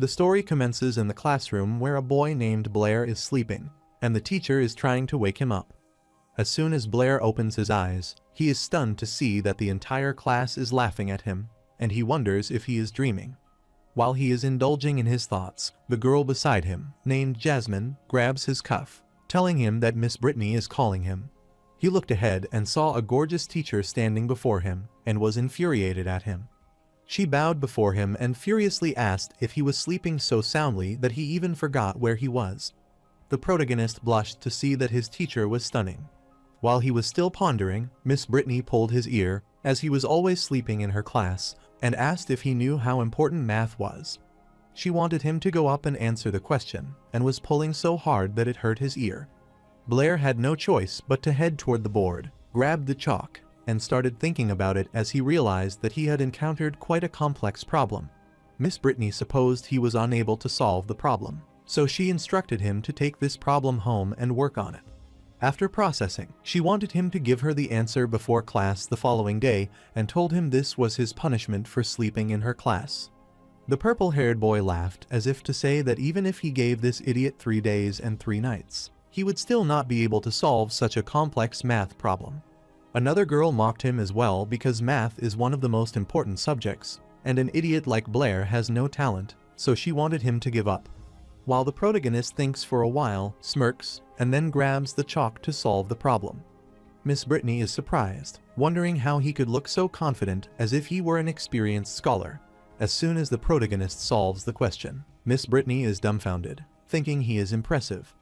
The story commences in the classroom where a boy named Blair is sleeping, and the teacher is trying to wake him up. As soon as Blair opens his eyes, he is stunned to see that the entire class is laughing at him, and he wonders if he is dreaming. While he is indulging in his thoughts, the girl beside him, named Jasmine, grabs his cuff, telling him that Miss Brittany is calling him. He looked ahead and saw a gorgeous teacher standing before him, and was infuriated at him. She bowed before him and furiously asked if he was sleeping so soundly that he even forgot where he was. The protagonist blushed to see that his teacher was stunning. While he was still pondering, Miss Brittany pulled his ear, as he was always sleeping in her class, and asked if he knew how important math was. She wanted him to go up and answer the question, and was pulling so hard that it hurt his ear. Blair had no choice but to head toward the board, grabbed the chalk, and started thinking about it as he realized that he had encountered quite a complex problem. Miss Brittany supposed he was unable to solve the problem, so she instructed him to take this problem home and work on it. After processing, she wanted him to give her the answer before class the following day and told him this was his punishment for sleeping in her class. The purple-haired boy laughed as if to say that even if he gave this idiot 3 days and 3 nights, he would still not be able to solve such a complex math problem. Another girl mocked him as well because math is one of the most important subjects, and an idiot like Blair has no talent, so she wanted him to give up. While the protagonist thinks for a while, smirks, and then grabs the chalk to solve the problem. Miss Brittany is surprised, wondering how he could look so confident as if he were an experienced scholar. As soon as the protagonist solves the question, Miss Brittany is dumbfounded, thinking he is impressive.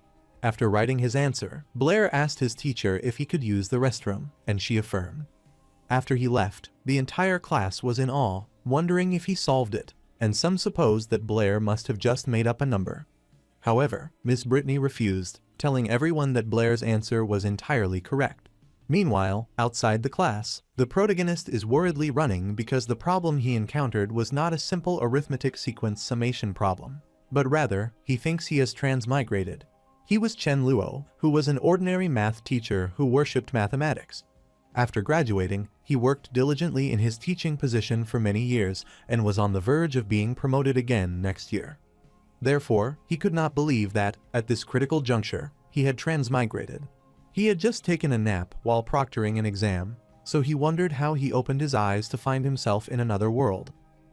After writing his answer, Blair asked his teacher if he could use the restroom, and she affirmed. After he left, the entire class was in awe, wondering if he solved it, and some supposed that Blair must have just made up a number. However, Miss Brittany refused, telling everyone that Blair's answer was entirely correct. Meanwhile, outside the class, the protagonist is worriedly running because the problem he encountered was not a simple arithmetic sequence summation problem, but rather, he thinks he has transmigrated. He was Chen Luo, who was an ordinary math teacher who worshipped mathematics. After graduating, he worked diligently in his teaching position for many years and was on the verge of being promoted again next year. Therefore, he could not believe that, at this critical juncture, he had transmigrated. He had just taken a nap while proctoring an exam, so he wondered how he opened his eyes to find himself in another world.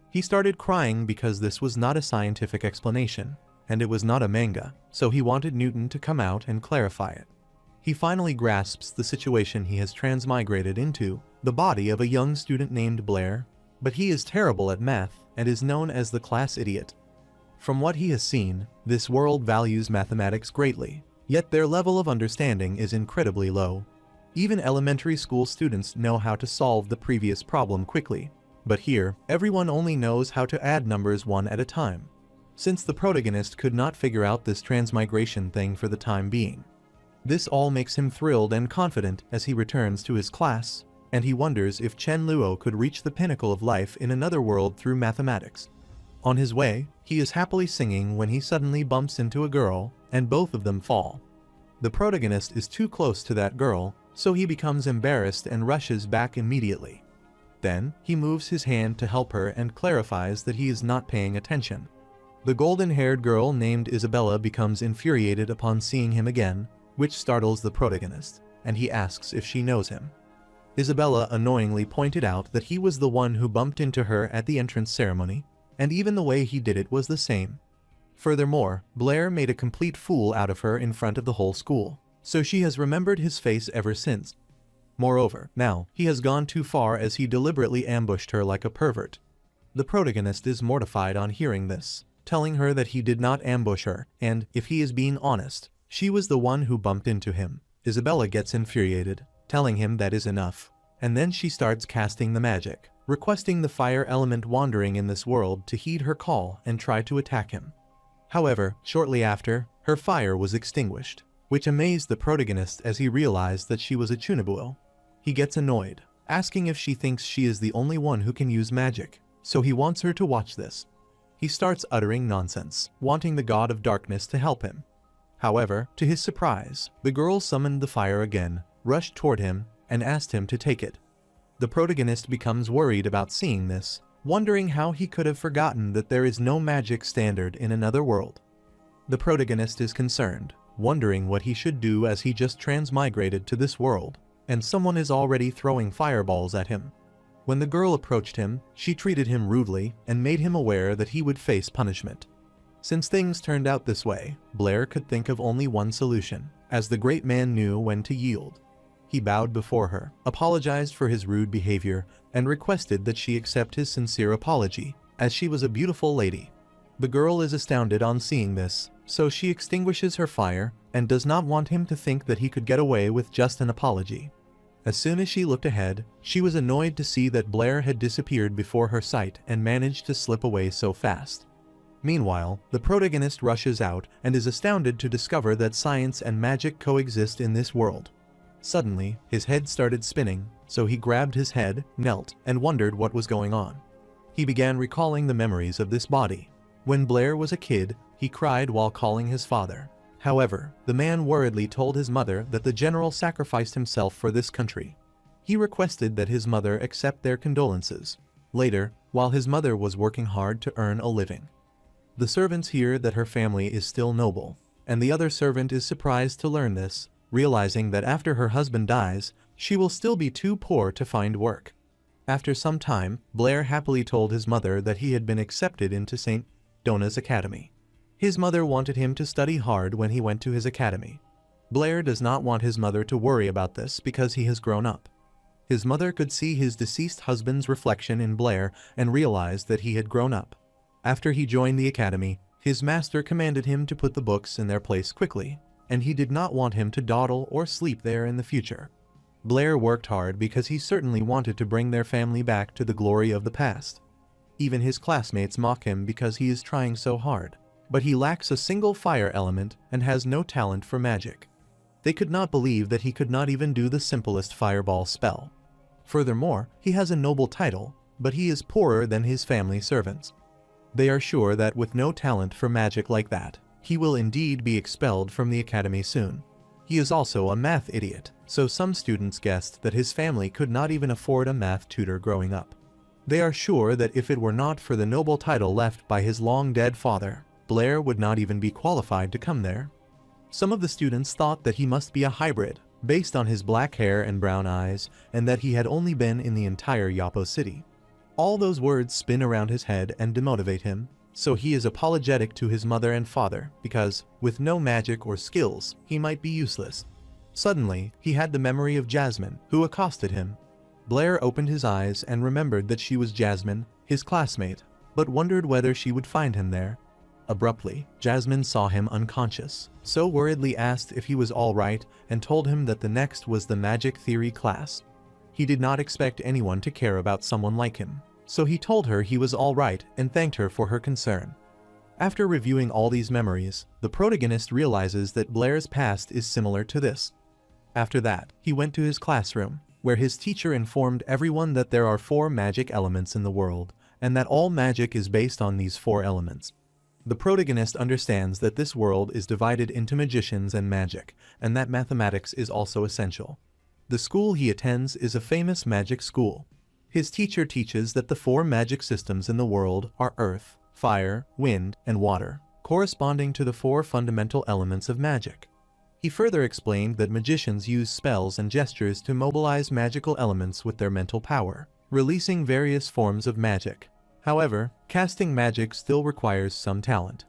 He started crying because this was not a scientific explanation, and it was not a manga, so he wanted Newton to come out and clarify it. He finally grasps the situation he has transmigrated into, the body of a young student named Blair, but he is terrible at math and is known as the class idiot. From what he has seen, this world values mathematics greatly, yet their level of understanding is incredibly low. Even elementary school students know how to solve the previous problem quickly, but here, everyone only knows how to add numbers one at a time. Since the protagonist could not figure out this transmigration thing for the time being. This all makes him thrilled and confident as he returns to his class, and he wonders if Chen Luo could reach the pinnacle of life in another world through mathematics. On his way, he is happily singing when he suddenly bumps into a girl, and both of them fall. The protagonist is too close to that girl, so he becomes embarrassed and rushes back immediately. Then, he moves his hand to help her and clarifies that he is not paying attention. The golden-haired girl named Isabella becomes infuriated upon seeing him again, which startles the protagonist, and he asks if she knows him. Isabella annoyingly pointed out that he was the one who bumped into her at the entrance ceremony, and even the way he did it was the same. Furthermore, Blair made a complete fool out of her in front of the whole school, so she has remembered his face ever since. Moreover, now, he has gone too far as he deliberately ambushed her like a pervert. The protagonist is mortified on hearing this, telling her that he did not ambush her, and, if he is being honest, she was the one who bumped into him. Isabella gets infuriated, telling him that is enough, and then she starts casting the magic, requesting the fire element wandering in this world to heed her call and try to attack him. However, shortly after, her fire was extinguished, which amazed the protagonist as he realized that she was a Chunabuo. He gets annoyed, asking if she thinks she is the only one who can use magic, so he wants her to watch this. He starts uttering nonsense, wanting the god of darkness to help him. However, to his surprise, the girl summoned the fire again, rushed toward him, and asked him to take it. The protagonist becomes worried about seeing this, wondering how he could have forgotten that there is no magic standard in another world. The protagonist is concerned, wondering what he should do as he just transmigrated to this world, and someone is already throwing fireballs at him. When the girl approached him, she treated him rudely and made him aware that he would face punishment. Since things turned out this way, Blair could think of only one solution, as the great man knew when to yield. He bowed before her, apologized for his rude behavior, and requested that she accept his sincere apology, as she was a beautiful lady. The girl is astounded on seeing this, so she extinguishes her fire and does not want him to think that he could get away with just an apology. As soon as she looked ahead, she was annoyed to see that Blair had disappeared before her sight and managed to slip away so fast. Meanwhile, the protagonist rushes out and is astounded to discover that science and magic coexist in this world. Suddenly, his head started spinning, so he grabbed his head, knelt, and wondered what was going on. He began recalling the memories of this body. When Blair was a kid, he cried while calling his father. However, the man worriedly told his mother that the general sacrificed himself for this country. He requested that his mother accept their condolences. Later, while his mother was working hard to earn a living, the servants hear that her family is still noble, and the other servant is surprised to learn this, realizing that after her husband dies, she will still be too poor to find work. After some time, Blair happily told his mother that he had been accepted into St. Donna's Academy. His mother wanted him to study hard when he went to his academy. Blair does not want his mother to worry about this because he has grown up. His mother could see his deceased husband's reflection in Blair and realized that he had grown up. After he joined the academy, his master commanded him to put the books in their place quickly, and he did not want him to dawdle or sleep there in the future. Blair worked hard because he certainly wanted to bring their family back to the glory of the past. Even his classmates mock him because he is trying so hard, but he lacks a single fire element and has no talent for magic. They could not believe that he could not even do the simplest fireball spell. Furthermore, he has a noble title, but he is poorer than his family servants. They are sure that with no talent for magic like that, he will indeed be expelled from the academy soon. He is also a math idiot, so some students guessed that his family could not even afford a math tutor growing up. They are sure that if it were not for the noble title left by his long-dead father, Blair would not even be qualified to come there. Some of the students thought that he must be a hybrid, based on his black hair and brown eyes, and that he had only been in the entire Yapo city. All those words spin around his head and demotivate him, so he is apologetic to his mother and father because, with no magic or skills, he might be useless. Suddenly, he had the memory of Jasmine, who accosted him. Blair opened his eyes and remembered that she was Jasmine, his classmate, but wondered whether she would find him there. Abruptly, Jasmine saw him unconscious, so worriedly asked if he was all right and told him that the next was the magic theory class. He did not expect anyone to care about someone like him, so he told her he was all right and thanked her for her concern. After reviewing all these memories, the protagonist realizes that Blair's past is similar to this. After that, he went to his classroom, where his teacher informed everyone that there are 4 magic elements in the world, and that all magic is based on these 4 elements. The protagonist understands that this world is divided into magicians and magic, and that mathematics is also essential. The school he attends is a famous magic school. His teacher teaches that the 4 magic systems in the world are earth, fire, wind, and water, corresponding to the 4 fundamental elements of magic. He further explained that magicians use spells and gestures to mobilize magical elements with their mental power, releasing various forms of magic. However, casting magic still requires some talent.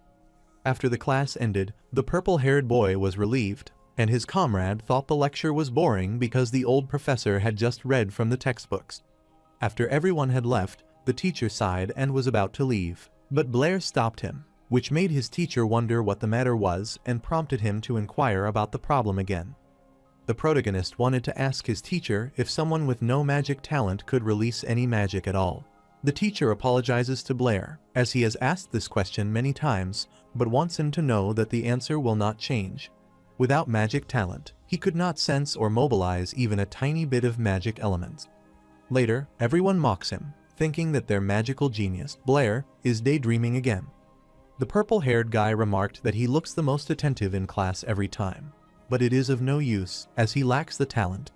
After the class ended, the purple-haired boy was relieved, and his comrade thought the lecture was boring because the old professor had just read from the textbooks. After everyone had left, the teacher sighed and was about to leave, but Blair stopped him, which made his teacher wonder what the matter was and prompted him to inquire about the problem again. The protagonist wanted to ask his teacher if someone with no magic talent could release any magic at all. The teacher apologizes to Blair, as he has asked this question many times, but wants him to know that the answer will not change. Without magic talent, he could not sense or mobilize even a tiny bit of magic elements. Later, everyone mocks him, thinking that their magical genius, Blair, is daydreaming again. The purple-haired guy remarked that he looks the most attentive in class every time, but it is of no use, as he lacks the talent.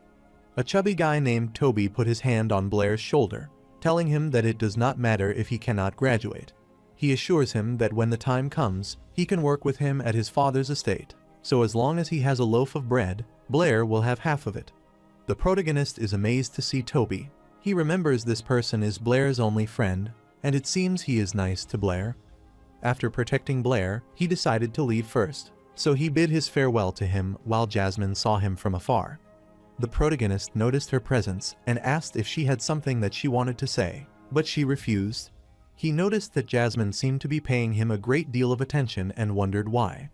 A chubby guy named Toby put his hand on Blair's shoulder, telling him that it does not matter if he cannot graduate. He assures him that when the time comes, he can work with him at his father's estate, so as long as he has a loaf of bread, Blair will have half of it. The protagonist is amazed to see Toby. He remembers this person is Blair's only friend, and it seems he is nice to Blair. After protecting Blair, he decided to leave first, so he bid his farewell to him while Jasmine saw him from afar. The protagonist noticed her presence and asked if she had something that she wanted to say, but she refused. He noticed that Jasmine seemed to be paying him a great deal of attention and wondered why.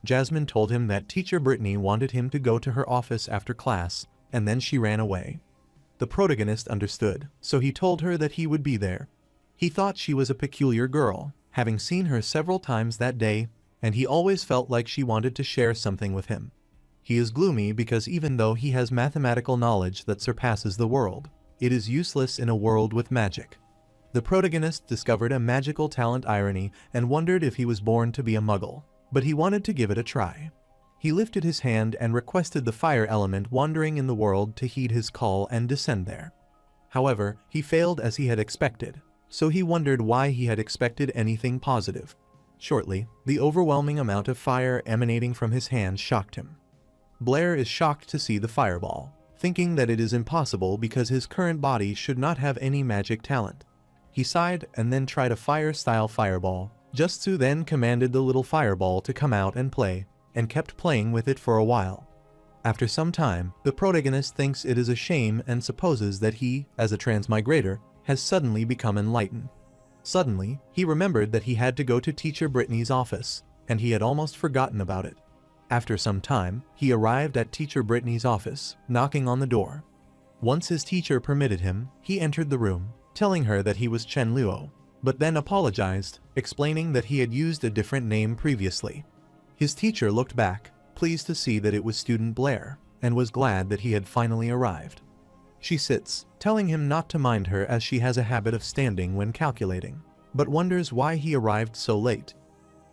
Jasmine told him that teacher Brittany wanted him to go to her office after class, and then she ran away. The protagonist understood, so he told her that he would be there. He thought she was a peculiar girl, having seen her several times that day, and he always felt like she wanted to share something with him. He is gloomy because even though he has mathematical knowledge that surpasses the world, it is useless in a world with magic. The protagonist discovered a magical talent irony and wondered if he was born to be a muggle, but he wanted to give it a try. He lifted his hand and requested the fire element wandering in the world to heed his call and descend there. However, he failed as he had expected, so he wondered why he had expected anything positive. Shortly, the overwhelming amount of fire emanating from his hand shocked him. Blair is shocked to see the fireball, thinking that it is impossible because his current body should not have any magic talent. He sighed and then tried a fire-style fireball. Justsu then commanded the little fireball to come out and play, and kept playing with it for a while. After some time, the protagonist thinks it is a shame and supposes that he, as a transmigrator, has suddenly become enlightened. Suddenly, he remembered that he had to go to teacher Brittany's office, and he had almost forgotten about it. After some time, he arrived at teacher Brittany's office, knocking on the door. Once his teacher permitted him, he entered the room, telling her that he was Chen Luo, but then apologized, explaining that he had used a different name previously. His teacher looked back, pleased to see that it was student Blair, and was glad that he had finally arrived. She sits, telling him not to mind her as she has a habit of standing when calculating, but wonders why he arrived so late.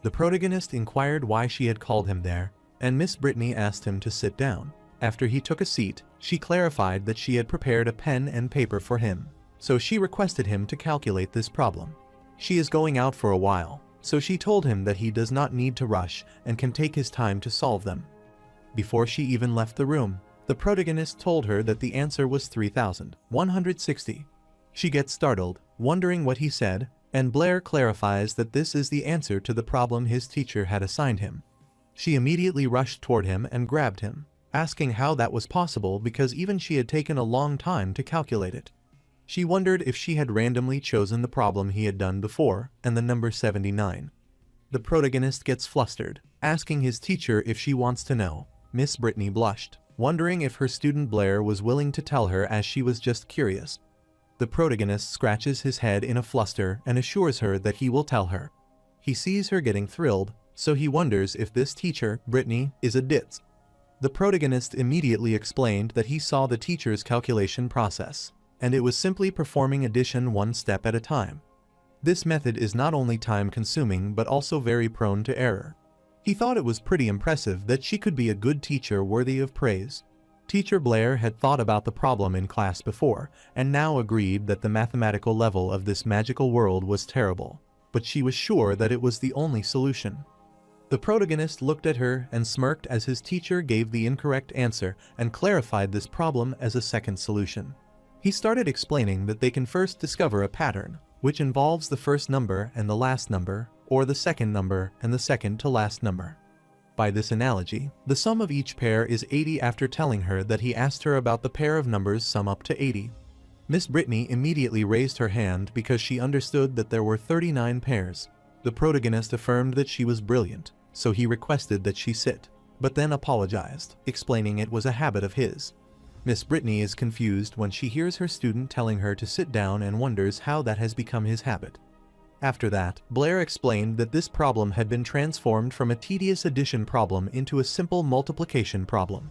The protagonist inquired why she had called him there, and Miss Brittany asked him to sit down. After he took a seat, she clarified that she had prepared a pen and paper for him, so she requested him to calculate this problem. She is going out for a while, so she told him that he does not need to rush and can take his time to solve them. Before she even left the room, the protagonist told her that the answer was 3,160. She gets startled, wondering what he said, and Blair clarifies that this is the answer to the problem his teacher had assigned him. She immediately rushed toward him and grabbed him, asking how that was possible because even she had taken a long time to calculate it. She wondered if she had randomly chosen the problem he had done before, and the number 79. The protagonist gets flustered, asking his teacher if she wants to know. Miss Brittany blushed, wondering if her student Blair was willing to tell her as she was just curious. The protagonist scratches his head in a fluster and assures her that he will tell her. He sees her getting thrilled, so he wonders if this teacher, Brittany, is a ditz. The protagonist immediately explained that he saw the teacher's calculation process, and it was simply performing addition one step at a time. This method is not only time-consuming but also very prone to error. He thought it was pretty impressive that she could be a good teacher worthy of praise. Teacher Blair had thought about the problem in class before, and now agreed that the mathematical level of this magical world was terrible, but she was sure that it was the only solution. The protagonist looked at her and smirked as his teacher gave the incorrect answer and clarified this problem as a second solution. He started explaining that they can first discover a pattern, which involves the first number and the last number, or the second number and the second to last number. By this analogy, the sum of each pair is 80 after telling her that he asked her about the pair of numbers sum up to 80. Miss Brittany immediately raised her hand because she understood that there were 39 pairs. The protagonist affirmed that she was brilliant, so he requested that she sit, but then apologized, explaining it was a habit of his. Miss Brittany is confused when she hears her student telling her to sit down and wonders how that has become his habit. After that, Blair explained that this problem had been transformed from a tedious addition problem into a simple multiplication problem.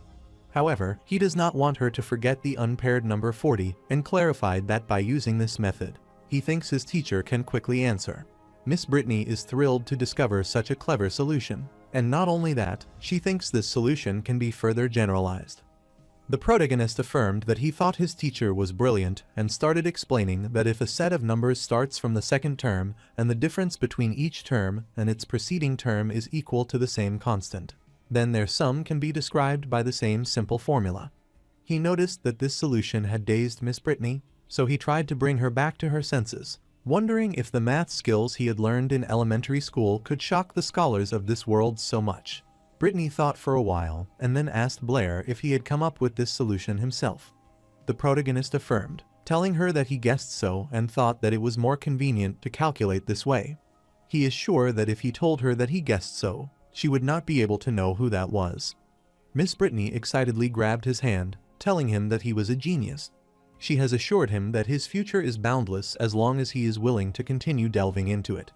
However, he does not want her to forget the unpaired number 40 and clarified that by using this method, he thinks his teacher can quickly answer. Miss Brittany is thrilled to discover such a clever solution, and not only that, she thinks this solution can be further generalized. The protagonist affirmed that he thought his teacher was brilliant and started explaining that if a set of numbers starts from the second term and the difference between each term and its preceding term is equal to the same constant, then their sum can be described by the same simple formula. He noticed that this solution had dazed Miss Brittany, so he tried to bring her back to her senses, wondering if the math skills he had learned in elementary school could shock the scholars of this world so much. Brittany thought for a while and then asked Blair if he had come up with this solution himself. The protagonist affirmed, telling her that he guessed so and thought that it was more convenient to calculate this way. He is sure that if he told her that he guessed so, she would not be able to know who that was. Miss Brittany excitedly grabbed his hand, telling him that he was a genius. She has assured him that his future is boundless as long as he is willing to continue delving into it.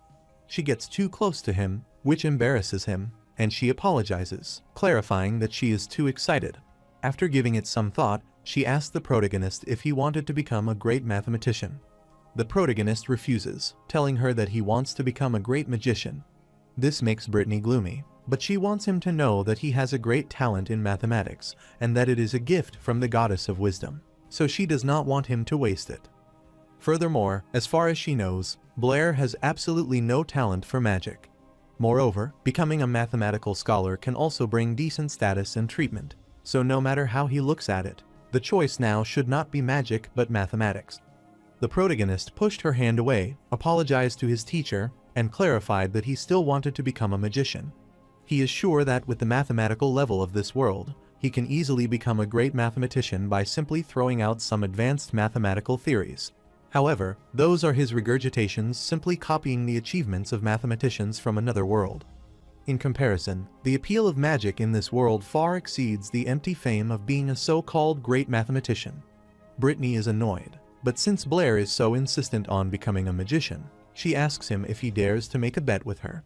She gets too close to him, which embarrasses him, and she apologizes, clarifying that she is too excited. After giving it some thought, she asked the protagonist if he wanted to become a great mathematician. The protagonist refuses, telling her that he wants to become a great magician. This makes Brittany gloomy, but she wants him to know that he has a great talent in mathematics and that it is a gift from the goddess of wisdom, so she does not want him to waste it. Furthermore, as far as she knows, Blair has absolutely no talent for magic. Moreover, becoming a mathematical scholar can also bring decent status and treatment, so no matter how he looks at it, the choice now should not be magic but mathematics. The protagonist pushed her hand away, apologized to his teacher, and clarified that he still wanted to become a magician. He is sure that with the mathematical level of this world, he can easily become a great mathematician by simply throwing out some advanced mathematical theories. However, those are his regurgitations simply copying the achievements of mathematicians from another world. In comparison, the appeal of magic in this world far exceeds the empty fame of being a so-called great mathematician. Brittany is annoyed, but since Blair is so insistent on becoming a magician, she asks him if he dares to make a bet with her.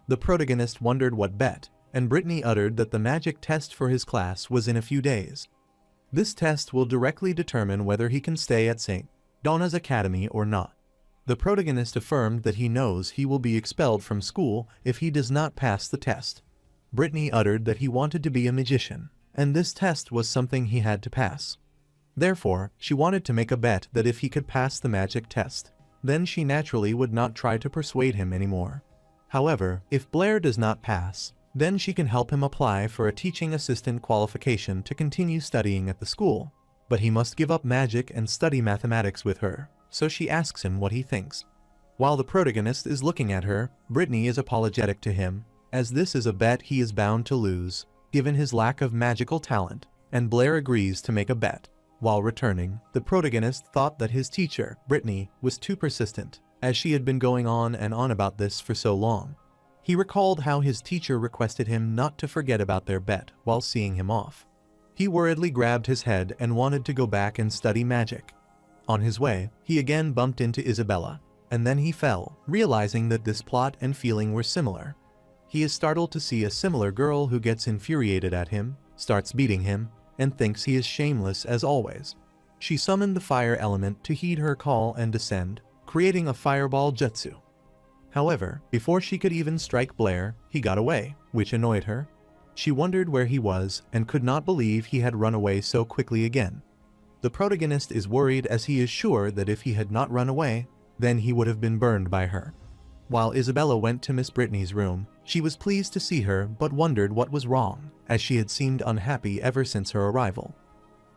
The protagonist wondered what bet, and Brittany uttered that the magic test for his class was in a few days. This test will directly determine whether he can stay at St. Donna's Academy or not. The protagonist affirmed that he knows he will be expelled from school if he does not pass the test. Brittany uttered that he wanted to be a magician, and this test was something he had to pass. Therefore, she wanted to make a bet that if he could pass the magic test, then she naturally would not try to persuade him anymore. However, if Blair does not pass, then she can help him apply for a teaching assistant qualification to continue studying at the school. But he must give up magic and study mathematics with her, so she asks him what he thinks. While the protagonist is looking at her, Brittany is apologetic to him, as this is a bet he is bound to lose, given his lack of magical talent, and Blair agrees to make a bet. While returning, the protagonist thought that his teacher, Brittany, was too persistent, as she had been going on and on about this for so long. He recalled how his teacher requested him not to forget about their bet while seeing him off. He worriedly grabbed his head and wanted to go back and study magic. On his way, he again bumped into Isabella, and then he fell, realizing that this plot and feeling were similar. He is startled to see a similar girl who gets infuriated at him, starts beating him, and thinks he is shameless as always. She summoned the fire element to heed her call and descend, creating a fireball jutsu. However, before she could even strike Blair, he got away, which annoyed her. She wondered where he was and could not believe he had run away so quickly again. The protagonist is worried as he is sure that if he had not run away, then he would have been burned by her. While Isabella went to Miss Brittany's room, she was pleased to see her but wondered what was wrong, as she had seemed unhappy ever since her arrival.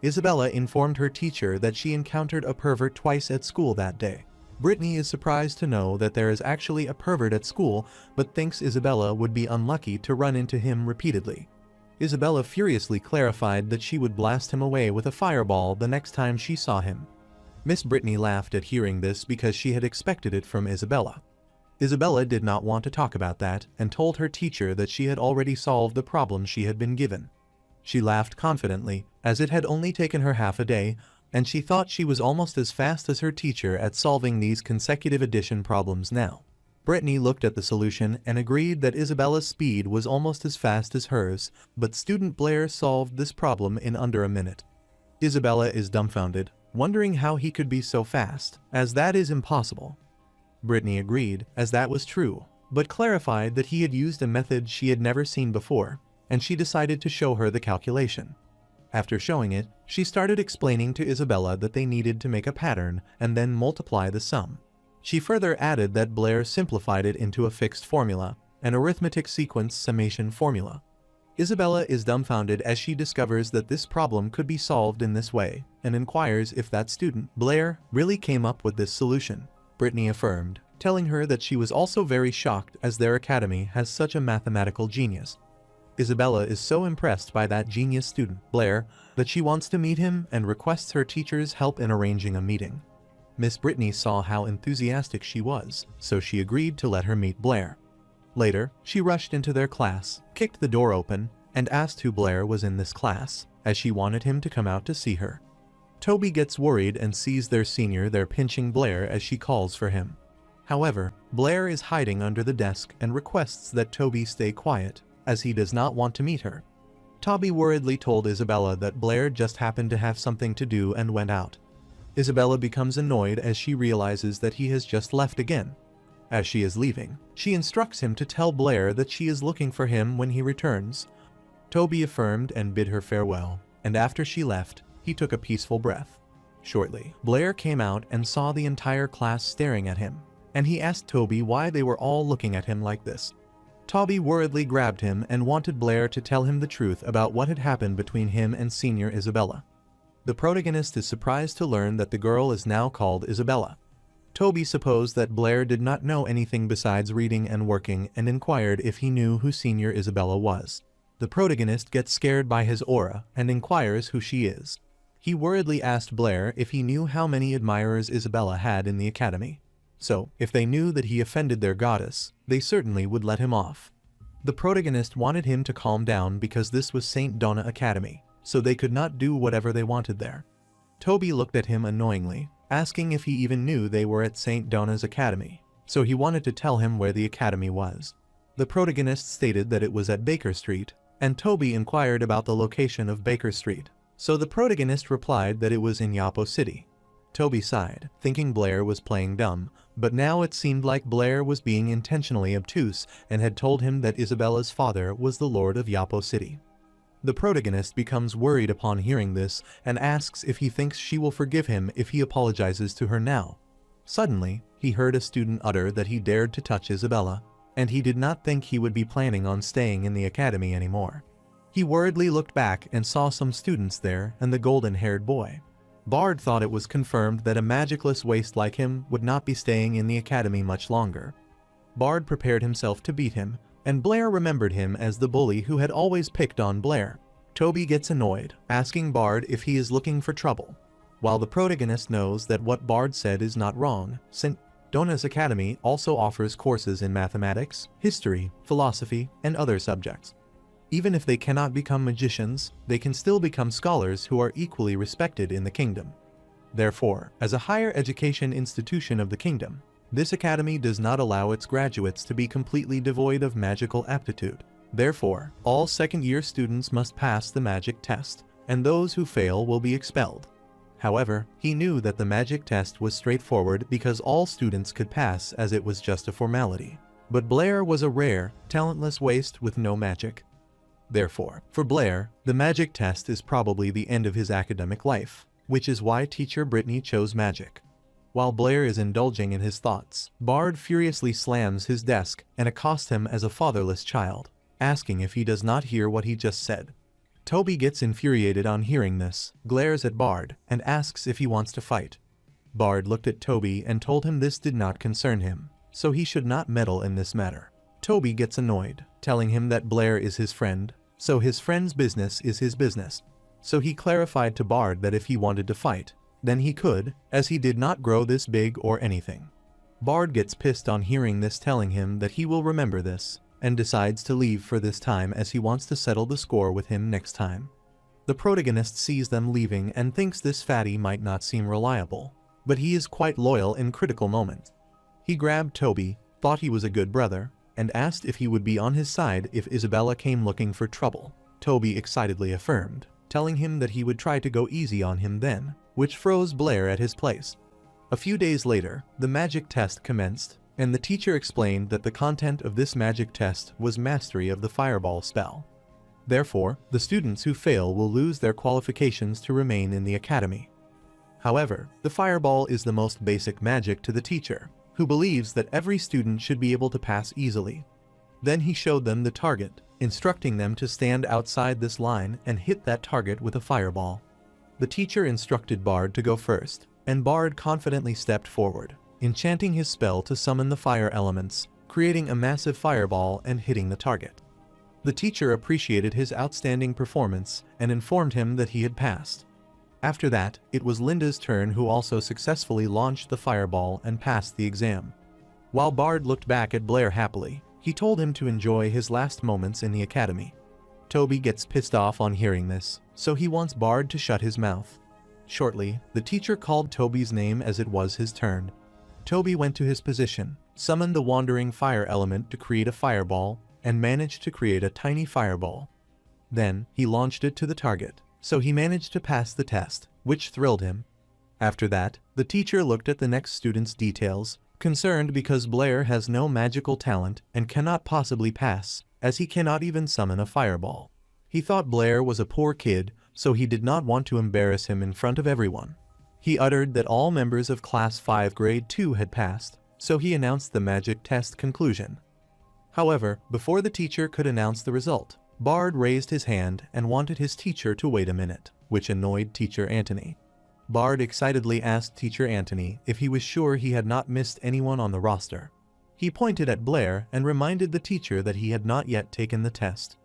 Isabella informed her teacher that she encountered a pervert twice at school that day. Brittany is surprised to know that there is actually a pervert at school, but thinks Isabella would be unlucky to run into him repeatedly. Isabella furiously clarified that she would blast him away with a fireball the next time she saw him. Miss Brittany laughed at hearing this because she had expected it from Isabella. Isabella did not want to talk about that and told her teacher that she had already solved the problem she had been given. She laughed confidently, as it had only taken her half a day, and she thought she was almost as fast as her teacher at solving these consecutive addition problems now. Brittany looked at the solution and agreed that Isabella's speed was almost as fast as hers, but student Blair solved this problem in under a minute. Isabella is dumbfounded, wondering how he could be so fast, as that is impossible. Brittany agreed, as that was true, but clarified that he had used a method she had never seen before, and she decided to show her the calculation. After showing it, she started explaining to Isabella that they needed to make a pattern and then multiply the sum. She further added that Blair simplified it into a fixed formula, an arithmetic sequence summation formula. Isabella is dumbfounded as she discovers that this problem could be solved in this way, and inquires if that student, Blair, really came up with this solution. Brittany affirmed, telling her that she was also very shocked as their academy has such a mathematical genius. Isabella is so impressed by that genius student, Blair, that she wants to meet him and requests her teacher's help in arranging a meeting. Miss Brittany saw how enthusiastic she was, so she agreed to let her meet Blair. Later, she rushed into their class, kicked the door open, and asked who Blair was in this class, as she wanted him to come out to see her. Toby gets worried and sees their senior there pinching Blair as she calls for him. However, Blair is hiding under the desk and requests that Toby stay quiet, as he does not want to meet her. Toby worriedly told Isabella that Blair just happened to have something to do and went out. Isabella becomes annoyed as she realizes that he has just left again. As she is leaving, she instructs him to tell Blair that she is looking for him when he returns. Toby affirmed and bid her farewell, and after she left, he took a peaceful breath. Shortly, Blair came out and saw the entire class staring at him, and he asked Toby why they were all looking at him like this. Toby worriedly grabbed him and wanted Blair to tell him the truth about what had happened between him and Senior Isabella. The protagonist is surprised to learn that the girl is now called Isabella. Toby supposed that Blair did not know anything besides reading and working and inquired if he knew who Senior Isabella was. The protagonist gets scared by his aura and inquires who she is. He worriedly asked Blair if he knew how many admirers Isabella had in the academy. So, if they knew that he offended their goddess, they certainly would let him off. The protagonist wanted him to calm down because this was St. Donna Academy, so they could not do whatever they wanted there. Toby looked at him annoyingly, asking if he even knew they were at St. Donna's Academy, so he wanted to tell him where the academy was. The protagonist stated that it was at Baker Street, and Toby inquired about the location of Baker Street, so the protagonist replied that it was in Yapo City. Toby sighed, thinking Blair was playing dumb, but now it seemed like Blair was being intentionally obtuse and had told him that Isabella's father was the Lord of Yapo City. The protagonist becomes worried upon hearing this and asks if he thinks she will forgive him if he apologizes to her now. Suddenly, he heard a student utter that he dared to touch Isabella, and he did not think he would be planning on staying in the academy anymore. He worriedly looked back and saw some students there and the golden-haired boy. Bard thought it was confirmed that a magicless waste like him would not be staying in the academy much longer. Bard prepared himself to beat him, and Blair remembered him as the bully who had always picked on Blair. Toby gets annoyed, asking Bard if he is looking for trouble. While the protagonist knows that what Bard said is not wrong, St. Donna's Academy also offers courses in mathematics, history, philosophy, and other subjects. Even if they cannot become magicians, they can still become scholars who are equally respected in the kingdom. Therefore, as a higher education institution of the kingdom, this academy does not allow its graduates to be completely devoid of magical aptitude. Therefore, all second-year students must pass the magic test, and those who fail will be expelled. However, he knew that the magic test was straightforward because all students could pass as it was just a formality. But Blair was a rare, talentless waste with no magic. Therefore, for Blair, the magic test is probably the end of his academic life, which is why teacher Brittany chose magic. While Blair is indulging in his thoughts, Bard furiously slams his desk and accosts him as a fatherless child, asking if he does not hear what he just said. Toby gets infuriated on hearing this, glares at Bard, and asks if he wants to fight. Bard looked at Toby and told him this did not concern him, so he should not meddle in this matter. Toby gets annoyed, telling him that Blair is his friend, so his friend's business is his business. So he clarified to Bard that if he wanted to fight, then he could, as he did not grow this big or anything. Bard gets pissed on hearing this, telling him that he will remember this, and decides to leave for this time as he wants to settle the score with him next time. The protagonist sees them leaving and thinks this fatty might not seem reliable, but he is quite loyal in critical moments. He grabbed Toby, thought he was a good brother, and asked if he would be on his side if Isabella came looking for trouble. Toby excitedly affirmed, telling him that he would try to go easy on him then, which froze Blair at his place. A few days later, the magic test commenced, and the teacher explained that the content of this magic test was mastery of the fireball spell. Therefore, the students who fail will lose their qualifications to remain in the academy. However, the fireball is the most basic magic to the teacher, who believes that every student should be able to pass easily. Then he showed them the target, instructing them to stand outside this line and hit that target with a fireball. The teacher instructed Bard to go first, and Bard confidently stepped forward, enchanting his spell to summon the fire elements, creating a massive fireball and hitting the target. The teacher appreciated his outstanding performance and informed him that he had passed. After that, it was Linda's turn, who also successfully launched the fireball and passed the exam. While Bard looked back at Blair happily, he told him to enjoy his last moments in the academy. Toby gets pissed off on hearing this, so he wants Bard to shut his mouth. Shortly, the teacher called Toby's name as it was his turn. Toby went to his position, summoned the wandering fire element to create a fireball, and managed to create a tiny fireball. Then, he launched it to the target, so he managed to pass the test, which thrilled him. After that, the teacher looked at the next student's details, concerned because Blair has no magical talent and cannot possibly pass, as he cannot even summon a fireball. He thought Blair was a poor kid, so he did not want to embarrass him in front of everyone. He uttered that all members of Class 5 Grade 2 had passed, so he announced the magic test conclusion. However, before the teacher could announce the result, Bard raised his hand and wanted his teacher to wait a minute, which annoyed Teacher Antony. Bard excitedly asked Teacher Antony if he was sure he had not missed anyone on the roster. He pointed at Blair and reminded the teacher that he had not yet taken the test.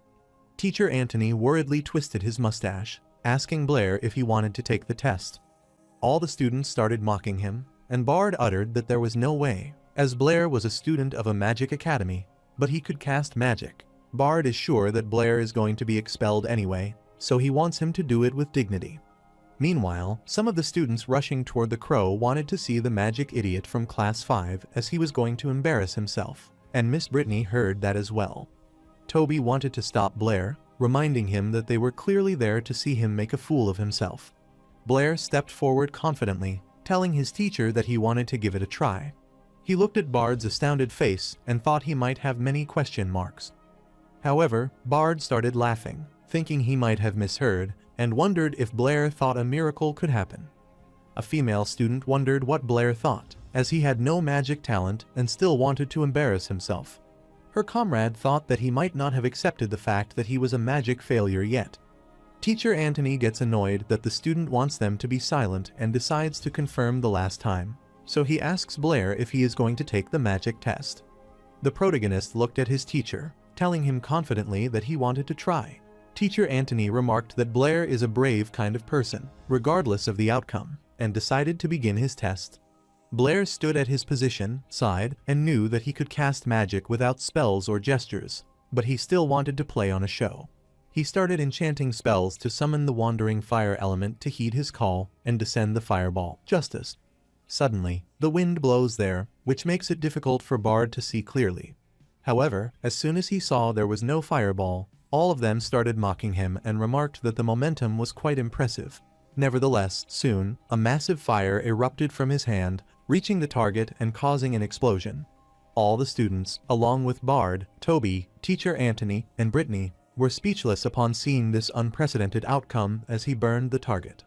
Teacher Antony worriedly twisted his mustache, asking Blair if he wanted to take the test. All the students started mocking him, and Bard uttered that there was no way, as Blair was a student of a magic academy, but he could cast magic. Bard is sure that Blair is going to be expelled anyway, so he wants him to do it with dignity. Meanwhile, some of the students rushing toward the crow wanted to see the magic idiot from Class 5, as he was going to embarrass himself, and Miss Brittany heard that as well. Toby wanted to stop Blair, reminding him that they were clearly there to see him make a fool of himself. Blair stepped forward confidently, telling his teacher that he wanted to give it a try. He looked at Bard's astounded face and thought he might have many question marks. However, Bard started laughing, thinking he might have misheard, and wondered if Blair thought a miracle could happen. A female student wondered what Blair thought, as he had no magic talent and still wanted to embarrass himself. Her comrade thought that he might not have accepted the fact that he was a magic failure yet. Teacher Antony gets annoyed that the student wants them to be silent and decides to confirm the last time, so he asks Blair if he is going to take the magic test. The protagonist looked at his teacher, telling him confidently that he wanted to try. Teacher Antony remarked that Blair is a brave kind of person, regardless of the outcome, and decided to begin his test. Blair stood at his position, sighed, and knew that he could cast magic without spells or gestures, but he still wanted to play on a show. He started enchanting spells to summon the wandering fire element to heed his call and descend the fireball. Justice. Suddenly, the wind blows there, which makes it difficult for Bard to see clearly. However, as soon as he saw there was no fireball, all of them started mocking him and remarked that the momentum was quite impressive. Nevertheless, soon, a massive fire erupted from his hand, reaching the target and causing an explosion. All the students, along with Bard, Toby, Teacher Antony, and Brittany, were speechless upon seeing this unprecedented outcome as he burned the target.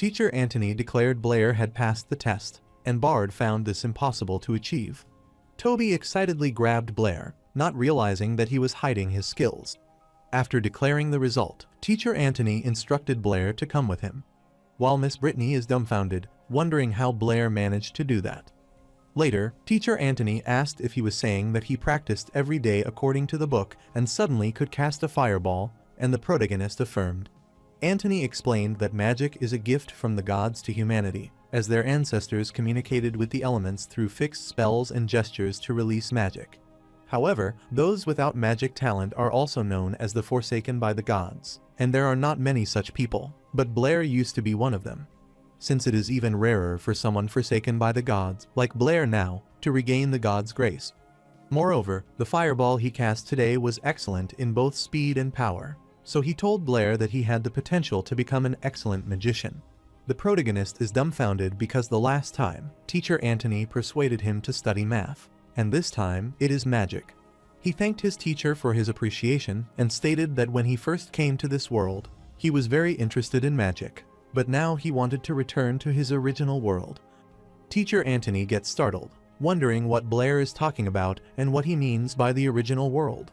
Teacher Antony declared Blair had passed the test, and Bard found this impossible to achieve. Toby excitedly grabbed Blair, not realizing that he was hiding his skills. After declaring the result, Teacher Antony instructed Blair to come with him, while Miss Brittany is dumbfounded, wondering how Blair managed to do that. Later, Teacher Antony asked if he was saying that he practiced every day according to the book and suddenly could cast a fireball, and the protagonist affirmed. Antony explained that magic is a gift from the gods to humanity, as their ancestors communicated with the elements through fixed spells and gestures to release magic. However, those without magic talent are also known as the Forsaken by the gods, and there are not many such people, but Blair used to be one of them. Since it is even rarer for someone forsaken by the gods, like Blair now, to regain the gods' grace. Moreover, the fireball he cast today was excellent in both speed and power, so he told Blair that he had the potential to become an excellent magician. The protagonist is dumbfounded because the last time, Teacher Antony persuaded him to study math, and this time, it is magic. He thanked his teacher for his appreciation and stated that when he first came to this world, he was very interested in magic, but now he wanted to return to his original world. Teacher Anthony gets startled, wondering what Blair is talking about and what he means by the original world.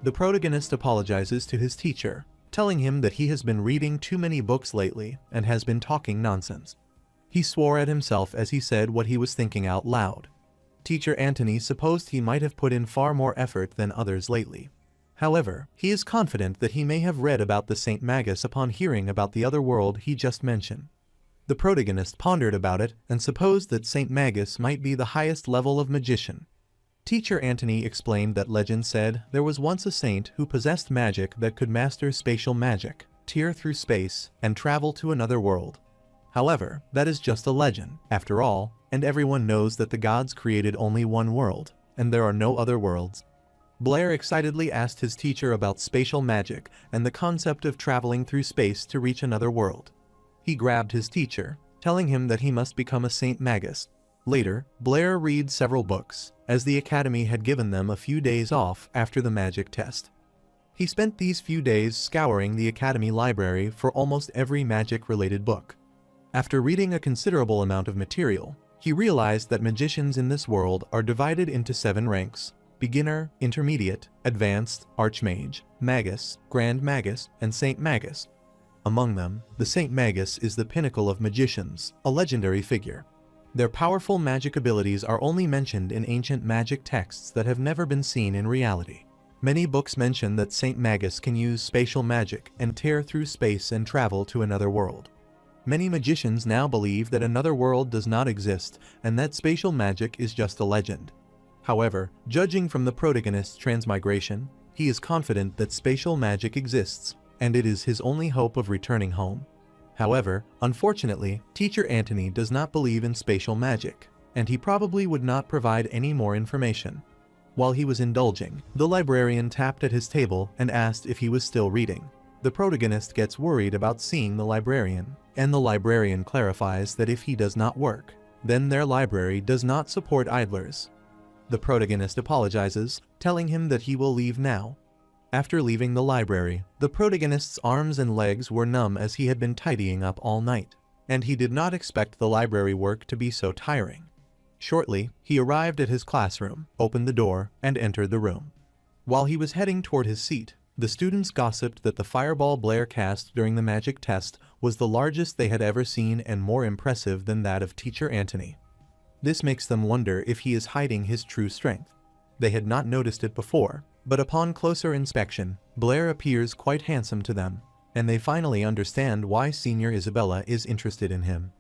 The protagonist apologizes to his teacher, telling him that he has been reading too many books lately and has been talking nonsense. He swore at himself as he said what he was thinking out loud. Teacher Anthony supposed he might have put in far more effort than others lately. However, he is confident that he may have read about the Saint Magus upon hearing about the other world he just mentioned. The protagonist pondered about it and supposed that Saint Magus might be the highest level of magician. Teacher Anthony explained that legend said there was once a saint who possessed magic that could master spatial magic, tear through space, and travel to another world. However, that is just a legend, after all, and everyone knows that the gods created only one world, and there are no other worlds. Blair excitedly asked his teacher about spatial magic and the concept of traveling through space to reach another world. He grabbed his teacher, telling him that he must become a Saint Magus. Later, Blair reads several books, as the academy had given them a few days off after the magic test. He spent these few days scouring the academy library for almost every magic-related book. After reading a considerable amount of material, he realized that magicians in this world are divided into 7 ranks: beginner, intermediate, advanced, archmage, magus, grand magus, and Saint Magus. Among them, the Saint Magus is the pinnacle of magicians, a legendary figure. Their powerful magic abilities are only mentioned in ancient magic texts that have never been seen in reality. Many books mention that Saint Magus can use spatial magic and tear through space and travel to another world. Many magicians now believe that another world does not exist and that spatial magic is just a legend. However, judging from the protagonist's transmigration, he is confident that spatial magic exists, and it is his only hope of returning home. However, unfortunately, Teacher Anthony does not believe in spatial magic, and he probably would not provide any more information. While he was indulging, the librarian tapped at his table and asked if he was still reading. The protagonist gets worried about seeing the librarian, and the librarian clarifies that if he does not work, then their library does not support idlers. The protagonist apologizes, telling him that he will leave now. After leaving the library, the protagonist's arms and legs were numb as he had been tidying up all night, and he did not expect the library work to be so tiring. Shortly, he arrived at his classroom, opened the door, and entered the room. While he was heading toward his seat, the students gossiped that the fireball Blair cast during the magic test was the largest they had ever seen and more impressive than that of Teacher Anthony. This makes them wonder if he is hiding his true strength. They had not noticed it before, but upon closer inspection, Blair appears quite handsome to them, and they finally understand why Senior Isabella is interested in him.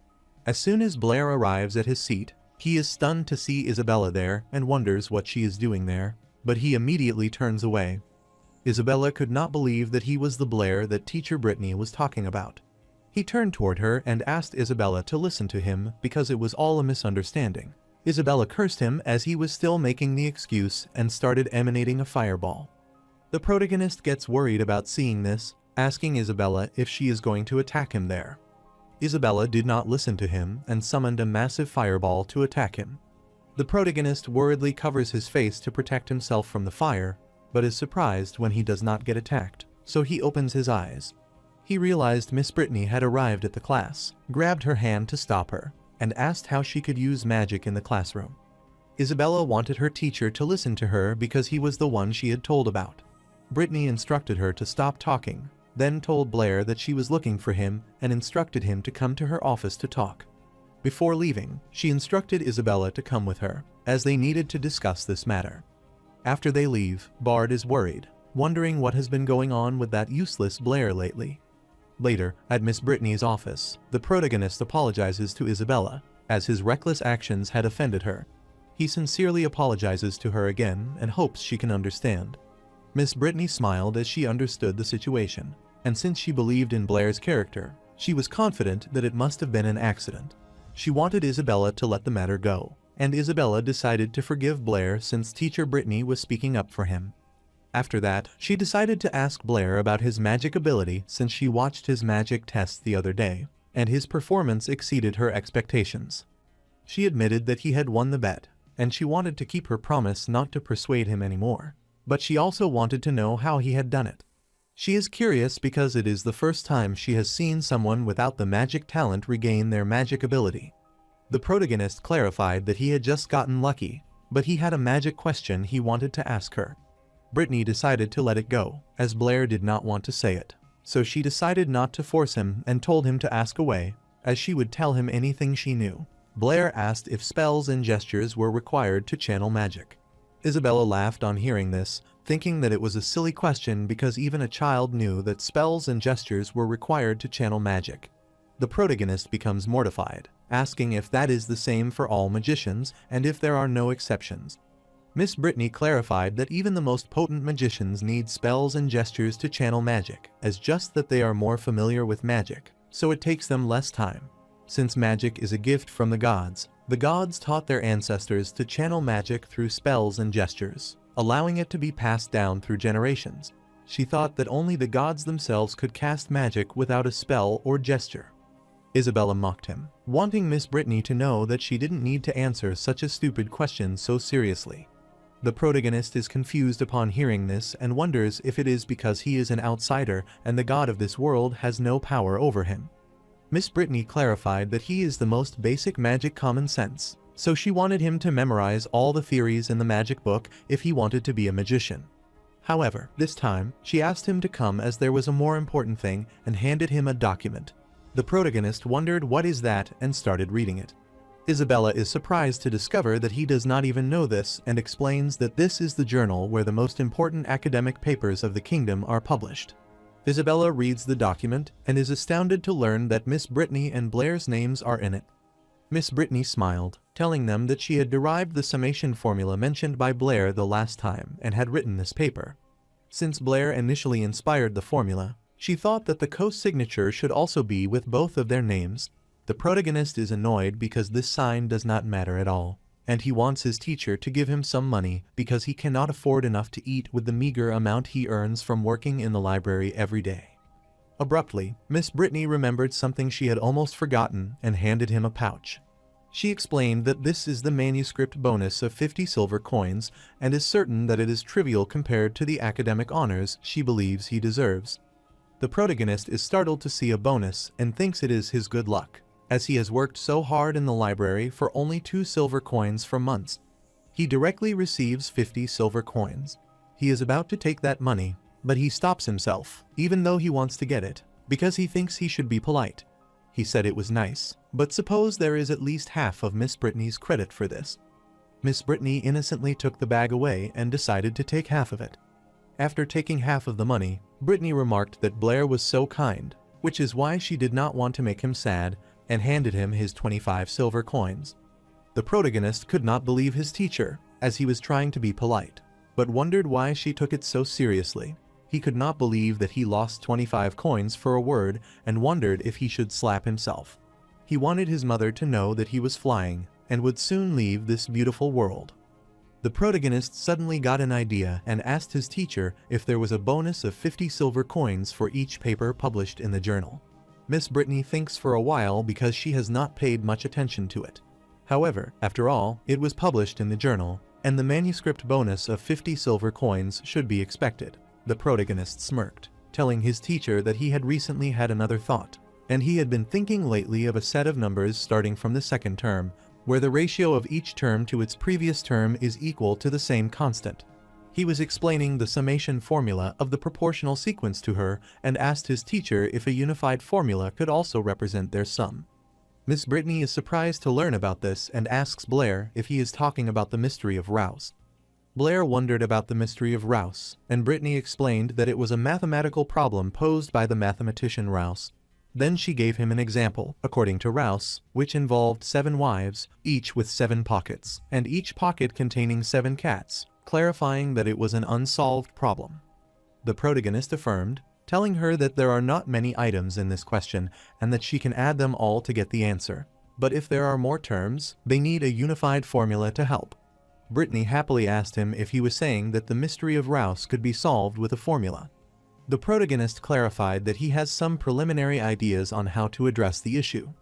As soon as Blair arrives at his seat, he is stunned to see Isabella there and wonders what she is doing there, but he immediately turns away. Isabella could not believe that he was the Blair that Teacher Brittany was talking about. He turned toward her and asked Isabella to listen to him because it was all a misunderstanding. Isabella cursed him as he was still making the excuse and started emanating a fireball. The protagonist gets worried about seeing this, asking Isabella if she is going to attack him there. Isabella did not listen to him and summoned a massive fireball to attack him. The protagonist worriedly covers his face to protect himself from the fire, but is surprised when he does not get attacked, so he opens his eyes. He realized Miss Brittany had arrived at the class, grabbed her hand to stop her, and asked how she could use magic in the classroom. Isabella wanted her teacher to listen to her because he was the one she had told about. Brittany instructed her to stop talking, then told Blair that she was looking for him and instructed him to come to her office to talk. Before leaving, she instructed Isabella to come with her, as they needed to discuss this matter. After they leave, Bard is worried, wondering what has been going on with that useless Blair lately. Later, at Miss Brittany's office, the protagonist apologizes to Isabella, as his reckless actions had offended her. He sincerely apologizes to her again and hopes she can understand. Miss Brittany smiled as she understood the situation, and since she believed in Blair's character, she was confident that it must have been an accident. She wanted Isabella to let the matter go, and Isabella decided to forgive Blair since Teacher Brittany was speaking up for him. After that, she decided to ask Blair about his magic ability since she watched his magic test the other day, and his performance exceeded her expectations. She admitted that he had won the bet, and she wanted to keep her promise not to persuade him anymore. but she also wanted to know how he had done it. She is curious because it is the first time she has seen someone without the magic talent regain their magic ability. The protagonist clarified that he had just gotten lucky, but he had a magic question he wanted to ask her. Brittany decided to let it go, as Blair did not want to say it. So she decided not to force him and told him to ask away, as she would tell him anything she knew. Blair asked if spells and gestures were required to channel magic. Isabella laughed on hearing this, thinking that it was a silly question because even a child knew that spells and gestures were required to channel magic. The protagonist becomes mortified, asking if that is the same for all magicians and if there are no exceptions. Miss Brittany clarified that even the most potent magicians need spells and gestures to channel magic, as just that they are more familiar with magic, so it takes them less time. Since magic is a gift from the gods taught their ancestors to channel magic through spells and gestures, allowing it to be passed down through generations. She thought that only the gods themselves could cast magic without a spell or gesture. Isabella mocked him, wanting Miss Brittany to know that she didn't need to answer such a stupid question so seriously. The protagonist is confused upon hearing this and wonders if it is because he is an outsider and the god of this world has no power over him. Miss Brittany clarified that he is the most basic magic common sense, so she wanted him to memorize all the theories in the magic book if he wanted to be a magician. However, this time, she asked him to come as there was a more important thing and handed him a document. The protagonist wondered what is that and started reading it. Isabella is surprised to discover that he does not even know this and explains that this is the journal where the most important academic papers of the kingdom are published. Isabella reads the document and is astounded to learn that Miss Brittany and Blair's names are in it. Miss Brittany smiled, telling them that she had derived the summation formula mentioned by Blair the last time and had written this paper. Since Blair initially inspired the formula, she thought that the co-signature should also be with both of their names. The protagonist is annoyed because this sign does not matter at all, and he wants his teacher to give him some money because he cannot afford enough to eat with the meager amount he earns from working in the library every day. Abruptly, Miss Brittany remembered something she had almost forgotten and handed him a pouch. She explained that this is the manuscript bonus of 50 silver coins and is certain that it is trivial compared to the academic honors she believes he deserves. The protagonist is startled to see a bonus and thinks it is his good luck, as he has worked so hard in the library for only 2 silver coins for months. He directly receives 50 silver coins. He is about to take that money, but he stops himself, even though he wants to get it, because he thinks he should be polite. He said it was nice, but suppose there is at least half of Miss Brittany's credit for this. Miss Brittany innocently took the bag away and decided to take half of it. After taking half of the money, Brittany remarked that Blair was so kind, which is why she did not want to make him sad, and handed him his 25 silver coins. The protagonist could not believe his teacher, as he was trying to be polite, but wondered why she took it so seriously. He could not believe that he lost 25 coins for a word and wondered if he should slap himself. He wanted his mother to know that he was flying and would soon leave this beautiful world. The protagonist suddenly got an idea and asked his teacher if there was a bonus of 50 silver coins for each paper published in the journal. Miss Brittany thinks for a while because she has not paid much attention to it. However, after all, it was published in the journal, and the manuscript bonus of 50 silver coins should be expected. The protagonist smirked, telling his teacher that he had recently had another thought, and he had been thinking lately of a set of numbers starting from the second term, where the ratio of each term to its previous term is equal to the same constant. He was explaining the summation formula of the proportional sequence to her and asked his teacher if a unified formula could also represent their sum. Miss Brittany is surprised to learn about this and asks Blair if he is talking about the mystery of Rouse. Blair wondered about the mystery of Rouse, and Brittany explained that it was a mathematical problem posed by the mathematician Rouse. Then she gave him an example, according to Rouse, which involved 7 wives, each with 7 pockets, and each pocket containing 7 cats, clarifying that it was an unsolved problem. The protagonist affirmed, telling her that there are not many items in this question and that she can add them all to get the answer. But if there are more terms, they need a unified formula to help. Brittany happily asked him if he was saying that the mystery of Rouse could be solved with a formula. The protagonist clarified that he has some preliminary ideas on how to address the issue.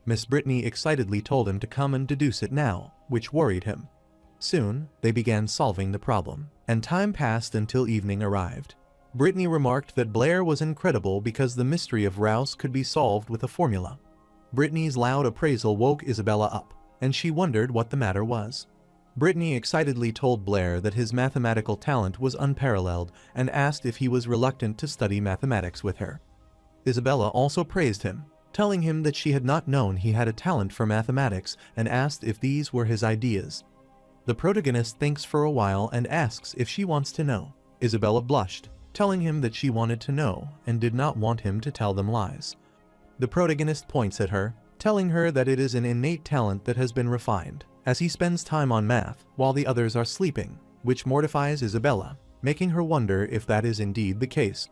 Miss Brittany excitedly told him to come and deduce it now, which worried him. Soon, they began solving the problem, and time passed until evening arrived. Brittany remarked that Blair was incredible because the mystery of Rouse could be solved with a formula. Brittany's loud appraisal woke Isabella up, and she wondered what the matter was. Brittany excitedly told Blair that his mathematical talent was unparalleled and asked if he was reluctant to study mathematics with her. Isabella also praised him, telling him that she had not known he had a talent for mathematics and asked if these were his ideas. The protagonist thinks for a while and asks if she wants to know. Isabella blushed, telling him that she wanted to know and did not want him to tell them lies. The protagonist points at her, telling her that it is an innate talent that has been refined, as he spends time on math while the others are sleeping, which mortifies Isabella, making her wonder if that is indeed the case.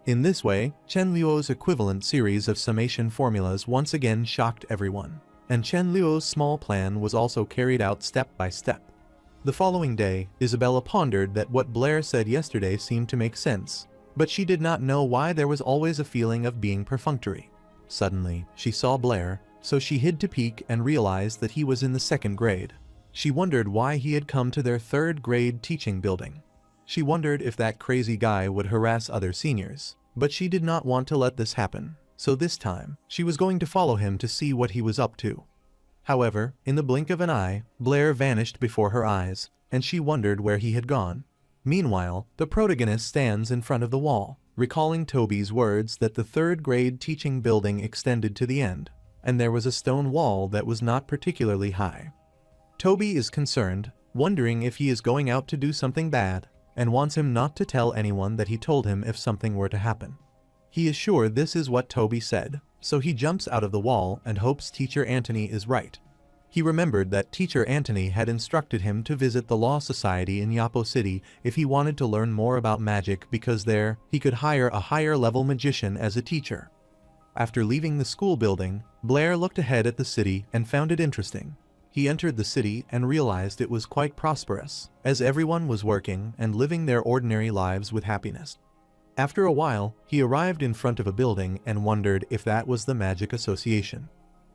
In this way, Chen Luo's equivalent series of summation formulas once again shocked everyone, and Chen Luo's small plan was also carried out step by step. The following day, Isabella pondered that what Blair said yesterday seemed to make sense, but she did not know why there was always a feeling of being perfunctory. Suddenly, she saw Blair, so she hid to peek and realized that he was in the 2nd grade. She wondered why he had come to their 3rd grade teaching building. She wondered if that crazy guy would harass other seniors, but she did not want to let this happen, so this time, she was going to follow him to see what he was up to. However, in the blink of an eye, Blair vanished before her eyes, and she wondered where he had gone. Meanwhile, the protagonist stands in front of the wall, recalling Toby's words that the 3rd grade teaching building extended to the end, and there was a stone wall that was not particularly high. Toby is concerned, wondering if he is going out to do something bad, and wants him not to tell anyone that he told him if something were to happen. He is sure this is what Toby said, so he jumps out of the wall and hopes Teacher Antony is right. He remembered that Teacher Antony had instructed him to visit the Law Society in Yapo City if he wanted to learn more about magic because there, he could hire a higher-level magician as a teacher. After leaving the school building, Blair looked ahead at the city and found it interesting. He entered the city and realized it was quite prosperous, as everyone was working and living their ordinary lives with happiness. After a while, he arrived in front of a building and wondered if that was the Magic Association.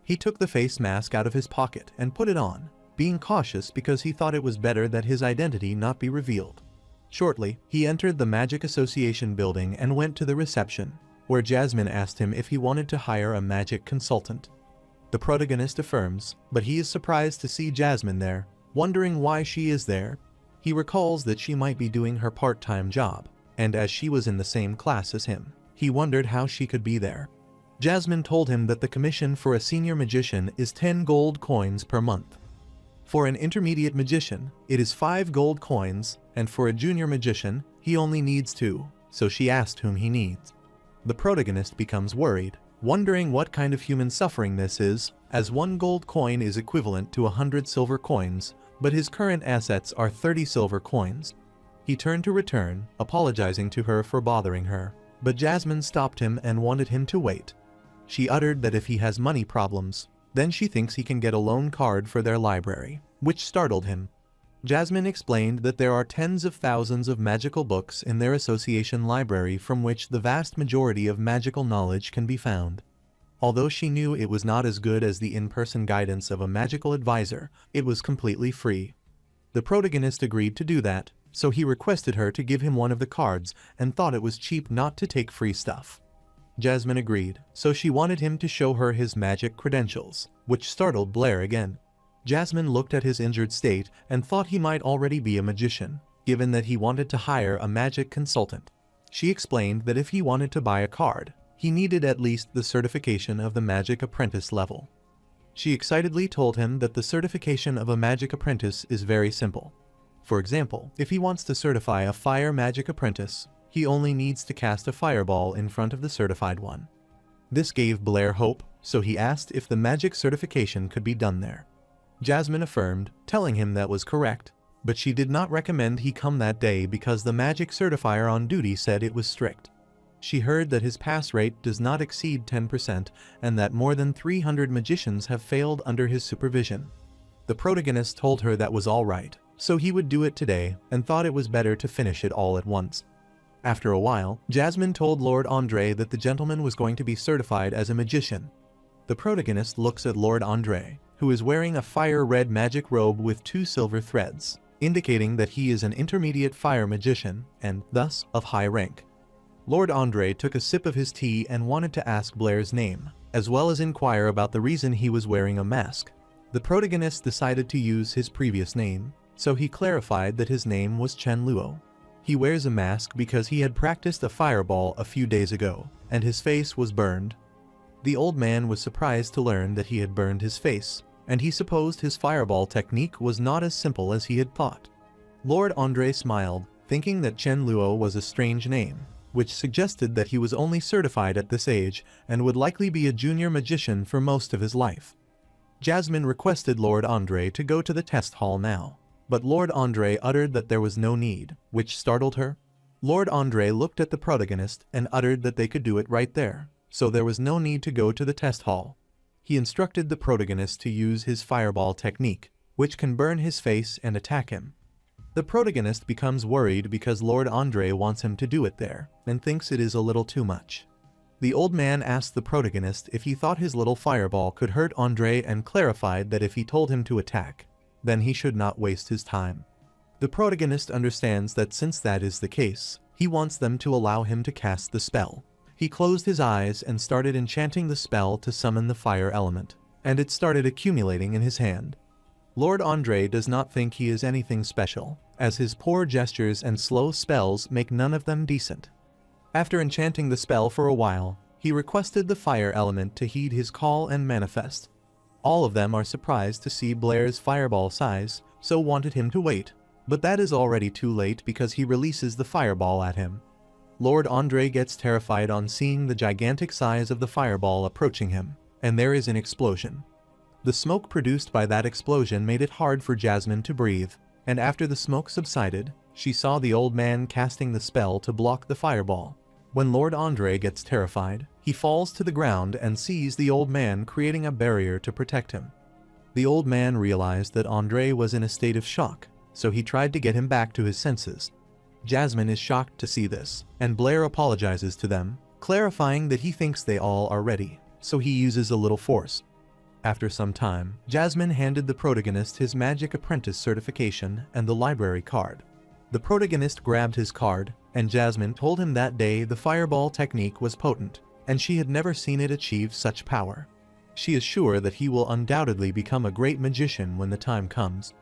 He took the face mask out of his pocket and put it on, being cautious because he thought it was better that his identity not be revealed. Shortly, he entered the Magic Association building and went to the reception, where Jasmine asked him if he wanted to hire a magic consultant. The protagonist affirms, but he is surprised to see Jasmine there, wondering why she is there. He recalls that she might be doing her part-time job, and as she was in the same class as him, he wondered how she could be there. Jasmine told him that the commission for a senior magician is 10 gold coins per month. For an intermediate magician, it is 5 gold coins, and for a junior magician, he only needs 2, so she asked whom he needs. The protagonist becomes worried, wondering what kind of human suffering this is, as 1 gold coin is equivalent to 100 silver coins, but his current assets are 30 silver coins. He turned to return, apologizing to her for bothering her, but Jasmine stopped him and wanted him to wait. She uttered that if he has money problems, then she thinks he can get a loan card for their library, which startled him. Jasmine explained that there are tens of thousands of magical books in their association library from which the vast majority of magical knowledge can be found. Although she knew it was not as good as the in-person guidance of a magical advisor, it was completely free. The protagonist agreed to do that, so he requested her to give him one of the cards and thought it was cheap not to take free stuff. Jasmine agreed, so she wanted him to show her his magic credentials, which startled Blair again. Jasmine looked at his injured state and thought he might already be a magician, given that he wanted to hire a magic consultant. She explained that if he wanted to buy a card, he needed at least the certification of the magic apprentice level. She excitedly told him that the certification of a magic apprentice is very simple. For example, if he wants to certify a fire magic apprentice, he only needs to cast a fireball in front of the certified one. This gave Blair hope, so he asked if the magic certification could be done there. Jasmine affirmed, telling him that was correct, but she did not recommend he come that day because the magic certifier on duty said it was strict. She heard that his pass rate does not exceed 10% and that more than 300 magicians have failed under his supervision. The protagonist told her that was all right, so he would do it today and thought it was better to finish it all at once. After a while, Jasmine told Lord Andre that the gentleman was going to be certified as a magician. The protagonist looks at Lord Andre, who is wearing a fire-red magic robe with 2 silver threads, indicating that he is an intermediate fire magician and, thus, of high rank. Lord Andre took a sip of his tea and wanted to ask Blair's name, as well as inquire about the reason he was wearing a mask. The protagonist decided to use his previous name, so he clarified that his name was Chen Luo. He wears a mask because he had practiced a fireball a few days ago, and his face was burned. The old man was surprised to learn that he had burned his face, and he supposed his fireball technique was not as simple as he had thought. Lord Andre smiled, thinking that Chen Luo was a strange name, which suggested that he was only certified at this age and would likely be a junior magician for most of his life. Jasmine requested Lord Andre to go to the test hall now, but Lord Andre uttered that there was no need, which startled her. Lord Andre looked at the protagonist and uttered that they could do it right there, so there was no need to go to the test hall. He instructed the protagonist to use his fireball technique, which can burn his face and attack him. The protagonist becomes worried because Lord Andre wants him to do it there, and thinks it is a little too much. The old man asked the protagonist if he thought his little fireball could hurt Andre and clarified that if he told him to attack, then he should not waste his time. The protagonist understands that since that is the case, he wants them to allow him to cast the spell. He closed his eyes and started enchanting the spell to summon the fire element, and it started accumulating in his hand. Lord Andre does not think he is anything special, as his poor gestures and slow spells make none of them decent. After enchanting the spell for a while, he requested the fire element to heed his call and manifest. All of them are surprised to see Blair's fireball size, so wanted him to wait, but that is already too late because he releases the fireball at him. Lord Andre gets terrified on seeing the gigantic size of the fireball approaching him, and there is an explosion. The smoke produced by that explosion made it hard for Jasmine to breathe, and after the smoke subsided, she saw the old man casting the spell to block the fireball. When Lord Andre gets terrified, he falls to the ground and sees the old man creating a barrier to protect him. The old man realized that Andre was in a state of shock, so he tried to get him back to his senses. Jasmine is shocked to see this, and Blair apologizes to them, clarifying that he thinks they all are ready, so he uses a little force. After some time, Jasmine handed the protagonist his magic apprentice certification and the library card. The protagonist grabbed his card, and Jasmine told him that day the fireball technique was potent, and she had never seen it achieve such power. She is sure that he will undoubtedly become a great magician when the time comes.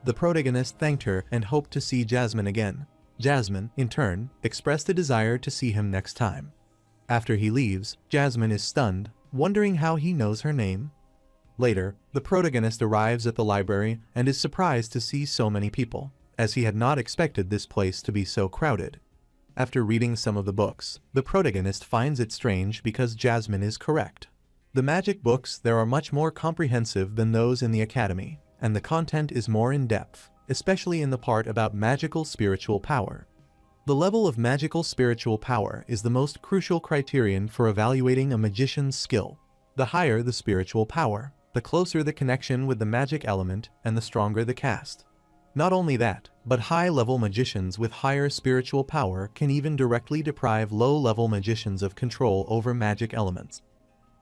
The protagonist thanked her and hoped to see Jasmine again. Jasmine, in turn, expressed a desire to see him next time. After he leaves, Jasmine is stunned, wondering how he knows her name. Later, the protagonist arrives at the library and is surprised to see so many people, as he had not expected this place to be so crowded. After reading some of the books, the protagonist finds it strange because Jasmine is correct. The magic books there are much more comprehensive than those in the academy, and the content is more in-depth, especially in the part about magical spiritual power. The level of magical spiritual power is the most crucial criterion for evaluating a magician's skill. The higher the spiritual power, the closer the connection with the magic element and the stronger the cast. Not only that, but high-level magicians with higher spiritual power can even directly deprive low-level magicians of control over magic elements.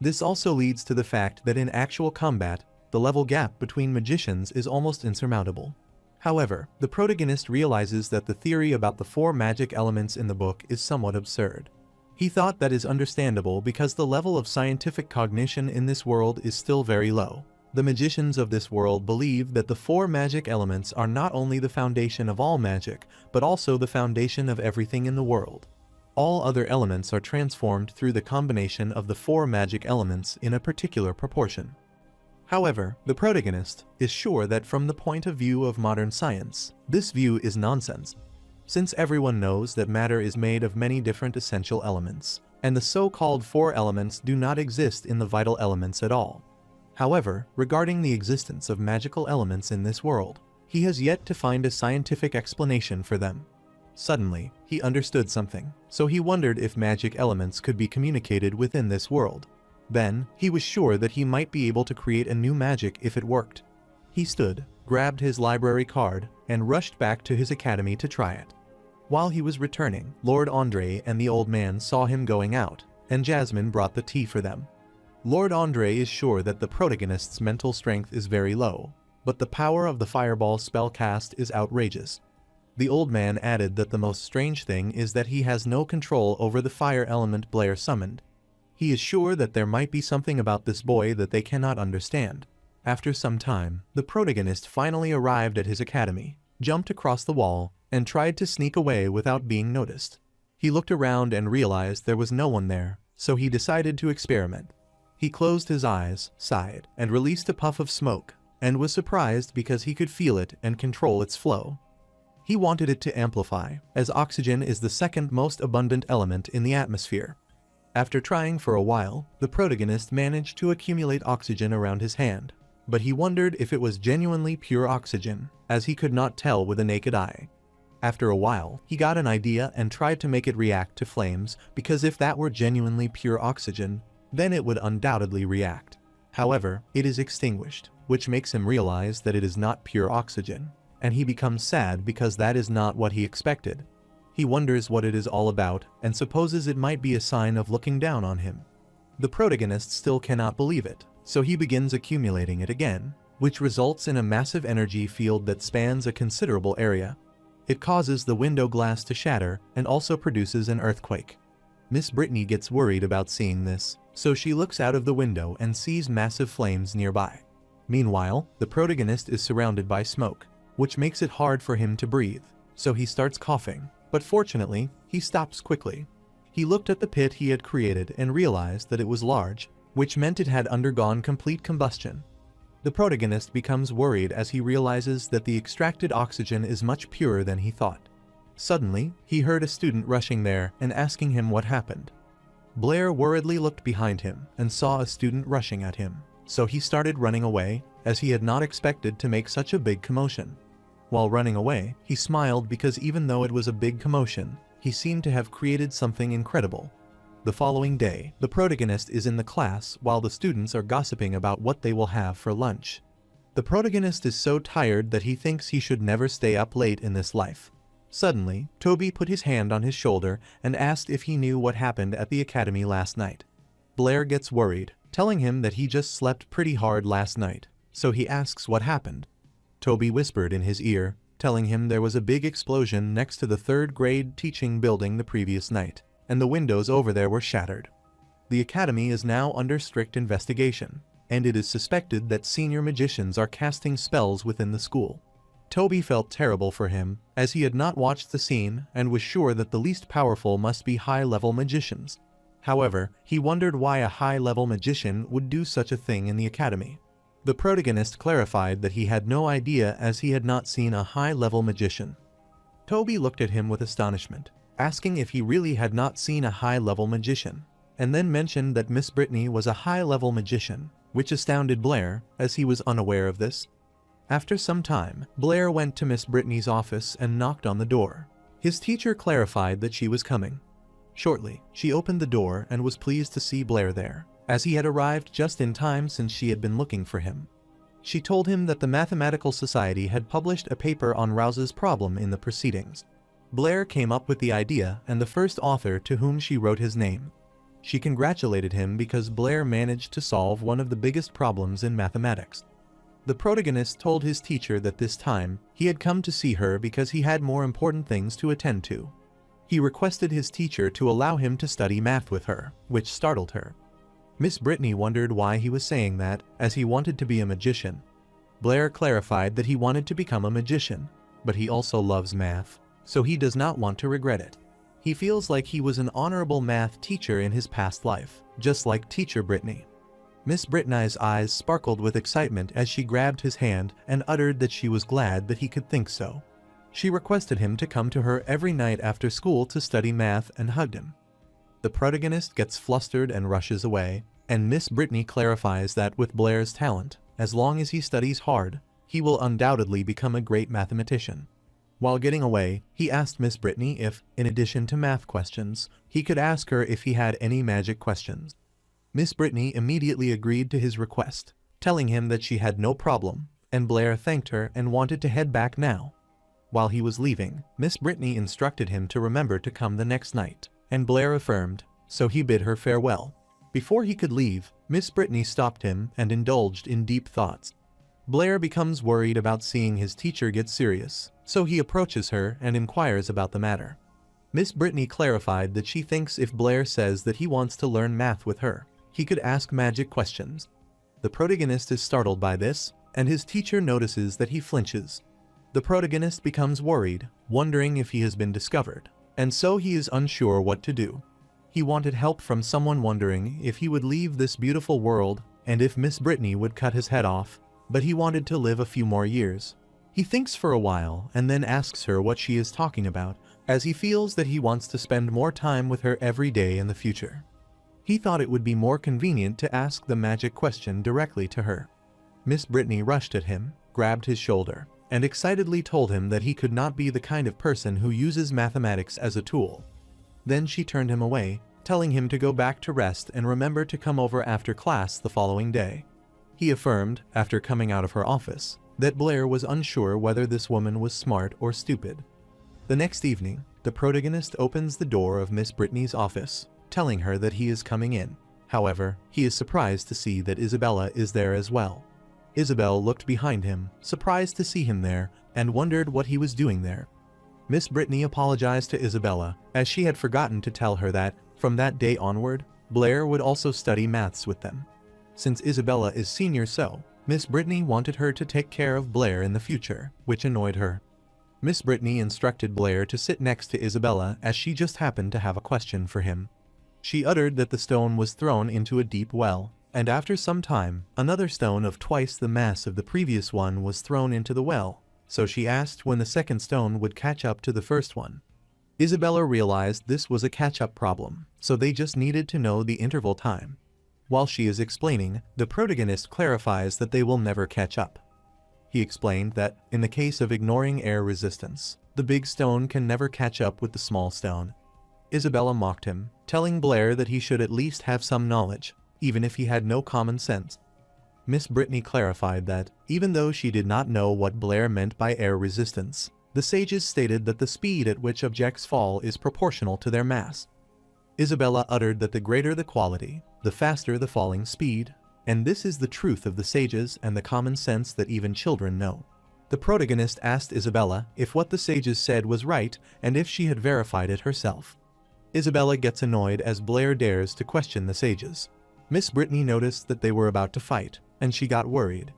This also leads to the fact that in actual combat, the level gap between magicians is almost insurmountable. However, the protagonist realizes that the theory about the 4 magic elements in the book is somewhat absurd. He thought that is understandable because the level of scientific cognition in this world is still very low. The magicians of this world believe that the 4 magic elements are not only the foundation of all magic, but also the foundation of everything in the world. All other elements are transformed through the combination of the 4 magic elements in a particular proportion. However, the protagonist is sure that from the point of view of modern science, this view is nonsense. Since everyone knows that matter is made of many different essential elements, and the so-called 4 elements do not exist in the vital elements at all. However, regarding the existence of magical elements in this world, he has yet to find a scientific explanation for them. Suddenly, he understood something, so he wondered if magic elements could be communicated within this world. Then, he was sure that he might be able to create a new magic if it worked. He stood, grabbed his library card, and rushed back to his academy to try it. While he was returning, Lord Andre and the old man saw him going out, and Jasmine brought the tea for them. Lord Andre is sure that the protagonist's mental strength is very low, but the power of the fireball spell cast is outrageous. The old man added that the most strange thing is that he has no control over the fire element Blair summoned. He is sure that there might be something about this boy that they cannot understand. After some time, the protagonist finally arrived at his academy, jumped across the wall, and tried to sneak away without being noticed. He looked around and realized there was no one there, so he decided to experiment. He closed his eyes, sighed, and released a puff of smoke, and was surprised because he could feel it and control its flow. He wanted it to amplify, as oxygen is the second most abundant element in the atmosphere. After trying for a while, the protagonist managed to accumulate oxygen around his hand, but he wondered if it was genuinely pure oxygen, as he could not tell with a naked eye. After a while, he got an idea and tried to make it react to flames, because if that were genuinely pure oxygen, then it would undoubtedly react. However, it is extinguished, which makes him realize that it is not pure oxygen, and he becomes sad because that is not what he expected. He wonders what it is all about and supposes it might be a sign of looking down on him. The protagonist still cannot believe it, so he begins accumulating it again, which results in a massive energy field that spans a considerable area. It causes the window glass to shatter and also produces an earthquake. Miss Brittany gets worried about seeing this, so she looks out of the window and sees massive flames nearby. Meanwhile, the protagonist is surrounded by smoke, which makes it hard for him to breathe, so he starts coughing, but fortunately, he stops quickly. He looked at the pit he had created and realized that it was large, which meant it had undergone complete combustion. The protagonist becomes worried as he realizes that the extracted oxygen is much purer than he thought. Suddenly, he heard a student rushing there and asking him what happened. Blair worriedly looked behind him and saw a student rushing at him, so he started running away, as he had not expected to make such a big commotion. While running away, he smiled because even though it was a big commotion, he seemed to have created something incredible. The following day, the protagonist is in the class while the students are gossiping about what they will have for lunch. The protagonist is so tired that he thinks he should never stay up late in this life. Suddenly, Toby put his hand on his shoulder and asked if he knew what happened at the academy last night. Blair gets worried, telling him that he just slept pretty hard last night, so he asks what happened. Toby whispered in his ear, telling him there was a big explosion next to the third grade teaching building the previous night, and the windows over there were shattered. The academy is now under strict investigation, and it is suspected that senior magicians are casting spells within the school. Toby felt terrible for him, as he had not watched the scene and was sure that the least powerful must be high-level magicians. However, he wondered why a high-level magician would do such a thing in the academy. The protagonist clarified that he had no idea as he had not seen a high-level magician. Toby looked at him with astonishment, asking if he really had not seen a high-level magician, and then mentioned that Miss Brittany was a high-level magician, which astounded Blair, as he was unaware of this. After some time, Blair went to Miss Brittany's office and knocked on the door. His teacher clarified that she was coming. Shortly, she opened the door and was pleased to see Blair there, as he had arrived just in time since she had been looking for him. She told him that the Mathematical Society had published a paper on Rouse's problem in the proceedings. Blair came up with the idea and the first author to whom she wrote his name. She congratulated him because Blair managed to solve one of the biggest problems in mathematics. The protagonist told his teacher that this time, he had come to see her because he had more important things to attend to. He requested his teacher to allow him to study math with her, which startled her. Miss Brittany wondered why he was saying that, as he wanted to be a magician. Blair clarified that he wanted to become a magician, but he also loves math, so he does not want to regret it. He feels like he was an honorable math teacher in his past life, just like Teacher Brittany. Miss Brittany's eyes sparkled with excitement as she grabbed his hand and uttered that she was glad that he could think so. She requested him to come to her every night after school to study math and hugged him. The protagonist gets flustered and rushes away, and Miss Brittany clarifies that with Blair's talent, as long as he studies hard, he will undoubtedly become a great mathematician. While getting away, he asked Miss Brittany if, in addition to math questions, he could ask her if he had any magic questions. Miss Brittany immediately agreed to his request, telling him that she had no problem, and Blair thanked her and wanted to head back now. While he was leaving, Miss Brittany instructed him to remember to come the next night, and Blair affirmed, so he bid her farewell. Before he could leave, Miss Brittany stopped him and indulged in deep thoughts. Blair becomes worried about seeing his teacher get serious, so he approaches her and inquires about the matter. Miss Brittany clarified that she thinks if Blair says that he wants to learn math with her, he could ask magic questions. The protagonist is startled by this, and his teacher notices that he flinches. The protagonist becomes worried, wondering if he has been discovered, and so he is unsure what to do. He wanted help from someone, wondering if he would leave this beautiful world and if Miss Brittany would cut his head off, but he wanted to live a few more years. He thinks for a while and then asks her what she is talking about, as he feels that he wants to spend more time with her every day in the future. He thought it would be more convenient to ask the magic question directly to her. Miss Brittany rushed at him, grabbed his shoulder, and excitedly told him that he could not be the kind of person who uses mathematics as a tool. Then she turned him away, telling him to go back to rest and remember to come over after class the following day. He affirmed, after coming out of her office, that Blair was unsure whether this woman was smart or stupid. The next evening, the protagonist opens the door of Miss Brittany's office, telling her that he is coming in. However, he is surprised to see that Isabella is there as well. Isabel looked behind him, surprised to see him there, and wondered what he was doing there. Miss Brittany apologized to Isabella, as she had forgotten to tell her that, from that day onward, Blair would also study maths with them. Since Isabella is senior, so Miss Brittany wanted her to take care of Blair in the future, which annoyed her. Miss Brittany instructed Blair to sit next to Isabella, as she just happened to have a question for him. She uttered that the stone was thrown into a deep well, and after some time, another stone of twice the mass of the previous one was thrown into the well, so she asked when the second stone would catch up to the first one. Isabella realized this was a catch-up problem, so they just needed to know the interval time. While she is explaining, the protagonist clarifies that they will never catch up. He explained that, in the case of ignoring air resistance, the big stone can never catch up with the small stone. Isabella mocked him, telling Blair that he should at least have some knowledge, even if he had no common sense. Miss Brittany clarified that, even though she did not know what Blair meant by air resistance, the sages stated that the speed at which objects fall is proportional to their mass. Isabella uttered that the greater the quality, the faster the falling speed, and this is the truth of the sages and the common sense that even children know. The protagonist asked Isabella if what the sages said was right and if she had verified it herself. Isabella gets annoyed as Blair dares to question the sages. Miss Brittany noticed that they were about to fight, and she got worried.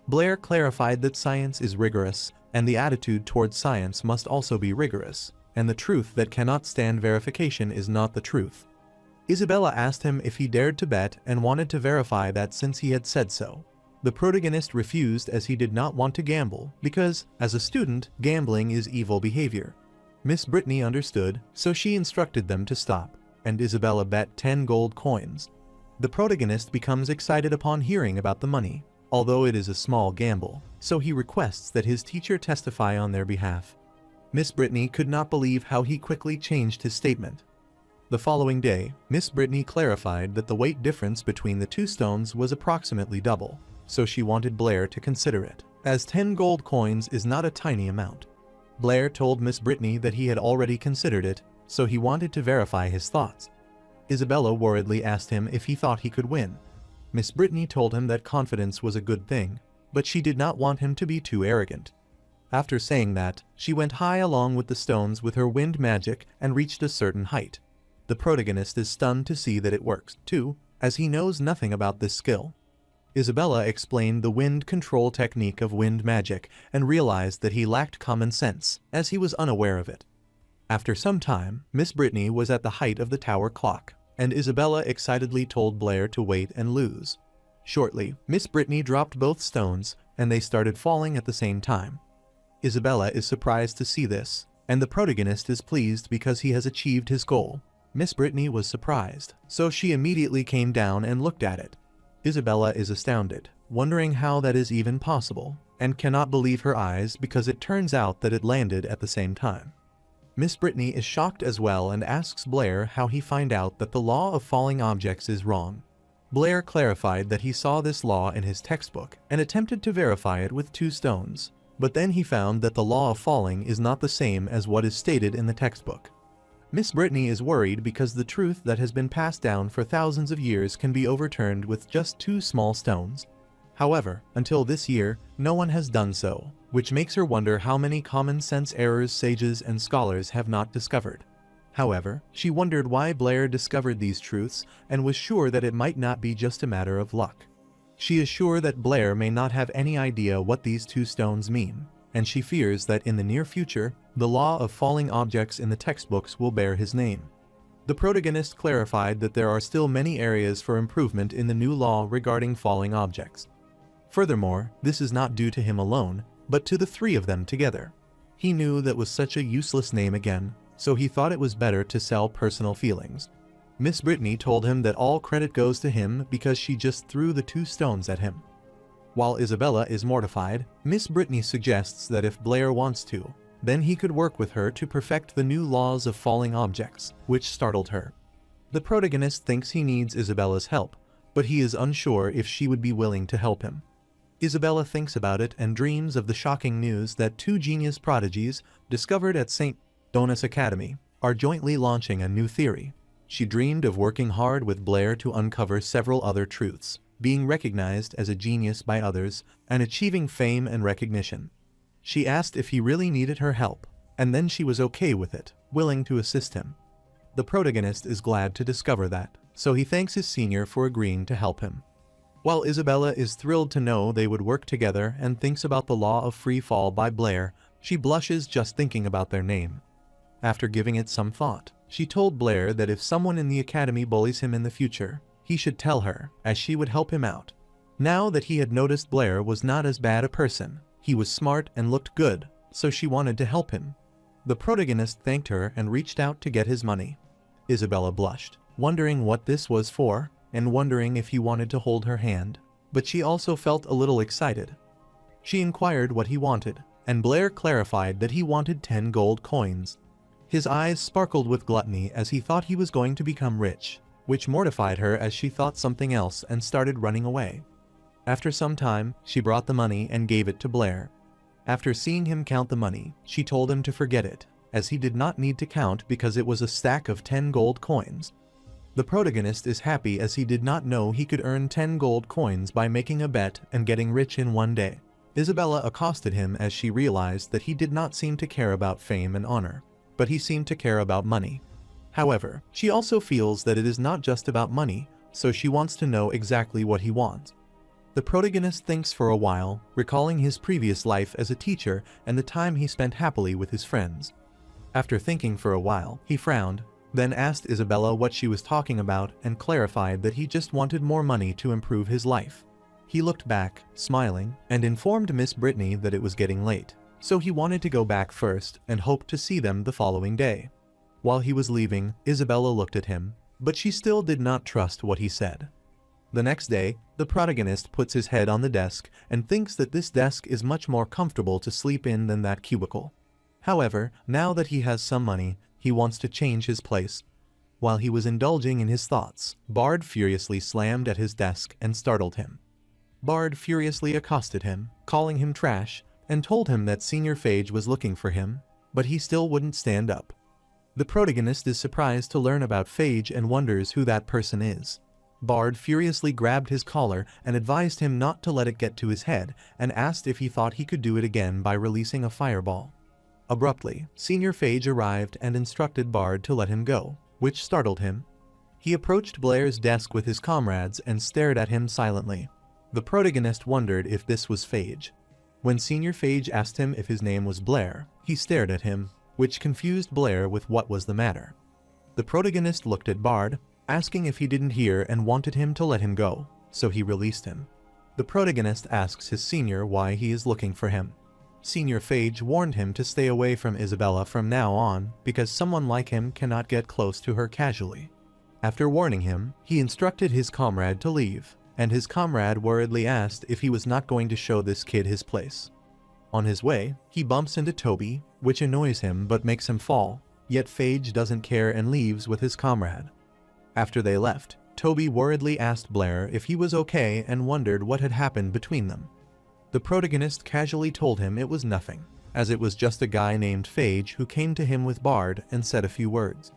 Blair clarified that science is rigorous, and the attitude towards science must also be rigorous, and the truth that cannot stand verification is not the truth. Isabella asked him if he dared to bet and wanted to verify that since he had said so. The protagonist refused as he did not want to gamble because, as a student, gambling is evil behavior. Miss Brittany understood, so she instructed them to stop, and Isabella bet 10 gold coins. The protagonist becomes excited upon hearing about the money, although it is a small gamble, so he requests that his teacher testify on their behalf. Miss Brittany could not believe how he quickly changed his statement. The following day, Miss Brittany clarified that the weight difference between the two stones was approximately double, so she wanted Blair to consider it, as 10 gold coins is not a tiny amount. Blair told Miss Brittany that he had already considered it, so he wanted to verify his thoughts. Isabella worriedly asked him if he thought he could win. Miss Brittany told him that confidence was a good thing, but she did not want him to be too arrogant. After saying that, she went high along with the stones with her wind magic and reached a certain height. The protagonist is stunned to see that it works, too, as he knows nothing about this skill. Isabella explained the wind control technique of wind magic and realized that he lacked common sense, as he was unaware of it. After some time, Miss Brittany was at the height of the tower clock, and Isabella excitedly told Blair to wait and lose. Shortly, Miss Brittany dropped both stones, and they started falling at the same time. Isabella is surprised to see this, and the protagonist is pleased because he has achieved his goal. Miss Brittany was surprised, so she immediately came down and looked at it. Isabella is astounded, wondering how that is even possible, and cannot believe her eyes because it turns out that it landed at the same time. Miss Brittany is shocked as well and asks Blair how he found out that the law of falling objects is wrong. Blair clarified that he saw this law in his textbook and attempted to verify it with 2 stones, but then he found that the law of falling is not the same as what is stated in the textbook. Miss Brittany is worried because the truth that has been passed down for thousands of years can be overturned with just 2 small stones. However, until this year, no one has done so, which makes her wonder how many common sense errors sages and scholars have not discovered. However, she wondered why Blair discovered these truths and was sure that it might not be just a matter of luck. She is sure that Blair may not have any idea what these 2 stones mean, and she fears that in the near future, the law of falling objects in the textbooks will bear his name. The protagonist clarified that there are still many areas for improvement in the new law regarding falling objects. Furthermore, this is not due to him alone, but to the 3 of them together. He knew that was such a useless name again, so he thought it was better to sell personal feelings. Miss Brittany told him that all credit goes to him because she just threw the 2 stones at him. While Isabella is mortified, Miss Brittany suggests that if Blair wants to, then he could work with her to perfect the new laws of falling objects, which startled her. The protagonist thinks he needs Isabella's help, but he is unsure if she would be willing to help him. Isabella thinks about it and dreams of the shocking news that 2 genius prodigies, discovered at St. Donis Academy, are jointly launching a new theory. She dreamed of working hard with Blair to uncover several other truths, being recognized as a genius by others, and achieving fame and recognition. She asked if he really needed her help, and then she was okay with it, willing to assist him. The protagonist is glad to discover that, so he thanks his senior for agreeing to help him. While Isabella is thrilled to know they would work together and thinks about the law of free fall by Blair, she blushes just thinking about their name. After giving it some thought, she told Blair that if someone in the academy bullies him in the future, he should tell her, as she would help him out. Now that he had noticed Blair was not as bad a person, he was smart and looked good, so she wanted to help him. The protagonist thanked her and reached out to get his money. Isabella blushed, wondering what this was for, and wondering if he wanted to hold her hand, but she also felt a little excited. She inquired what he wanted, and Blair clarified that he wanted 10 gold coins. His eyes sparkled with gluttony as he thought he was going to become rich, which mortified her as she thought something else and started running away. After some time, she brought the money and gave it to Blair. After seeing him count the money, she told him to forget it, as he did not need to count because it was a stack of 10 gold coins. The protagonist is happy as he did not know he could earn 10 gold coins by making a bet and getting rich in one day. Isabella accosted him as she realized that he did not seem to care about fame and honor, but he seemed to care about money. However, she also feels that it is not just about money, so she wants to know exactly what he wants. The protagonist thinks for a while, recalling his previous life as a teacher and the time he spent happily with his friends. After thinking for a while, he frowned, then asked Isabella what she was talking about and clarified that he just wanted more money to improve his life. He looked back, smiling, and informed Miss Brittany that it was getting late, so he wanted to go back first and hoped to see them the following day. While he was leaving, Isabella looked at him, but she still did not trust what he said. The next day, the protagonist puts his head on the desk and thinks that this desk is much more comfortable to sleep in than that cubicle. However, now that he has some money, he wants to change his place. While he was indulging in his thoughts, Bard furiously slammed at his desk and startled him. Bard furiously accosted him, calling him trash, and told him that Senior Phage was looking for him, but he still wouldn't stand up. The protagonist is surprised to learn about Phage and wonders who that person is. Bard furiously grabbed his collar and advised him not to let it get to his head and asked if he thought he could do it again by releasing a fireball. Abruptly, Senior Phage arrived and instructed Bard to let him go, which startled him. He approached Blair's desk with his comrades and stared at him silently. The protagonist wondered if this was Phage. When Senior Phage asked him if his name was Blair, he stared at him, which confused Blair with what was the matter. The protagonist looked at Bard, asking if he didn't hear and wanted him to let him go, so he released him. The protagonist asks his senior why he is looking for him. Senior Phage warned him to stay away from Isabella from now on because someone like him cannot get close to her casually. After warning him, he instructed his comrade to leave, and his comrade worriedly asked if he was not going to show this kid his place. On his way, he bumps into Toby, which annoys him but makes him fall, yet Phage doesn't care and leaves with his comrade. After they left, Toby worriedly asked Blair if he was okay and wondered what had happened between them. The protagonist casually told him it was nothing, as it was just a guy named Phage who came to him with Bard and said a few words.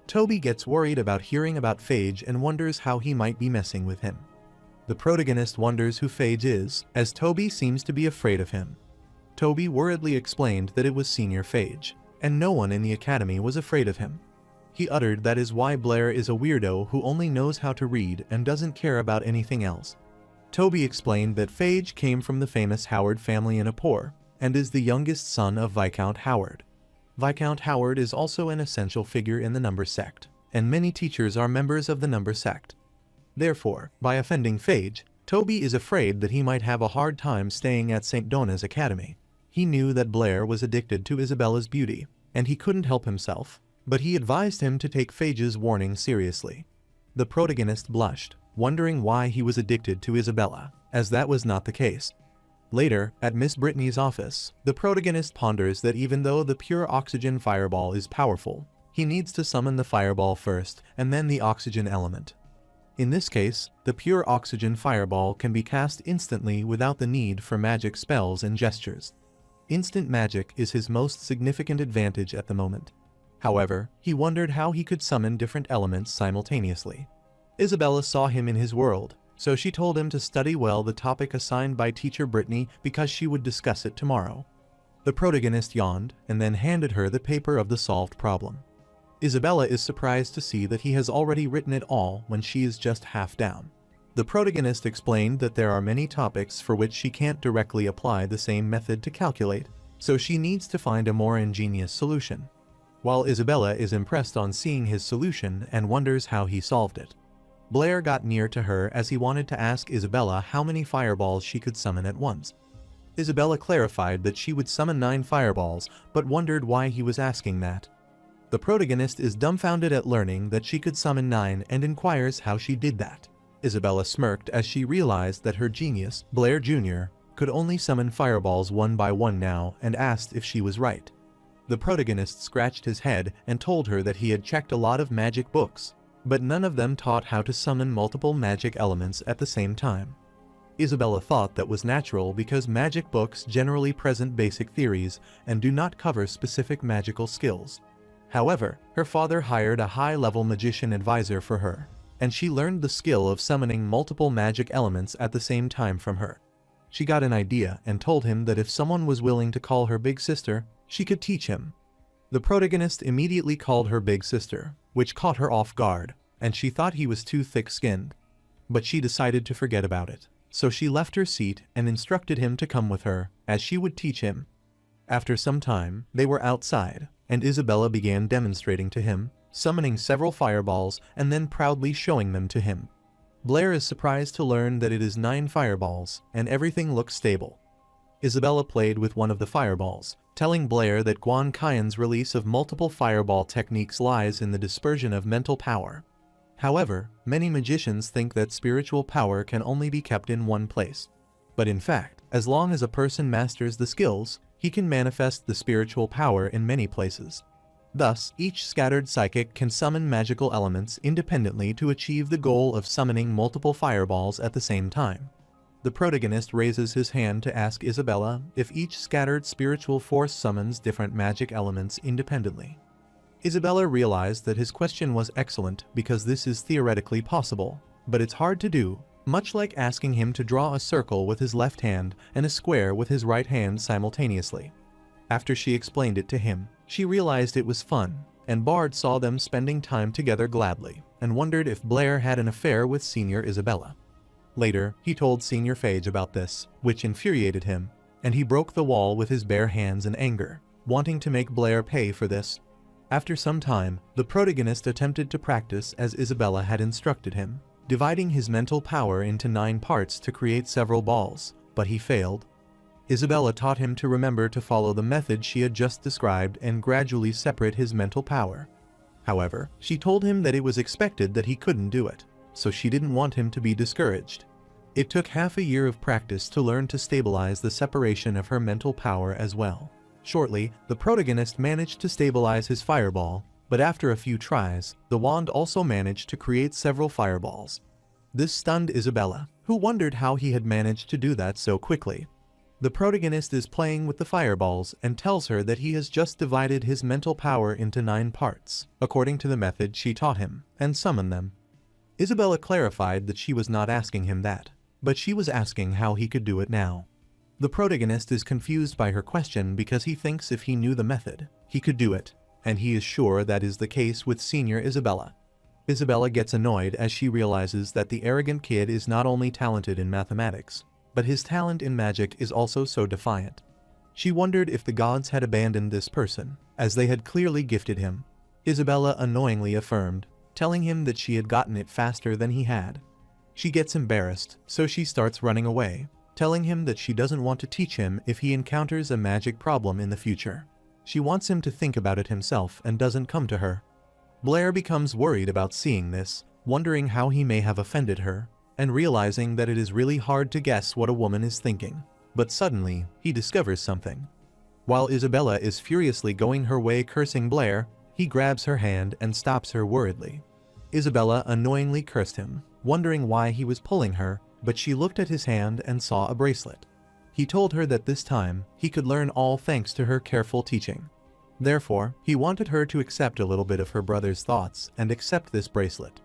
Toby gets worried about hearing about Phage and wonders how he might be messing with him. The protagonist wonders who Phage is, as Toby seems to be afraid of him. Toby worriedly explained that it was Senior Phage, and no one in the academy was afraid of him. He uttered that is why Blair is a weirdo who only knows how to read and doesn't care about anything else. Toby explained that Phage came from the famous Howard family in Appor, and is the youngest son of Viscount Howard. Viscount Howard is also an essential figure in the Number Sect, and many teachers are members of the Number Sect. Therefore, by offending Phage, Toby is afraid that he might have a hard time staying at St. Donna's Academy. He knew that Blair was addicted to Isabella's beauty, and he couldn't help himself, but he advised him to take Phage's warning seriously. The protagonist blushed, wondering why he was addicted to Isabella, as that was not the case. Later, at Miss Brittany's office, the protagonist ponders that even though the pure oxygen fireball is powerful, he needs to summon the fireball first and then the oxygen element. In this case, the pure oxygen fireball can be cast instantly without the need for magic spells and gestures. Instant magic is his most significant advantage at the moment. However, he wondered how he could summon different elements simultaneously. Isabella saw him in his world, so she told him to study well the topic assigned by Teacher Brittany because she would discuss it tomorrow. The protagonist yawned and then handed her the paper of the solved problem. Isabella is surprised to see that he has already written it all when she is just half down. The protagonist explained that there are many topics for which she can't directly apply the same method to calculate, so she needs to find a more ingenious solution. While Isabella is impressed on seeing his solution and wonders how he solved it. Blair got near to her as he wanted to ask Isabella how many fireballs she could summon at once. Isabella clarified that she would summon 9 fireballs, but wondered why he was asking that. The protagonist is dumbfounded at learning that she could summon 9 and inquires how she did that. Isabella smirked as she realized that her genius, Blair Jr., could only summon fireballs one by one now and asked if she was right. The protagonist scratched his head and told her that he had checked a lot of magic books, but none of them taught how to summon multiple magic elements at the same time. Isabella thought that was natural because magic books generally present basic theories and do not cover specific magical skills. However, her father hired a high-level magician advisor for her, and she learned the skill of summoning multiple magic elements at the same time from her. She got an idea and told him that if someone was willing to call her big sister, she could teach him. The protagonist immediately called her big sister, which caught her off guard, and she thought he was too thick-skinned. But she decided to forget about it, so she left her seat and instructed him to come with her, as she would teach him. After some time, they were outside, and Isabella began demonstrating to him, summoning several fireballs and then proudly showing them to him. Blair is surprised to learn that it is 9 fireballs, and everything looks stable. Isabella played with one of the fireballs, telling Blair that Guan Qian's release of multiple fireball techniques lies in the dispersion of mental power. However, many magicians think that spiritual power can only be kept in one place. But in fact, as long as a person masters the skills, he can manifest the spiritual power in many places. Thus, each scattered psychic can summon magical elements independently to achieve the goal of summoning multiple fireballs at the same time. The protagonist raises his hand to ask Isabella if each scattered spiritual force summons different magic elements independently. Isabella realized that his question was excellent because this is theoretically possible, but it's hard to do, much like asking him to draw a circle with his left hand and a square with his right hand simultaneously. After she explained it to him, she realized it was fun, and Bard saw them spending time together gladly, and wondered if Blair had an affair with Senior Isabella. Later, he told Senior Phage about this, which infuriated him, and he broke the wall with his bare hands in anger, wanting to make Blair pay for this. After some time, the protagonist attempted to practice as Isabella had instructed him, dividing his mental power into 9 parts to create several balls, but he failed. Isabella taught him to remember to follow the method she had just described and gradually separate his mental power. However, she told him that it was expected that he couldn't do it, so she didn't want him to be discouraged. It took half a year of practice to learn to stabilize the separation of her mental power as well. Shortly, the protagonist managed to stabilize his fireball, but after a few tries, the wand also managed to create several fireballs. This stunned Isabella, who wondered how he had managed to do that so quickly. The protagonist is playing with the fireballs and tells her that he has just divided his mental power into 9 parts, according to the method she taught him, and summoned them. Isabella clarified that she was not asking him that, but she was asking how he could do it now. The protagonist is confused by her question because he thinks if he knew the method, he could do it, and he is sure that is the case with senior Isabella. Isabella gets annoyed as she realizes that the arrogant kid is not only talented in mathematics, but his talent in magic is also so defiant. She wondered if the gods had abandoned this person, as they had clearly gifted him. Isabella annoyingly affirmed, telling him that she had gotten it faster than he had. She gets embarrassed, so she starts running away, telling him that she doesn't want to teach him if he encounters a magic problem in the future. She wants him to think about it himself and doesn't come to her. Blair becomes worried about seeing this, wondering how he may have offended her, and realizing that it is really hard to guess what a woman is thinking. But suddenly, he discovers something. While Isabella is furiously going her way cursing Blair, he grabs her hand and stops her worriedly. Isabella annoyingly cursed him, wondering why he was pulling her, but she looked at his hand and saw a bracelet. He told her that this time, he could learn all thanks to her careful teaching. Therefore, he wanted her to accept a little bit of her brother's thoughts and accept this bracelet.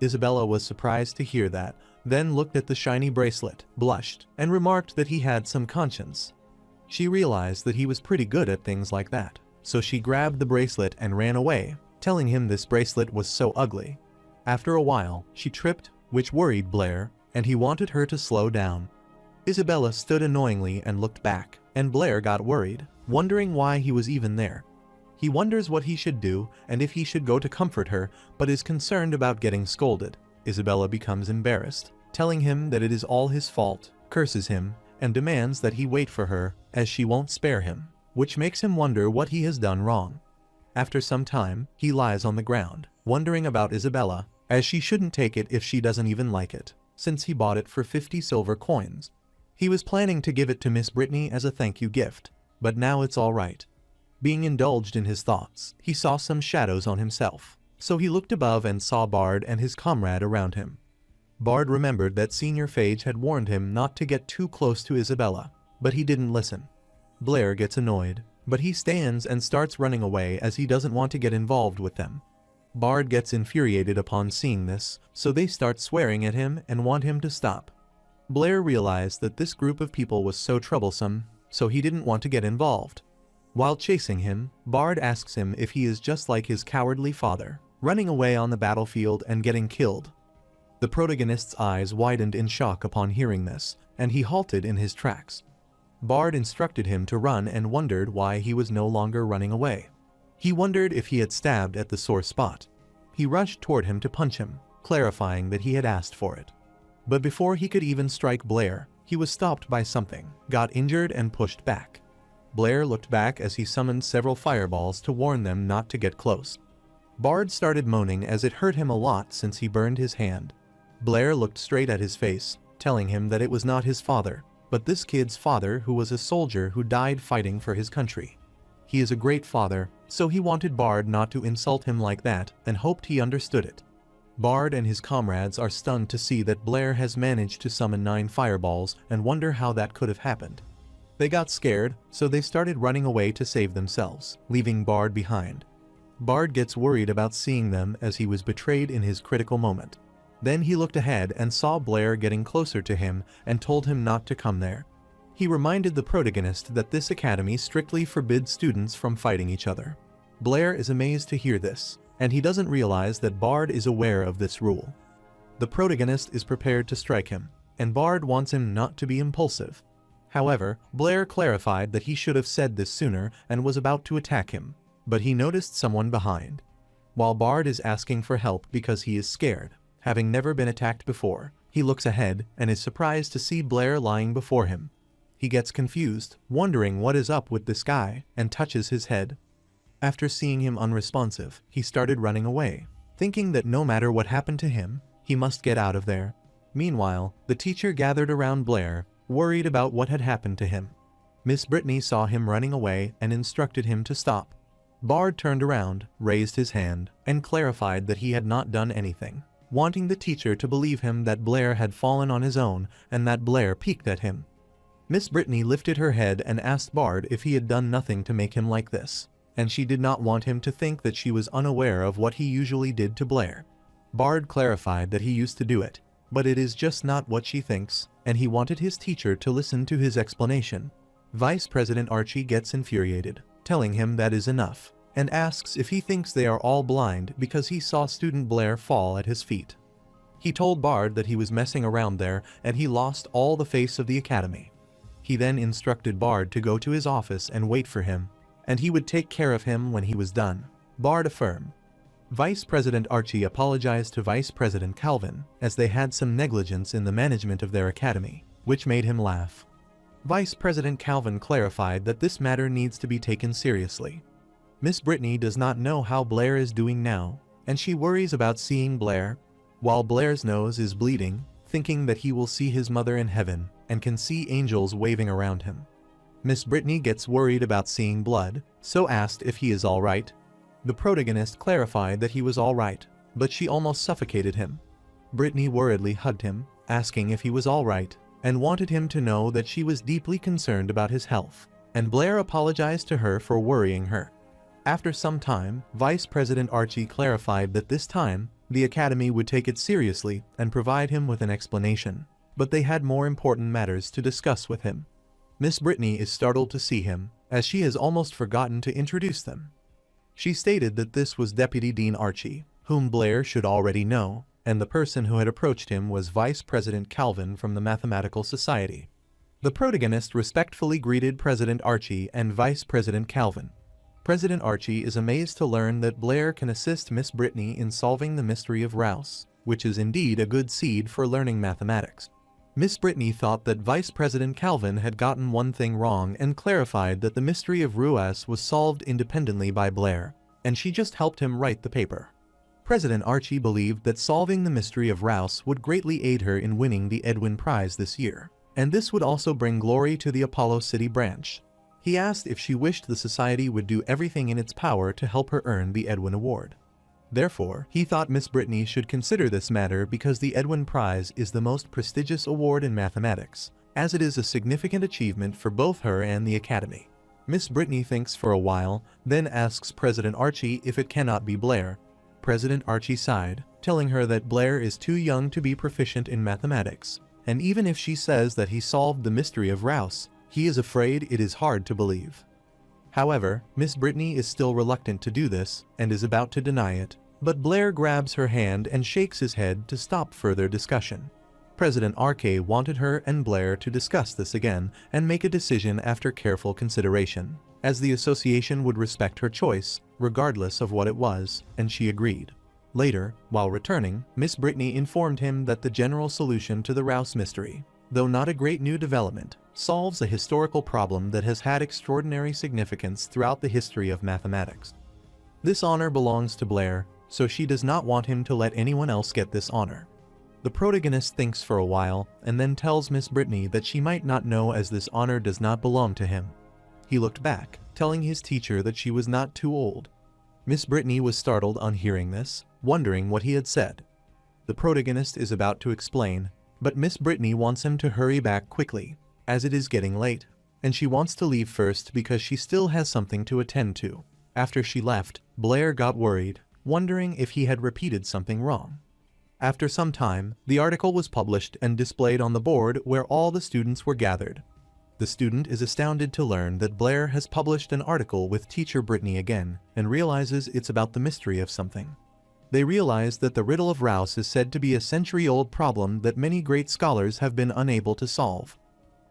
Isabella was surprised to hear that, then looked at the shiny bracelet, blushed, and remarked that he had some conscience. She realized that he was pretty good at things like that, so she grabbed the bracelet and ran away, telling him this bracelet was so ugly. After a while, she tripped, which worried Blair, and he wanted her to slow down. Isabella stood annoyingly and looked back, and Blair got worried, wondering why he was even there. He wonders what he should do and if he should go to comfort her, but is concerned about getting scolded. Isabella becomes embarrassed, telling him that it is all his fault, curses him, and demands that he wait for her, as she won't spare him, which makes him wonder what he has done wrong. After some time, he lies on the ground, wondering about Isabella, as she shouldn't take it if she doesn't even like it, since he bought it for 50 silver coins. He was planning to give it to Miss Brittany as a thank you gift, but now it's all right. Being indulged in his thoughts, he saw some shadows on himself, so he looked above and saw Bard and his comrade around him. Bard remembered that Senior Phage had warned him not to get too close to Isabella, but he didn't listen. Blair gets annoyed, but he stands and starts running away as he doesn't want to get involved with them. Bard gets infuriated upon seeing this, so they start swearing at him and want him to stop. Blair realized that this group of people was so troublesome, so he didn't want to get involved. While chasing him, Bard asks him if he is just like his cowardly father, running away on the battlefield and getting killed. The protagonist's eyes widened in shock upon hearing this, and he halted in his tracks. Bard instructed him to run and wondered why he was no longer running away. He wondered if he had stabbed at the sore spot. He rushed toward him to punch him, clarifying that he had asked for it. But before he could even strike Blair, he was stopped by something, got injured and pushed back. Blair looked back as he summoned several fireballs to warn them not to get close. Bard started moaning as it hurt him a lot since he burned his hand. Blair looked straight at his face, telling him that it was not his father, but this kid's father who was a soldier who died fighting for his country. He is a great father, so he wanted Bard not to insult him like that and hoped he understood it. Bard and his comrades are stunned to see that Blair has managed to summon 9 fireballs and wonder how that could have happened. They got scared, so they started running away to save themselves, leaving Bard behind. Bard gets worried about seeing them as he was betrayed in his critical moment. Then he looked ahead and saw Blair getting closer to him and told him not to come there. He reminded the protagonist that this academy strictly forbids students from fighting each other. Blair is amazed to hear this, and he doesn't realize that Bard is aware of this rule. The protagonist is prepared to strike him, and Bard wants him not to be impulsive. However, Blair clarified that he should have said this sooner and was about to attack him, but he noticed someone behind. While Bard is asking for help because he is scared, having never been attacked before, he looks ahead and is surprised to see Blair lying before him. He gets confused, wondering what is up with this guy, and touches his head. After seeing him unresponsive, he started running away, thinking that no matter what happened to him, he must get out of there. Meanwhile, the teacher gathered around Blair, worried about what had happened to him. Miss Brittany saw him running away and instructed him to stop. Bard turned around, raised his hand, and clarified that he had not done anything, wanting the teacher to believe him that Blair had fallen on his own and that Blair peeked at him. Miss Brittany lifted her head and asked Bard if he had done nothing to make him like this, and she did not want him to think that she was unaware of what he usually did to Blair. Bard clarified that he used to do it, but it is just not what she thinks, and he wanted his teacher to listen to his explanation. Vice President Archie gets infuriated, telling him that is enough, and asks if he thinks they are all blind because he saw student Blair fall at his feet. He told Bard that he was messing around there and he lost all the face of the academy. He then instructed Bard to go to his office and wait for him, and he would take care of him when he was done, Bard affirmed. Vice President Archie apologized to Vice President Calvin as they had some negligence in the management of their academy, which made him laugh. Vice President Calvin clarified that this matter needs to be taken seriously. Miss Brittany does not know how Blair is doing now, and she worries about seeing Blair, while Blair's nose is bleeding, thinking that he will see his mother in heaven and can see angels waving around him. Miss Brittany gets worried about seeing blood, so asked if he is all right. The protagonist clarified that he was all right, but she almost suffocated him. Brittany worriedly hugged him, asking if he was all right, and wanted him to know that she was deeply concerned about his health, and Blair apologized to her for worrying her. After some time, Vice President Archie clarified that this time, the academy would take it seriously and provide him with an explanation, but they had more important matters to discuss with him. Miss Brittany is startled to see him, as she has almost forgotten to introduce them. She stated that this was Deputy Dean Archie, whom Blair should already know, and the person who had approached him was Vice President Calvin from the Mathematical Society. The protagonist respectfully greeted President Archie and Vice President Calvin. President Archie is amazed to learn that Blair can assist Miss Brittany in solving the mystery of Rouse, which is indeed a good seed for learning mathematics. Miss Brittany thought that Vice President Calvin had gotten one thing wrong and clarified that the mystery of Rouse was solved independently by Blair, and she just helped him write the paper. President Archie believed that solving the mystery of Rouse would greatly aid her in winning the Edwin Prize this year, and this would also bring glory to the Apollo City branch. He asked if she wished the society would do everything in its power to help her earn the Edwin Award. Therefore, he thought Miss Brittany should consider this matter because the Edwin Prize is the most prestigious award in mathematics, as it is a significant achievement for both her and the Academy. Miss Brittany thinks for a while, then asks President Archie if it cannot be Blair. President Archie sighed, telling her that Blair is too young to be proficient in mathematics, and even if she says that he solved the mystery of Rouse, he is afraid it is hard to believe. However, Miss Brittany is still reluctant to do this, and is about to deny it, but Blair grabs her hand and shakes his head to stop further discussion. President Archie wanted her and Blair to discuss this again and make a decision after careful consideration, as the association would respect her choice, regardless of what it was, and she agreed. Later, while returning, Miss Brittany informed him that the general solution to the Rouse mystery, though not a great new development, solves a historical problem that has had extraordinary significance throughout the history of mathematics. This honor belongs to Blair, so she does not want him to let anyone else get this honor. The protagonist thinks for a while, and then tells Miss Brittany that she might not know as this honor does not belong to him. He looked back, telling his teacher that she was not too old. Miss Brittany was startled on hearing this, wondering what he had said. The protagonist is about to explain, but Miss Brittany wants him to hurry back quickly, as it is getting late, and she wants to leave first because she still has something to attend to. After she left, Blair got worried, wondering if he had repeated something wrong. After some time, the article was published and displayed on the board where all the students were gathered. The student is astounded to learn that Blair has published an article with teacher Brittany again, and realizes it's about the mystery of something. They realize that the riddle of Rouse is said to be a century-old problem that many great scholars have been unable to solve.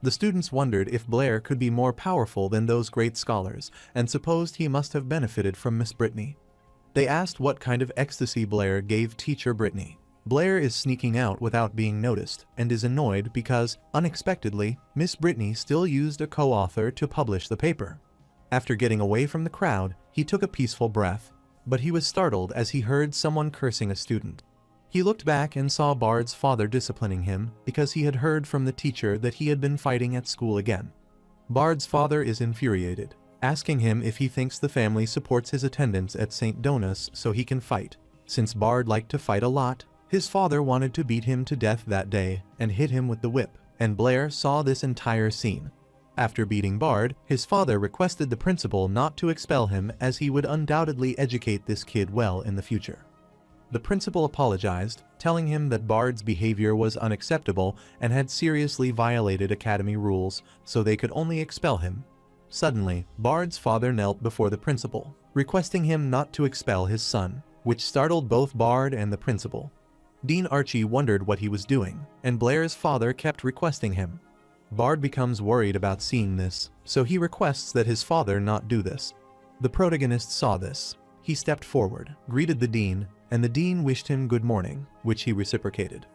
The students wondered if Blair could be more powerful than those great scholars, and supposed he must have benefited from Miss Brittany. They asked what kind of ecstasy Blair gave teacher Brittany. Blair is sneaking out without being noticed, and is annoyed because, unexpectedly, Miss Brittany still used a co-author to publish the paper. After getting away from the crowd, he took a peaceful breath, but he was startled as he heard someone cursing a student. He looked back and saw Bard's father disciplining him because he had heard from the teacher that he had been fighting at school again. Bard's father is infuriated, asking him if he thinks the family supports his attendance at St. Dona's so he can fight. Since Bard liked to fight a lot, his father wanted to beat him to death that day and hit him with the whip, and Blair saw this entire scene. After beating Bard, his father requested the principal not to expel him as he would undoubtedly educate this kid well in the future. The principal apologized, telling him that Bard's behavior was unacceptable and had seriously violated academy rules, so they could only expel him. Suddenly, Bard's father knelt before the principal, requesting him not to expel his son, which startled both Bard and the principal. Dean Archie wondered what he was doing, and Blair's father kept requesting him. Bard becomes worried about seeing this, so he requests that his father not do this. The protagonist saw this. He stepped forward, greeted the dean, and the dean wished him good morning, which he reciprocated.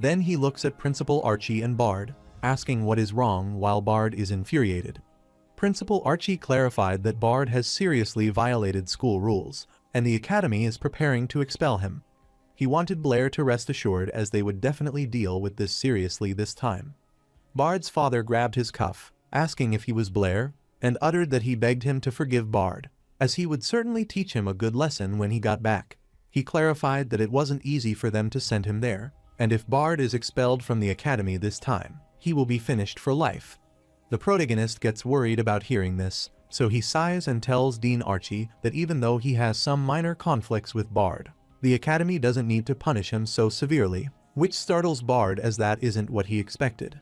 Then he looks at Principal Archie and Bard, asking what is wrong while Bard is infuriated. Principal Archie clarified that Bard has seriously violated school rules, and the academy is preparing to expel him. He wanted Blair to rest assured as they would definitely deal with this seriously this time. Bard's father grabbed his cuff, asking if he was Blair, and uttered that he begged him to forgive Bard, as he would certainly teach him a good lesson when he got back. He clarified that it wasn't easy for them to send him there, and if Bard is expelled from the academy this time, he will be finished for life. The protagonist gets worried about hearing this, so he sighs and tells Dean Archie that even though he has some minor conflicts with Bard, the academy doesn't need to punish him so severely, which startles Bard as that isn't what he expected.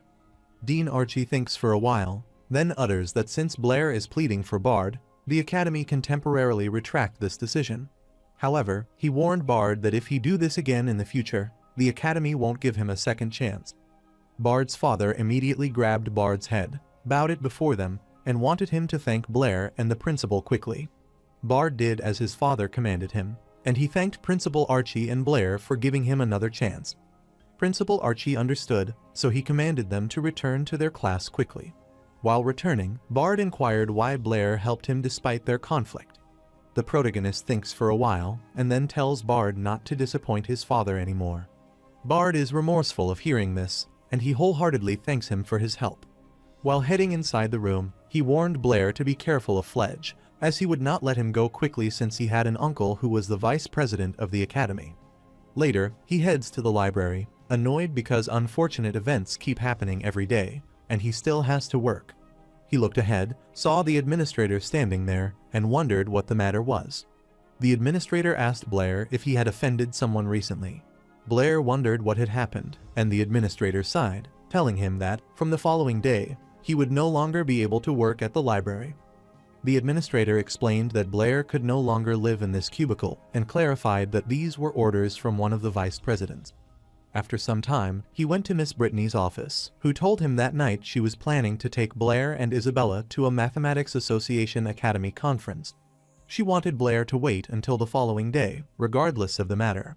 Dean Archie thinks for a while, then utters that since Blair is pleading for Bard, the academy can temporarily retract this decision. However, he warned Bard that if he do this again in the future, the academy won't give him a second chance. Bard's father immediately grabbed Bard's head, bowed it before them, and wanted him to thank Blair and the principal quickly. Bard did as his father commanded him, and he thanked Principal Archie and Blair for giving him another chance. Principal Archie understood, so he commanded them to return to their class quickly. While returning, Bard inquired why Blair helped him despite their conflict. The protagonist thinks for a while, and then tells Bard not to disappoint his father anymore. Bard is remorseful of hearing this, and he wholeheartedly thanks him for his help. While heading inside the room, he warned Blair to be careful of Fledge, as he would not let him go quickly since he had an uncle who was the vice president of the academy. Later, he heads to the library, annoyed because unfortunate events keep happening every day, and he still has to work. He looked ahead, saw the administrator standing there, and wondered what the matter was. The administrator asked Blair if he had offended someone recently. Blair wondered what had happened, and the administrator sighed, telling him that, from the following day, he would no longer be able to work at the library. The administrator explained that Blair could no longer live in this cubicle, and clarified that these were orders from one of the vice presidents. After some time, he went to Miss Brittany's office, who told him that night she was planning to take Blair and Isabella to a Mathematics Association Academy conference. She wanted Blair to wait until the following day, regardless of the matter.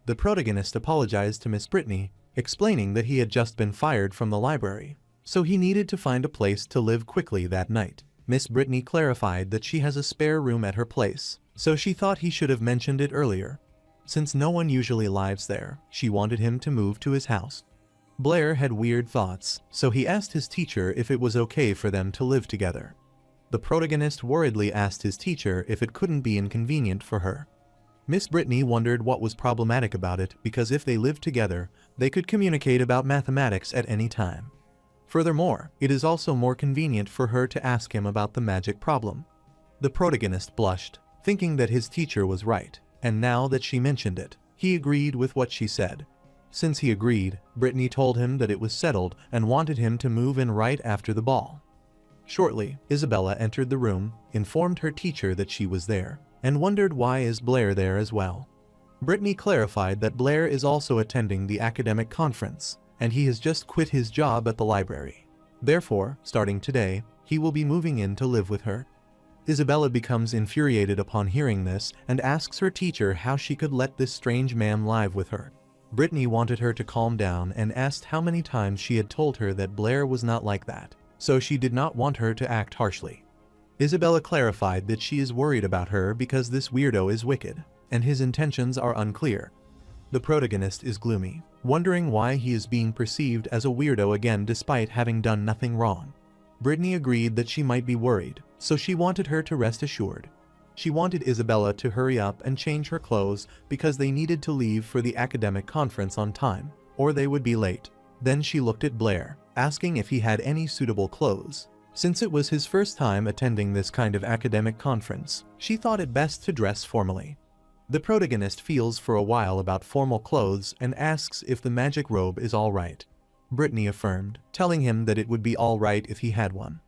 The protagonist apologized to Miss Brittany, explaining that he had just been fired from the library, so he needed to find a place to live quickly that night. Miss Brittany clarified that she has a spare room at her place, so she thought he should have mentioned it earlier. Since no one usually lives there, she wanted him to move to his house. Blair had weird thoughts, so he asked his teacher if it was okay for them to live together. The protagonist worriedly asked his teacher if it couldn't be inconvenient for her. Miss Brittany wondered what was problematic about it because if they lived together, they could communicate about mathematics at any time. Furthermore, it is also more convenient for her to ask him about the magic problem. The protagonist blushed, thinking that his teacher was right. And now that she mentioned it, he agreed with what she said. Since he agreed, Brittany told him that it was settled and wanted him to move in right after the ball. Shortly, Isabella entered the room, informed her teacher that she was there, and wondered why is Blair there as well. Brittany clarified that Blair is also attending the academic conference, and he has just quit his job at the library. Therefore, starting today, he will be moving in to live with her. Isabella becomes infuriated upon hearing this and asks her teacher how she could let this strange man live with her. Brittany wanted her to calm down and asked how many times she had told her that Blair was not like that, so she did not want her to act harshly. Isabella clarified that she is worried about her because this weirdo is wicked, and his intentions are unclear. The protagonist is gloomy, wondering why he is being perceived as a weirdo again despite having done nothing wrong. Brittany agreed that she might be worried, so she wanted her to rest assured. She wanted Isabella to hurry up and change her clothes because they needed to leave for the academic conference on time, or they would be late. Then she looked at Blair, asking if he had any suitable clothes. Since it was his first time attending this kind of academic conference, she thought it best to dress formally. The protagonist feels for a while about formal clothes and asks if the magic robe is alright. Brittany affirmed, telling him that it would be alright if he had one.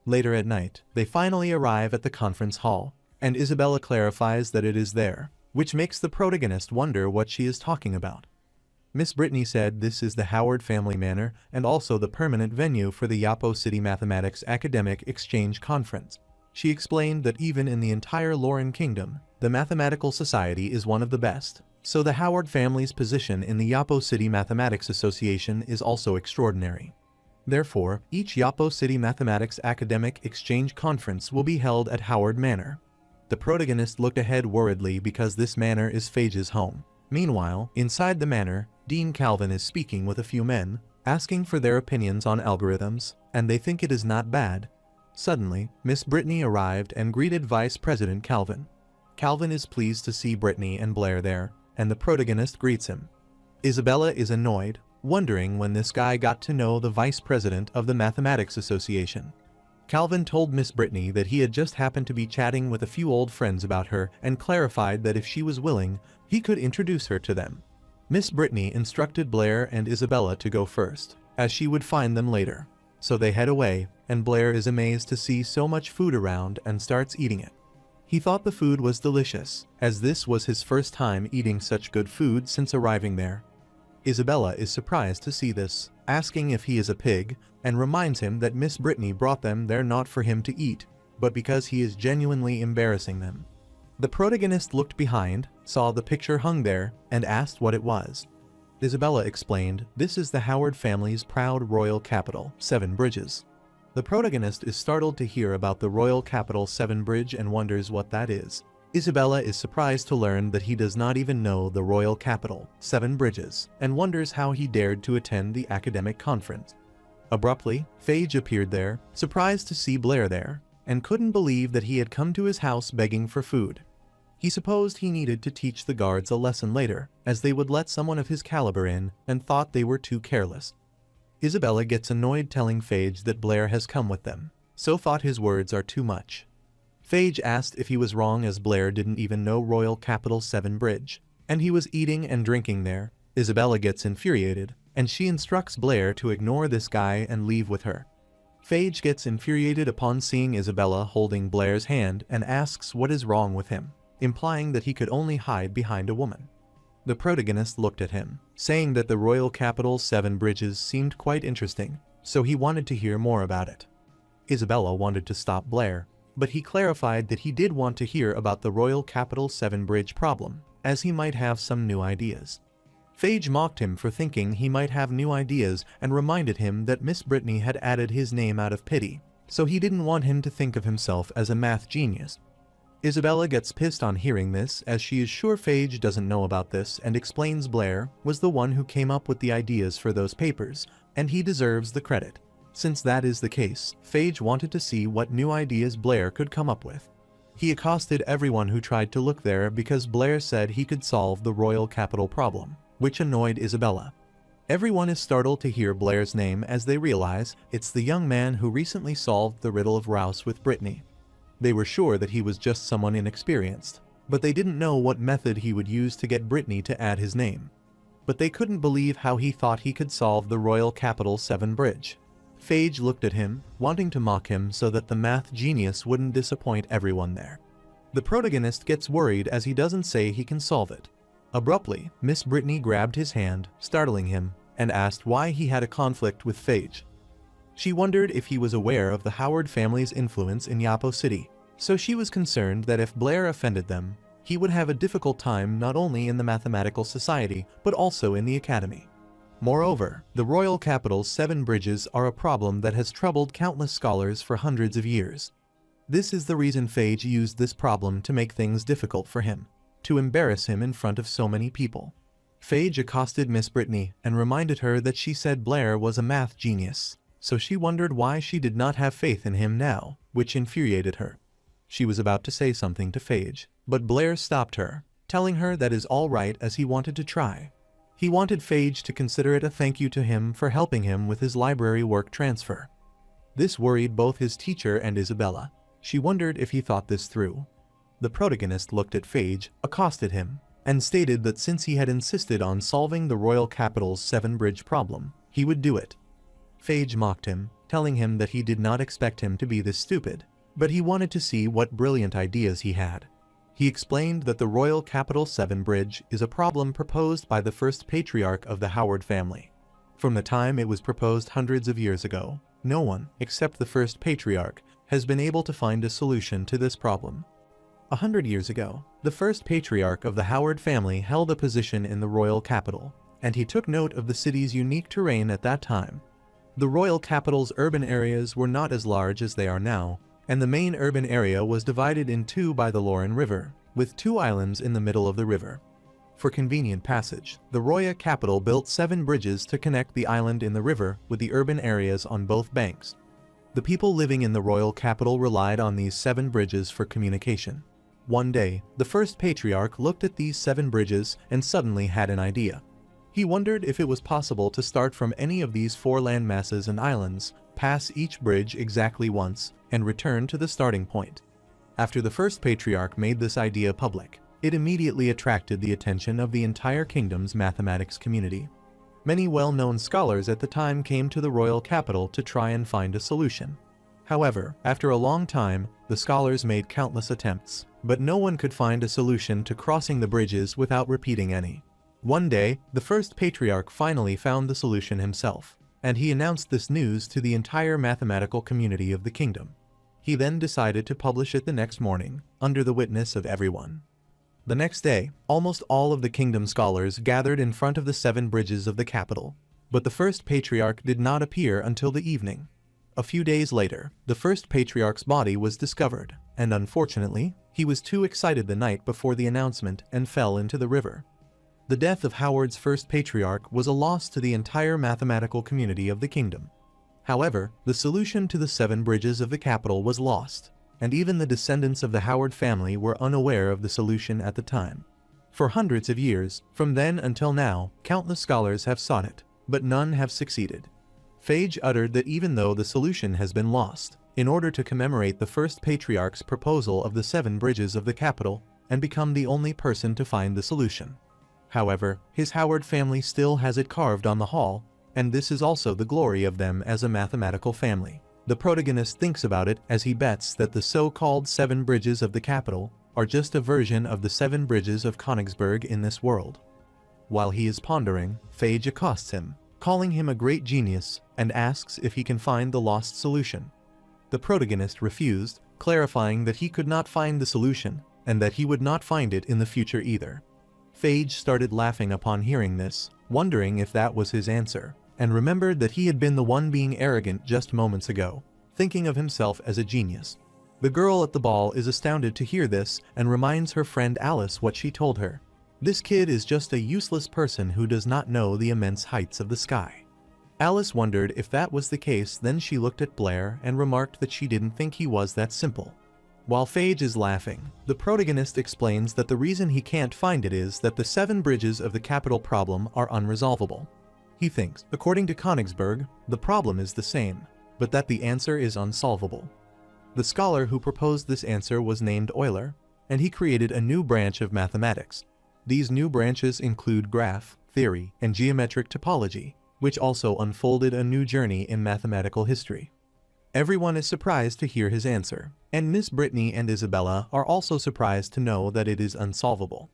Later at night, they finally arrive at the conference hall, and Isabella clarifies that it is there, which makes the protagonist wonder what she is talking about. Miss Brittany said this is the Howard family manor and also the permanent venue for the Yapo City Mathematics Academic Exchange Conference. She explained that even in the entire Lauren Kingdom, the Mathematical Society is one of the best, so the Howard family's position in the Yapo City Mathematics Association is also extraordinary. Therefore, each Yapo City Mathematics Academic Exchange Conference will be held at Howard Manor. The protagonist looked ahead worriedly because this manor is Phage's home. Meanwhile, inside the manor, Dean Calvin is speaking with a few men, asking for their opinions on algorithms, and they think it is not bad. Suddenly, Miss Brittany arrived and greeted Vice President Calvin. Calvin is pleased to see Brittany and Blair there, and the protagonist greets him. Isabella is annoyed, wondering when this guy got to know the Vice President of the Mathematics Association. Calvin told Miss Brittany that he had just happened to be chatting with a few old friends about her and clarified that if she was willing, he could introduce her to them. Miss Brittany instructed Blair and Isabella to go first, as she would find them later. So they head away, and Blair is amazed to see so much food around and starts eating it. He thought the food was delicious, as this was his first time eating such good food since arriving there. Isabella is surprised to see this, asking if he is a pig, and reminds him that Miss Brittany brought them there not for him to eat, but because he is genuinely embarrassing them. The protagonist looked behind, saw the picture hung there, and asked what it was. Isabella explained, this is the Howard family's proud royal capital, Seven Bridges. The protagonist is startled to hear about the royal capital Seven Bridge and wonders what that is. Isabella is surprised to learn that he does not even know the royal capital, Seven Bridges, and wonders how he dared to attend the academic conference. Abruptly, Phage appeared there, surprised to see Blair there, and couldn't believe that he had come to his house begging for food. He supposed he needed to teach the guards a lesson later, as they would let someone of his caliber in, and thought they were too careless. Isabella gets annoyed telling Phage that Blair has come with them, so thought his words are too much. Phage asked if he was wrong as Blair didn't even know royal capital Seven Bridge, and he was eating and drinking there. Isabella gets infuriated, and she instructs Blair to ignore this guy and leave with her. Phage gets infuriated upon seeing Isabella holding Blair's hand and asks what is wrong with him, implying that he could only hide behind a woman. The protagonist looked at him, saying that the royal capital Seven Bridges seemed quite interesting, so he wanted to hear more about it. Isabella wanted to stop Blair, but he clarified that he did want to hear about the royal capital Seven Bridge problem, as he might have some new ideas. Phage mocked him for thinking he might have new ideas and reminded him that Miss Brittany had added his name out of pity, so he didn't want him to think of himself as a math genius. Isabella gets pissed on hearing this, as she is sure Phage doesn't know about this, and explains Blair was the one who came up with the ideas for those papers, and he deserves the credit. Since that is the case, Phage wanted to see what new ideas Blair could come up with. He accosted everyone who tried to look there because Blair said he could solve the royal capital problem, which annoyed Isabella. Everyone is startled to hear Blair's name as they realize it's the young man who recently solved the riddle of Rouse with Brittany. They were sure that he was just someone inexperienced, but they didn't know what method he would use to get Brittany to add his name. But they couldn't believe how he thought he could solve the royal capital Seven Bridge. Phage looked at him, wanting to mock him so that the math genius wouldn't disappoint everyone there. The protagonist gets worried as he doesn't say he can solve it. Abruptly, Miss Brittany grabbed his hand, startling him, and asked why he had a conflict with Phage. She wondered if he was aware of the Howard family's influence in Yapo City, so she was concerned that if Blair offended them, he would have a difficult time not only in the Mathematical Society, but also in the Academy. Moreover, the royal capital's Seven Bridges are a problem that has troubled countless scholars for hundreds of years. This is the reason Phage used this problem to make things difficult for him, to embarrass him in front of so many people. Phage accosted Miss Brittany and reminded her that she said Blair was a math genius, so she wondered why she did not have faith in him now, which infuriated her. She was about to say something to Phage, but Blair stopped her, telling her that is all right as he wanted to try. He wanted Phage to consider it a thank you to him for helping him with his library work transfer. This worried both his teacher and Isabella. She wondered if he thought this through. The protagonist looked at Phage, accosted him, and stated that since he had insisted on solving the royal capital's 7-bridge problem, he would do it. Phage mocked him, telling him that he did not expect him to be this stupid, but he wanted to see what brilliant ideas he had. He explained that the royal capital 7-bridge is a problem proposed by the first patriarch of the Howard family. From the time it was proposed hundreds of years ago, no one, except the first patriarch, has been able to find a solution to this problem. 100 years ago, the first patriarch of the Howard family held a position in the royal capital, and he took note of the city's unique terrain at that time. The royal capital's urban areas were not as large as they are now, and the main urban area was divided in two by the Lauren River, with 2 islands in the middle of the river. For convenient passage, the royal capital built 7 bridges to connect the island in the river with the urban areas on both banks. The people living in the royal capital relied on these 7 bridges for communication. One day, the first patriarch looked at these 7 bridges and suddenly had an idea. He wondered if it was possible to start from any of these 4 landmasses and islands, pass each bridge exactly once, and return to the starting point. After the first patriarch made this idea public, it immediately attracted the attention of the entire kingdom's mathematics community. Many well-known scholars at the time came to the royal capital to try and find a solution. However, after a long time, the scholars made countless attempts, but no one could find a solution to crossing the bridges without repeating any. One day, the first patriarch finally found the solution himself, and he announced this news to the entire mathematical community of the kingdom. He then decided to publish it the next morning, under the witness of everyone. The next day, almost all of the kingdom scholars gathered in front of the 7 bridges of the capital, but the first patriarch did not appear until the evening. A few days later, the first patriarch's body was discovered, and unfortunately, he was too excited the night before the announcement and fell into the river. The death of Howard's first patriarch was a loss to the entire mathematical community of the kingdom. However, the solution to the 7 bridges of the capital was lost, and even the descendants of the Howard family were unaware of the solution at the time. For hundreds of years, from then until now, countless scholars have sought it, but none have succeeded. Phage uttered that even though the solution has been lost, in order to commemorate the first patriarch's proposal of the 7 bridges of the capital, and become the only person to find the solution. However, his Howard family still has it carved on the hall, and this is also the glory of them as a mathematical family. The protagonist thinks about it as he bets that the so-called 7 bridges of the capital are just a version of the 7 bridges of Königsberg in this world. While he is pondering, Phage accosts him, calling him a great genius, and asks if he can find the lost solution. The protagonist refused, clarifying that he could not find the solution, and that he would not find it in the future either. Phage started laughing upon hearing this, wondering if that was his answer, and remembered that he had been the one being arrogant just moments ago, thinking of himself as a genius. The girl at the ball is astounded to hear this and reminds her friend Alice what she told her. This kid is just a useless person who does not know the immense heights of the sky. Alice wondered if that was the case, then she looked at Blair and remarked that she didn't think he was that simple. While Phage is laughing, the protagonist explains that the reason he can't find it is that the 7 bridges of the capital problem are unresolvable. He thinks, according to Königsberg, the problem is the same, but that the answer is unsolvable. The scholar who proposed this answer was named Euler, and he created a new branch of mathematics. These new branches include graph, theory, and geometric topology, which also unfolded a new journey in mathematical history. Everyone is surprised to hear his answer, and Miss Brittany and Isabella are also surprised to know that it is unsolvable.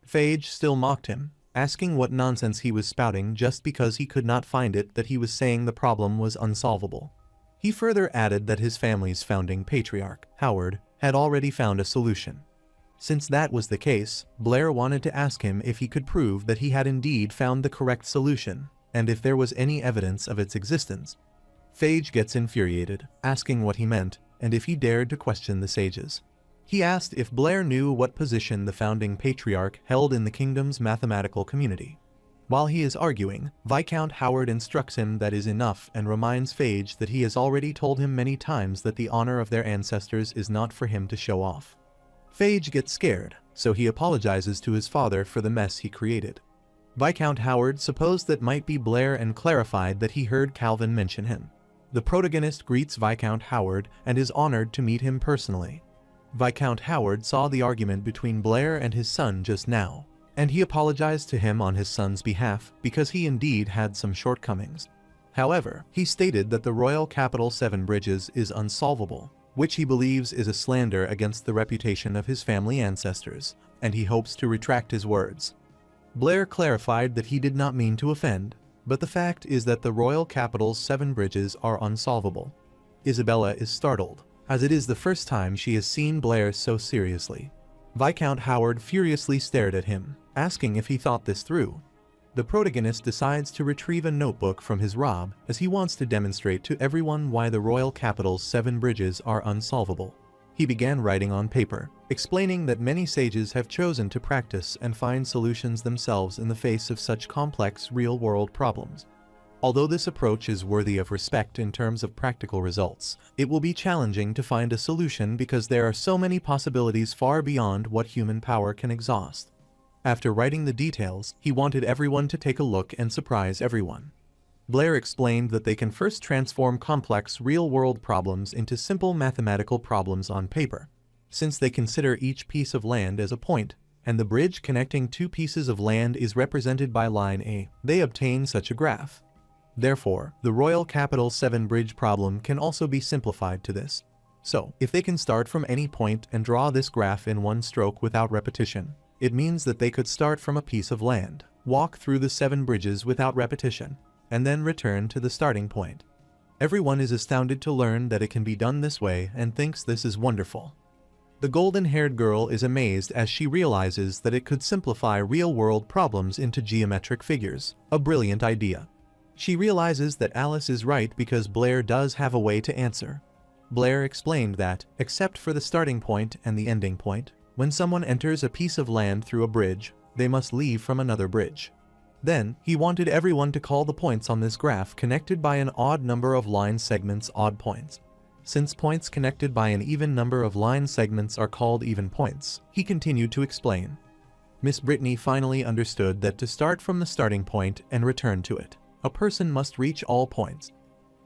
Phage still mocked him, asking what nonsense he was spouting just because he could not find it, that he was saying the problem was unsolvable. He further added that his family's founding patriarch, Howard, had already found a solution. Since that was the case, Blair wanted to ask him if he could prove that he had indeed found the correct solution, and if there was any evidence of its existence. Phage gets infuriated, asking what he meant, and if he dared to question the sages. He asked if Blair knew what position the founding patriarch held in the kingdom's mathematical community. While he is arguing, Viscount Howard instructs him that is enough and reminds Phage that he has already told him many times that the honor of their ancestors is not for him to show off. Phage gets scared, so he apologizes to his father for the mess he created. Viscount Howard supposed that might be Blair and clarified that he heard Calvin mention him. The protagonist greets Viscount Howard and is honored to meet him personally. Viscount Howard saw the argument between Blair and his son just now, and he apologized to him on his son's behalf because he indeed had some shortcomings. However, he stated that the royal capital 7 Bridges is unsolvable, which he believes is a slander against the reputation of his family ancestors, and he hopes to retract his words. Blair clarified that he did not mean to offend, but the fact is that the royal capital's 7 bridges are unsolvable. Isabella is startled, as it is the first time she has seen Blair so seriously. Viscount Howard furiously stared at him, asking if he thought this through. The protagonist decides to retrieve a notebook from his robe as he wants to demonstrate to everyone why the royal capital's 7 bridges are unsolvable. He began writing on paper, explaining that many sages have chosen to practice and find solutions themselves in the face of such complex real-world problems. Although this approach is worthy of respect in terms of practical results, it will be challenging to find a solution because there are so many possibilities far beyond what human power can exhaust. After writing the details, he wanted everyone to take a look and surprise everyone. Blair explained that they can first transform complex real-world problems into simple mathematical problems on paper. Since they consider each piece of land as a point, and the bridge connecting 2 pieces of land is represented by line A, they obtain such a graph. Therefore, the royal capital 7 bridge problem can also be simplified to this. So, if they can start from any point and draw this graph in one stroke without repetition, it means that they could start from a piece of land, walk through the 7 bridges without repetition, and then return to the starting point. Everyone is astounded to learn that it can be done this way and thinks this is wonderful. The golden-haired girl is amazed as she realizes that it could simplify real-world problems into geometric figures, a brilliant idea. She realizes that Alice is right because Blair does have a way to answer. Blair explained that, except for the starting point and the ending point, when someone enters a piece of land through a bridge, they must leave from another bridge. Then, he wanted everyone to call the points on this graph connected by an odd number of line segments odd points. Since points connected by an even number of line segments are called even points, he continued to explain. Miss Brittany finally understood that to start from the starting point and return to it, a person must reach all points.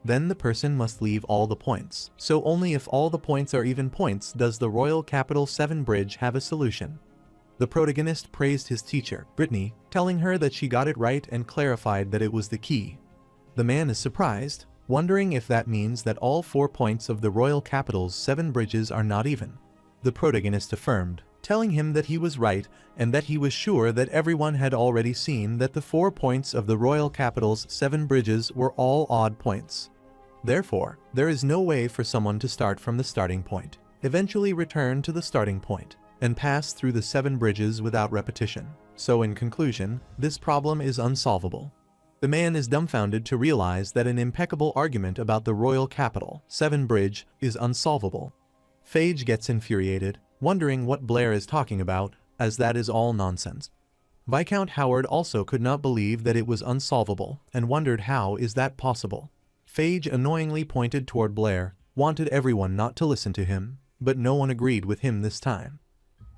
Then the person must leave all the points, so only if all the points are even points does the royal capital 7 bridge have a solution. The protagonist praised his teacher, Brittany, telling her that she got it right and clarified that it was the key. The man is surprised, wondering if that means that all 4 points of the royal capital's 7 bridges are not even. The protagonist affirmed, telling him that he was right and that he was sure that everyone had already seen that the 4 points of the royal capital's 7 bridges were all odd points. Therefore, there is no way for someone to start from the starting point, eventually return to the starting point, and pass through the 7 bridges without repetition. So in conclusion, this problem is unsolvable. The man is dumbfounded to realize that an impeccable argument about the royal capital 7 bridge is unsolvable. Phage gets infuriated, wondering what Blair is talking about, as that is all nonsense. Viscount Howard also could not believe that it was unsolvable, and wondered how is that possible. Phage annoyingly pointed toward Blair, wanted everyone not to listen to him, but no one agreed with him this time.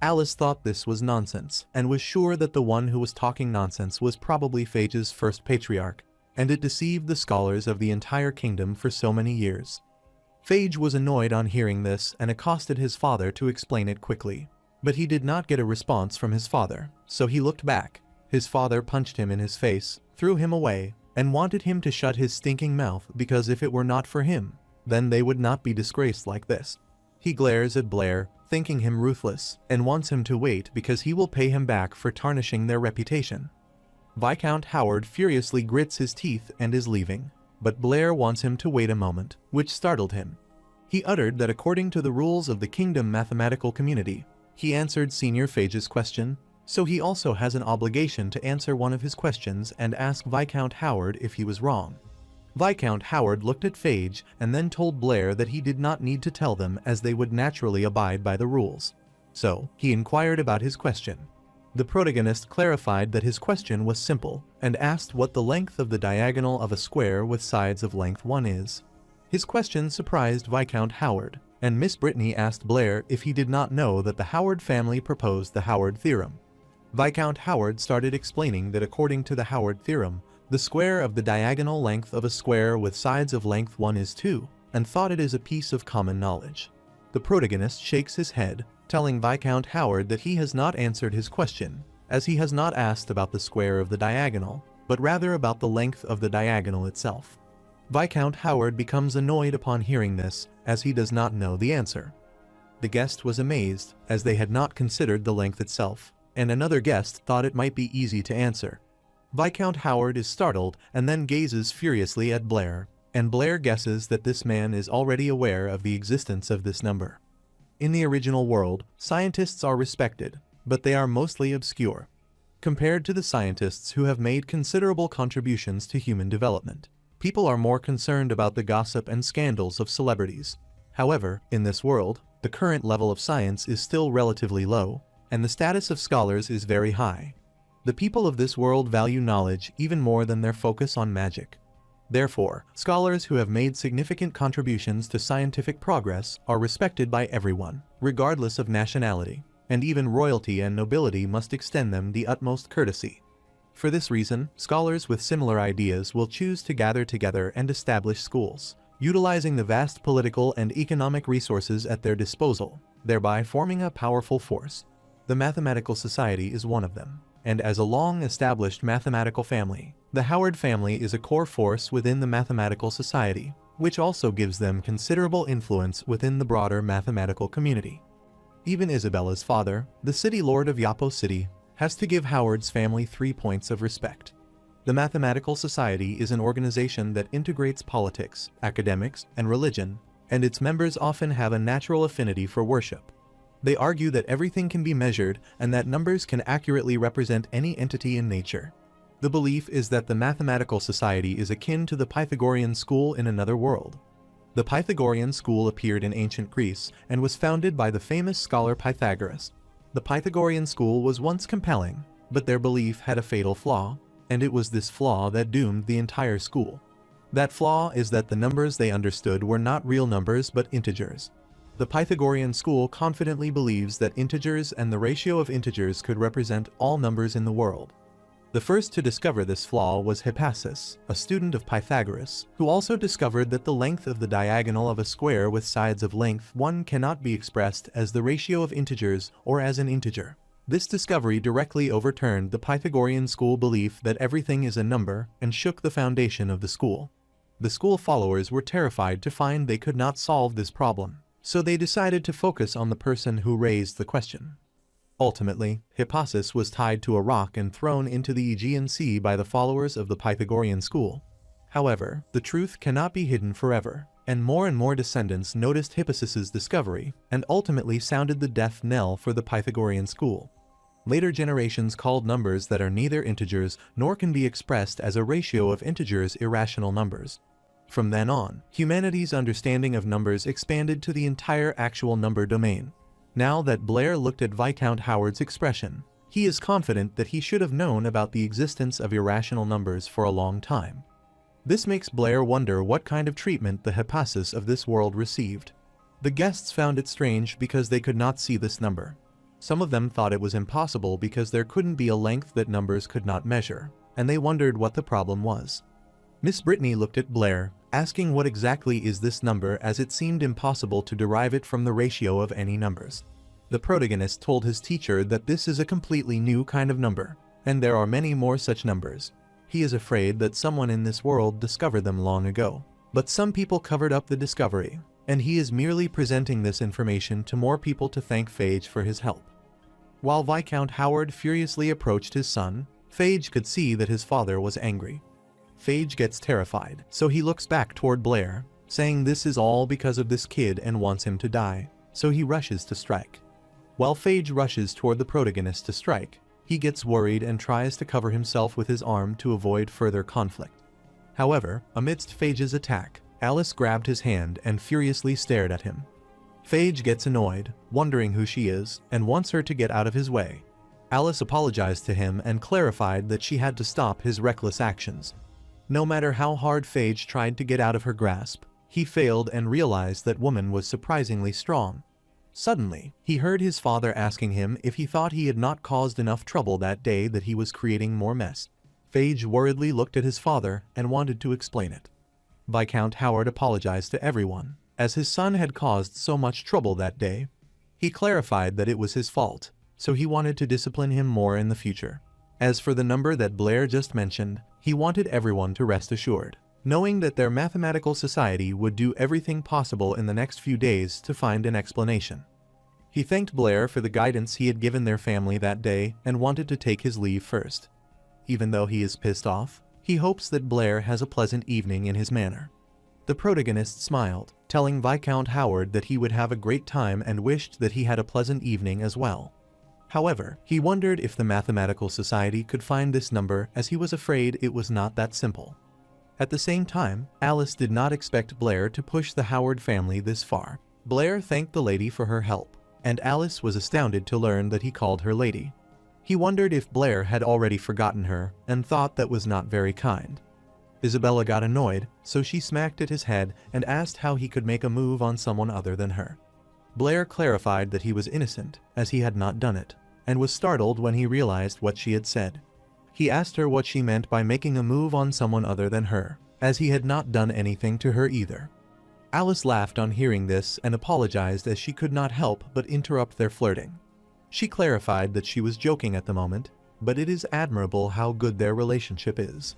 Alice thought this was nonsense, and was sure that the one who was talking nonsense was probably Phage's first patriarch, and it deceived the scholars of the entire kingdom for so many years. Phage was annoyed on hearing this and accosted his father to explain it quickly. But he did not get a response from his father, so he looked back. His father punched him in his face, threw him away, and wanted him to shut his stinking mouth because if it were not for him, then they would not be disgraced like this. He glares at Blair, thinking him ruthless, and wants him to wait because he will pay him back for tarnishing their reputation. Viscount Howard furiously grits his teeth and is leaving, but Blair wants him to wait a moment, which startled him. He uttered that according to the rules of the kingdom mathematical community, he answered Senior Phage's question, so he also has an obligation to answer one of his questions and ask Viscount Howard if he was wrong. Viscount Howard looked at Phage and then told Blair that he did not need to tell them as they would naturally abide by the rules. So, he inquired about his question. The protagonist clarified that his question was simple and asked what the length of the diagonal of a square with sides of length 1 is. His question surprised Viscount Howard, and Miss Brittany asked Blair if he did not know that the Howard family proposed the Howard theorem. Viscount Howard started explaining that according to the Howard theorem, the square of the diagonal length of a square with sides of length 1 is 2, and thought it is a piece of common knowledge. The protagonist shakes his head, telling Viscount Howard that he has not answered his question, as he has not asked about the square of the diagonal, but rather about the length of the diagonal itself. Viscount Howard becomes annoyed upon hearing this, as he does not know the answer. The guest was amazed, as they had not considered the length itself, and another guest thought it might be easy to answer. Viscount Howard is startled and then gazes furiously at Blair, and Blair guesses that this man is already aware of the existence of this number. In the original world, scientists are respected, but they are mostly obscure, compared to the scientists who have made considerable contributions to human development. People are more concerned about the gossip and scandals of celebrities. However, in this world, the current level of science is still relatively low, and the status of scholars is very high. The people of this world value knowledge even more than their focus on magic. Therefore, scholars who have made significant contributions to scientific progress are respected by everyone, regardless of nationality, and even royalty and nobility must extend them the utmost courtesy. For this reason, scholars with similar ideas will choose to gather together and establish schools, utilizing the vast political and economic resources at their disposal, thereby forming a powerful force. The Mathematical Society is one of them, and as a long-established mathematical family, the Howard family is a core force within the Mathematical Society, which also gives them considerable influence within the broader mathematical community. Even Isabella's father, the city lord of Yapo City, has to give Howard's family 3 points of respect. The Mathematical Society is an organization that integrates politics, academics, and religion, and its members often have a natural affinity for worship. They argue that everything can be measured and that numbers can accurately represent any entity in nature. The belief is that the Mathematical Society is akin to the Pythagorean school in another world. The Pythagorean school appeared in ancient Greece and was founded by the famous scholar Pythagoras. The Pythagorean school was once compelling, but their belief had a fatal flaw, and it was this flaw that doomed the entire school. That flaw is that the numbers they understood were not real numbers but integers. The Pythagorean school confidently believes that integers and the ratio of integers could represent all numbers in the world. The first to discover this flaw was Hippasus, a student of Pythagoras, who also discovered that the length of the diagonal of a square with sides of length 1 cannot be expressed as the ratio of integers or as an integer. This discovery directly overturned the Pythagorean school belief that everything is a number and shook the foundation of the school. The school followers were terrified to find they could not solve this problem, so they decided to focus on the person who raised the question. Ultimately, Hippasus was tied to a rock and thrown into the Aegean Sea by the followers of the Pythagorean school. However, the truth cannot be hidden forever, and more descendants noticed Hippasus's discovery and ultimately sounded the death knell for the Pythagorean school. Later generations called numbers that are neither integers nor can be expressed as a ratio of integers irrational numbers. From then on, humanity's understanding of numbers expanded to the entire actual number domain. Now that Blair looked at Viscount Howard's expression, he is confident that he should have known about the existence of irrational numbers for a long time. This makes Blair wonder what kind of treatment the Hippasus of this world received. The guests found it strange because they could not see this number. Some of them thought it was impossible because there couldn't be a length that numbers could not measure, and they wondered what the problem was. Miss Brittany looked at Blair, asking what exactly is this number, as it seemed impossible to derive it from the ratio of any numbers. The protagonist told his teacher that this is a completely new kind of number, and there are many more such numbers. He is afraid that someone in this world discovered them long ago, but some people covered up the discovery, and he is merely presenting this information to more people to thank Phage for his help. While Viscount Howard furiously approached his son, Phage could see that his father was angry. Phage gets terrified, so he looks back toward Blair, saying this is all because of this kid and wants him to die, so he rushes to strike. While Phage rushes toward the protagonist to strike, he gets worried and tries to cover himself with his arm to avoid further conflict. However, amidst Phage's attack, Alice grabbed his hand and furiously stared at him. Phage gets annoyed, wondering who she is, and wants her to get out of his way. Alice apologized to him and clarified that she had to stop his reckless actions. No matter how hard Phage tried to get out of her grasp, he failed and realized that woman was surprisingly strong. Suddenly, he heard his father asking him if he thought he had not caused enough trouble that day, that he was creating more mess. Phage worriedly looked at his father and wanted to explain it. Viscount Howard apologized to everyone, as his son had caused so much trouble that day. He clarified that it was his fault, so he wanted to discipline him more in the future. As for the number that Blair just mentioned, he wanted everyone to rest assured, knowing that their mathematical society would do everything possible in the next few days to find an explanation. He thanked Blair for the guidance he had given their family that day and wanted to take his leave first. Even though he is pissed off, he hopes that Blair has a pleasant evening in his manor. The protagonist smiled, telling Viscount Howard that he would have a great time and wished that he had a pleasant evening as well. However, he wondered if the Mathematical Society could find this number, as he was afraid it was not that simple. At the same time, Alice did not expect Blair to push the Howard family this far. Blair thanked the lady for her help, and Alice was astounded to learn that he called her lady. He wondered if Blair had already forgotten her and thought that was not very kind. Isabella got annoyed, so she smacked at his head and asked how he could make a move on someone other than her. Blair clarified that he was innocent, as he had not done it, and was startled when he realized what she had said. He asked her what she meant by making a move on someone other than her, as he had not done anything to her either. Alice laughed on hearing this and apologized, as she could not help but interrupt their flirting. She clarified that she was joking at the moment, but it is admirable how good their relationship is.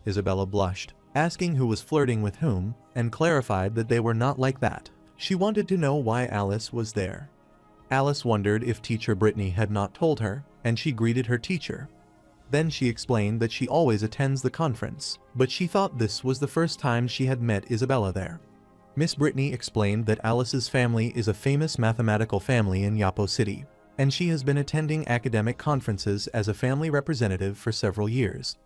Isabella blushed, asking who was flirting with whom, and clarified that they were not like that. She wanted to know why Alice was there. Alice wondered if Teacher Brittany had not told her, and she greeted her teacher. Then she explained that she always attends the conference, but she thought this was the first time she had met Isabella there. Miss Brittany explained that Alice's family is a famous mathematical family in Yapo City, and she has been attending academic conferences as a family representative for several years.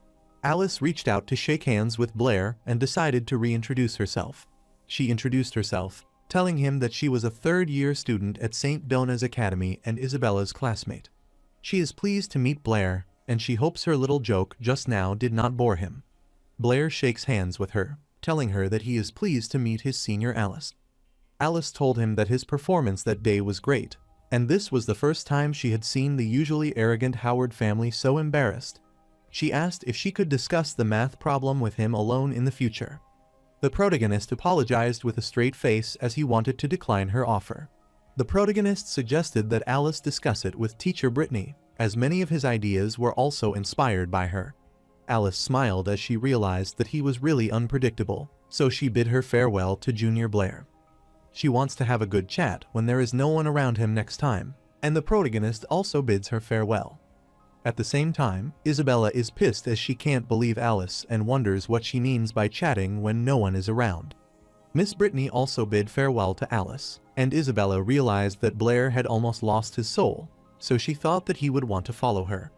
Alice reached out to shake hands with Blair and decided to reintroduce herself. She introduced herself, telling him that she was a third-year student at St. Donna's Academy and Isabella's classmate. She is pleased to meet Blair, and she hopes her little joke just now did not bore him. Blair shakes hands with her, telling her that he is pleased to meet his senior Alice. Alice told him that his performance that day was great, and this was the first time she had seen the usually arrogant Howard family so embarrassed. She asked if she could discuss the math problem with him alone in the future. The protagonist apologized with a straight face, as he wanted to decline her offer. The protagonist suggested that Alice discuss it with Teacher Brittany, as many of his ideas were also inspired by her. Alice smiled as she realized that he was really unpredictable, so she bid her farewell to Junior Blair. She wants to have a good chat when there is no one around him next time, and the protagonist also bids her farewell. At the same time, Isabella is pissed as she can't believe Alice and wonders what she means by chatting when no one is around. Miss Brittany also bid farewell to Alice, and Isabella realized that Blair had almost lost his soul, so she thought that he would want to follow her.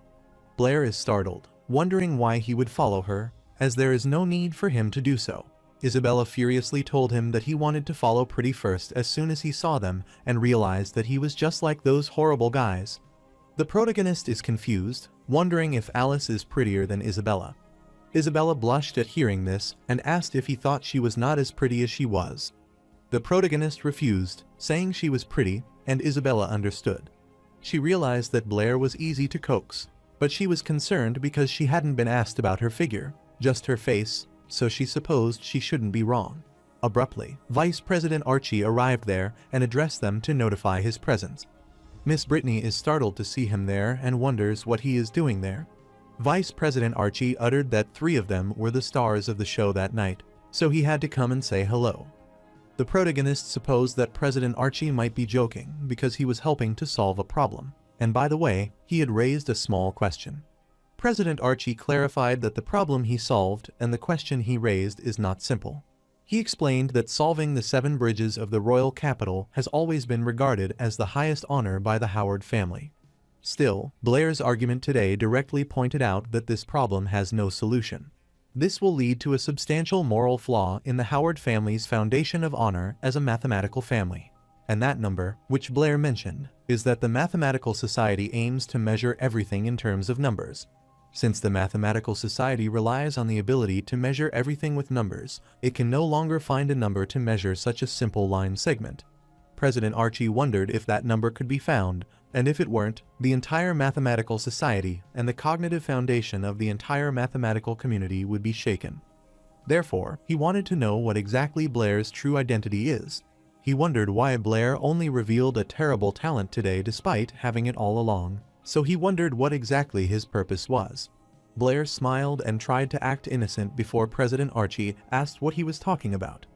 Blair is startled, wondering why he would follow her, as there is no need for him to do so. Isabella furiously told him that he wanted to follow Pretty first as soon as he saw them, and realized that he was just like those horrible guys. The protagonist is confused, wondering if Alice is prettier than Isabella. Isabella blushed at hearing this and asked if he thought she was not as pretty as she was. The protagonist refused, saying she was pretty, and Isabella understood. She realized that Blair was easy to coax, but she was concerned because she hadn't been asked about her figure, just her face, so she supposed she shouldn't be wrong. Abruptly, Vice President Archie arrived there and addressed them to notify his presence. Miss Brittany is startled to see him there and wonders what he is doing there. Vice President Archie uttered that 3 of them were the stars of the show that night, so he had to come and say hello. The protagonist supposed that President Archie might be joking because he was helping to solve a problem, and by the way, he had raised a small question. President Archie clarified that the problem he solved and the question he raised is not simple. He explained that solving the 7 bridges of the royal capital has always been regarded as the highest honor by the Howard family. Still, Blair's argument today directly pointed out that this problem has no solution. This will lead to a substantial moral flaw in the Howard family's foundation of honor as a mathematical family. And that number, which Blair mentioned, is that the Mathematical Society aims to measure everything in terms of numbers. Since the Mathematical Society relies on the ability to measure everything with numbers, it can no longer find a number to measure such a simple line segment. President Archie wondered if that number could be found, and if it weren't, the entire mathematical society and the cognitive foundation of the entire mathematical community would be shaken. Therefore, he wanted to know what exactly Blair's true identity is. He wondered why Blair only revealed a terrible talent today despite having it all along, so he wondered what exactly his purpose was. Blair smiled and tried to act innocent before President Archie asked what he was talking about.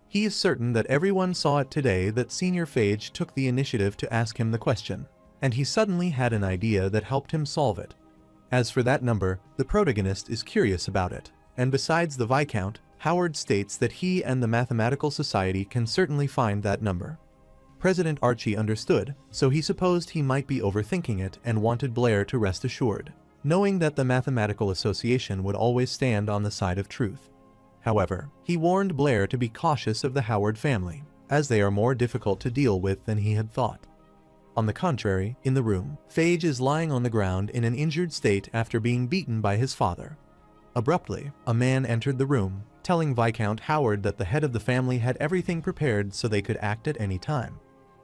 He is certain that everyone saw it today that Senior Phage took the initiative to ask him the question, and he suddenly had an idea that helped him solve it. As for that number, the protagonist is curious about it, and besides the Viscount, Howard states that he and the Mathematical Society can certainly find that number. President Archie understood, so he supposed he might be overthinking it and wanted Blair to rest assured, knowing that the Mathematical Association would always stand on the side of truth. However, he warned Blair to be cautious of the Howard family, as they are more difficult to deal with than he had thought. On the contrary, in the room, Phage is lying on the ground in an injured state after being beaten by his father. Abruptly, a man entered the room, telling Viscount Howard that the head of the family had everything prepared so they could act at any time.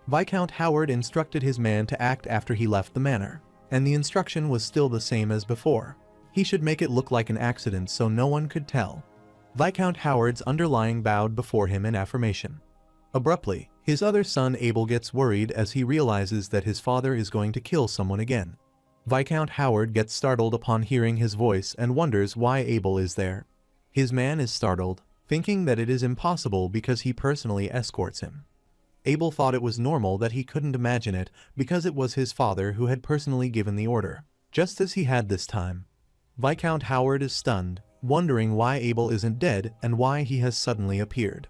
Viscount Howard instructed his man to act after he left the manor, and the instruction was still the same as before. He should make it look like an accident so no one could tell. Viscount Howard's underlying bowed before him in affirmation. Abruptly, his other son Abel gets worried as he realizes that his father is going to kill someone again. Viscount Howard gets startled upon hearing his voice and wonders why Abel is there. His man is startled, thinking that it is impossible because he personally escorts him. Abel thought it was normal that he couldn't imagine it because it was his father who had personally given the order, just as he had this time. Viscount Howard is stunned, wondering why Abel isn't dead and why he has suddenly appeared.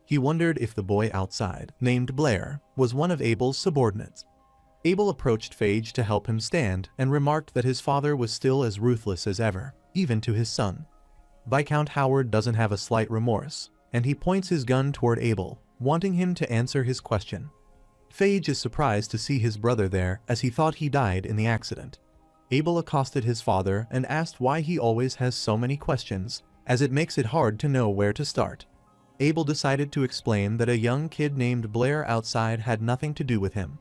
He wondered if the boy outside, named Blair, was one of Abel's subordinates. Abel approached Phage to help him stand and remarked that his father was still as ruthless as ever, even to his son. Viscount Howard doesn't have a slight remorse, and he points his gun toward Abel, wanting him to answer his question. Phage is surprised to see his brother there as he thought he died in the accident. Abel accosted his father and asked why he always has so many questions, as it makes it hard to know where to start. Abel decided to explain that a young kid named Blair outside had nothing to do with him.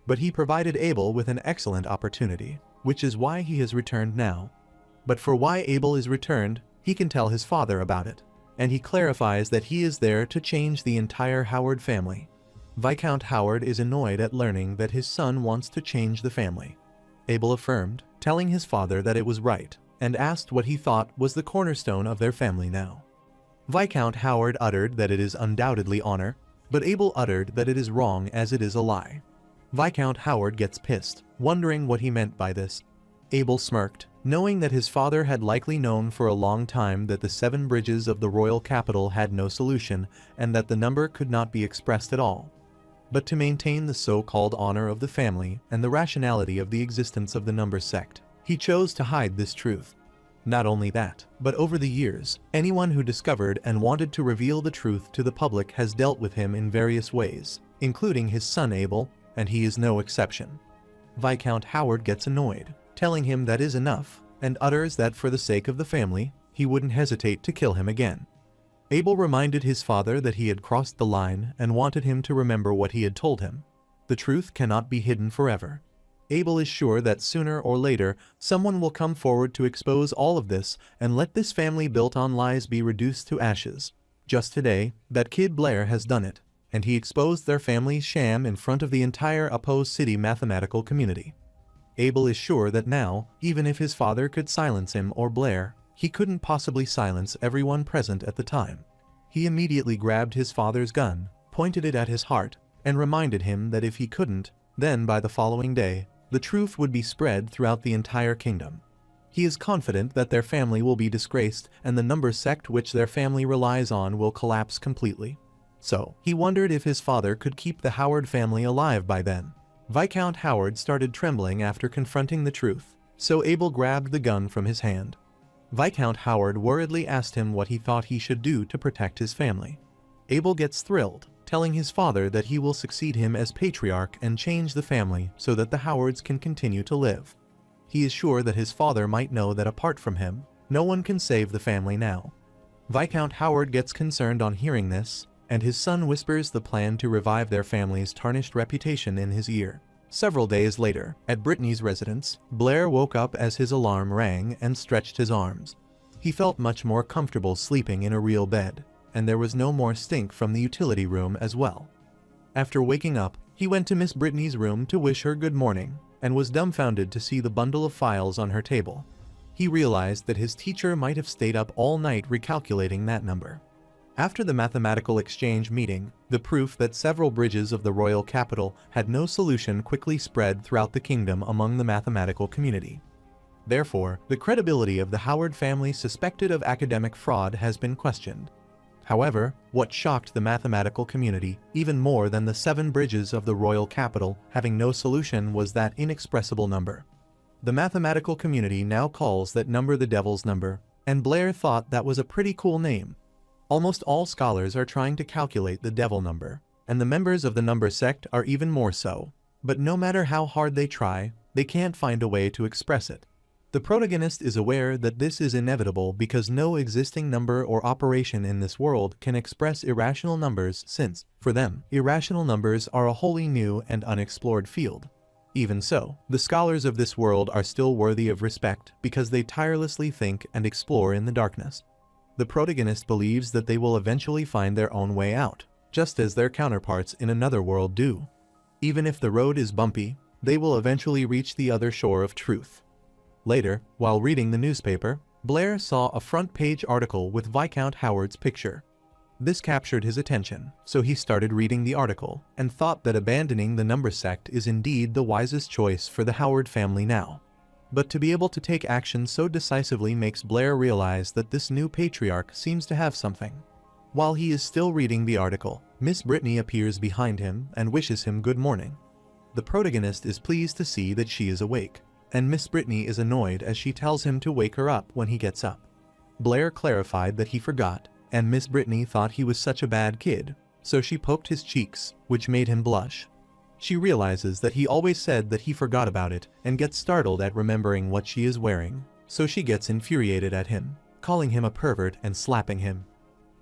But he provided Abel with an excellent opportunity, which is why he has returned now. But for why Abel is returned, he can tell his father about it, and he clarifies that he is there to change the entire Howard family. Viscount Howard is annoyed at learning that his son wants to change the family. Abel affirmed, telling his father that it was right, and asked what he thought was the cornerstone of their family now. Viscount Howard uttered that it is undoubtedly honor, but Abel uttered that it is wrong as it is a lie. Viscount Howard gets pissed, wondering what he meant by this. Abel smirked, knowing that his father had likely known for a long time that the 7 bridges of the royal capital had no solution and that the number could not be expressed at all. But to maintain the so-called honor of the family and the rationality of the existence of the number sect, he chose to hide this truth. Not only that, but over the years, anyone who discovered and wanted to reveal the truth to the public has dealt with him in various ways, including his son Abel, and he is no exception. Viscount Howard gets annoyed, telling him that is enough, and utters that for the sake of the family, he wouldn't hesitate to kill him again. Abel reminded his father that he had crossed the line and wanted him to remember what he had told him. The truth cannot be hidden forever. Abel is sure that sooner or later, someone will come forward to expose all of this and let this family built on lies be reduced to ashes. Just today, that kid Blair has done it, and he exposed their family's sham in front of the entire Opposed City mathematical community. Abel is sure that now, even if his father could silence him or Blair, he couldn't possibly silence everyone present at the time. He immediately grabbed his father's gun, pointed it at his heart, and reminded him that if he couldn't, then by the following day, the truth would be spread throughout the entire kingdom. He is confident that their family will be disgraced and the number sect which their family relies on will collapse completely. So, he wondered if his father could keep the Howard family alive by then. Viscount Howard started trembling after confronting the truth, so Abel grabbed the gun from his hand. Viscount Howard worriedly asked him what he thought he should do to protect his family. Abel gets thrilled, telling his father that he will succeed him as patriarch and change the family so that the Howards can continue to live. He is sure that his father might know that apart from him, no one can save the family now. Viscount Howard gets concerned on hearing this, and his son whispers the plan to revive their family's tarnished reputation in his ear. Several days later, at Brittany's residence, Blair woke up as his alarm rang and stretched his arms. He felt much more comfortable sleeping in a real bed, and there was no more stink from the utility room as well. After waking up, he went to Miss Brittany's room to wish her good morning, and was dumbfounded to see the bundle of files on her table. He realized that his teacher might have stayed up all night recalculating that number. After the mathematical exchange meeting, the proof that several bridges of the royal capital had no solution quickly spread throughout the kingdom among the mathematical community. Therefore, the credibility of the Howard family suspected of academic fraud has been questioned. However, what shocked the mathematical community even more than the 7 bridges of the royal capital having no solution was that inexpressible number. The mathematical community now calls that number the devil's number, and Blair thought that was a pretty cool name. Almost all scholars are trying to calculate the devil number, and the members of the number sect are even more so. But no matter how hard they try, they can't find a way to express it. The protagonist is aware that this is inevitable because no existing number or operation in this world can express irrational numbers since, for them, irrational numbers are a wholly new and unexplored field. Even so, the scholars of this world are still worthy of respect because they tirelessly think and explore in the darkness. The protagonist believes that they will eventually find their own way out, just as their counterparts in another world do. Even if the road is bumpy, they will eventually reach the other shore of truth. Later, while reading the newspaper, Blair saw a front-page article with Viscount Howard's picture. This captured his attention, so he started reading the article and thought that abandoning the number sect is indeed the wisest choice for the Howard family now. But to be able to take action so decisively makes Blair realize that this new patriarch seems to have something. While he is still reading the article, Miss Brittany appears behind him and wishes him good morning. The protagonist is pleased to see that she is awake, and Miss Brittany is annoyed as she tells him to wake her up when he gets up. Blair clarified that he forgot, and Miss Brittany thought he was such a bad kid, so she poked his cheeks, which made him blush. She realizes that he always said that he forgot about it and gets startled at remembering what she is wearing, so she gets infuriated at him, calling him a pervert and slapping him.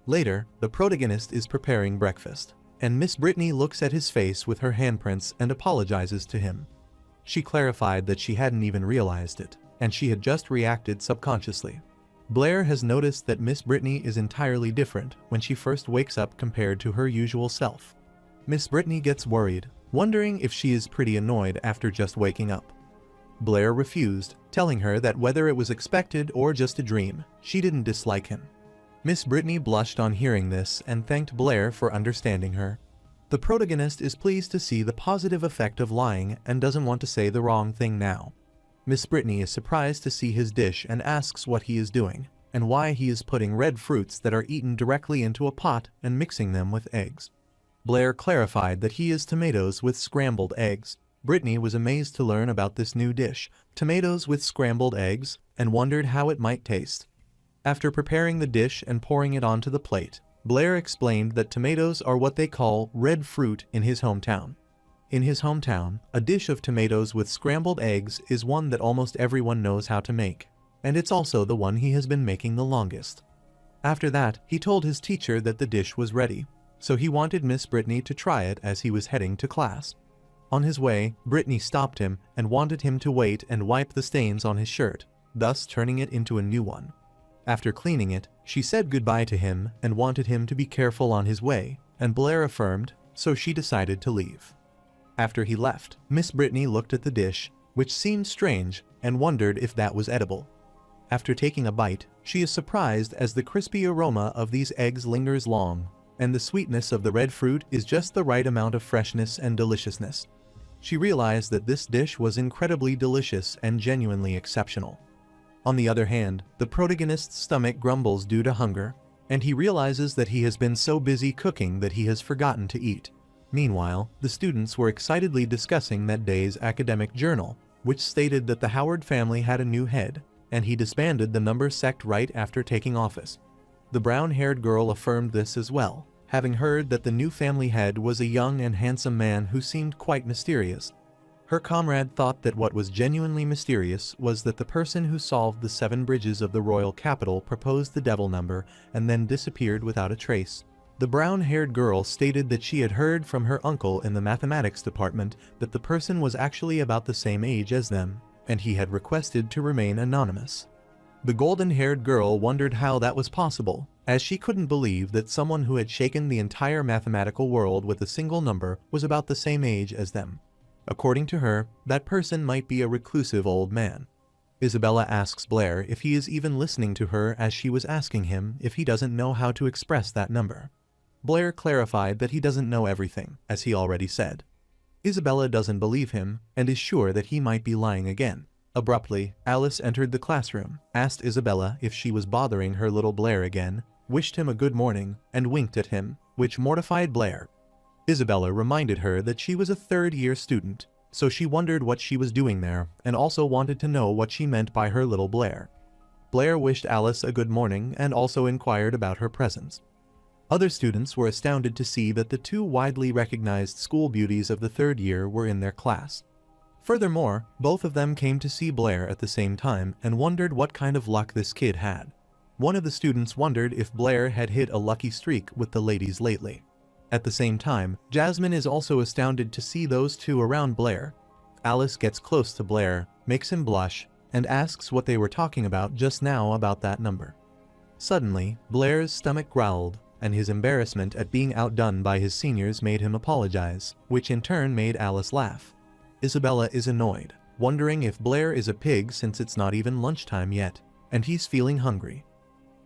Later, the protagonist is preparing breakfast, and Miss Brittany looks at his face with her handprints and apologizes to him. She clarified that she hadn't even realized it, and she had just reacted subconsciously. Blair has noticed that Miss Brittany is entirely different when she first wakes up compared to her usual self. Miss Brittany gets worried, wondering if she is pretty annoyed after just waking up. Blair refused, telling her that whether it was expected or just a dream, she didn't dislike him. Miss Brittany blushed on hearing this and thanked Blair for understanding her. The protagonist is pleased to see the positive effect of lying and doesn't want to say the wrong thing now. Miss Brittany is surprised to see his dish and asks what he is doing, and why he is putting red fruits that are eaten directly into a pot and mixing them with eggs. Blair clarified that he is tomatoes with scrambled eggs. Brittany was amazed to learn about this new dish, tomatoes with scrambled eggs, and wondered how it might taste. After preparing the dish and pouring it onto the plate, Blair explained that tomatoes are what they call red fruit in his hometown. In his hometown, a dish of tomatoes with scrambled eggs is one that almost everyone knows how to make, and it's also the one he has been making the longest. After that, he told his teacher that the dish was ready, so he wanted Miss Brittany to try it as he was heading to class. On his way, Brittany stopped him and wanted him to wait and wipe the stains on his shirt, thus turning it into a new one. After cleaning it, she said goodbye to him and wanted him to be careful on his way, and Blair affirmed, so she decided to leave. After he left, Miss Brittany looked at the dish, which seemed strange, and wondered if that was edible. After taking a bite, she is surprised as the crispy aroma of these eggs lingers long, and the sweetness of the red fruit is just the right amount of freshness and deliciousness. She realized that this dish was incredibly delicious and genuinely exceptional. On the other hand, the protagonist's stomach grumbles due to hunger, and he realizes that he has been so busy cooking that he has forgotten to eat. Meanwhile, the students were excitedly discussing that day's academic journal, which stated that the Howard family had a new head, and he disbanded the number sect right after taking office. The brown-haired girl affirmed this as well, having heard that the new family head was a young and handsome man who seemed quite mysterious. Her comrade thought that what was genuinely mysterious was that the person who solved the 7 bridges of the royal capital proposed the devil number and then disappeared without a trace. The brown-haired girl stated that she had heard from her uncle in the mathematics department that the person was actually about the same age as them, and he had requested to remain anonymous. The golden-haired girl wondered how that was possible, as she couldn't believe that someone who had shaken the entire mathematical world with a single number was about the same age as them. According to her, that person might be a reclusive old man. Isabella asks Blair if he is even listening to her, as she was asking him if he doesn't know how to express that number. Blair clarified that he doesn't know everything, as he already said. Isabella doesn't believe him, and is sure that he might be lying again. Abruptly, Alice entered the classroom, asked Isabella if she was bothering her little Blair again, wished him a good morning, and winked at him, which mortified Blair. Isabella reminded her that she was a third-year student, so she wondered what she was doing there, and also wanted to know what she meant by her little Blair. Blair wished Alice a good morning and also inquired about her presence. Other students were astounded to see that the two widely recognized school beauties of the third year were in their class. Furthermore, both of them came to see Blair at the same time and wondered what kind of luck this kid had. One of the students wondered if Blair had hit a lucky streak with the ladies lately. At the same time, Jasmine is also astounded to see those two around Blair. Alice gets close to Blair, makes him blush, and asks what they were talking about just now about that number. Suddenly, Blair's stomach growled, and his embarrassment at being outdone by his seniors made him apologize, which in turn made Alice laugh. Isabella is annoyed, wondering if Blair is a pig since it's not even lunchtime yet, and he's feeling hungry.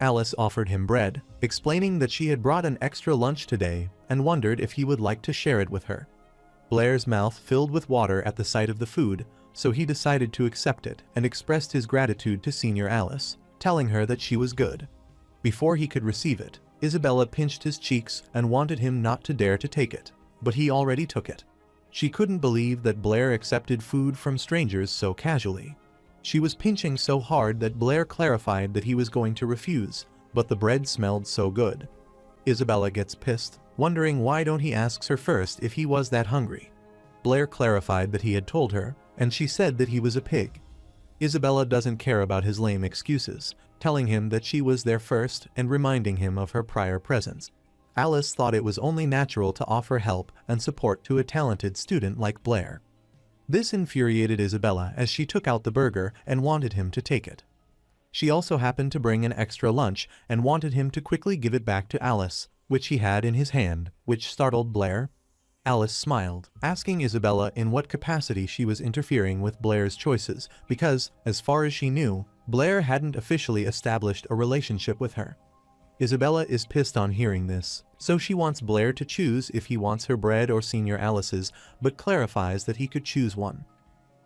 Alice offered him bread, explaining that she had brought an extra lunch today and wondered if he would like to share it with her. Blair's mouth filled with water at the sight of the food, so he decided to accept it and expressed his gratitude to Senior Alice, telling her that she was good. Before he could receive it, Isabella pinched his cheeks and wanted him not to dare to take it, but he already took it. She couldn't believe that Blair accepted food from strangers so casually. She was pinching so hard that Blair clarified that he was going to refuse, but the bread smelled so good. Isabella gets pissed, wondering why don't he ask her first if he was that hungry. Blair clarified that he had told her, and she said that he was a pig. Isabella doesn't care about his lame excuses, telling him that she was there first and reminding him of her prior presence. Alice thought it was only natural to offer help and support to a talented student like Blair. This infuriated Isabella as she took out the burger and wanted him to take it. She also happened to bring an extra lunch and wanted him to quickly give it back to Alice, which he had in his hand, which startled Blair. Alice smiled, asking Isabella in what capacity she was interfering with Blair's choices because, as far as she knew, Blair hadn't officially established a relationship with her. Isabella is pissed on hearing this, so she wants Blair to choose if he wants her bread or Senior Alice's, but clarifies that he could choose one.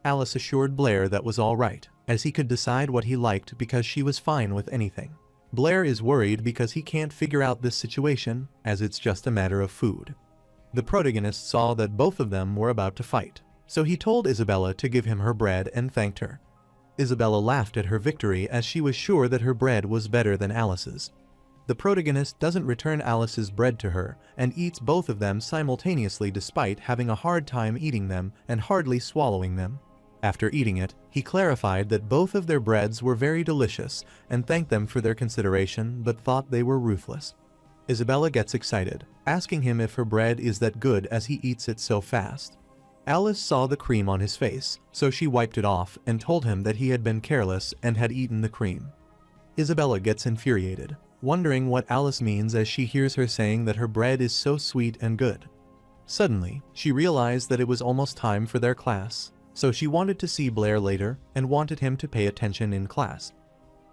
Alice assured Blair that was all right, as he could decide what he liked because she was fine with anything. Blair is worried because he can't figure out this situation, as it's just a matter of food. The protagonist saw that both of them were about to fight, so he told Isabella to give him her bread and thanked her. Isabella laughed at her victory as she was sure that her bread was better than Alice's. The protagonist doesn't return Alice's bread to her and eats both of them simultaneously despite having a hard time eating them and hardly swallowing them. After eating it, he clarified that both of their breads were very delicious and thanked them for their consideration but thought they were ruthless. Isabella gets excited, asking him if her bread is that good as he eats it so fast. Alice saw the cream on his face, so she wiped it off and told him that he had been careless and had eaten the cream. Isabella gets infuriated, wondering what Alice means as she hears her saying that her bread is so sweet and good. Suddenly, she realized that it was almost time for their class, so she wanted to see Blair later and wanted him to pay attention in class.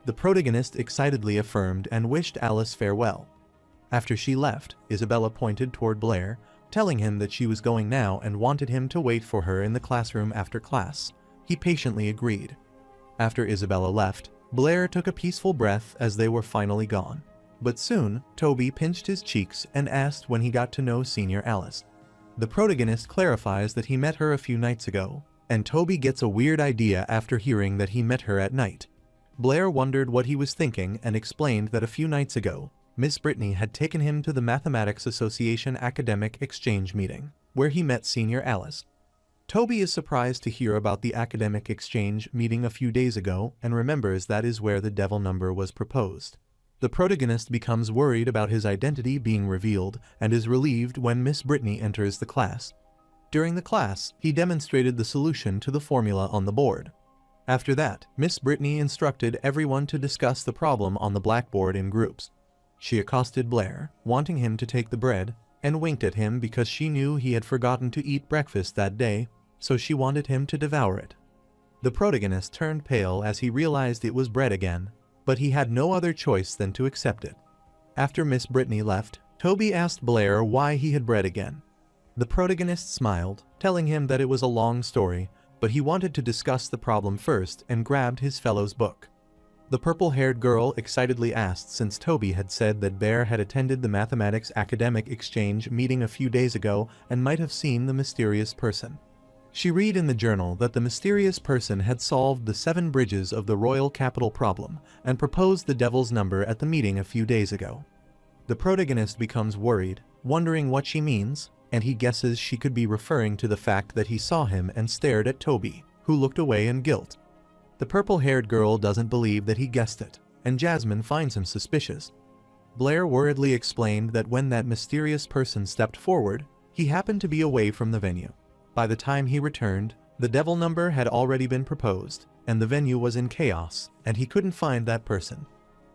The protagonist excitedly affirmed and wished Alice farewell. After she left, Isabella pointed toward Blair, telling him that she was going now and wanted him to wait for her in the classroom after class. He patiently agreed. After Isabella left, Blair took a peaceful breath as they were finally gone. But soon, Toby pinched his cheeks and asked when he got to know Senior Alice. The protagonist clarifies that he met her a few nights ago, and Toby gets a weird idea after hearing that he met her at night. Blair wondered what he was thinking and explained that a few nights ago, Miss Brittany had taken him to the Mathematics Association academic exchange meeting, where he met Senior Alice. Toby is surprised to hear about the academic exchange meeting a few days ago and remembers that is where the devil number was proposed. The protagonist becomes worried about his identity being revealed and is relieved when Miss Brittany enters the class. During the class, he demonstrated the solution to the formula on the board. After that, Miss Brittany instructed everyone to discuss the problem on the blackboard in groups. She accosted Blair, wanting him to take the bread, and winked at him because she knew he had forgotten to eat breakfast that day, so she wanted him to devour it. The protagonist turned pale as he realized it was bread again, but he had no other choice than to accept it. After Miss Brittany left, Toby asked Blair why he had bread again. The protagonist smiled, telling him that it was a long story, but he wanted to discuss the problem first and grabbed his fellow's book. The purple-haired girl excitedly asked since Toby had said that Blair had attended the mathematics academic exchange meeting a few days ago and might have seen the mysterious person. She read in the journal that the mysterious person had solved the 7 bridges of the royal capital problem and proposed the devil's number at the meeting a few days ago. The protagonist becomes worried, wondering what she means, and he guesses she could be referring to the fact that he saw him and stared at Toby, who looked away in guilt. The purple-haired girl doesn't believe that he guessed it, and Jasmine finds him suspicious. Blair worriedly explained that when that mysterious person stepped forward, he happened to be away from the venue. By the time he returned, the devil number had already been proposed, and the venue was in chaos, and he couldn't find that person.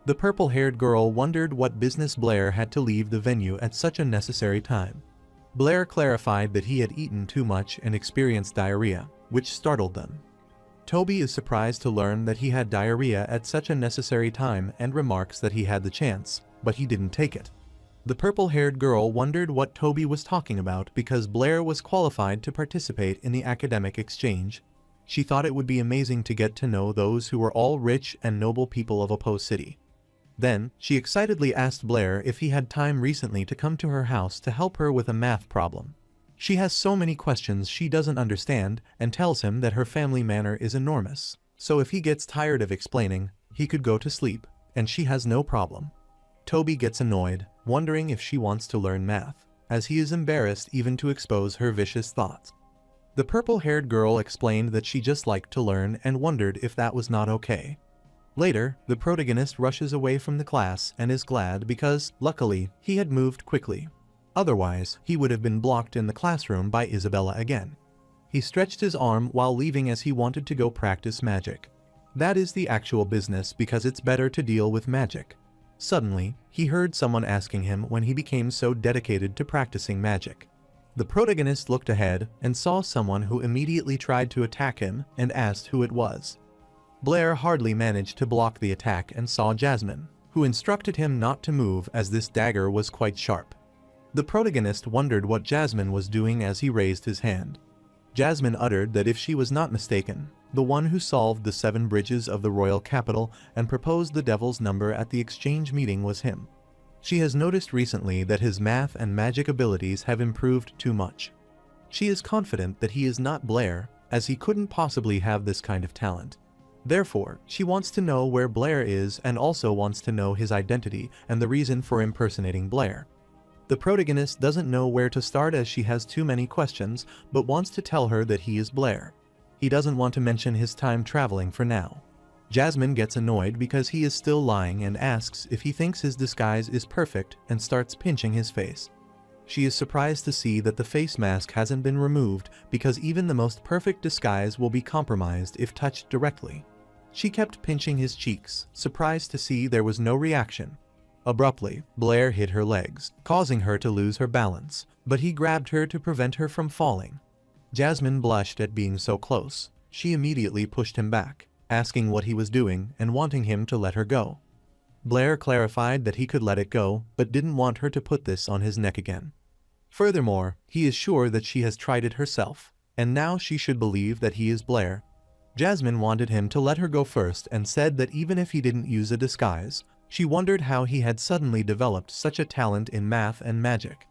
The purple-haired girl wondered what business Blair had to leave the venue at such a necessary time. Blair clarified that he had eaten too much and experienced diarrhea, which startled them. Toby is surprised to learn that he had diarrhea at such a necessary time and remarks that he had the chance, but he didn't take it. The purple-haired girl wondered what Toby was talking about because Blair was qualified to participate in the academic exchange. She thought it would be amazing to get to know those who were all rich and noble people of Oppo City. Then, she excitedly asked Blair if he had time recently to come to her house to help her with a math problem. She has so many questions she doesn't understand and tells him that her family manor is enormous, so if he gets tired of explaining, he could go to sleep, and she has no problem. Toby gets annoyed, wondering if she wants to learn math, as he is embarrassed even to expose her vicious thoughts. The purple-haired girl explained that she just liked to learn and wondered if that was not okay. Later, the protagonist rushes away from the class and is glad because, luckily, he had moved quickly. Otherwise, he would have been blocked in the classroom by Isabella again. He stretched his arm while leaving as he wanted to go practice magic. That is the actual business because it's better to deal with magic. Suddenly, he heard someone asking him when he became so dedicated to practicing magic. The protagonist looked ahead and saw someone who immediately tried to attack him and asked who it was. Blair hardly managed to block the attack and saw Jasmine, who instructed him not to move as this dagger was quite sharp. The protagonist wondered what Jasmine was doing as he raised his hand. Jasmine uttered that if she was not mistaken, the one who solved the 7 bridges of the royal capital and proposed the devil's number at the exchange meeting was him. She has noticed recently that his math and magic abilities have improved too much. She is confident that he is not Blair, as he couldn't possibly have this kind of talent. Therefore, she wants to know where Blair is and also wants to know his identity and the reason for impersonating Blair. The protagonist doesn't know where to start as she has too many questions, but wants to tell her that he is Blair. He doesn't want to mention his time traveling for now. Jasmine gets annoyed because he is still lying and asks if he thinks his disguise is perfect and starts pinching his face. She is surprised to see that the face mask hasn't been removed because even the most perfect disguise will be compromised if touched directly. She kept pinching his cheeks, surprised to see there was no reaction. Abruptly, Blair hit her legs, causing her to lose her balance, but he grabbed her to prevent her from falling. Jasmine blushed at being so close. She immediately pushed him back, asking what he was doing and wanting him to let her go. Blair clarified that he could let it go, but didn't want her to put this on his neck again. Furthermore, he is sure that she has tried it herself, and now she should believe that he is Blair. Jasmine wanted him to let her go first and said that even if he didn't use a disguise, she wondered how he had suddenly developed such a talent in math and magic.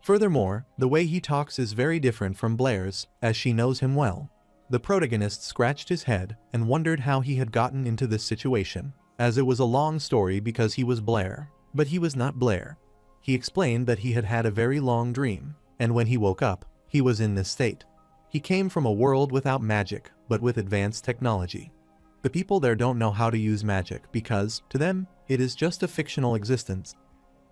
Furthermore, the way he talks is very different from Blair's, as she knows him well. The protagonist scratched his head and wondered how he had gotten into this situation, as it was a long story because he was Blair, but he was not Blair. He explained that he had had a very long dream, and when he woke up, he was in this state. He came from a world without magic, but with advanced technology. The people there don't know how to use magic because, to them, it is just a fictional existence.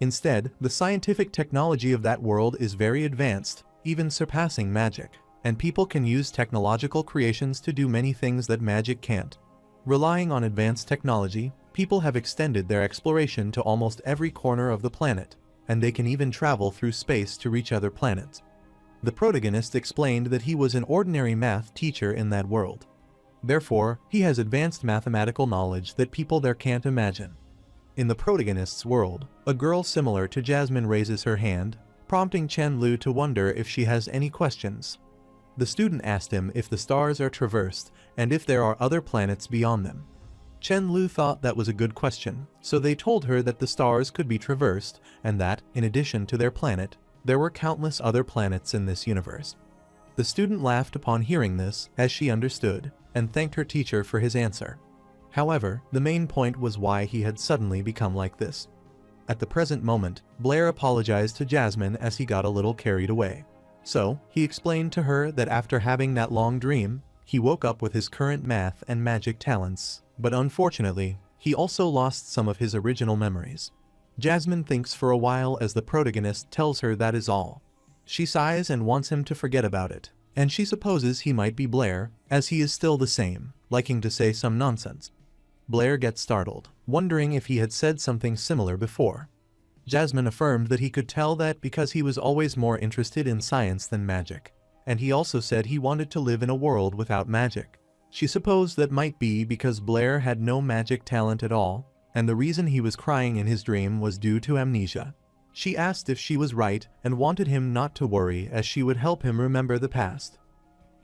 Instead, the scientific technology of that world is very advanced, even surpassing magic, and people can use technological creations to do many things that magic can't. Relying on advanced technology, people have extended their exploration to almost every corner of the planet, and they can even travel through space to reach other planets. The protagonist explained that he was an ordinary math teacher in that world. Therefore, he has advanced mathematical knowledge that people there can't imagine. In the protagonist's world, a girl similar to Jasmine raises her hand, prompting Chen Lu to wonder if she has any questions. The student asked him if the stars are traversed and if there are other planets beyond them. Chen Lu thought that was a good question, so they told her that the stars could be traversed and that, in addition to their planet, there were countless other planets in this universe. The student laughed upon hearing this, as she understood, and thanked her teacher for his answer. However, the main point was why he had suddenly become like this. At the present moment, Blair apologized to Jasmine as he got a little carried away. So, he explained to her that after having that long dream, he woke up with his current math and magic talents, but unfortunately, he also lost some of his original memories. Jasmine thinks for a while as the protagonist tells her that is all. She sighs and wants him to forget about it, and she supposes he might be Blair, as he is still the same, liking to say some nonsense. Blair gets startled, wondering if he had said something similar before. Jasmine affirmed that he could tell that because he was always more interested in science than magic, and he also said he wanted to live in a world without magic. She supposed that might be because Blair had no magic talent at all, and the reason he was crying in his dream was due to amnesia. She asked if she was right and wanted him not to worry as she would help him remember the past.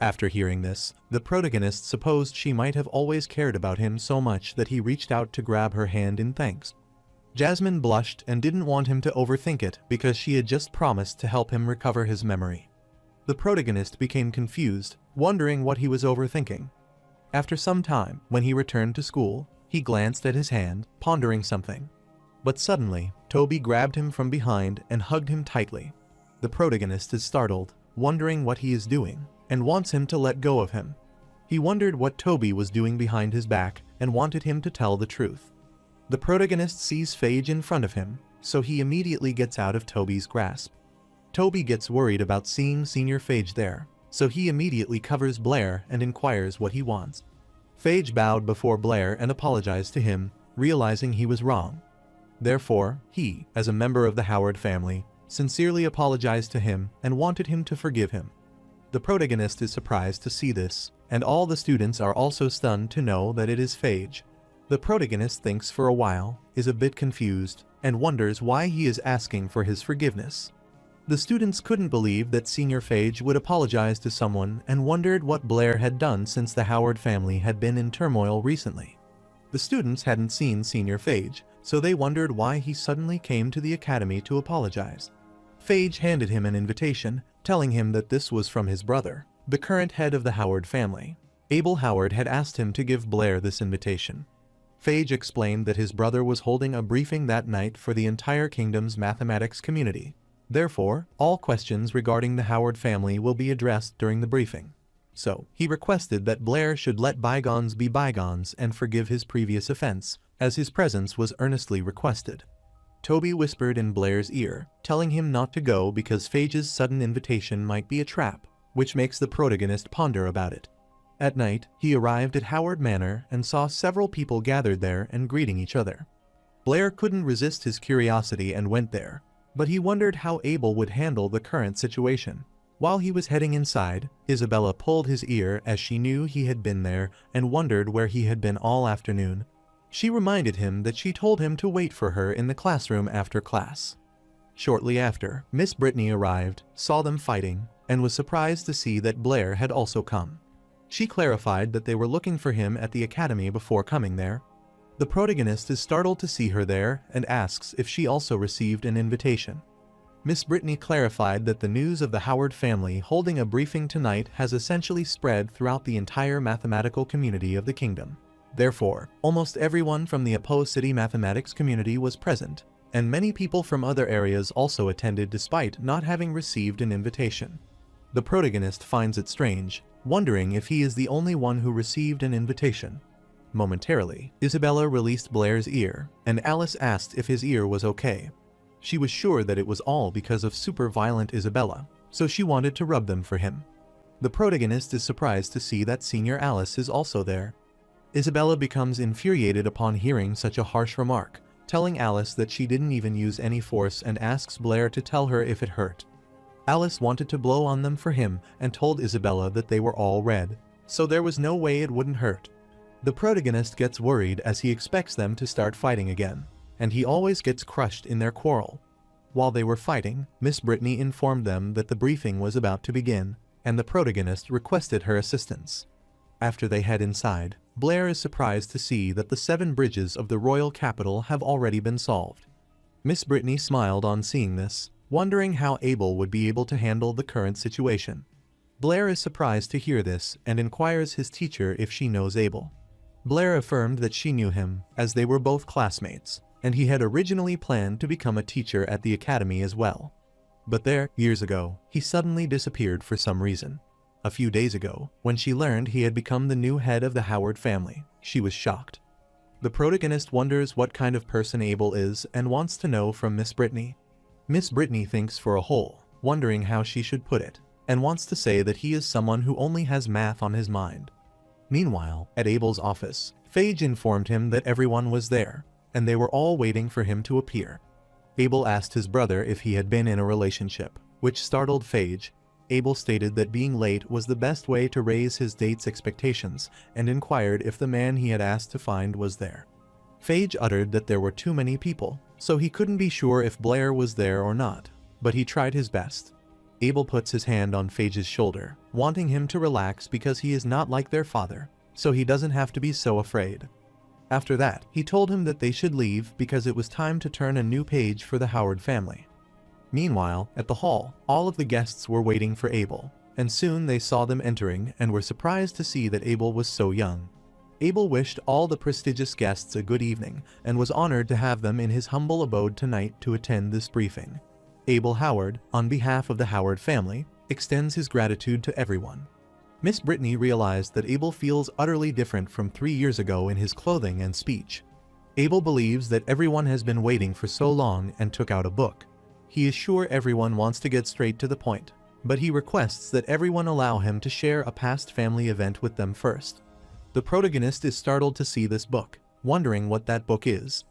After hearing this, the protagonist supposed she might have always cared about him so much that he reached out to grab her hand in thanks. Jasmine blushed and didn't want him to overthink it because she had just promised to help him recover his memory. The protagonist became confused, wondering what he was overthinking. After some time, when he returned to school, he glanced at his hand, pondering something. But suddenly, Toby grabbed him from behind and hugged him tightly. The protagonist is startled, wondering what he is doing, and wants him to let go of him. He wondered what Toby was doing behind his back and wanted him to tell the truth. The protagonist sees Phage in front of him, so he immediately gets out of Toby's grasp. Toby gets worried about seeing Senior Phage there, so he immediately covers Blair and inquires what he wants. Phage bowed before Blair and apologized to him, realizing he was wrong. Therefore, he, as a member of the Howard family, sincerely apologized to him and wanted him to forgive him. The protagonist is surprised to see this, and all the students are also stunned to know that it is Phage. The protagonist thinks for a while, is a bit confused, and wonders why he is asking for his forgiveness. The students couldn't believe that Senior Phage would apologize to someone and wondered what Blair had done since the Howard family had been in turmoil recently. The students hadn't seen Senior Phage, so they wondered why he suddenly came to the academy to apologize. Phage handed him an invitation, telling him that this was from his brother, the current head of the Howard family. Abel Howard had asked him to give Blair this invitation. Phage explained that his brother was holding a briefing that night for the entire kingdom's mathematics community. Therefore, all questions regarding the Howard family will be addressed during the briefing. So, he requested that Blair should let bygones be bygones and forgive his previous offense, as his presence was earnestly requested. Toby whispered in Blair's ear, telling him not to go because Phage's sudden invitation might be a trap, which makes the protagonist ponder about it. At night, he arrived at Howard Manor and saw several people gathered there and greeting each other. Blair couldn't resist his curiosity and went there, but he wondered how Abel would handle the current situation. While he was heading inside, Isabella pulled his ear as she knew he had been there and wondered where he had been all afternoon. She reminded him that she told him to wait for her in the classroom after class. Shortly after, Miss Brittany arrived, saw them fighting, and was surprised to see that Blair had also come. She clarified that they were looking for him at the academy before coming there. The protagonist is startled to see her there and asks if she also received an invitation. Miss Brittany clarified that the news of the Howard family holding a briefing tonight has essentially spread throughout the entire mathematical community of the kingdom. Therefore, almost everyone from the Apo City mathematics community was present, and many people from other areas also attended despite not having received an invitation. The protagonist finds it strange, wondering if he is the only one who received an invitation. Momentarily, Isabella released Blair's ear, and Alice asked if his ear was okay. She was sure that it was all because of super violent Isabella, so she wanted to rub them for him. The protagonist is surprised to see that Senior Alice is also there. Isabella becomes infuriated upon hearing such a harsh remark, telling Alice that she didn't even use any force and asks Blair to tell her if it hurt. Alice wanted to blow on them for him and told Isabella that they were all red, so there was no way it wouldn't hurt. The protagonist gets worried as he expects them to start fighting again, and he always gets crushed in their quarrel. While they were fighting, Miss Brittany informed them that the briefing was about to begin, and the protagonist requested her assistance. After they head inside, Blair is surprised to see that the 7 bridges of the royal capital have already been solved. Miss Brittany smiled on seeing this, wondering how Abel would be able to handle the current situation. Blair is surprised to hear this and inquires his teacher if she knows Abel. Blair affirmed that she knew him, as they were both classmates, and he had originally planned to become a teacher at the academy as well. But there, years ago, he suddenly disappeared for some reason. A few days ago, when she learned he had become the new head of the Howard family, she was shocked. The protagonist wonders what kind of person Abel is and wants to know from Miss Brittany. Miss Brittany thinks for a whole, wondering how she should put it, and wants to say that he is someone who only has math on his mind. Meanwhile, at Abel's office, Phage informed him that everyone was there, and they were all waiting for him to appear. Abel asked his brother if he had been in a relationship, which startled Phage. Abel stated that being late was the best way to raise his date's expectations, and inquired if the man he had asked to find was there. Phage uttered that there were too many people, so he couldn't be sure if Blair was there or not, but he tried his best. Abel puts his hand on Phage's shoulder, wanting him to relax because he is not like their father, so he doesn't have to be so afraid. After that, he told him that they should leave because it was time to turn a new page for the Howard family. Meanwhile, at the hall, all of the guests were waiting for Abel, and soon they saw them entering and were surprised to see that Abel was so young. Abel wished all the prestigious guests a good evening and was honored to have them in his humble abode tonight to attend this briefing. Abel Howard, on behalf of the Howard family, extends his gratitude to everyone. Miss Brittany realized that Abel feels utterly different from 3 years ago in his clothing and speech. Abel believes that everyone has been waiting for so long and took out a book. He is sure everyone wants to get straight to the point, but he requests that everyone allow him to share a past family event with them first. The protagonist is startled to see this book, wondering what that book is.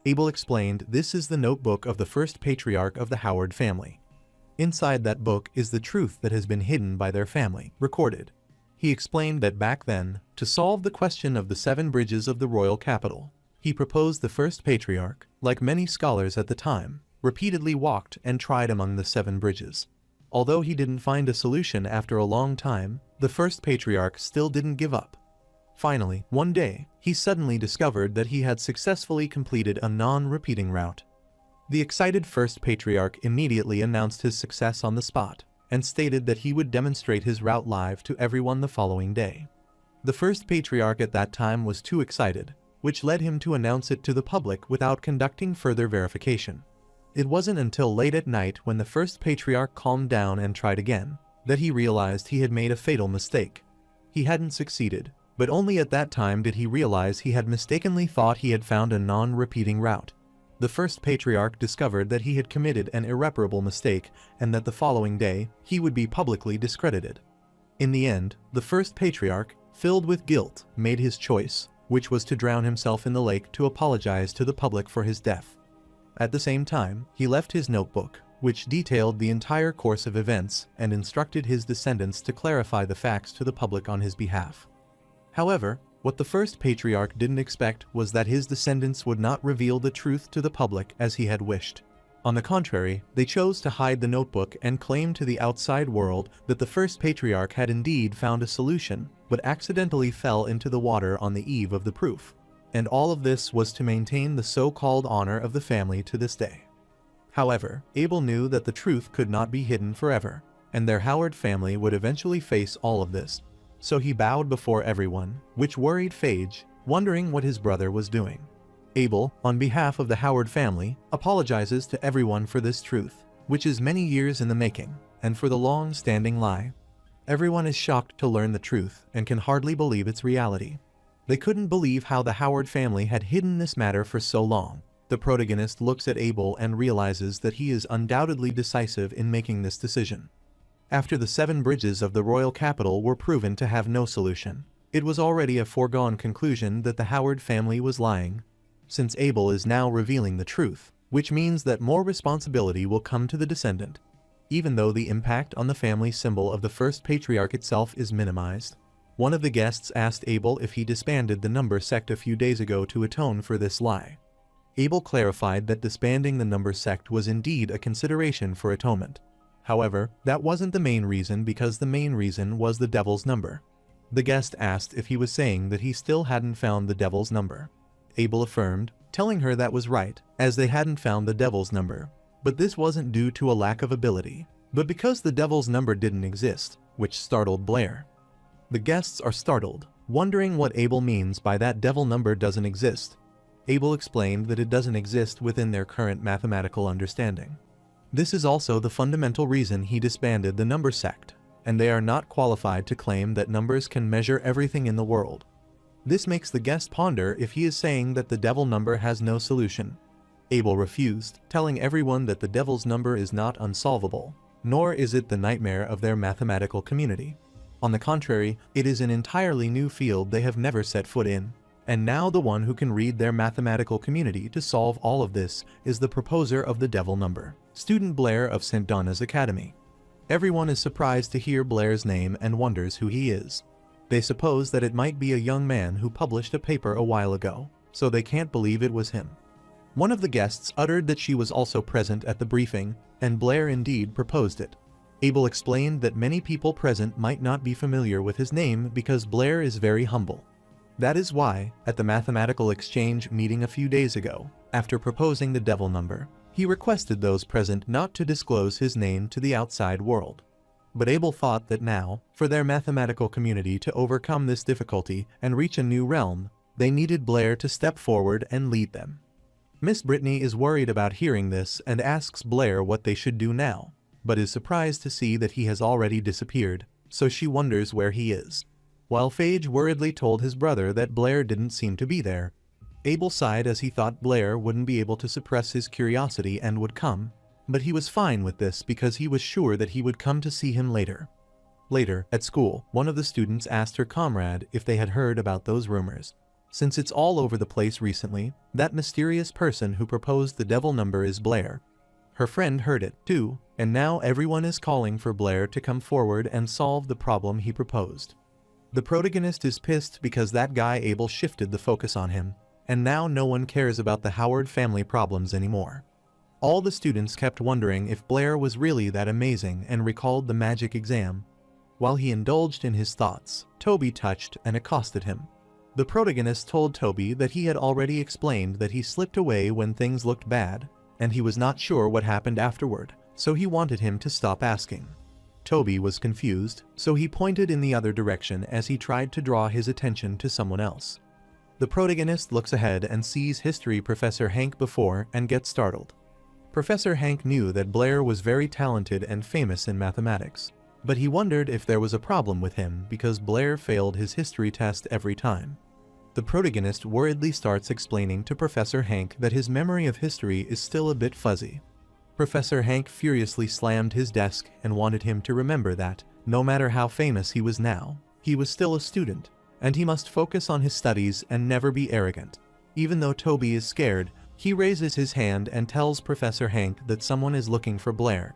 Abel explained this is the notebook of the first patriarch of the Howard family. Inside that book is the truth that has been hidden by their family, recorded. He explained that back then, to solve the question of the 7 bridges of the royal capital, he proposed the first patriarch, like many scholars at the time, repeatedly walked and tried among the 7 bridges. Although he didn't find a solution after a long time, the first patriarch still didn't give up. Finally, one day, he suddenly discovered that he had successfully completed a non-repeating route. The excited first patriarch immediately announced his success on the spot, and stated that he would demonstrate his route live to everyone the following day. The first patriarch at that time was too excited, which led him to announce it to the public without conducting further verification. It wasn't until late at night when the first patriarch calmed down and tried again, that he realized he had made a fatal mistake. He hadn't succeeded, but only at that time did he realize he had mistakenly thought he had found a non-repeating route. The first patriarch discovered that he had committed an irreparable mistake and that the following day, he would be publicly discredited. In the end, the first patriarch, filled with guilt, made his choice, which was to drown himself in the lake to apologize to the public for his death. At the same time, he left his notebook, which detailed the entire course of events and instructed his descendants to clarify the facts to the public on his behalf. However, what the first patriarch didn't expect was that his descendants would not reveal the truth to the public as he had wished. On the contrary, they chose to hide the notebook and claim to the outside world that the first patriarch had indeed found a solution, but accidentally fell into the water on the eve of the proof. And all of this was to maintain the so-called honor of the family to this day. However, Abel knew that the truth could not be hidden forever, and their Howard family would eventually face all of this. So he bowed before everyone, which worried Phage, wondering what his brother was doing. Abel, on behalf of the Howard family, apologizes to everyone for this truth, which is many years in the making, and for the long-standing lie. Everyone is shocked to learn the truth and can hardly believe its reality. They couldn't believe how the Howard family had hidden this matter for so long. The protagonist looks at Abel and realizes that he is undoubtedly decisive in making this decision. After the 7 bridges of the royal capital were proven to have no solution, it was already a foregone conclusion that the Howard family was lying, since Abel is now revealing the truth, which means that more responsibility will come to the descendant, even though the impact on the family symbol of the first patriarch itself is minimized. One of the guests asked Abel if he disbanded the number sect a few days ago to atone for this lie. Abel clarified that disbanding the number sect was indeed a consideration for atonement. However, that wasn't the main reason, because the main reason was the devil's number. The guest asked if he was saying that he still hadn't found the devil's number. Abel affirmed, telling her that was right, as they hadn't found the devil's number. But this wasn't due to a lack of ability, but because the devil's number didn't exist, which startled Blair. The guests are startled, wondering what Abel means by that devil number doesn't exist. Abel explained that it doesn't exist within their current mathematical understanding. This is also the fundamental reason he disbanded the number sect, and they are not qualified to claim that numbers can measure everything in the world. This makes the guest ponder if he is saying that the devil number has no solution. Abel refused, telling everyone that the devil's number is not unsolvable, nor is it the nightmare of their mathematical community. On the contrary, it is an entirely new field they have never set foot in. And now the one who can read their mathematical community to solve all of this is the proposer of the devil number, student Blair of St. Donna's Academy. Everyone is surprised to hear Blair's name and wonders who he is. They suppose that it might be a young man who published a paper a while ago, so they can't believe it was him. One of the guests uttered that she was also present at the briefing, and Blair indeed proposed it. Abel explained that many people present might not be familiar with his name because Blair is very humble. That is why, at the mathematical exchange meeting a few days ago, after proposing the devil number, he requested those present not to disclose his name to the outside world. But Abel thought that now, for their mathematical community to overcome this difficulty and reach a new realm, they needed Blair to step forward and lead them. Miss Brittany is worried about hearing this and asks Blair what they should do now, but is surprised to see that he has already disappeared, so she wonders where he is. While Phage worriedly told his brother that Blair didn't seem to be there, Abel sighed as he thought Blair wouldn't be able to suppress his curiosity and would come, but he was fine with this because he was sure that he would come to see him later. Later, at school, one of the students asked her comrade if they had heard about those rumors. Since it's all over the place recently, that mysterious person who proposed the devil number is Blair. Her friend heard it, too, and now everyone is calling for Blair to come forward and solve the problem he proposed. The protagonist is pissed because that guy Abel shifted the focus on him, and now no one cares about the Howard family problems anymore. All the students kept wondering if Blair was really that amazing and recalled the magic exam. While he indulged in his thoughts, Toby touched and accosted him. The protagonist told Toby that he had already explained that he slipped away when things looked bad, and he was not sure what happened afterward, so he wanted him to stop asking. Toby was confused, so he pointed in the other direction as he tried to draw his attention to someone else. The protagonist looks ahead and sees history professor Hank before and gets startled. Professor Hank knew that Blair was very talented and famous in mathematics, but he wondered if there was a problem with him because Blair failed his history test every time. The protagonist worriedly starts explaining to Professor Hank that his memory of history is still a bit fuzzy. Professor Hank furiously slammed his desk and wanted him to remember that, no matter how famous he was now, he was still a student, and he must focus on his studies and never be arrogant. Even though Toby is scared, he raises his hand and tells Professor Hank that someone is looking for Blair.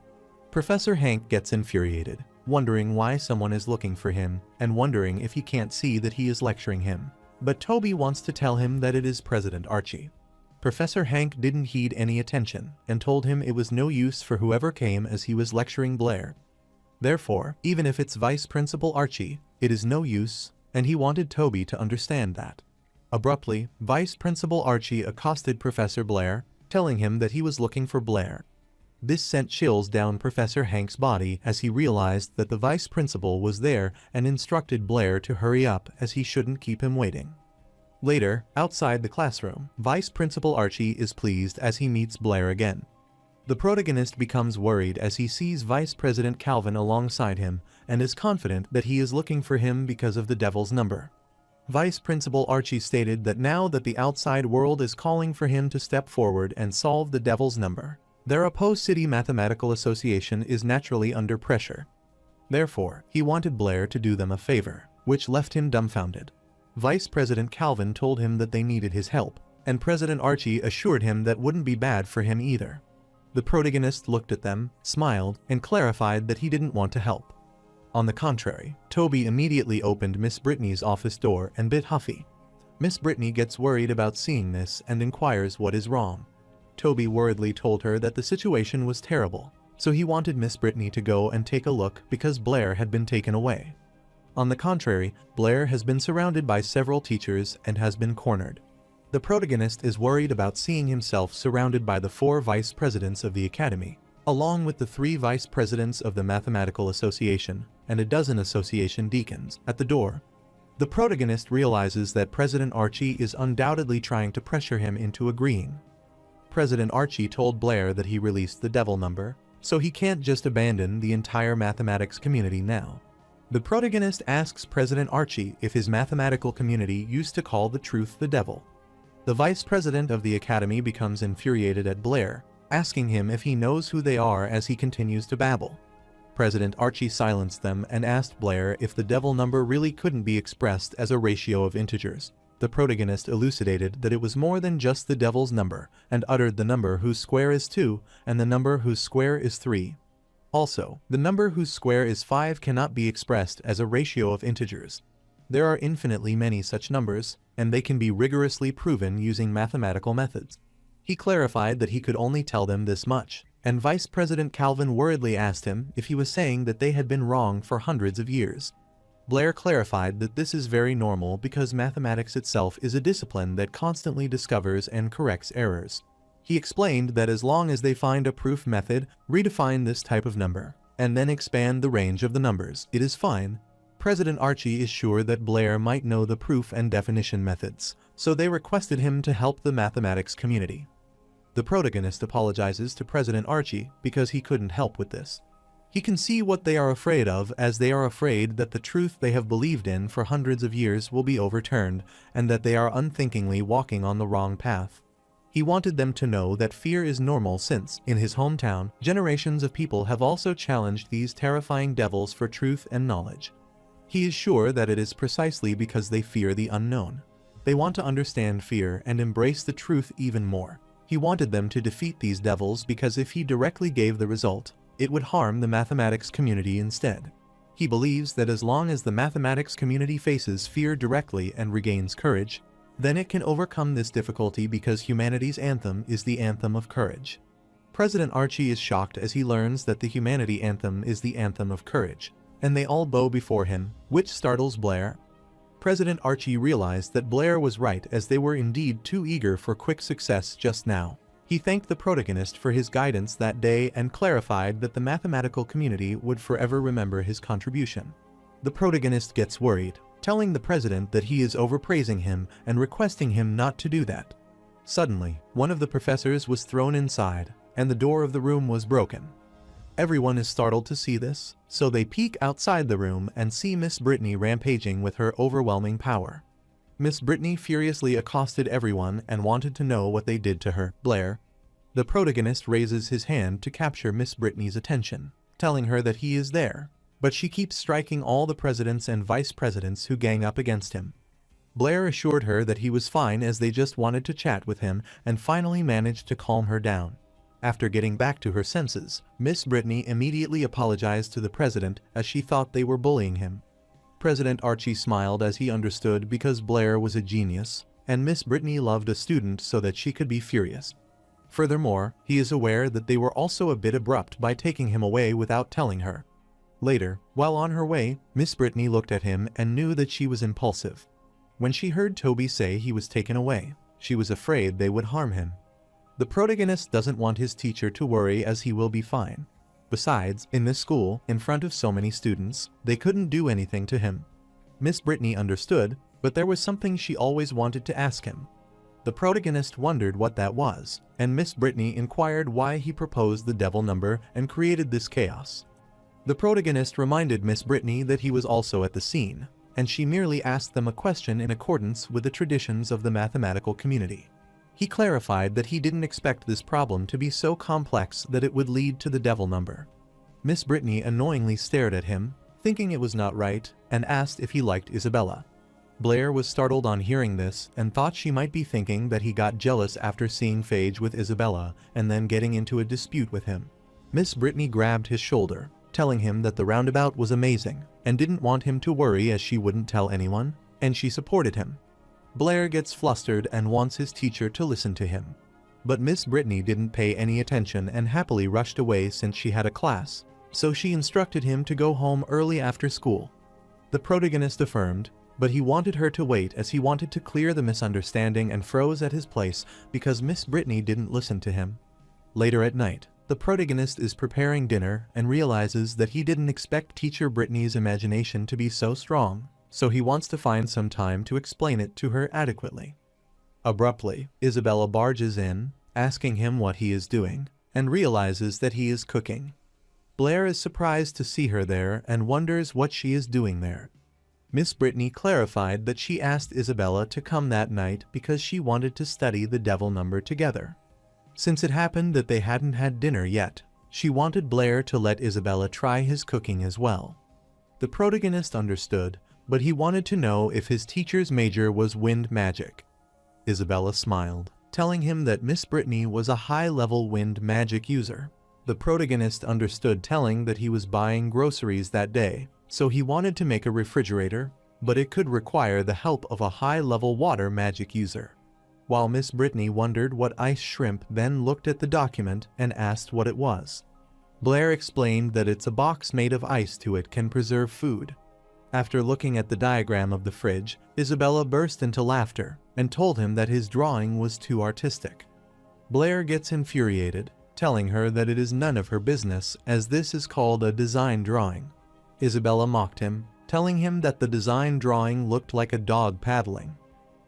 Professor Hank gets infuriated, wondering why someone is looking for him and wondering if he can't see that he is lecturing him. But Toby wants to tell him that it is President Archie. Professor Hank didn't heed any attention and told him it was no use for whoever came as he was lecturing Blair. Therefore, even if it's Vice Principal Archie, it is no use, and he wanted Toby to understand that. Abruptly, Vice Principal Archie accosted Professor Blair, telling him that he was looking for Blair. This sent chills down Professor Hank's body as he realized that the Vice Principal was there and instructed Blair to hurry up as he shouldn't keep him waiting. Later, outside the classroom, Vice Principal Archie is pleased as he meets Blair again. The protagonist becomes worried as he sees Vice President Calvin alongside him and is confident that he is looking for him because of the devil's number. Vice Principal Archie stated that now that the outside world is calling for him to step forward and solve the devil's number, their opposed City Mathematical Association is naturally under pressure. Therefore, he wanted Blair to do them a favor, which left him dumbfounded. Vice President Calvin told him that they needed his help, and President Archie assured him that wouldn't be bad for him either. The protagonist looked at them, smiled, and clarified that he didn't want to help. On the contrary, Toby immediately opened Miss Brittany's office door and bit Huffy. Miss Brittany gets worried about seeing this and inquires what is wrong. Toby worriedly told her that the situation was terrible, so he wanted Miss Brittany to go and take a look because Blair had been taken away. On the contrary, Blair has been surrounded by several teachers and has been cornered. The protagonist is worried about seeing himself surrounded by the 4 vice presidents of the academy, along with the 3 vice presidents of the Mathematical Association and a dozen association deacons at the door. The protagonist realizes that President Archie is undoubtedly trying to pressure him into agreeing. President Archie told Blair that he released the devil number, so he can't just abandon the entire mathematics community now. The protagonist asks President Archie if his mathematical community used to call the truth the devil. The vice president of the academy becomes infuriated at Blair, asking him if he knows who they are as he continues to babble. President Archie silenced them and asked Blair if the devil number really couldn't be expressed as a ratio of integers. The protagonist elucidated that it was more than just the devil's number and uttered the number whose square is 2 and the number whose square is 3. Also, the number whose square is 5 cannot be expressed as a ratio of integers. There are infinitely many such numbers, and they can be rigorously proven using mathematical methods. He clarified that he could only tell them this much, and Vice President Calvin worriedly asked him if he was saying that they had been wrong for hundreds of years. Blair clarified that this is very normal because mathematics itself is a discipline that constantly discovers and corrects errors. He explained that as long as they find a proof method, redefine this type of number, and then expand the range of the numbers, it is fine. President Archie is sure that Blair might know the proof and definition methods, so they requested him to help the mathematics community. The protagonist apologizes to President Archie because he couldn't help with this. He can see what they are afraid of, as they are afraid that the truth they have believed in for hundreds of years will be overturned, and that they are unthinkingly walking on the wrong path. He wanted them to know that fear is normal since, in his hometown, generations of people have also challenged these terrifying devils for truth and knowledge. He is sure that it is precisely because they fear the unknown. They want to understand fear and embrace the truth even more. He wanted them to defeat these devils because if he directly gave the result, it would harm the mathematics community instead. He believes that as long as the mathematics community faces fear directly and regains courage, then it can overcome this difficulty because humanity's anthem is the anthem of courage. President Archie is shocked as he learns that the humanity anthem is the anthem of courage, and they all bow before him, which startles Blair. President Archie realized that Blair was right as they were indeed too eager for quick success just now. He thanked the protagonist for his guidance that day and clarified that the mathematical community would forever remember his contribution. The protagonist gets worried, telling the president that he is overpraising him and requesting him not to do that. Suddenly, one of the professors was thrown inside, and the door of the room was broken. Everyone is startled to see this, so they peek outside the room and see Miss Brittany rampaging with her overwhelming power. Miss Brittany furiously accosted everyone and wanted to know what they did to her, Blair. The protagonist raises his hand to capture Miss Brittany's attention, telling her that he is there, but she keeps striking all the presidents and vice presidents who gang up against him. Blair assured her that he was fine as they just wanted to chat with him and finally managed to calm her down. After getting back to her senses, Miss Brittany immediately apologized to the president as she thought they were bullying him. President Archie smiled as he understood because Blair was a genius, and Miss Brittany loved a student so that she could be furious. Furthermore, he is aware that they were also a bit abrupt by taking him away without telling her. Later, while on her way, Miss Brittany looked at him and knew that she was impulsive. When she heard Toby say he was taken away, she was afraid they would harm him. The protagonist doesn't want his teacher to worry as he will be fine. Besides, in this school, in front of so many students, they couldn't do anything to him. Miss Brittany understood, but there was something she always wanted to ask him. The protagonist wondered what that was, and Miss Brittany inquired why he proposed the devil number and created this chaos. The protagonist reminded Miss Brittany that he was also at the scene, and she merely asked them a question in accordance with the traditions of the mathematical community. He clarified that he didn't expect this problem to be so complex that it would lead to the devil number. Miss Brittany annoyingly stared at him, thinking it was not right, and asked if he liked Isabella. Blair was startled on hearing this and thought she might be thinking that he got jealous after seeing Phage with Isabella and then getting into a dispute with him. Miss Brittany grabbed his shoulder, telling him that the roundabout was amazing and didn't want him to worry as she wouldn't tell anyone, and she supported him. Blair gets flustered and wants his teacher to listen to him. But Miss Brittany didn't pay any attention and happily rushed away since she had a class, so she instructed him to go home early after school. The protagonist affirmed, but he wanted her to wait as he wanted to clear the misunderstanding and froze at his place because Miss Brittany didn't listen to him. Later at night, the protagonist is preparing dinner and realizes that he didn't expect Teacher Brittany's imagination to be so strong, so he wants to find some time to explain it to her adequately. Abruptly, Isabella barges in, asking him what he is doing, and realizes that he is cooking. Blair is surprised to see her there and wonders what she is doing there. Miss Brittany clarified that she asked Isabella to come that night because she wanted to study the devil number together. Since it happened that they hadn't had dinner yet, she wanted Blair to let Isabella try his cooking as well. The protagonist understood, but he wanted to know if his teacher's major was wind magic. Isabella smiled, telling him that Miss Brittany was a high-level wind magic user. The protagonist understood, telling that he was buying groceries that day, so he wanted to make a refrigerator, but it could require the help of a high-level water magic user. While Miss Brittany wondered what ice shrimp, then looked at the document and asked what it was. Blair explained that it's a box made of ice to it can preserve food. After looking at the diagram of the fridge, Isabella burst into laughter and told him that his drawing was too artistic. Blair gets infuriated, telling her that it is none of her business as this is called a design drawing. Isabella mocked him, telling him that the design drawing looked like a dog paddling.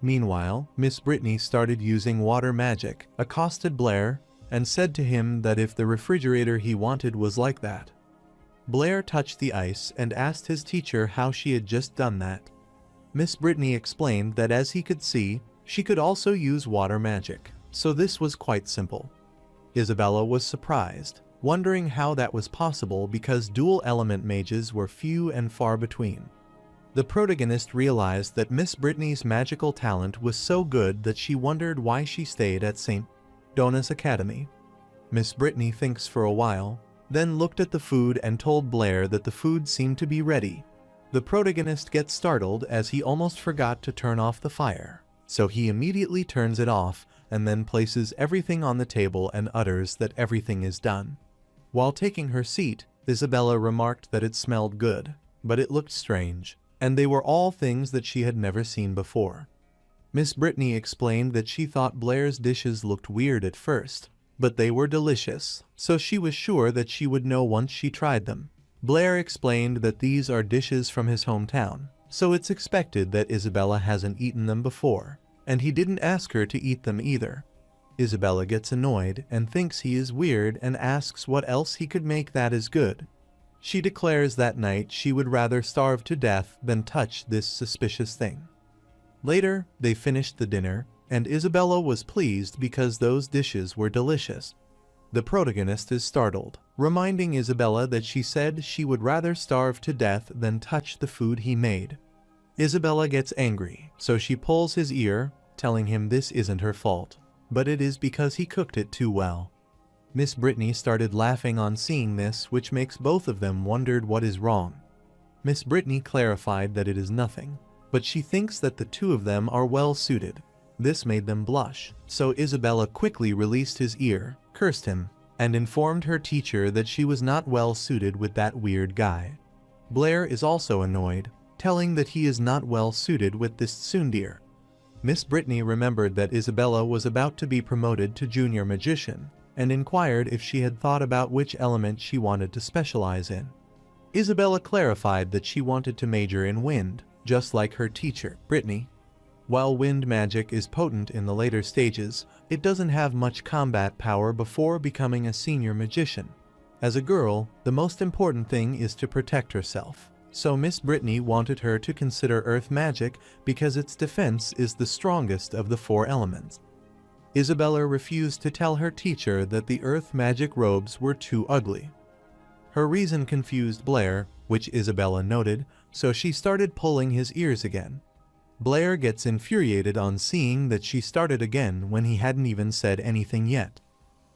Meanwhile, Miss Brittany started using water magic, accosted Blair, and said to him that if the refrigerator he wanted was like that. Blair touched the ice and asked his teacher how she had just done that. Miss Brittany explained that as he could see, she could also use water magic, so this was quite simple. Isabella was surprised, wondering how that was possible because dual-element mages were few and far between. The protagonist realized that Miss Brittany's magical talent was so good that she wondered why she stayed at St. Donna's Academy. Miss Brittany thinks for a while, then looked at the food and told Blair that the food seemed to be ready. The protagonist gets startled as he almost forgot to turn off the fire, so he immediately turns it off and then places everything on the table and utters that everything is done. While taking her seat, Isabella remarked that it smelled good, but it looked strange, and they were all things that she had never seen before. Miss Brittany explained that she thought Blair's dishes looked weird at first, but they were delicious, so she was sure that she would know once she tried them. Blair explained that these are dishes from his hometown, so it's expected that Isabella hasn't eaten them before, and he didn't ask her to eat them either. Isabella gets annoyed and thinks he is weird and asks what else he could make that is good. She declares that night she would rather starve to death than touch this suspicious thing. Later, they finished the dinner, and Isabella was pleased because those dishes were delicious. The protagonist is startled, reminding Isabella that she said she would rather starve to death than touch the food he made. Isabella gets angry, so she pulls his ear, telling him this isn't her fault, but it is because he cooked it too well. Miss Brittany started laughing on seeing this, which makes both of them wondered what is wrong. Miss Brittany clarified that it is nothing, but she thinks that the two of them are well suited. This made them blush, so Isabella quickly released his ear, cursed him, and informed her teacher that she was not well suited with that weird guy. Blair is also annoyed, telling that he is not well suited with this tsundere. Miss Brittany remembered that Isabella was about to be promoted to junior magician, and inquired if she had thought about which element she wanted to specialize in. Isabella clarified that she wanted to major in wind, just like her teacher, Brittany. While wind magic is potent in the later stages, it doesn't have much combat power before becoming a senior magician. As a girl, the most important thing is to protect herself, So Miss Brittany wanted her to consider earth magic because its defense is the strongest of the 4 elements. Isabella refused to tell her teacher that the earth magic robes were too ugly. Her reason confused Blair, which Isabella noted, so she started pulling his ears again. Blair gets infuriated on seeing that she started again when he hadn't even said anything yet.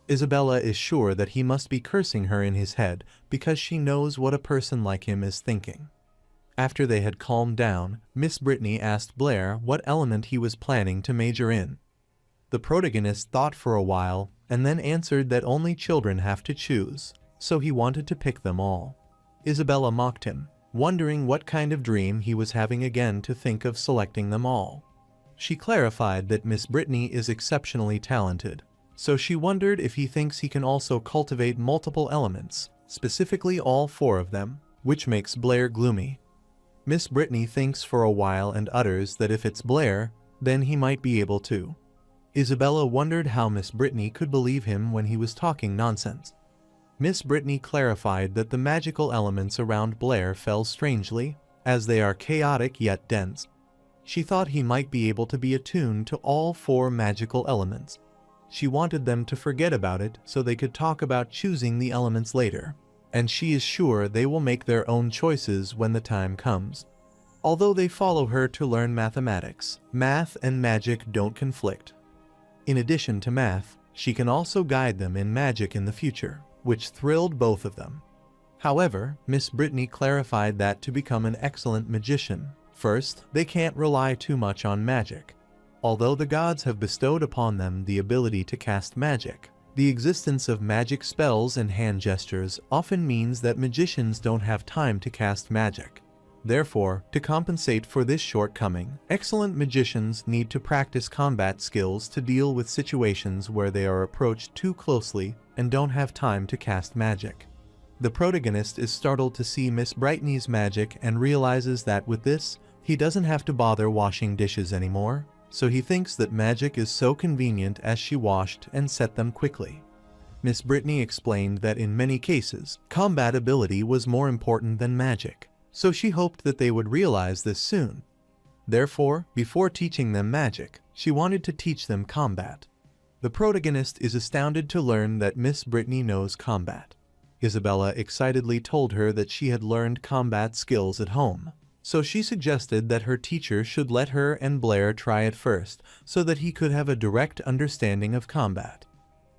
Isabella is sure that he must be cursing her in his head because she knows what a person like him is thinking. After they had calmed down, Miss Brittany asked Blair what element he was planning to major in. The protagonist thought for a while and then answered that only children have to choose, so he wanted to pick them all. Isabella mocked him, wondering what kind of dream he was having again to think of selecting them all. She clarified that Miss Brittany is exceptionally talented, so she wondered if he thinks he can also cultivate multiple elements, specifically all 4 of them, which makes Blair gloomy. Miss Brittany thinks for a while and utters that if it's Blair, then he might be able to. Isabella wondered how Miss Brittany could believe him when he was talking nonsense. Miss Brittany clarified that the magical elements around Blair fell strangely, as they are chaotic yet dense. She thought he might be able to be attuned to all 4 magical elements. She wanted them to forget about it so they could talk about choosing the elements later, and she is sure they will make their own choices when the time comes. Although they follow her to learn mathematics, math and magic don't conflict. In addition to math, she can also guide them in magic in the future, which thrilled both of them. However, Miss Brittany clarified that to become an excellent magician, first, they can't rely too much on magic. Although the gods have bestowed upon them the ability to cast magic, the existence of magic spells and hand gestures often means that magicians don't have time to cast magic. Therefore, to compensate for this shortcoming, excellent magicians need to practice combat skills to deal with situations where they are approached too closely and don't have time to cast magic. The protagonist is startled to see Miss Brittany's magic and realizes that with this, he doesn't have to bother washing dishes anymore, so he thinks that magic is so convenient as she washed and set them quickly. Miss Brittany explained that in many cases, combat ability was more important than magic, so she hoped that they would realize this soon. Therefore, before teaching them magic, she wanted to teach them combat. The protagonist is astounded to learn that Miss Brittany knows combat. Isabella excitedly told her that she had learned combat skills at home, so she suggested that her teacher should let her and Blair try it first so that he could have a direct understanding of combat.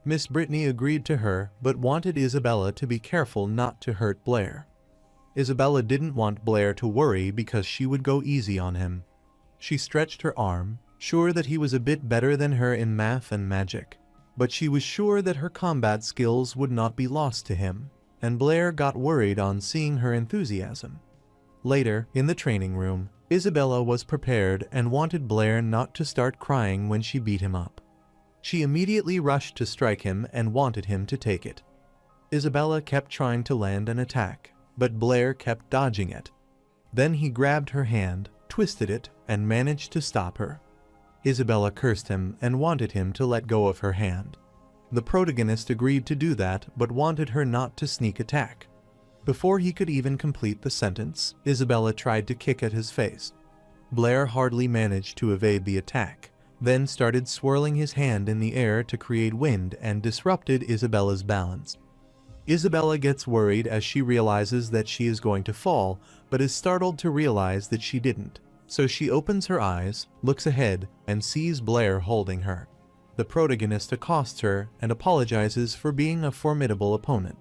Miss Brittany agreed to her but wanted Isabella to be careful not to hurt Blair. Isabella didn't want Blair to worry because she would go easy on him. She stretched her arm, sure that he was a bit better than her in math and magic, but she was sure that her combat skills would not be lost to him, and Blair got worried on seeing her enthusiasm. Later, in the training room, Isabella was prepared and wanted Blair not to start crying when she beat him up. She immediately rushed to strike him and wanted him to take it. Isabella kept trying to land an attack, but Blair kept dodging it. Then he grabbed her hand, twisted it, and managed to stop her. Isabella cursed him and wanted him to let go of her hand. The protagonist agreed to do that but wanted her not to sneak attack. Before he could even complete the sentence, Isabella tried to kick at his face. Blair hardly managed to evade the attack, then started swirling his hand in the air to create wind and disrupted Isabella's balance. Isabella gets worried as she realizes that she is going to fall, but is startled to realize that she didn't. So she opens her eyes, looks ahead, and sees Blair holding her. The protagonist accosts her and apologizes for being a formidable opponent.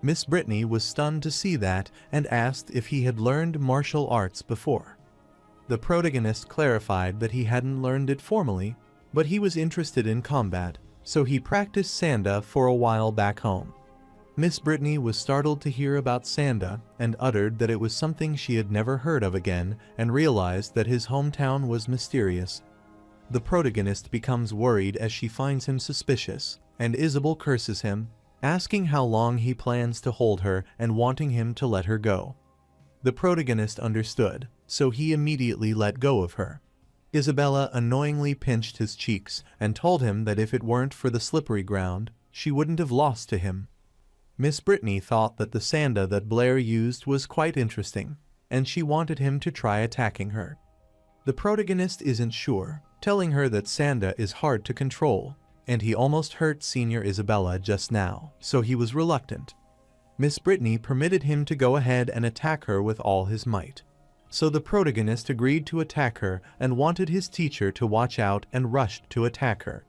Miss Brittany was stunned to see that and asked if he had learned martial arts before. The protagonist clarified that he hadn't learned it formally, but he was interested in combat, so he practiced Sanda for a while back home. Miss Brittany was startled to hear about Sanda and uttered that it was something she had never heard of again and realized that his hometown was mysterious. The protagonist becomes worried as she finds him suspicious, and Isabel curses him, asking how long he plans to hold her and wanting him to let her go. The protagonist understood, so he immediately let go of her. Isabella annoyingly pinched his cheeks and told him that if it weren't for the slippery ground, she wouldn't have lost to him. Miss Brittany thought that the Sanda that Blair used was quite interesting. and she wanted him to try attacking her. The protagonist isn't sure, telling her that Sanda is hard to control, and he almost hurt Senior Isabella just now, so he was reluctant. Miss Brittany permitted him to go ahead and attack her with all his might. So the protagonist agreed to attack her and wanted his teacher to watch out and rushed to attack her.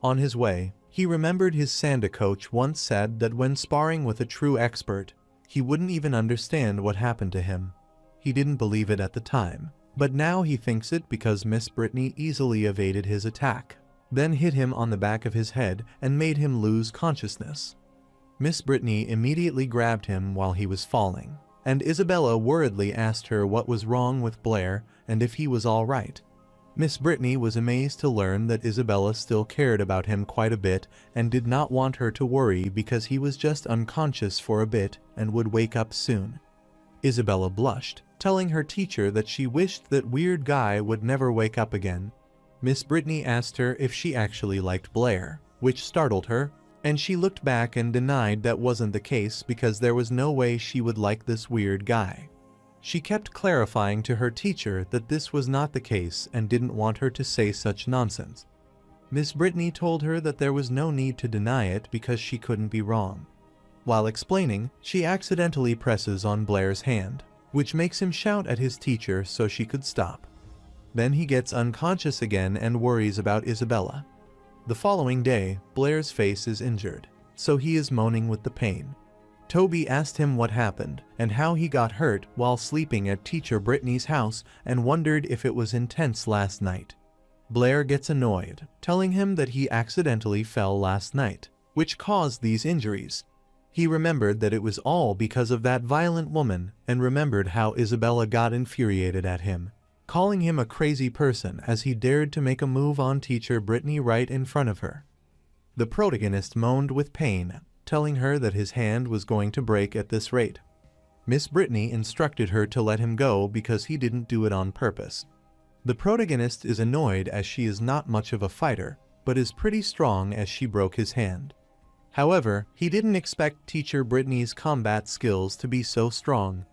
On his way, he remembered his Sanda coach once said that when sparring with a true expert, he wouldn't even understand what happened to him. He didn't believe it at the time, but now he thinks it because Miss Brittany easily evaded his attack, then hit him on the back of his head and made him lose consciousness. Miss Brittany immediately grabbed him while he was falling, and Isabella worriedly asked her what was wrong with Blair and if he was all right. Miss Brittany was amazed to learn that Isabella still cared about him quite a bit and did not want her to worry because he was just unconscious for a bit and would wake up soon. Isabella blushed, telling her teacher that she wished that weird guy would never wake up again. Miss Brittany asked her if she actually liked Blair, which startled her, and she looked back and denied that wasn't the case because there was no way she would like this weird guy. She kept clarifying to her teacher that this was not the case and didn't want her to say such nonsense. Miss Brittany told her that there was no need to deny it because she couldn't be wrong. While explaining, she accidentally presses on Blair's hand, which makes him shout at his teacher so she could stop. Then he gets unconscious again and worries about Isabella. The following day, Blair's face is injured, so he is moaning with the pain. Toby asked him what happened and how he got hurt while sleeping at Teacher Brittany's house and wondered if it was intense last night. Blair gets annoyed, telling him that he accidentally fell last night, which caused these injuries. He remembered that it was all because of that violent woman and remembered how Isabella got infuriated at him, calling him a crazy person as he dared to make a move on Teacher Brittany right in front of her. The protagonist moaned with pain, telling her that his hand was going to break at this rate. Miss Brittany instructed her to let him go because he didn't do it on purpose. The protagonist is annoyed as she is not much of a fighter, but is pretty strong as she broke his hand. However, he didn't expect Teacher Brittany's combat skills to be so strong.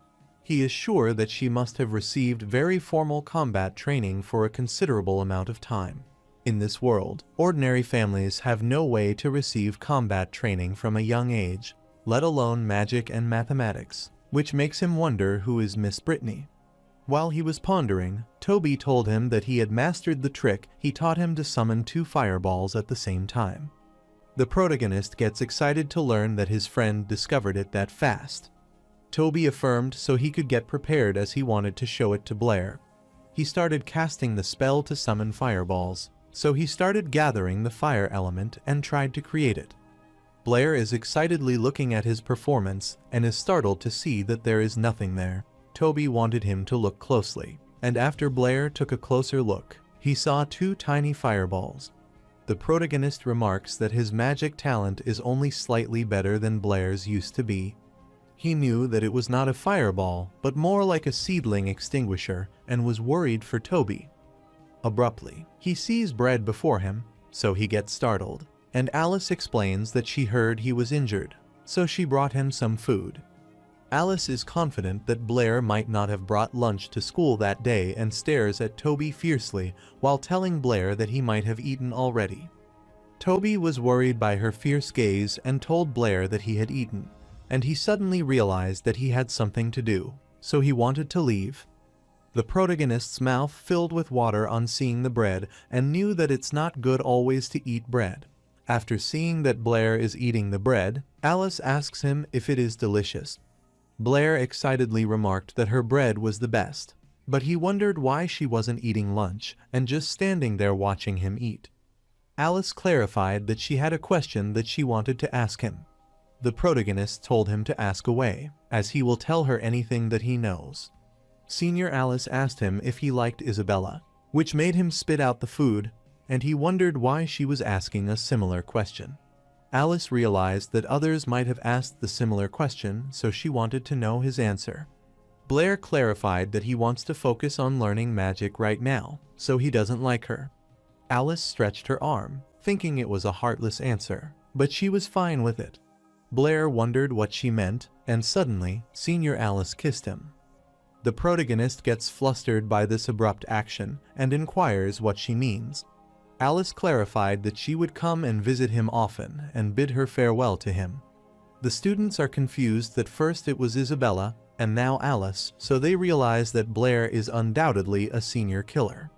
He is sure that she must have received very formal combat training for a considerable amount of time. In this world, ordinary families have no way to receive combat training from a young age, let alone magic and mathematics, which makes him wonder who is Miss Brittany. While he was pondering, Toby told him that he had mastered the trick he taught him to summon 2 fireballs at the same time. The protagonist gets excited to learn that his friend discovered it that fast. Toby affirmed so he could get prepared as he wanted to show it to Blair. He started casting the spell to summon fireballs, so he started gathering the fire element and tried to create it. Blair is excitedly looking at his performance and is startled to see that there is nothing there. Toby wanted him to look closely, and after Blair took a closer look, he saw 2 tiny fireballs. The protagonist remarks that his magic talent is only slightly better than Blair's used to be. He knew that it was not a fireball, but more like a seedling extinguisher, and was worried for Toby. Abruptly, he sees bread before him, so he gets startled, and Alice explains that she heard he was injured, so she brought him some food. Alice is confident that Blair might not have brought lunch to school that day and stares at Toby fiercely while telling Blair that he might have eaten already. Toby was worried by her fierce gaze and told Blair that he had eaten, and he suddenly realized that he had something to do, so he wanted to leave. The protagonist's mouth filled with water on seeing the bread and knew that it's not good always to eat bread. After seeing that Blair is eating the bread, Alice asks him if it is delicious. Blair excitedly remarked that her bread was the best, but he wondered why she wasn't eating lunch and just standing there watching him eat. Alice clarified that she had a question that she wanted to ask him. The protagonist told him to ask away, as he will tell her anything that he knows. Senior Alice asked him if he liked Isabella, which made him spit out the food, and he wondered why she was asking a similar question. Alice realized that others might have asked the similar question, so she wanted to know his answer. Blair clarified that he wants to focus on learning magic right now, so he doesn't like her. Alice stretched her arm, thinking it was a heartless answer, but she was fine with it. Blair wondered what she meant, and suddenly, Senior Alice kissed him. The protagonist gets flustered by this abrupt action and inquires what she means. Alice clarified that she would come and visit him often and bid her farewell to him. The students are confused that first it was Isabella and now Alice, so they realize that Blair is undoubtedly a senior killer.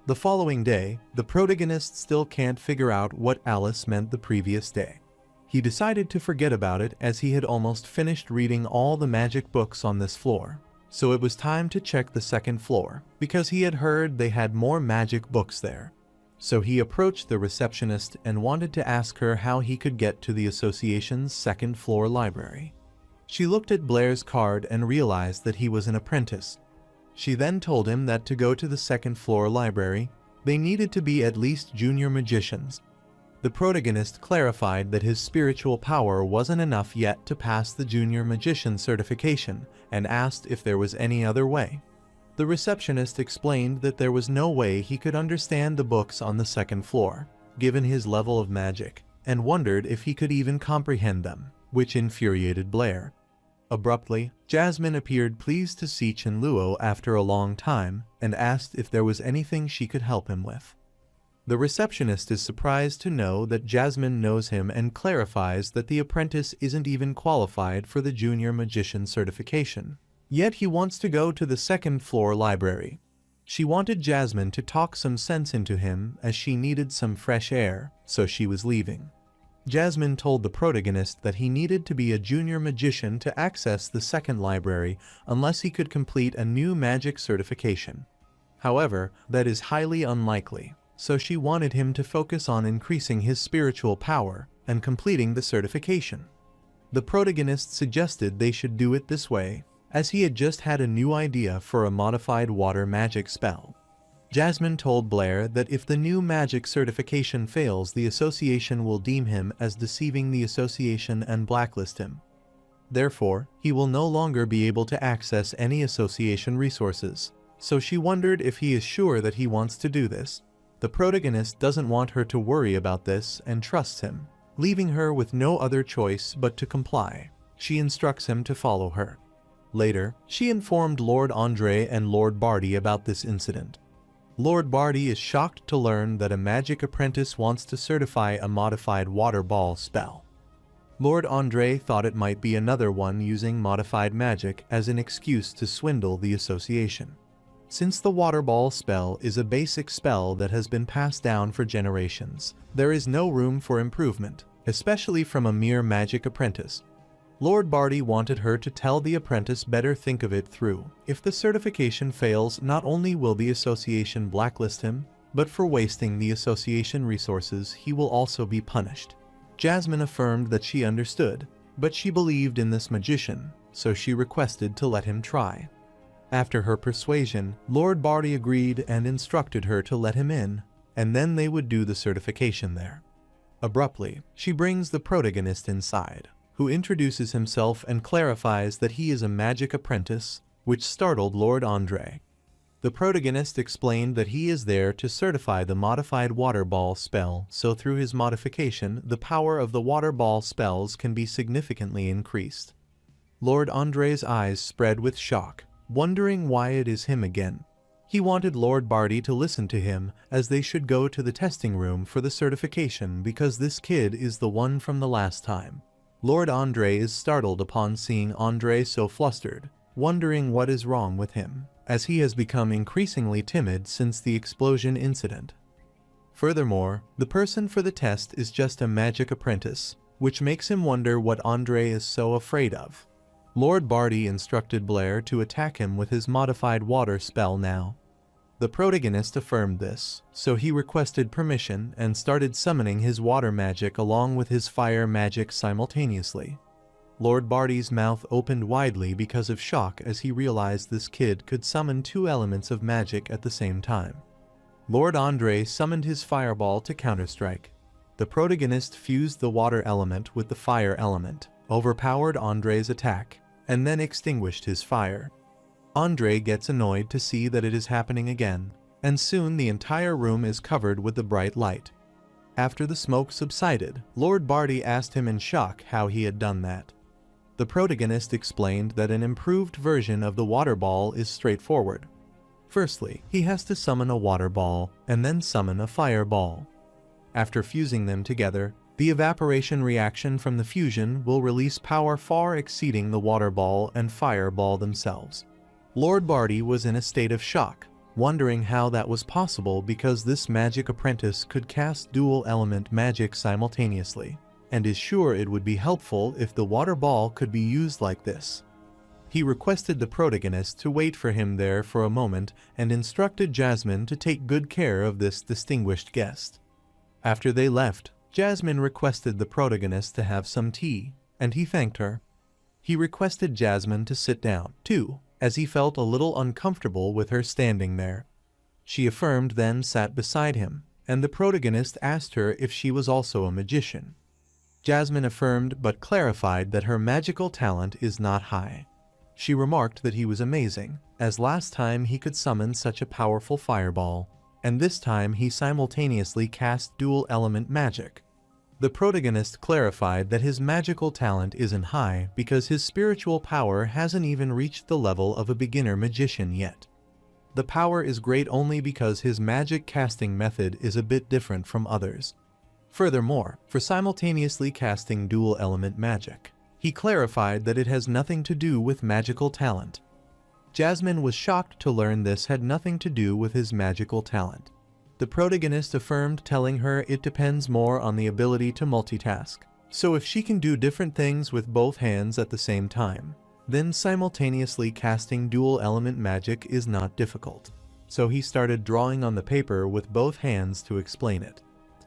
The following day, the protagonist still can't figure out what Alice meant the previous day. He decided to forget about it as he had almost finished reading all the magic books on this floor. So it was time to check the second floor, because he had heard they had more magic books there. So he approached the receptionist and wanted to ask her how he could get to the association's second floor library. She looked at Blair's card and realized that he was an apprentice. She then told him that to go to the second floor library, they needed to be at least junior magicians. The protagonist clarified that his spiritual power wasn't enough yet to pass the junior magician certification and asked if there was any other way. The receptionist explained that there was no way he could understand the books on the second floor, given his level of magic, and wondered if he could even comprehend them, which infuriated Blair. Abruptly, Jasmine appeared pleased to see Chenluo after a long time and asked if there was anything she could help him with. The receptionist is surprised to know that Jasmine knows him and clarifies that the apprentice isn't even qualified for the junior magician certification. Yet he wants to go to the second floor library. She wanted Jasmine to talk some sense into him as she needed some fresh air, so she was leaving. Jasmine told the protagonist that he needed to be a junior magician to access the second library unless he could complete a new magic certification. However, that is highly unlikely, so she wanted him to focus on increasing his spiritual power and completing the certification. The protagonist suggested they should do it this way, as he had just had a new idea for a modified water magic spell. Jasmine told Blair that if the new magic certification fails, the association will deem him as deceiving the association and blacklist him. Therefore, he will no longer be able to access any association resources, so she wondered if he is sure that he wants to do this. The protagonist doesn't want her to worry about this and trusts him, leaving her with no other choice but to comply. She instructs him to follow her. Later, she informed Lord Andre and Lord Barty about this incident. Lord Barty is shocked to learn that a magic apprentice wants to certify a modified water ball spell. Lord Andre thought it might be another one using modified magic as an excuse to swindle the association. Since the water ball spell is a basic spell that has been passed down for generations, there is no room for improvement, especially from a mere magic apprentice. Lord Barty wanted her to tell the apprentice better think of it through. If the certification fails, not only will the association blacklist him, but for wasting the association resources, he will also be punished. Jasmine affirmed that she understood, but she believed in this magician, so she requested to let him try. After her persuasion, Lord Barty agreed and instructed her to let him in, and then they would do the certification there. Abruptly, she brings the protagonist inside, who introduces himself and clarifies that he is a magic apprentice, which startled Lord Andre. The protagonist explained that he is there to certify the modified water ball spell, so through his modification, the power of the water ball spells can be significantly increased. Lord Andre's eyes spread with shock, wondering why it is him again. He wanted Lord Barty to listen to him, as they should go to the testing room for the certification because this kid is the one from the last time. Lord Andre is startled upon seeing Andre so flustered, wondering what is wrong with him, as he has become increasingly timid since the explosion incident. Furthermore, the person for the test is just a magic apprentice, which makes him wonder what Andre is so afraid of. Lord Barty instructed Blair to attack him with his modified water spell now. The protagonist affirmed this, so he requested permission and started summoning his water magic along with his fire magic simultaneously. Lord Barty's mouth opened widely because of shock as he realized this kid could summon two elements of magic at the same time. Lord Andre summoned his fireball to counterstrike. The protagonist fused the water element with the fire element, overpowered Andre's attack, and then extinguished his fire. Andre gets annoyed to see that it is happening again, and soon the entire room is covered with the bright light. After the smoke subsided, Lord Barty asked him in shock how he had done that. The protagonist explained that an improved version of the water ball is straightforward. Firstly, he has to summon a water ball and then summon a fire ball. After fusing them together, the evaporation reaction from the fusion will release power far exceeding the water ball and fire ball themselves. Lord Barty was in a state of shock, wondering how that was possible because this magic apprentice could cast dual element magic simultaneously, and is sure it would be helpful if the water ball could be used like this. He requested the protagonist to wait for him there for a moment and instructed Jasmine to take good care of this distinguished guest. After they left, Jasmine requested the protagonist to have some tea, and he thanked her. He requested Jasmine to sit down, too, as he felt a little uncomfortable with her standing there. She affirmed then sat beside him, and the protagonist asked her if she was also a magician. Jasmine affirmed but clarified that her magical talent is not high. She remarked that he was amazing, as last time he could summon such a powerful fireball, and this time he simultaneously cast dual element magic. The protagonist clarified that his magical talent isn't high because his spiritual power hasn't even reached the level of a beginner magician yet. The power is great only because his magic casting method is a bit different from others. Furthermore, for simultaneously casting dual element magic, he clarified that it has nothing to do with magical talent. Jasmine was shocked to learn this had nothing to do with his magical talent. The protagonist affirmed, telling her it depends more on the ability to multitask. So if she can do different things with both hands at the same time, then simultaneously casting dual element magic is not difficult. So he started drawing on the paper with both hands to explain it.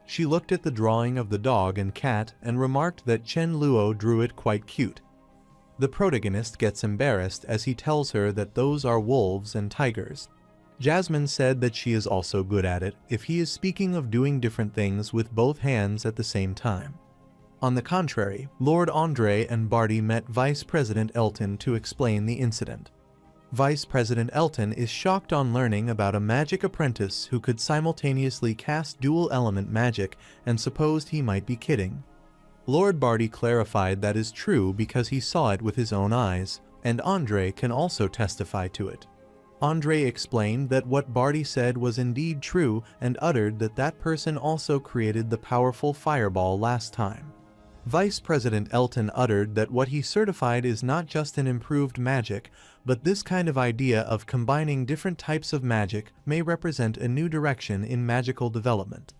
She looked at the drawing of the dog and cat and remarked that Chen Luo drew it quite cute. The protagonist gets embarrassed as he tells her that those are wolves and tigers. Jasmine said that she is also good at it if he is speaking of doing different things with both hands at the same time. On the contrary, Lord Andre and Barty met Vice President Elton to explain the incident. Vice President Elton is shocked on learning about a magic apprentice who could simultaneously cast dual element magic and supposed he might be kidding. Lord Barty clarified that is true because he saw it with his own eyes, and Andre can also testify to it. Andre explained that what Barty said was indeed true and uttered that that person also created the powerful fireball last time. Vice President Elton uttered that what he certified is not just an improved magic, but this kind of idea of combining different types of magic may represent a new direction in magical development.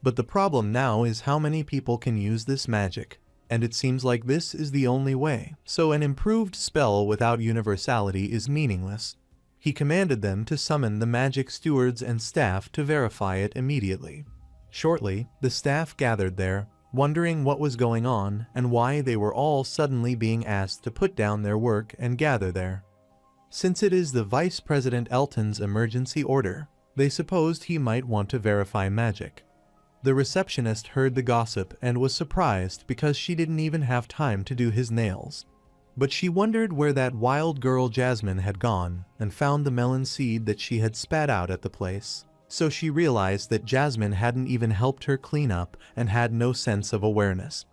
But the problem now is how many people can use this magic, and it seems like this is the only way, so an improved spell without universality is meaningless. He commanded them to summon the magic stewards and staff to verify it immediately. Shortly, the staff gathered there, wondering what was going on and why they were all suddenly being asked to put down their work and gather there. Since it is the Vice President Elton's emergency order, they supposed he might want to verify magic. The receptionist heard the gossip and was surprised because she didn't even have time to do his nails. But she wondered where that wild girl Jasmine had gone and found the melon seed that she had spat out at the place. So she realized that Jasmine hadn't even helped her clean up and had no sense of awareness.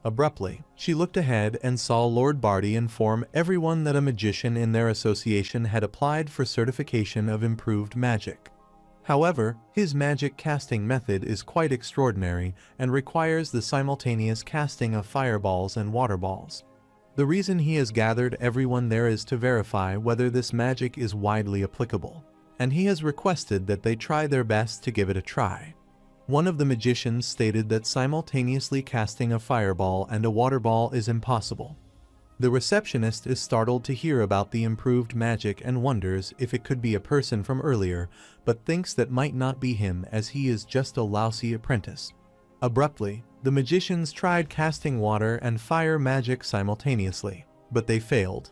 Abruptly, she looked ahead and saw Lord Barty inform everyone that a magician in their association had applied for certification of improved magic. However, his magic casting method is quite extraordinary and requires the simultaneous casting of fireballs and water balls. The reason he has gathered everyone there is to verify whether this magic is widely applicable, and he has requested that they try their best to give it a try. One of the magicians stated that simultaneously casting a fireball and a water ball is impossible. The receptionist is startled to hear about the improved magic and wonders if it could be a person from earlier, but thinks that might not be him as he is just a lousy apprentice. Abruptly, the magicians tried casting water and fire magic simultaneously, but they failed.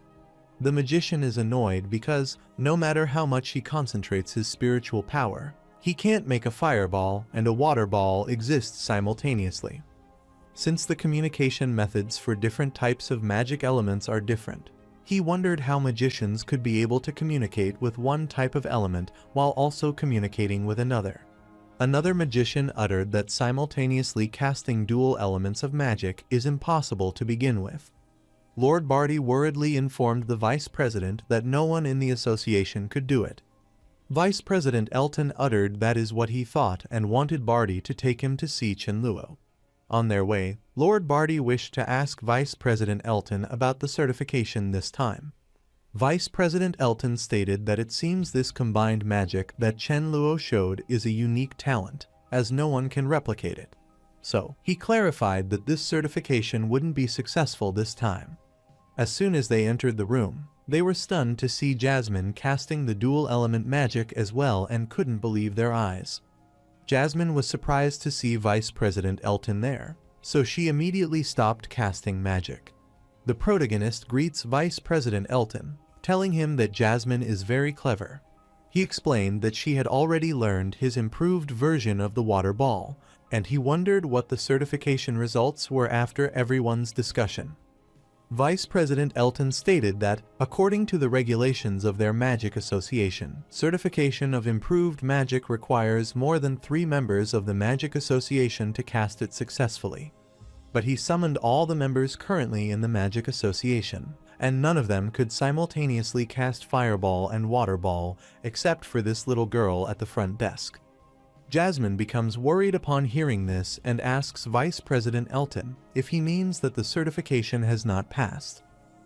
The magician is annoyed because, no matter how much he concentrates his spiritual power, he can't make a fireball and a water ball exist simultaneously. Since the communication methods for different types of magic elements are different, he wondered how magicians could be able to communicate with one type of element while also communicating with another. Another magician uttered that simultaneously casting dual elements of magic is impossible to begin with. Lord Barty worriedly informed the vice president that no one in the association could do it. Vice President Elton uttered that is what he thought and wanted Barty to take him to see Chen Luo. On their way, Lord Barty wished to ask Vice President Elton about the certification this time. Vice President Elton stated that it seems this combined magic that Chen Luo showed is a unique talent, as no one can replicate it. So, he clarified that this certification wouldn't be successful this time. As soon as they entered the room, they were stunned to see Jasmine casting the dual element magic as well and couldn't believe their eyes. Jasmine was surprised to see Vice President Elton there, so she immediately stopped casting magic. The protagonist greets Vice President Elton, telling him that Jasmine is very clever. He explained that she had already learned his improved version of the water ball, and he wondered what the certification results were after everyone's discussion. Vice President Elton stated that, according to the regulations of their magic association, certification of improved magic requires more than 3 members of the magic association to cast it successfully. But he summoned all the members currently in the magic association, and none of them could simultaneously cast Fireball and Water Ball except for this little girl at the front desk. Jasmine becomes worried upon hearing this and asks Vice President Elton if he means that the certification has not passed.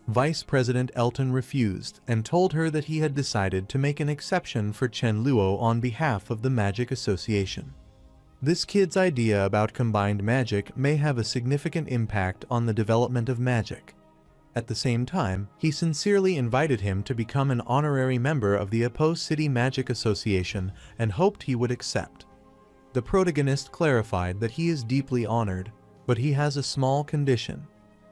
Vice President Elton refused and told her that he had decided to make an exception for Chen Luo on behalf of the Magic Association. This kid's idea about combined magic may have a significant impact on the development of magic. At the same time, he sincerely invited him to become an honorary member of the Apo City Magic Association and hoped he would accept. The protagonist clarified that he is deeply honored, but he has a small condition.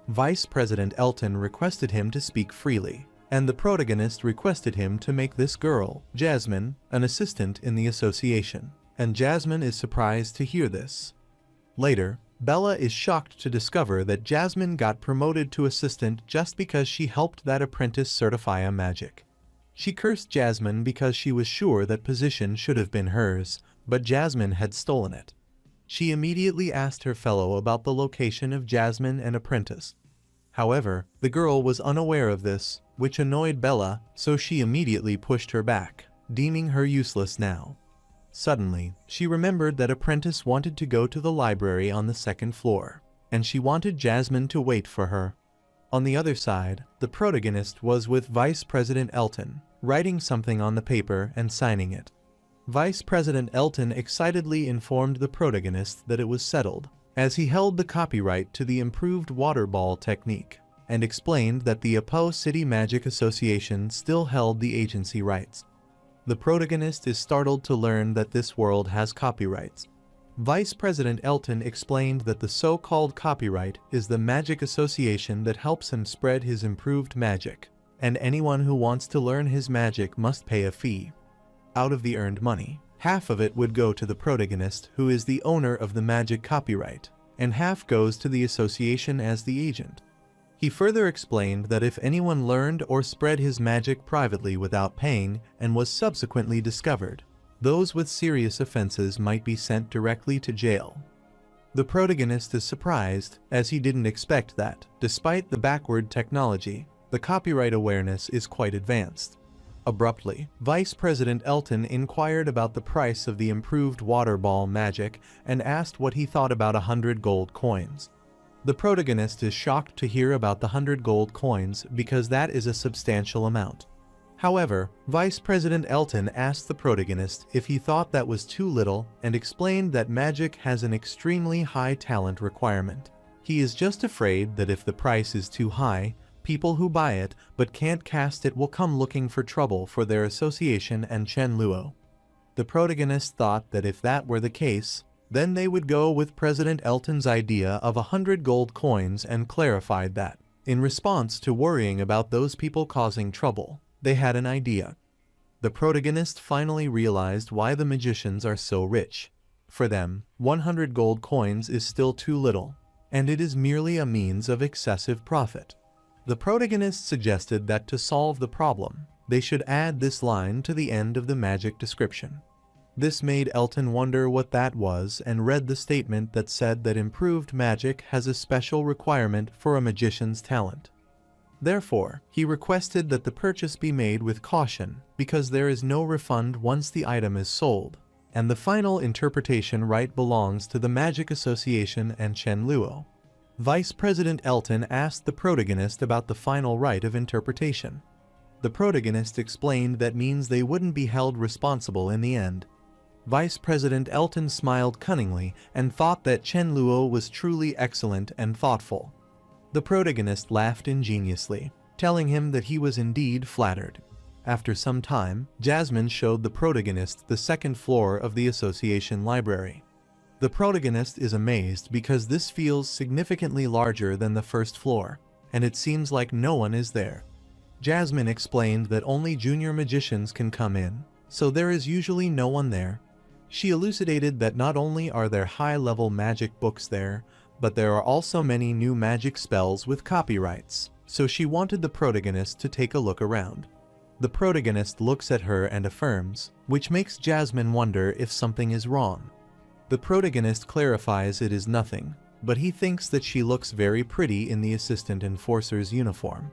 Vice President Elton requested him to speak freely, and the protagonist requested him to make this girl, Jasmine, an assistant in the association, and Jasmine is surprised to hear this. Later, Bella is shocked to discover that Jasmine got promoted to assistant just because she helped that apprentice certify a magic. She cursed Jasmine because she was sure that position should have been hers, but Jasmine had stolen it. She immediately asked her fellow about the location of Jasmine and apprentice. However, the girl was unaware of this, which annoyed Bella, so she immediately pushed her back, deeming her useless now. Suddenly, she remembered that apprentice wanted to go to the library on the 2nd floor, and she wanted Jasmine to wait for her. On the other side, the protagonist was with Vice President Elton, writing something on the paper and signing it. Vice President Elton excitedly informed the protagonist that it was settled, as he held the copyright to the improved water ball technique, and explained that the Apo City Magic Association still held the agency rights. The protagonist is startled to learn that this world has copyrights. Vice President Elton explained that the so-called copyright is the magic association that helps him spread his improved magic, and anyone who wants to learn his magic must pay a fee. Out of the earned money, half of it would go to the protagonist, who is the owner of the magic copyright, and half goes to the association as the agent. He further explained that if anyone learned or spread his magic privately without paying and was subsequently discovered, those with serious offenses might be sent directly to jail. The protagonist is surprised, as he didn't expect that, despite the backward technology, the copyright awareness is quite advanced. Abruptly, Vice President Elton inquired about the price of the improved water ball magic and asked what he thought about 100 gold coins. The protagonist is shocked to hear about the 100 gold coins because that is a substantial amount. However, Vice President Elton asked the protagonist if he thought that was too little and explained that magic has an extremely high talent requirement. He is just afraid that if the price is too high, people who buy it but can't cast it will come looking for trouble for their association and Chen Luo. The protagonist thought that if that were the case, then they would go with President Elton's idea of 100 gold coins and clarified that, in response to worrying about those people causing trouble, they had an idea. The protagonist finally realized why the magicians are so rich. For them, 100 gold coins is still too little, and it is merely a means of excessive profit. The protagonist suggested that to solve the problem, they should add this line to the end of the magic description. This made Elton wonder what that was and read the statement that said that improved magic has a special requirement for a magician's talent. Therefore, he requested that the purchase be made with caution, because there is no refund once the item is sold, and the final interpretation right belongs to the Magic Association and Chen Luo. Vice President Elton asked the protagonist about the final right of interpretation. The protagonist explained that means they wouldn't be held responsible in the end. Vice President Elton smiled cunningly and thought that Chen Luo was truly excellent and thoughtful. The protagonist laughed ingeniously, telling him that he was indeed flattered. After some time, Jasmine showed the protagonist the second floor of the association library. The protagonist is amazed because this feels significantly larger than the first floor, and it seems like no one is there. Jasmine explained that only junior magicians can come in, so there is usually no one there. She elucidated that not only are there high-level magic books there, but there are also many new magic spells with copyrights, so she wanted the protagonist to take a look around. The protagonist looks at her and affirms, which makes Jasmine wonder if something is wrong. The protagonist clarifies it is nothing, but he thinks that she looks very pretty in the assistant enforcer's uniform.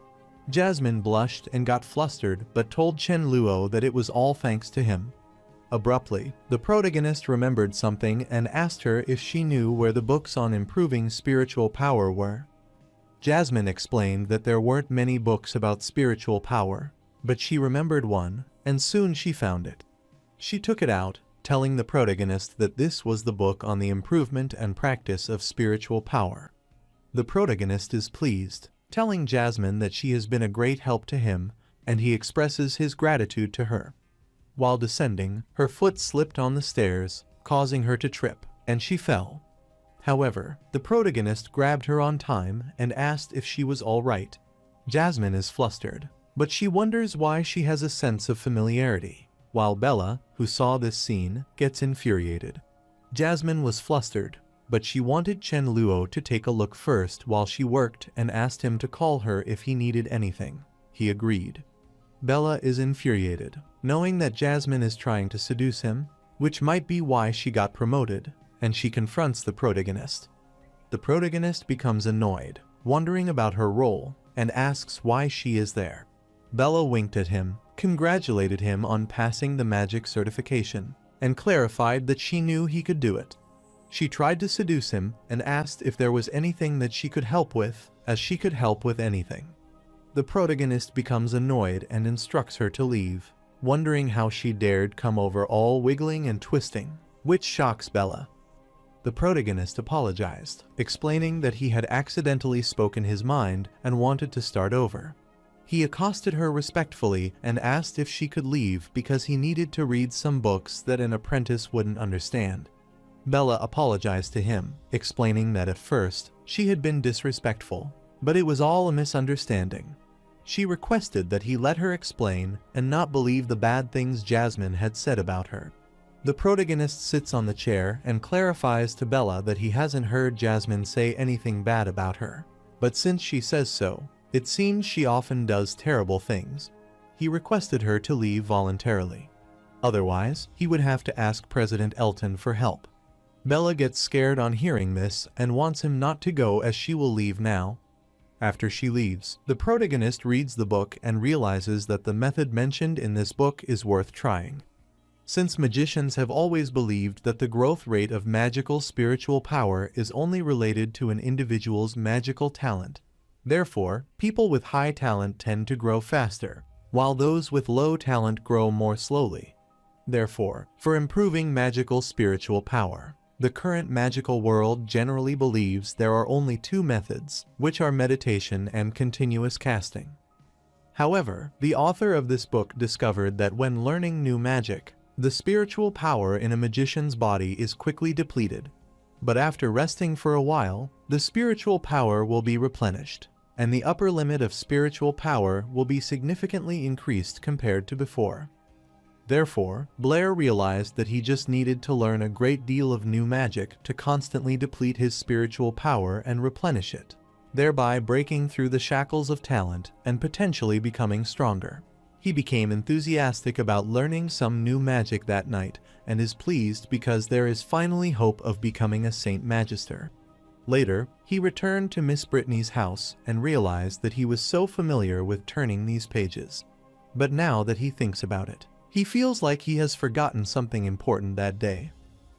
Jasmine blushed and got flustered but told Chen Luo that it was all thanks to him. Abruptly, the protagonist remembered something and asked her if she knew where the books on improving spiritual power were. Jasmine explained that there weren't many books about spiritual power, but she remembered one, and soon she found it. She took it out, telling the protagonist that this was the book on the improvement and practice of spiritual power. The protagonist is pleased, telling Jasmine that she has been a great help to him, and he expresses his gratitude to her. While descending, her foot slipped on the stairs, causing her to trip, and she fell. However, the protagonist grabbed her on time and asked if she was all right. Jasmine is flustered, but she wonders why she has a sense of familiarity, while Bella, who saw this scene, gets infuriated. Jasmine was flustered, but she wanted Chen Luo to take a look first while she worked and asked him to call her if he needed anything. He agreed. Bella is infuriated, knowing that Jasmine is trying to seduce him, which might be why she got promoted, and she confronts the protagonist. The protagonist becomes annoyed, wondering about her role, and asks why she is there. Bella winked at him, congratulated him on passing the magic certification, and clarified that she knew he could do it. She tried to seduce him and asked if there was anything that she could help with, as she could help with anything. The protagonist becomes annoyed and instructs her to leave, wondering how she dared come over all wiggling and twisting, which shocks Bella. The protagonist apologized, explaining that he had accidentally spoken his mind and wanted to start over. He accosted her respectfully and asked if she could leave because he needed to read some books that an apprentice wouldn't understand. Bella apologized to him, explaining that at first, she had been disrespectful, but it was all a misunderstanding. She requested that he let her explain and not believe the bad things Jasmine had said about her. The protagonist sits on the chair and clarifies to Bella that he hasn't heard Jasmine say anything bad about her, but since she says so, it seems she often does terrible things. He requested her to leave voluntarily. Otherwise, he would have to ask President Elton for help. Bella gets scared on hearing this and wants him not to go as she will leave now. After she leaves, the protagonist reads the book and realizes that the method mentioned in this book is worth trying. Since magicians have always believed that the growth rate of magical spiritual power is only related to an individual's magical talent. Therefore, people with high talent tend to grow faster, while those with low talent grow more slowly. Therefore, for improving magical spiritual power, the current magical world generally believes there are only two methods, which are meditation and continuous casting. However, the author of this book discovered that when learning new magic, the spiritual power in a magician's body is quickly depleted. But after resting for a while, the spiritual power will be replenished, and the upper limit of spiritual power will be significantly increased compared to before. Therefore, Blair realized that he just needed to learn a great deal of new magic to constantly deplete his spiritual power and replenish it, thereby breaking through the shackles of talent and potentially becoming stronger. He became enthusiastic about learning some new magic that night and is pleased because there is finally hope of becoming a Saint Magister. Later, he returned to Miss Brittany's house and realized that he was so familiar with turning these pages. But now that he thinks about it, he feels like he has forgotten something important that day.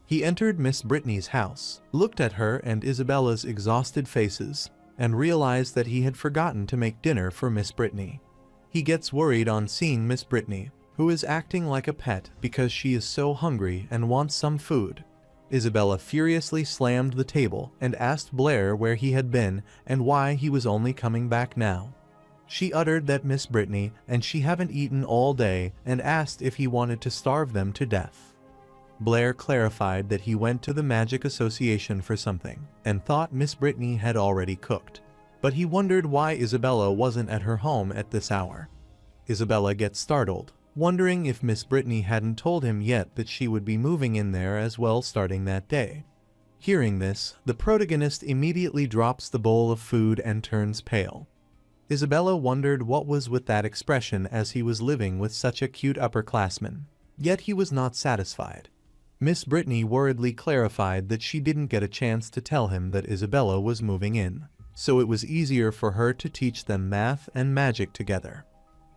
He entered Miss Brittany's house, looked at her and Isabella's exhausted faces, and realized that he had forgotten to make dinner for Miss Brittany. He gets worried on seeing Miss Brittany, who is acting like a pet because she is so hungry and wants some food. Isabella furiously slammed the table and asked Blair where he had been and why he was only coming back now. She uttered that Miss Brittany and she haven't eaten all day and asked if he wanted to starve them to death. Blair clarified that he went to the Magic Association for something and thought Miss Brittany had already cooked, but he wondered why Isabella wasn't at her home at this hour. Isabella gets startled, wondering if Miss Brittany hadn't told him yet that she would be moving in there as well starting that day. Hearing this, the protagonist immediately drops the bowl of food and turns pale. Isabella wondered what was with that expression as he was living with such a cute upperclassman, yet he was not satisfied. Miss Brittany worriedly clarified that she didn't get a chance to tell him that Isabella was moving in, so it was easier for her to teach them math and magic together.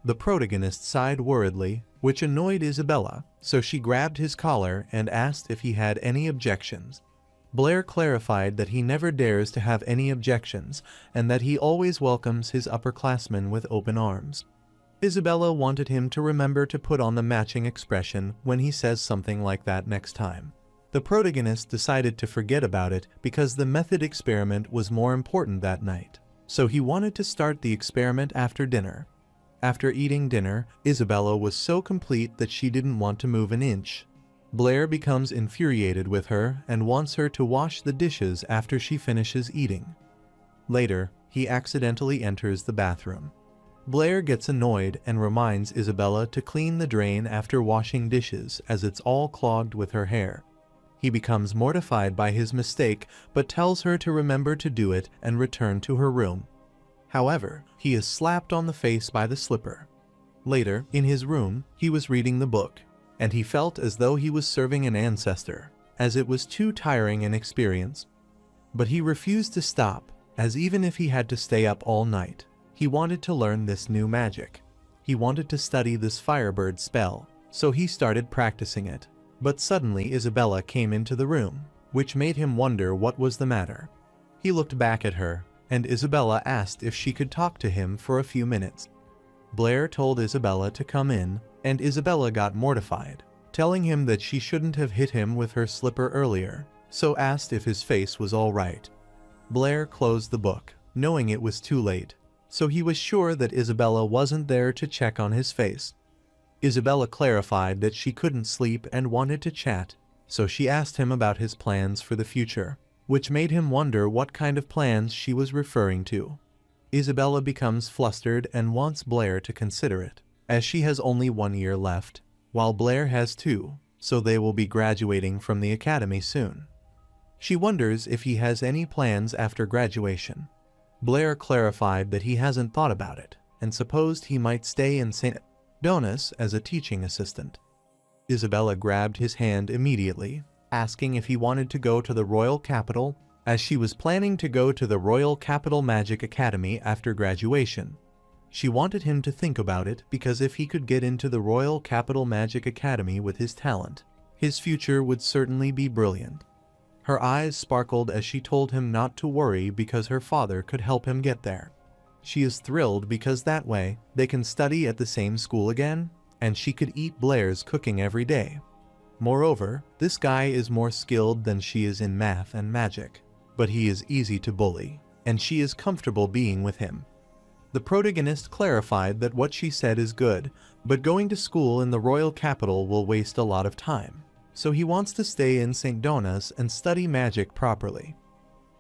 The protagonist sighed worriedly, which annoyed Isabella, so she grabbed his collar and asked if he had any objections. Blair clarified that he never dares to have any objections and that he always welcomes his upperclassmen with open arms. Isabella wanted him to remember to put on the matching expression when he says something like that next time. The protagonist decided to forget about it because the method experiment was more important that night, so he wanted to start the experiment after dinner. After eating dinner, Isabella was so complete that she didn't want to move an inch. Blair becomes infuriated with her and wants her to wash the dishes after she finishes eating. Later, he accidentally enters the bathroom. Blair gets annoyed and reminds Isabella to clean the drain after washing dishes as it's all clogged with her hair. He becomes mortified by his mistake but tells her to remember to do it and return to her room. However, he is slapped on the face by the slipper. Later, in his room, he was reading the book, and he felt as though he was serving an ancestor, as it was too tiring an experience. But he refused to stop, as even if he had to stay up all night, he wanted to learn this new magic. He wanted to study this firebird spell, so he started practicing it. But suddenly Isabella came into the room, which made him wonder what was the matter. He looked back at her, and Isabella asked if she could talk to him for a few minutes. Blair told Isabella to come in, and Isabella got mortified, telling him that she shouldn't have hit him with her slipper earlier, so asked if his face was all right. Blair closed the book, knowing it was too late, so he was sure that Isabella wasn't there to check on his face. Isabella clarified that she couldn't sleep and wanted to chat, so she asked him about his plans for the future, which made him wonder what kind of plans she was referring to. Isabella becomes flustered and wants Blair to consider it, as she has only 1 year left, while Blair has 2, so they will be graduating from the academy soon. She wonders if he has any plans after graduation. Blair clarified that he hasn't thought about it, and supposed he might stay in St. Donis as a teaching assistant. Isabella grabbed his hand immediately, asking if he wanted to go to the Royal Capital, as she was planning to go to the Royal Capital Magic Academy after graduation. She wanted him to think about it because if he could get into the Royal Capital Magic Academy with his talent, his future would certainly be brilliant. Her eyes sparkled as she told him not to worry because her father could help him get there. She is thrilled because that way they can study at the same school again, and she could eat Blair's cooking every day. Moreover, this guy is more skilled than she is in math and magic, but he is easy to bully, and she is comfortable being with him. The protagonist clarified that what she said is good, but going to school in the royal capital will waste a lot of time, so he wants to stay in St. Donas and study magic properly.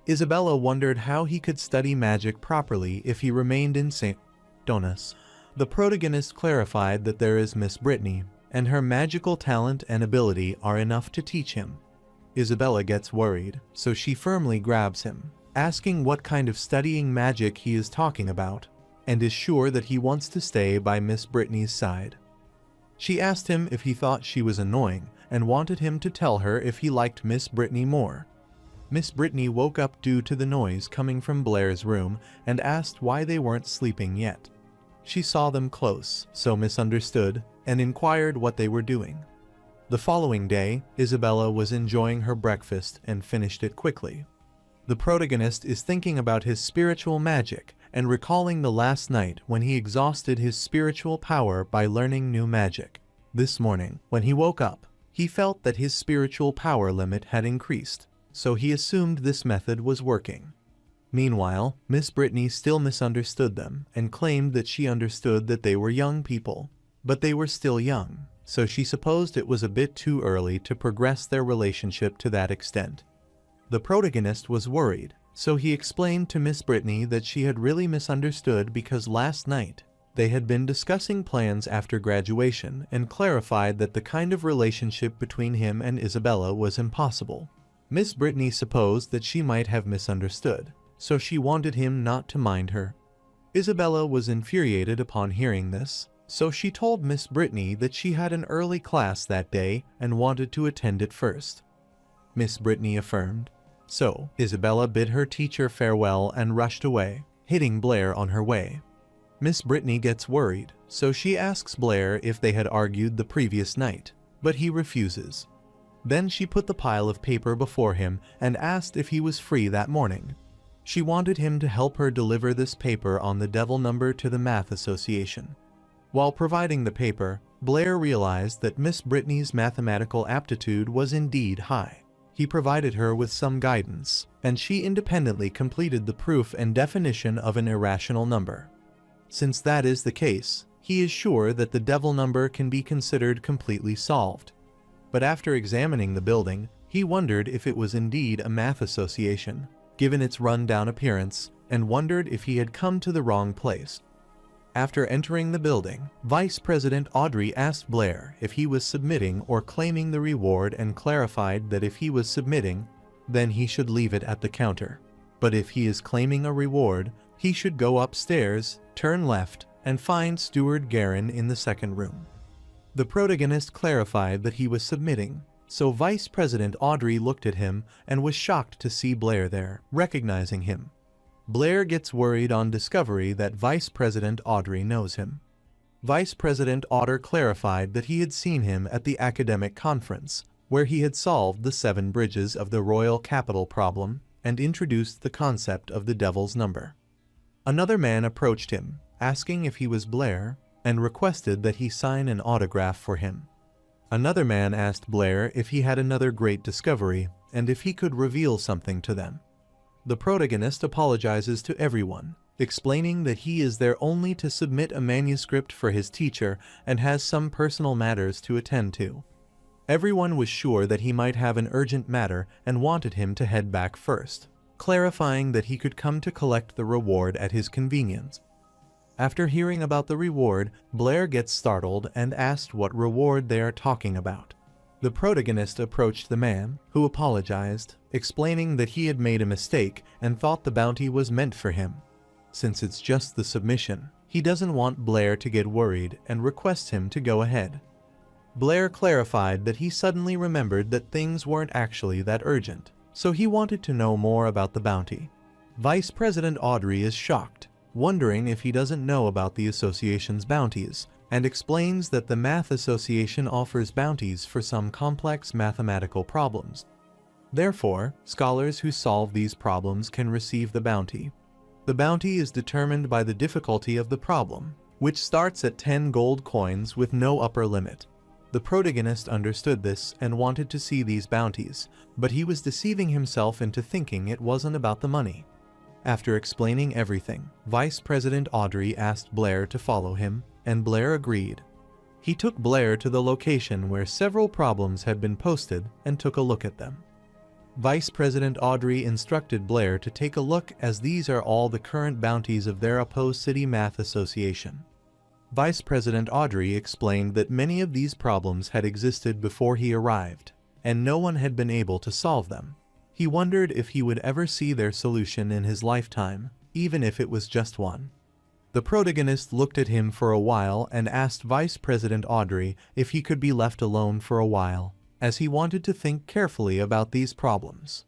Isabella wondered how he could study magic properly if he remained in St. Donas. The protagonist clarified that there is Miss Brittany, and her magical talent and ability are enough to teach him. Isabella gets worried, so she firmly grabs him, asking what kind of studying magic he is talking about, and is sure that he wants to stay by Miss Brittany's side. She asked him if he thought she was annoying, and wanted him to tell her if he liked Miss Brittany more. Miss Brittany woke up due to the noise coming from Blair's room and asked why they weren't sleeping yet. She saw them close, so misunderstood, and inquired what they were doing. The following day, Isabella was enjoying her breakfast and finished it quickly. The protagonist is thinking about his spiritual magic and recalling the last night when he exhausted his spiritual power by learning new magic. This morning, when he woke up, he felt that his spiritual power limit had increased, so he assumed this method was working. Meanwhile, Miss Brittany still misunderstood them and claimed that she understood that they were young people, but they were still young, so she supposed it was a bit too early to progress their relationship to that extent. The protagonist was worried, so he explained to Miss Brittany that she had really misunderstood because last night they had been discussing plans after graduation and clarified that the kind of relationship between him and Isabella was impossible. Miss Brittany supposed that she might have misunderstood, so she wanted him not to mind her. Isabella was infuriated upon hearing this, so she told Miss Brittany that she had an early class that day and wanted to attend it first. Miss Brittany affirmed. So, Isabella bid her teacher farewell and rushed away, hitting Blair on her way. Miss Brittany gets worried, so she asks Blair if they had argued the previous night, but he refuses. Then she put the pile of paper before him and asked if he was free that morning. She wanted him to help her deliver this paper on the devil number to the math association. While providing the paper, Blair realized that Miss Brittany's mathematical aptitude was indeed high. He provided her with some guidance, and she independently completed the proof and definition of an irrational number. Since that is the case, he is sure that the devil number can be considered completely solved. But after examining the building, he wondered if it was indeed a math association, given its run-down appearance, and wondered if he had come to the wrong place. After entering the building, Vice President Audrey asked Blair if he was submitting or claiming the reward and clarified that if he was submitting, then he should leave it at the counter. But if he is claiming a reward, he should go upstairs, turn left, and find Steward Guerin in the second room. The protagonist clarified that he was submitting, so Vice President Audrey looked at him and was shocked to see Blair there, recognizing him. Blair gets worried on discovery that Vice President Audrey knows him. Vice President Audrey clarified that he had seen him at the academic conference, where he had solved the 7 bridges of the royal capital problem and introduced the concept of the devil's number. Another man approached him, asking if he was Blair, and requested that he sign an autograph for him. Another man asked Blair if he had another great discovery and if he could reveal something to them. The protagonist apologizes to everyone, explaining that he is there only to submit a manuscript for his teacher and has some personal matters to attend to. Everyone was sure that he might have an urgent matter and wanted him to head back first, clarifying that he could come to collect the reward at his convenience. After hearing about the reward, Blair gets startled and asked what reward they are talking about. The protagonist approached the man, who apologized, explaining that he had made a mistake and thought the bounty was meant for him. Since it's just the submission, he doesn't want Blair to get worried and requests him to go ahead. Blair clarified that he suddenly remembered that things weren't actually that urgent, so he wanted to know more about the bounty. Vice President Audrey is shocked, wondering if he doesn't know about the association's bounties, and explains that the Math Association offers bounties for some complex mathematical problems. Therefore, scholars who solve these problems can receive the bounty. The bounty is determined by the difficulty of the problem, which starts at 10 gold coins with no upper limit. The protagonist understood this and wanted to see these bounties, but he was deceiving himself into thinking it wasn't about the money. After explaining everything, Vice President Audrey asked Blair to follow him, and Blair agreed. He took Blair to the location where several problems had been posted and took a look at them. Vice President Audrey instructed Blair to take a look as these are all the current bounties of their opposed City Math Association. Vice President Audrey explained that many of these problems had existed before he arrived, and no one had been able to solve them. He wondered if he would ever see their solution in his lifetime, even if it was just one. The protagonist looked at him for a while and asked Vice President Audrey if he could be left alone for a while, as he wanted to think carefully about these problems.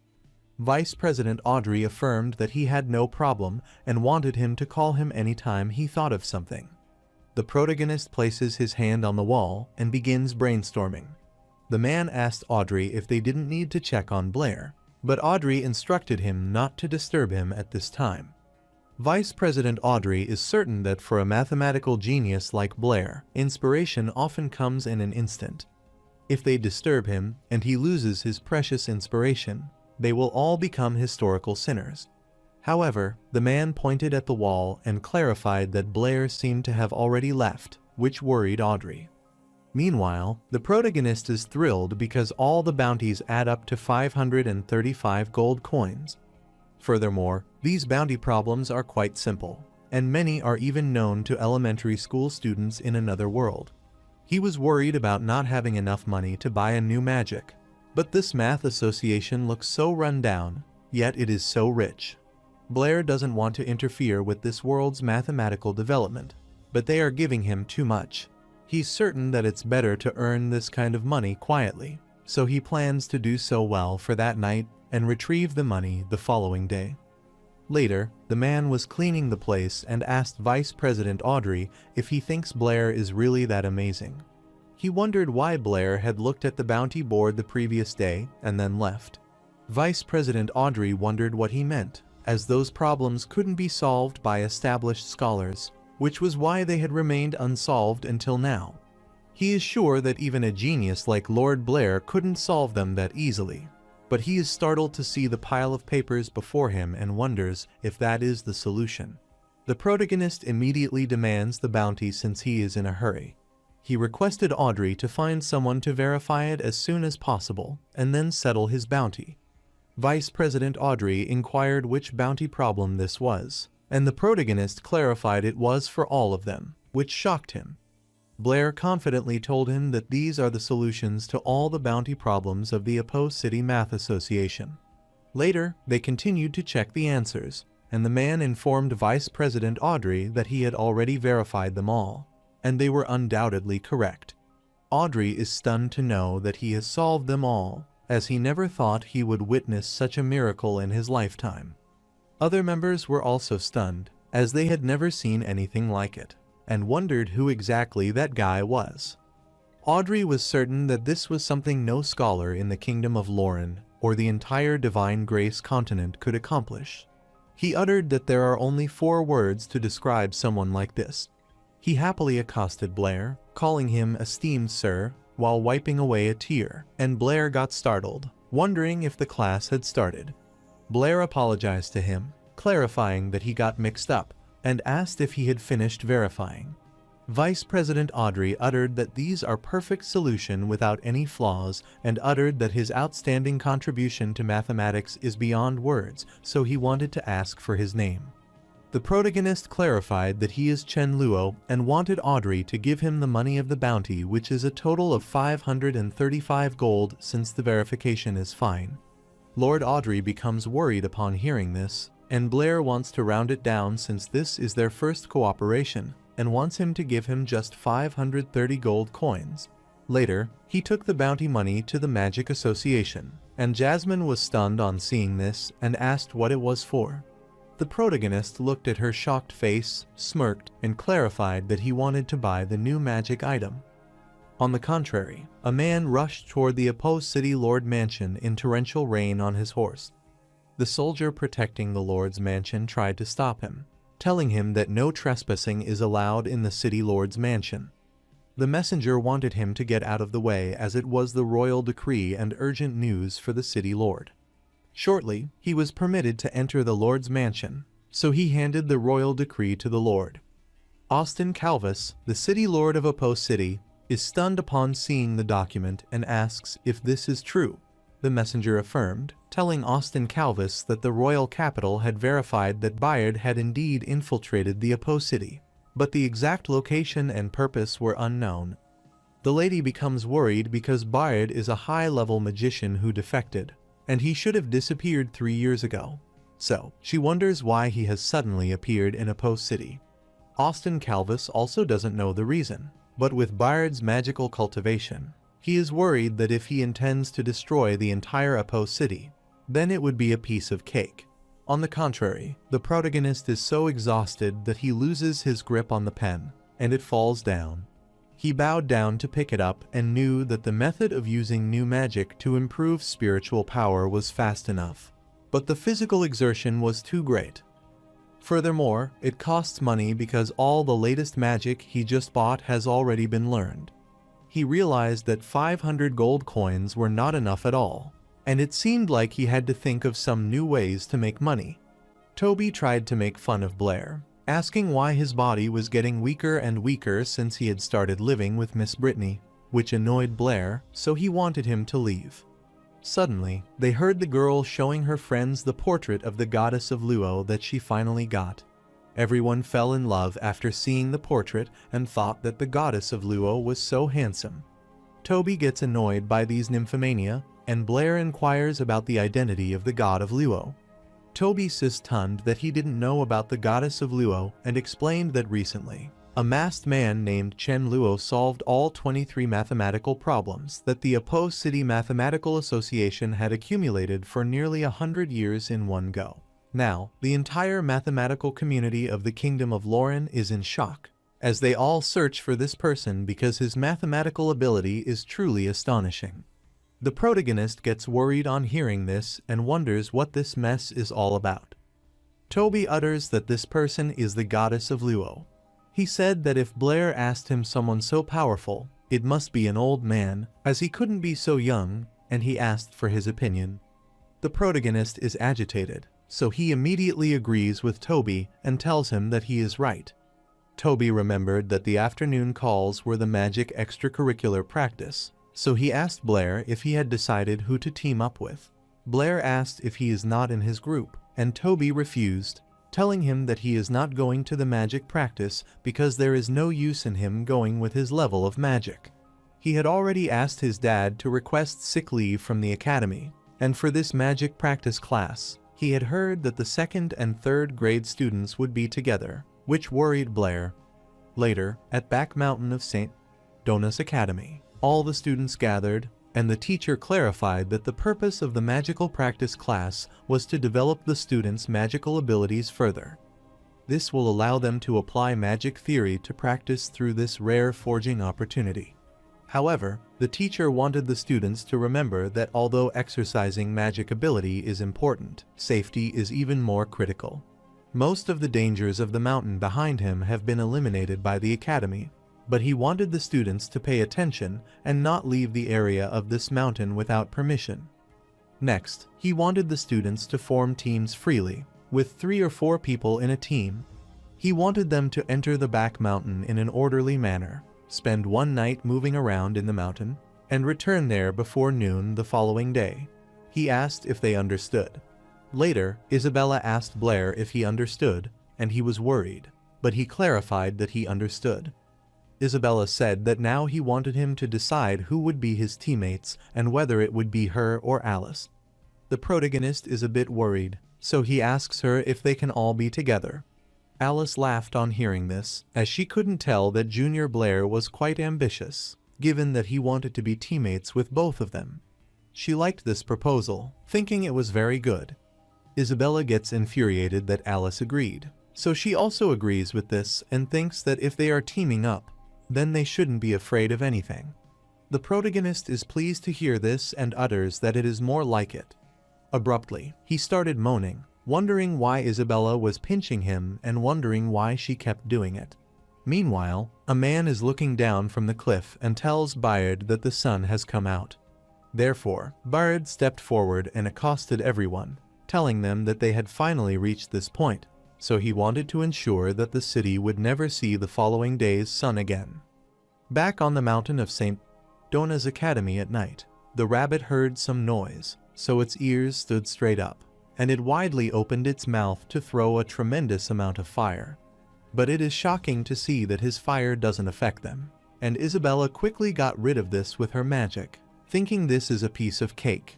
Vice President Audrey affirmed that he had no problem and wanted him to call him anytime he thought of something. The protagonist places his hand on the wall and begins brainstorming. The man asked Audrey if they didn't need to check on Blair, but Audrey instructed him not to disturb him at this time. Vice President Audrey is certain that for a mathematical genius like Blair, inspiration often comes in an instant. If they disturb him and he loses his precious inspiration, they will all become historical sinners. However, the man pointed at the wall and clarified that Blair seemed to have already left, which worried Audrey. Meanwhile, the protagonist is thrilled because all the bounties add up to 535 gold coins. Furthermore, these bounty problems are quite simple, and many are even known to elementary school students in another world. He was worried about not having enough money to buy a new magic, but this math association looks so run down, yet it is so rich. Blair doesn't want to interfere with this world's mathematical development, but they are giving him too much. He's certain that it's better to earn this kind of money quietly, so he plans to do so well for that night and retrieve the money the following day. Later, the man was cleaning the place and asked Vice President Audrey if he thinks Blair is really that amazing. He wondered why Blair had looked at the bounty board the previous day and then left. Vice President Audrey wondered what he meant, as those problems couldn't be solved by established scholars, which was why they had remained unsolved until now. He is sure that even a genius like Lord Blair couldn't solve them that easily, but he is startled to see the pile of papers before him and wonders if that is the solution. The protagonist immediately demands the bounty since he is in a hurry. He requested Audrey to find someone to verify it as soon as possible and then settle his bounty. Vice President Audrey inquired which bounty problem this was, and the protagonist clarified it was for all of them, which shocked him. Blair confidently told him that these are the solutions to all the bounty problems of the Apo City Math Association. Later, they continued to check the answers, and the man informed Vice President Audrey that he had already verified them all, and they were undoubtedly correct. Audrey is stunned to know that he has solved them all, as he never thought he would witness such a miracle in his lifetime. Other members were also stunned, as they had never seen anything like it, and wondered who exactly that guy was. Audrey was certain that this was something no scholar in the Kingdom of Lauren or the entire Divine Grace continent could accomplish. He uttered that there are only 4 words to describe someone like this. He happily accosted Blair, calling him esteemed sir, while wiping away a tear, and Blair got startled, wondering if the class had started. Blair apologized to him, clarifying that he got mixed up, and asked if he had finished verifying. Vice President Audrey uttered that these are perfect solution without any flaws, and uttered that his outstanding contribution to mathematics is beyond words, so he wanted to ask for his name. The protagonist clarified that he is Chen Luo and wanted Audrey to give him the money of the bounty, which is a total of 535 gold since the verification is fine. Lord Audrey becomes worried upon hearing this, and Blair wants to round it down since this is their first cooperation, and wants him to give him just 530 gold coins. Later, he took the bounty money to the Magic Association, and Jasmine was stunned on seeing this and asked what it was for. The protagonist looked at her shocked face, smirked, and clarified that he wanted to buy the new magic item. On the contrary, a man rushed toward the Apo City Lord Mansion in torrential rain on his horse. The soldier protecting the Lord's mansion tried to stop him, telling him that no trespassing is allowed in the City Lord's mansion. The messenger wanted him to get out of the way as it was the royal decree and urgent news for the City Lord. Shortly, he was permitted to enter the Lord's mansion, so he handed the royal decree to the Lord. Austin Calvis, the City Lord of Apo City, is stunned upon seeing the document and asks if this is true. The messenger affirmed, telling Austin Calvis that the royal capital had verified that Bayard had indeed infiltrated the Apo City, but the exact location and purpose were unknown. The lady becomes worried because Bayard is a high-level magician who defected, and he should have disappeared 3 years ago. So, she wonders why he has suddenly appeared in Apo City. Austin Calvis also doesn't know the reason, but with Bayard's magical cultivation, he is worried that if he intends to destroy the entire Apo City, then it would be a piece of cake. On the contrary, the protagonist is so exhausted that he loses his grip on the pen, and it falls down. He bowed down to pick it up and knew that the method of using new magic to improve spiritual power was fast enough. But the physical exertion was too great. Furthermore, it costs money because all the latest magic he just bought has already been learned. He realized that 500 gold coins were not enough at all, and it seemed like he had to think of some new ways to make money. Toby tried to make fun of Blair, asking why his body was getting weaker and weaker since he had started living with Miss Brittany, which annoyed Blair, so he wanted him to leave. Suddenly, they heard the girl showing her friends the portrait of the goddess of Luo that she finally got. Everyone fell in love after seeing the portrait and thought that the goddess of Luo was so handsome. Toby gets annoyed by these nymphomania, and Blair inquires about the identity of the god of Luo. Toby stunned that he didn't know about the goddess of Luo and explained that recently, a masked man named Chen Luo solved all 23 mathematical problems that the Apo City Mathematical Association had accumulated for nearly 100 years in one go. Now, the entire mathematical community of the Kingdom of Lauren is in shock, as they all search for this person because his mathematical ability is truly astonishing. The protagonist gets worried on hearing this and wonders what this mess is all about. Toby utters that this person is the goddess of Luo. He said that if Blair asked him someone so powerful, it must be an old man, as he couldn't be so young, and he asked for his opinion. The protagonist is agitated, so he immediately agrees with Toby and tells him that he is right. Toby remembered that the afternoon calls were the magic extracurricular practice, so he asked Blair if he had decided who to team up with. Blair asked if he is not in his group, and Toby refused, telling him that he is not going to the magic practice because there is no use in him going with his level of magic. He had already asked his dad to request sick leave from the academy, and for this magic practice class, he had heard that the 2nd and 3rd grade students would be together, which worried Blair. Later, at Back Mountain of St. Donna's Academy, all the students gathered, and the teacher clarified that the purpose of the magical practice class was to develop the students' magical abilities further. This will allow them to apply magic theory to practice through this rare forging opportunity. However, the teacher wanted the students to remember that although exercising magic ability is important, safety is even more critical. Most of the dangers of the mountain behind him have been eliminated by the academy, but he wanted the students to pay attention and not leave the area of this mountain without permission. Next, he wanted the students to form teams freely, with 3 or 4 people in a team. He wanted them to enter the back mountain in an orderly manner, spend one night moving around in the mountain, and return there before noon the following day. He asked if they understood. Later, Isabella asked Blair if he understood, and he was worried, but he clarified that he understood. Isabella said that now he wanted him to decide who would be his teammates and whether it would be her or Alice. The protagonist is a bit worried, so he asks her if they can all be together. Alice laughed on hearing this, as she couldn't tell that Junior Blair was quite ambitious, given that he wanted to be teammates with both of them. She liked this proposal, thinking it was very good. Isabella gets infuriated that Alice agreed, so she also agrees with this and thinks that if they are teaming up, then they shouldn't be afraid of anything. The protagonist is pleased to hear this and utters that it is more like it. Abruptly, he started moaning, wondering why Isabella was pinching him and wondering why she kept doing it. Meanwhile, a man is looking down from the cliff and tells Bayard that the sun has come out. Therefore, Bayard stepped forward and accosted everyone, telling them that they had finally reached this point, so he wanted to ensure that the city would never see the following day's sun again. Back on the mountain of St. Donna's Academy at night, the rabbit heard some noise, so its ears stood straight up, and it widely opened its mouth to throw a tremendous amount of fire. But it is shocking to see that his fire doesn't affect them, and Isabella quickly got rid of this with her magic, thinking this is a piece of cake.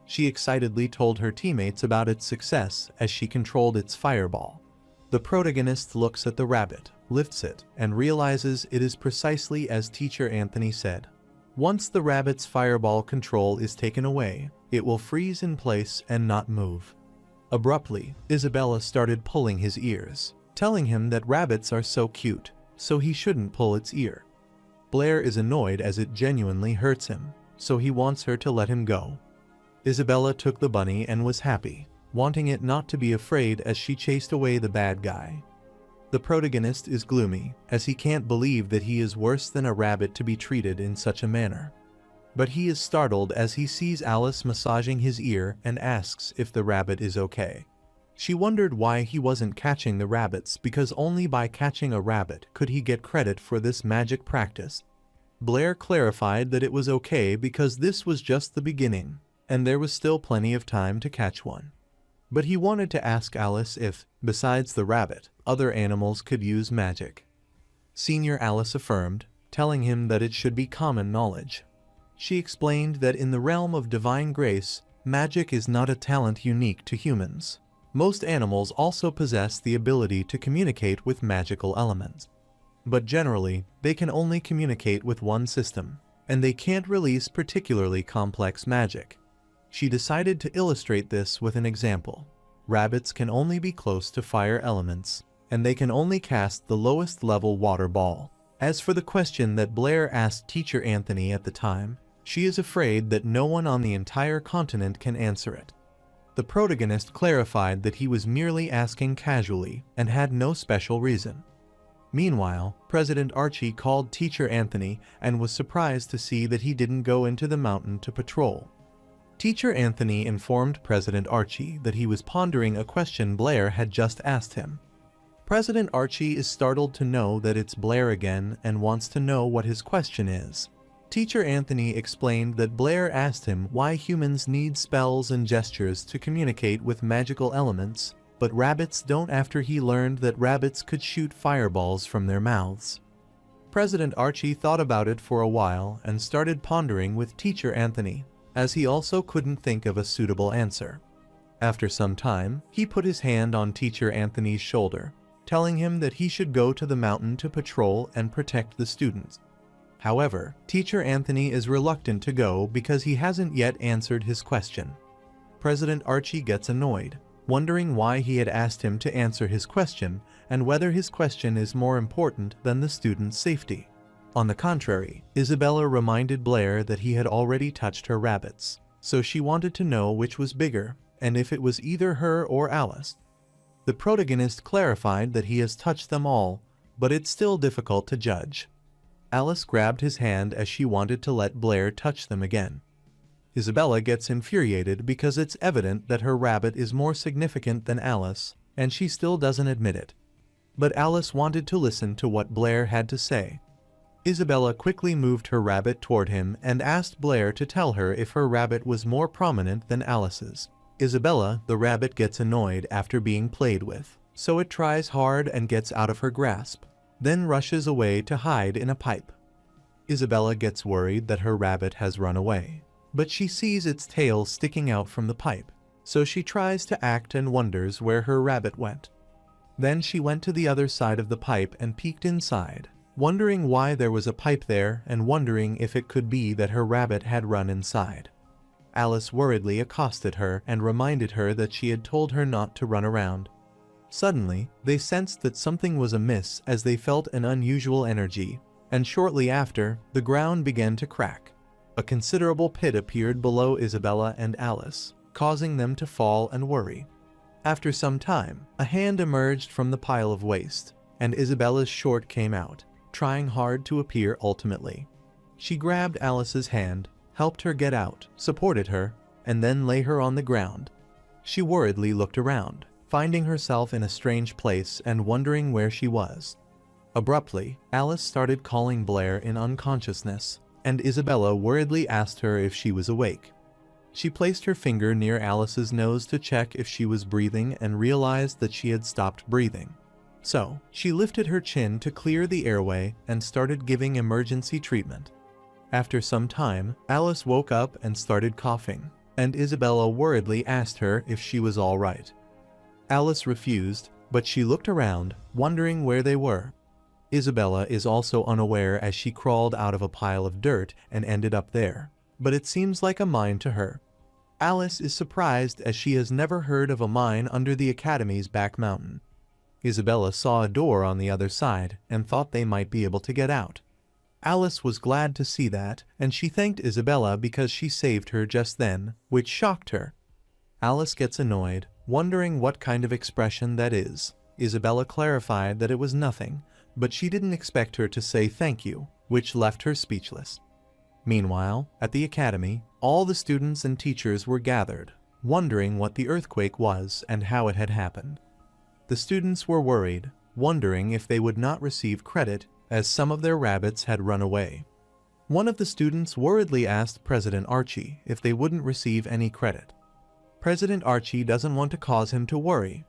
She excitedly told her teammates about its success as she controlled its fireball. The protagonist looks at the rabbit, lifts it, and realizes it is precisely as Teacher Anthony said. Once the rabbit's fireball control is taken away, it will freeze in place and not move. Abruptly, Isabella started pulling his ears, telling him that rabbits are so cute, so he shouldn't pull its ear. Blair is annoyed as it genuinely hurts him, so he wants her to let him go. Isabella took the bunny and was happy, wanting it not to be afraid as she chased away the bad guy. The protagonist is gloomy, as he can't believe that he is worse than a rabbit to be treated in such a manner. But he is startled as he sees Alice massaging his ear and asks if the rabbit is okay. She wondered why he wasn't catching the rabbits because only by catching a rabbit could he get credit for this magic practice. Blair clarified that it was okay because this was just the beginning, and there was still plenty of time to catch one. But he wanted to ask Alice if, besides the rabbit, other animals could use magic. Senior Alice affirmed, telling him that it should be common knowledge. She explained that in the realm of divine grace, magic is not a talent unique to humans. Most animals also possess the ability to communicate with magical elements. But generally, they can only communicate with one system, and they can't release particularly complex magic. She decided to illustrate this with an example. Rabbits can only be close to fire elements, and they can only cast the lowest level water ball. As for the question that Blair asked Teacher Anthony at the time, she is afraid that no one on the entire continent can answer it. The protagonist clarified that he was merely asking casually and had no special reason. Meanwhile, President Archie called Teacher Anthony and was surprised to see that he didn't go into the mountain to patrol. Teacher Anthony informed President Archie that he was pondering a question Blair had just asked him. President Archie is startled to know that it's Blair again and wants to know what his question is. Teacher Anthony explained that Blair asked him why humans need spells and gestures to communicate with magical elements, but rabbits don't after he learned that rabbits could shoot fireballs from their mouths. President Archie thought about it for a while and started pondering with Teacher Anthony, as he also couldn't think of a suitable answer. After some time, he put his hand on Teacher Anthony's shoulder, telling him that he should go to the mountain to patrol and protect the students. However, Teacher Anthony is reluctant to go because he hasn't yet answered his question. President Archie gets annoyed, wondering why he had asked him to answer his question and whether his question is more important than the student's safety. On the contrary, Isabella reminded Blair that he had already touched her rabbits, so she wanted to know which was bigger and if it was either her or Alice. The protagonist clarified that he has touched them all, but it's still difficult to judge. Alice grabbed his hand as she wanted to let Blair touch them again. Isabella gets infuriated because it's evident that her rabbit is more significant than Alice, and she still doesn't admit it. But Alice wanted to listen to what Blair had to say. Isabella quickly moved her rabbit toward him and asked Blair to tell her if her rabbit was more prominent than Alice's. Isabella, the rabbit, gets annoyed after being played with, so it tries hard and gets out of her grasp, then rushes away to hide in a pipe. Isabella gets worried that her rabbit has run away, but she sees its tail sticking out from the pipe, so she tries to act and wonders where her rabbit went. Then she went to the other side of the pipe and peeked inside, wondering why there was a pipe there and wondering if it could be that her rabbit had run inside. Alice worriedly accosted her and reminded her that she had told her not to run around. Suddenly, they sensed that something was amiss as they felt an unusual energy, and shortly after, the ground began to crack. A considerable pit appeared below Isabella and Alice, causing them to fall and worry. After some time, a hand emerged from the pile of waste, and Isabella's short came out, trying hard to appear ultimately. She grabbed Alice's hand, helped her get out, supported her, and then lay her on the ground. She worriedly looked around, finding herself in a strange place and wondering where she was. Abruptly, Alice started calling Blair in unconsciousness, and Isabella worriedly asked her if she was awake. She placed her finger near Alice's nose to check if she was breathing and realized that she had stopped breathing. So, she lifted her chin to clear the airway and started giving emergency treatment. After some time, Alice woke up and started coughing, and Isabella worriedly asked her if she was all right. Alice refused, but she looked around, wondering where they were. Isabella is also unaware as she crawled out of a pile of dirt and ended up there, but it seems like a mine to her. Alice is surprised as she has never heard of a mine under the Academy's back mountain. Isabella saw a door on the other side and thought they might be able to get out. Alice was glad to see that, and she thanked Isabella because she saved her just then, which shocked her. Alice gets annoyed, wondering what kind of expression that is. Isabella clarified that it was nothing, but she didn't expect her to say thank you, which left her speechless. Meanwhile, at the academy, all the students and teachers were gathered, wondering what the earthquake was and how it had happened. The students were worried, wondering if they would not receive credit as some of their rabbits had run away. One of the students worriedly asked President Archie if they wouldn't receive any credit. President Archie doesn't want to cause him to worry.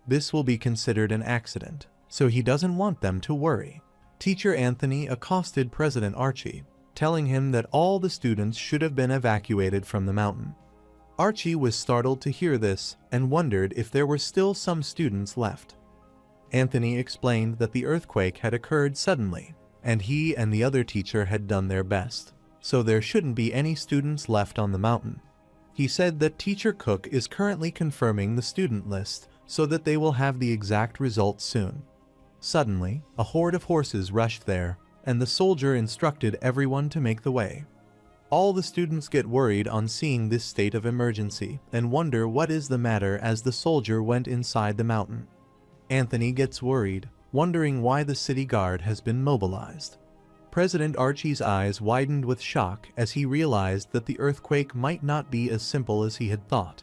This will be considered an accident, so he doesn't want them to worry. Teacher Anthony accosted President Archie, telling him that all the students should have been evacuated from the mountain. Archie was startled to hear this and wondered if there were still some students left. Anthony explained that the earthquake had occurred suddenly, and he and the other teacher had done their best, so there shouldn't be any students left on the mountain. He said that Teacher Cook is currently confirming the student list so that they will have the exact results soon. Suddenly, a horde of horses rushed there, and the soldier instructed everyone to make the way. All the students get worried on seeing this state of emergency and wonder what is the matter as the soldier went inside the mountain. Anthony gets worried, wondering why the city guard has been mobilized. President Archie's eyes widened with shock as he realized that the earthquake might not be as simple as he had thought.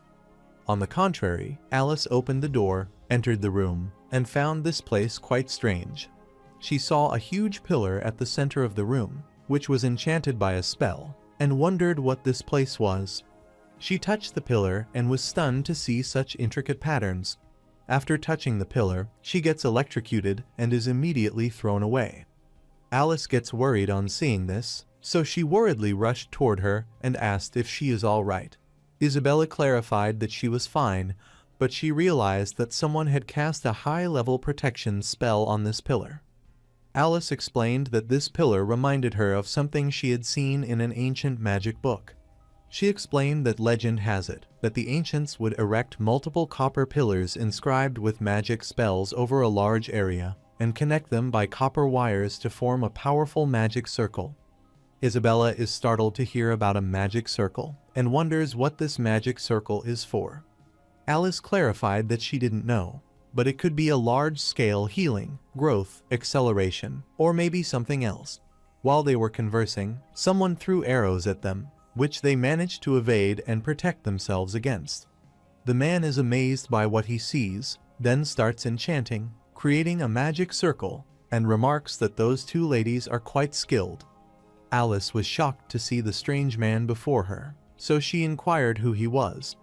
On the contrary, Alice opened the door, entered the room, and found this place quite strange. She saw a huge pillar at the center of the room, which was enchanted by a spell, and wondered what this place was. She touched the pillar and was stunned to see such intricate patterns. After touching the pillar, she gets electrocuted and is immediately thrown away. Alice gets worried on seeing this, so she worriedly rushed toward her and asked if she is all right. Isabella clarified that she was fine, but she realized that someone had cast a high-level protection spell on this pillar. Alice explained that this pillar reminded her of something she had seen in an ancient magic book. She explained that legend has it that the ancients would erect multiple copper pillars inscribed with magic spells over a large area and connect them by copper wires to form a powerful magic circle. Isabella is startled to hear about a magic circle and wonders what this magic circle is for. Alice clarified that she didn't know, but it could be a large-scale healing, growth, acceleration, or maybe something else. While they were conversing, someone threw arrows at them, which they managed to evade and protect themselves against. The man is amazed by what he sees, then starts enchanting, creating a magic circle, and remarks that those two ladies are quite skilled. Alice was shocked to see the strange man before her, so she inquired who he was.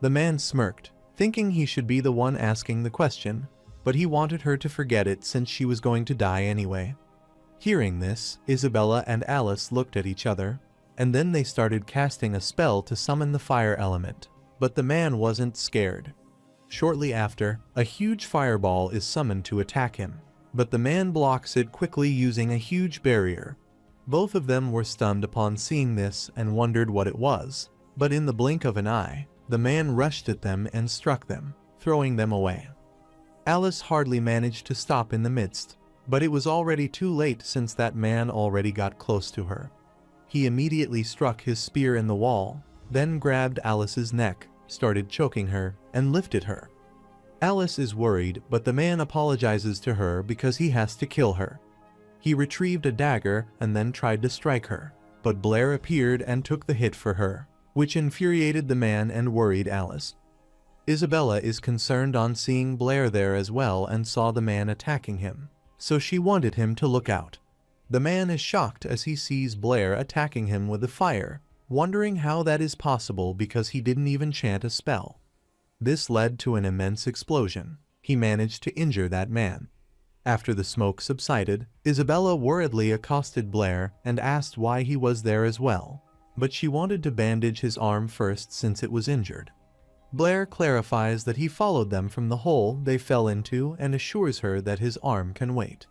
The man smirked, thinking he should be the one asking the question, but he wanted her to forget it since she was going to die anyway. Hearing this, Isabella and Alice looked at each other, and then they started casting a spell to summon the fire element, but the man wasn't scared. Shortly after, a huge fireball is summoned to attack him, but the man blocks it quickly using a huge barrier. Both of them were stunned upon seeing this and wondered what it was, but in the blink of an eye, the man rushed at them and struck them, throwing them away. Alice hardly managed to stop in the midst, but it was already too late since that man already got close to her. He immediately struck his spear in the wall, then grabbed Alice's neck, started choking her, and lifted her. Alice is worried, but the man apologizes to her because he has to kill her. He retrieved a dagger and then tried to strike her, but Blair appeared and took the hit for her, which infuriated the man and worried Alice. Isabella is concerned on seeing Blair there as well and saw the man attacking him, so she wanted him to look out. The man is shocked as he sees Blair attacking him with the fire, wondering how that is possible because he didn't even chant a spell. This led to an immense explosion. He managed to injure that man. After the smoke subsided, Isabella worriedly accosted Blair and asked why he was there as well, but she wanted to bandage his arm first since it was injured. Blair clarifies that he followed them from the hole they fell into and assures her that his arm can wait.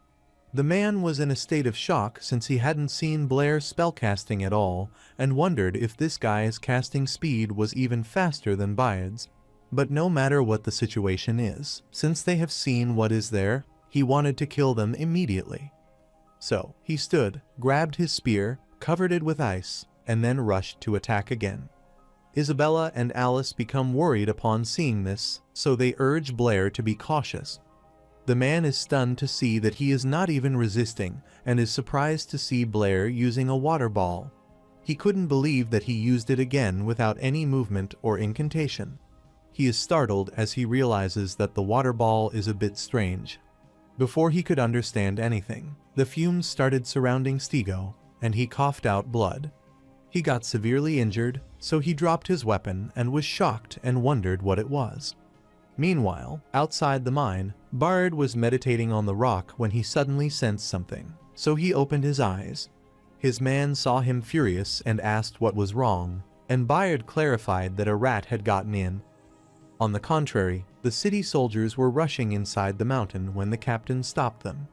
The man was in a state of shock since he hadn't seen Blair spellcasting at all and wondered if this guy's casting speed was even faster than Bayard's. But no matter what the situation is, since they have seen what is there, he wanted to kill them immediately. So, he stood, grabbed his spear, covered it with ice, and then rushed to attack again. Isabella and Alice become worried upon seeing this, so they urge Blair to be cautious. The man is stunned to see that he is not even resisting and is surprised to see Blair using a water ball. He couldn't believe that he used it again without any movement or incantation. He is startled as he realizes that the water ball is a bit strange. Before he could understand anything, the fumes started surrounding Stigo, and he coughed out blood. He got severely injured, so he dropped his weapon and was shocked and wondered what it was. Meanwhile, outside the mine, Bayard was meditating on the rock when he suddenly sensed something, so he opened his eyes. His man saw him furious and asked what was wrong, and Bayard clarified that a rat had gotten in. On the contrary, the city soldiers were rushing inside the mountain when the captain stopped them.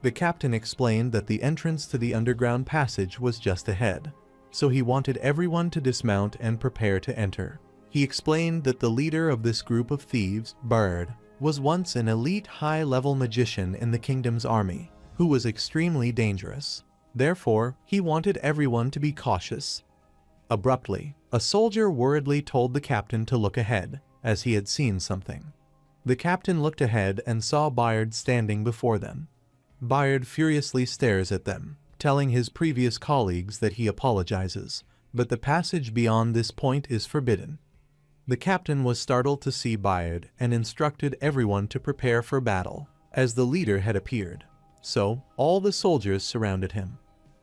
The captain explained that the entrance to the underground passage was just ahead, so he wanted everyone to dismount and prepare to enter. He explained that the leader of this group of thieves, Bayard, was once an elite high-level magician in the kingdom's army, who was extremely dangerous. Therefore, he wanted everyone to be cautious. Abruptly, a soldier worriedly told the captain to look ahead, as he had seen something. The captain looked ahead and saw Bayard standing before them. Bayard furiously stares at them, telling his previous colleagues that he apologizes, but the passage beyond this point is forbidden. The captain was startled to see Bayard and instructed everyone to prepare for battle, as the leader had appeared. So, all the soldiers surrounded him.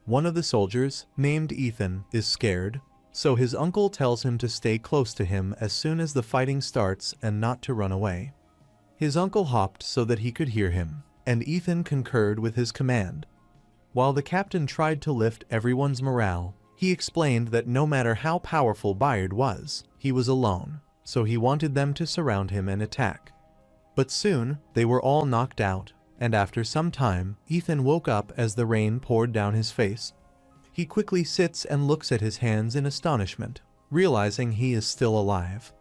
One of the soldiers, named Ethan, is scared, so his uncle tells him to stay close to him as soon as the fighting starts and not to run away. His uncle hopped so that he could hear him, and Ethan concurred with his command. While the captain tried to lift everyone's morale, he explained that no matter how powerful Bayard was, he was alone, so he wanted them to surround him and attack. But soon, they were all knocked out, and after some time, Ethan woke up as the rain poured down his face. He quickly sits and looks at his hands in astonishment, realizing he is still alive.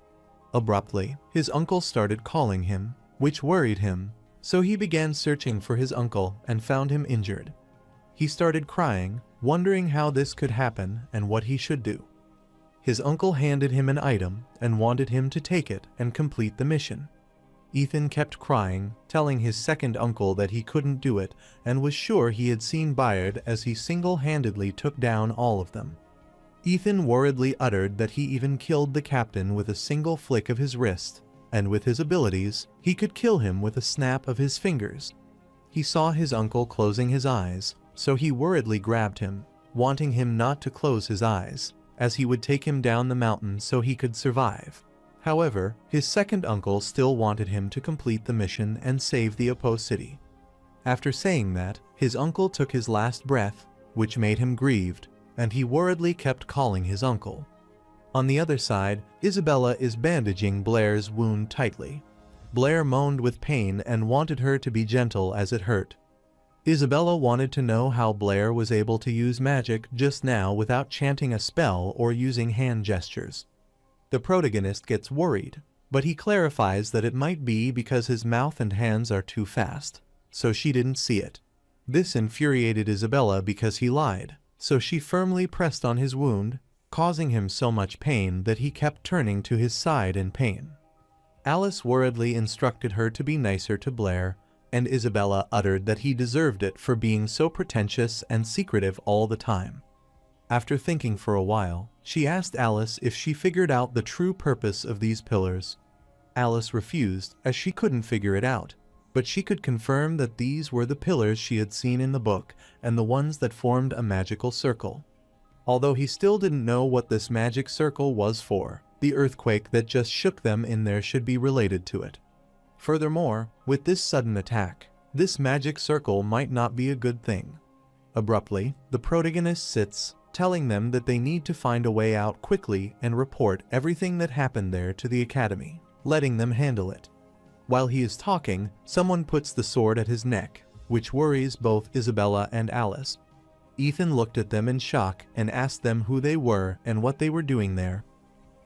Abruptly, his uncle started calling him, which worried him, so he began searching for his uncle and found him injured. He started crying, wondering how this could happen and what he should do. His uncle handed him an item and wanted him to take it and complete the mission. Ethan kept crying, telling his second uncle that he couldn't do it and was sure he had seen Bayard as he single-handedly took down all of them. Ethan worriedly uttered that he even killed the captain with a single flick of his wrist, and with his abilities, he could kill him with a snap of his fingers. He saw his uncle closing his eyes, so he worriedly grabbed him, wanting him not to close his eyes, as he would take him down the mountain so he could survive. However, his second uncle still wanted him to complete the mission and save the opposed city. After saying that, his uncle took his last breath, which made him grieved, and he worriedly kept calling his uncle. On the other side, Isabella is bandaging Blair's wound tightly. Blair moaned with pain and wanted her to be gentle as it hurt. Isabella wanted to know how Blair was able to use magic just now without chanting a spell or using hand gestures. The protagonist gets worried, but he clarifies that it might be because his mouth and hands are too fast, so she didn't see it. This infuriated Isabella because he lied, so she firmly pressed on his wound, causing him so much pain that he kept turning to his side in pain. Alice worriedly instructed her to be nicer to Blair, and Isabella uttered that he deserved it for being so pretentious and secretive all the time. After thinking for a while, she asked Alice if she figured out the true purpose of these pillars. Alice refused, as she couldn't figure it out, but she could confirm that these were the pillars she had seen in the book and the ones that formed a magical circle. Although he still didn't know what this magic circle was for, the earthquake that just shook them in there should be related to it. Furthermore, with this sudden attack, this magic circle might not be a good thing. Abruptly, the protagonist sits, telling them that they need to find a way out quickly and report everything that happened there to the academy, letting them handle it. While he is talking, someone puts the sword at his neck, which worries both Isabella and Alice. Ethan looked at them in shock and asked them who they were and what they were doing there.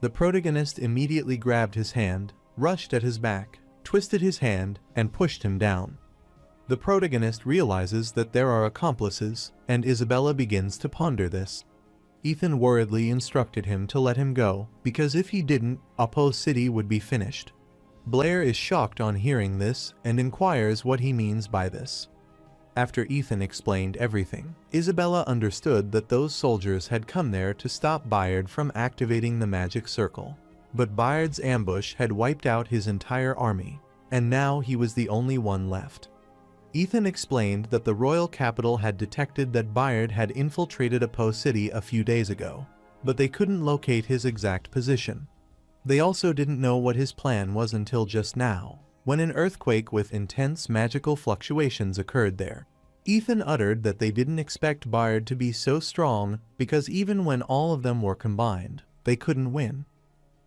The protagonist immediately grabbed his hand, rushed at his back, twisted his hand, and pushed him down. The protagonist realizes that there are accomplices, and Isabella begins to ponder this. Ethan worriedly instructed him to let him go, because if he didn't, Apo City would be finished. Blair is shocked on hearing this and inquires what he means by this. After Ethan explained everything, Isabella understood that those soldiers had come there to stop Bayard from activating the magic circle. But Bayard's ambush had wiped out his entire army, and now he was the only one left. Ethan explained that the royal capital had detected that Bayard had infiltrated Apo City a few days ago, but they couldn't locate his exact position. They also didn't know what his plan was until just now, when an earthquake with intense magical fluctuations occurred there. Ethan uttered that they didn't expect Bayard to be so strong because even when all of them were combined, they couldn't win.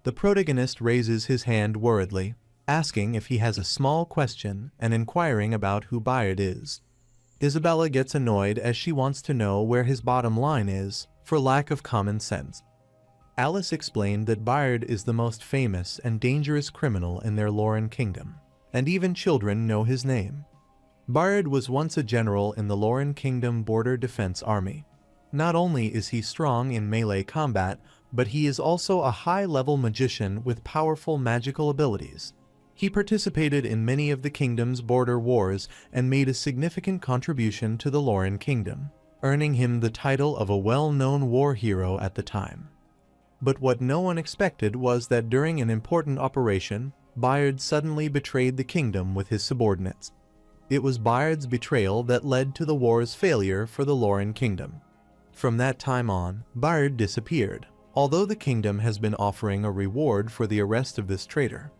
The protagonist raises his hand worriedly, asking if he has a small question and inquiring about who Bayard is. Isabella gets annoyed as she wants to know where his bottom line is, for lack of common sense. Alice explained that Bayard is the most famous and dangerous criminal in their Lauren kingdom, and even children know his name. Bayard was once a general in the Lauren Kingdom Border Defense Army. Not only is he strong in melee combat, but he is also a high-level magician with powerful magical abilities. He participated in many of the kingdom's border wars and made a significant contribution to the Lauren Kingdom, earning him the title of a well-known war hero at the time. But what no one expected was that during an important operation, Bayard suddenly betrayed the kingdom with his subordinates. It was Bayard's betrayal that led to the war's failure for the Lauren Kingdom. From that time on, Bayard disappeared, although the kingdom has been offering a reward for the arrest of this traitor.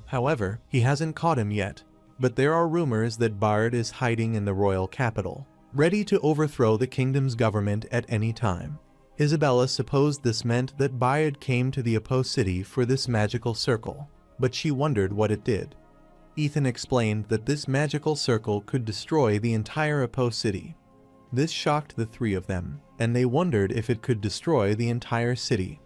However, he hasn't caught him yet, but there are rumors that Bayard is hiding in the royal capital, ready to overthrow the kingdom's government at any time. Isabella supposed this meant that Bayard came to the Apo City for this magical circle, but she wondered what it did. Ethan explained that this magical circle could destroy the entire Apo City. This shocked the three of them, and they wondered if it could destroy the entire city.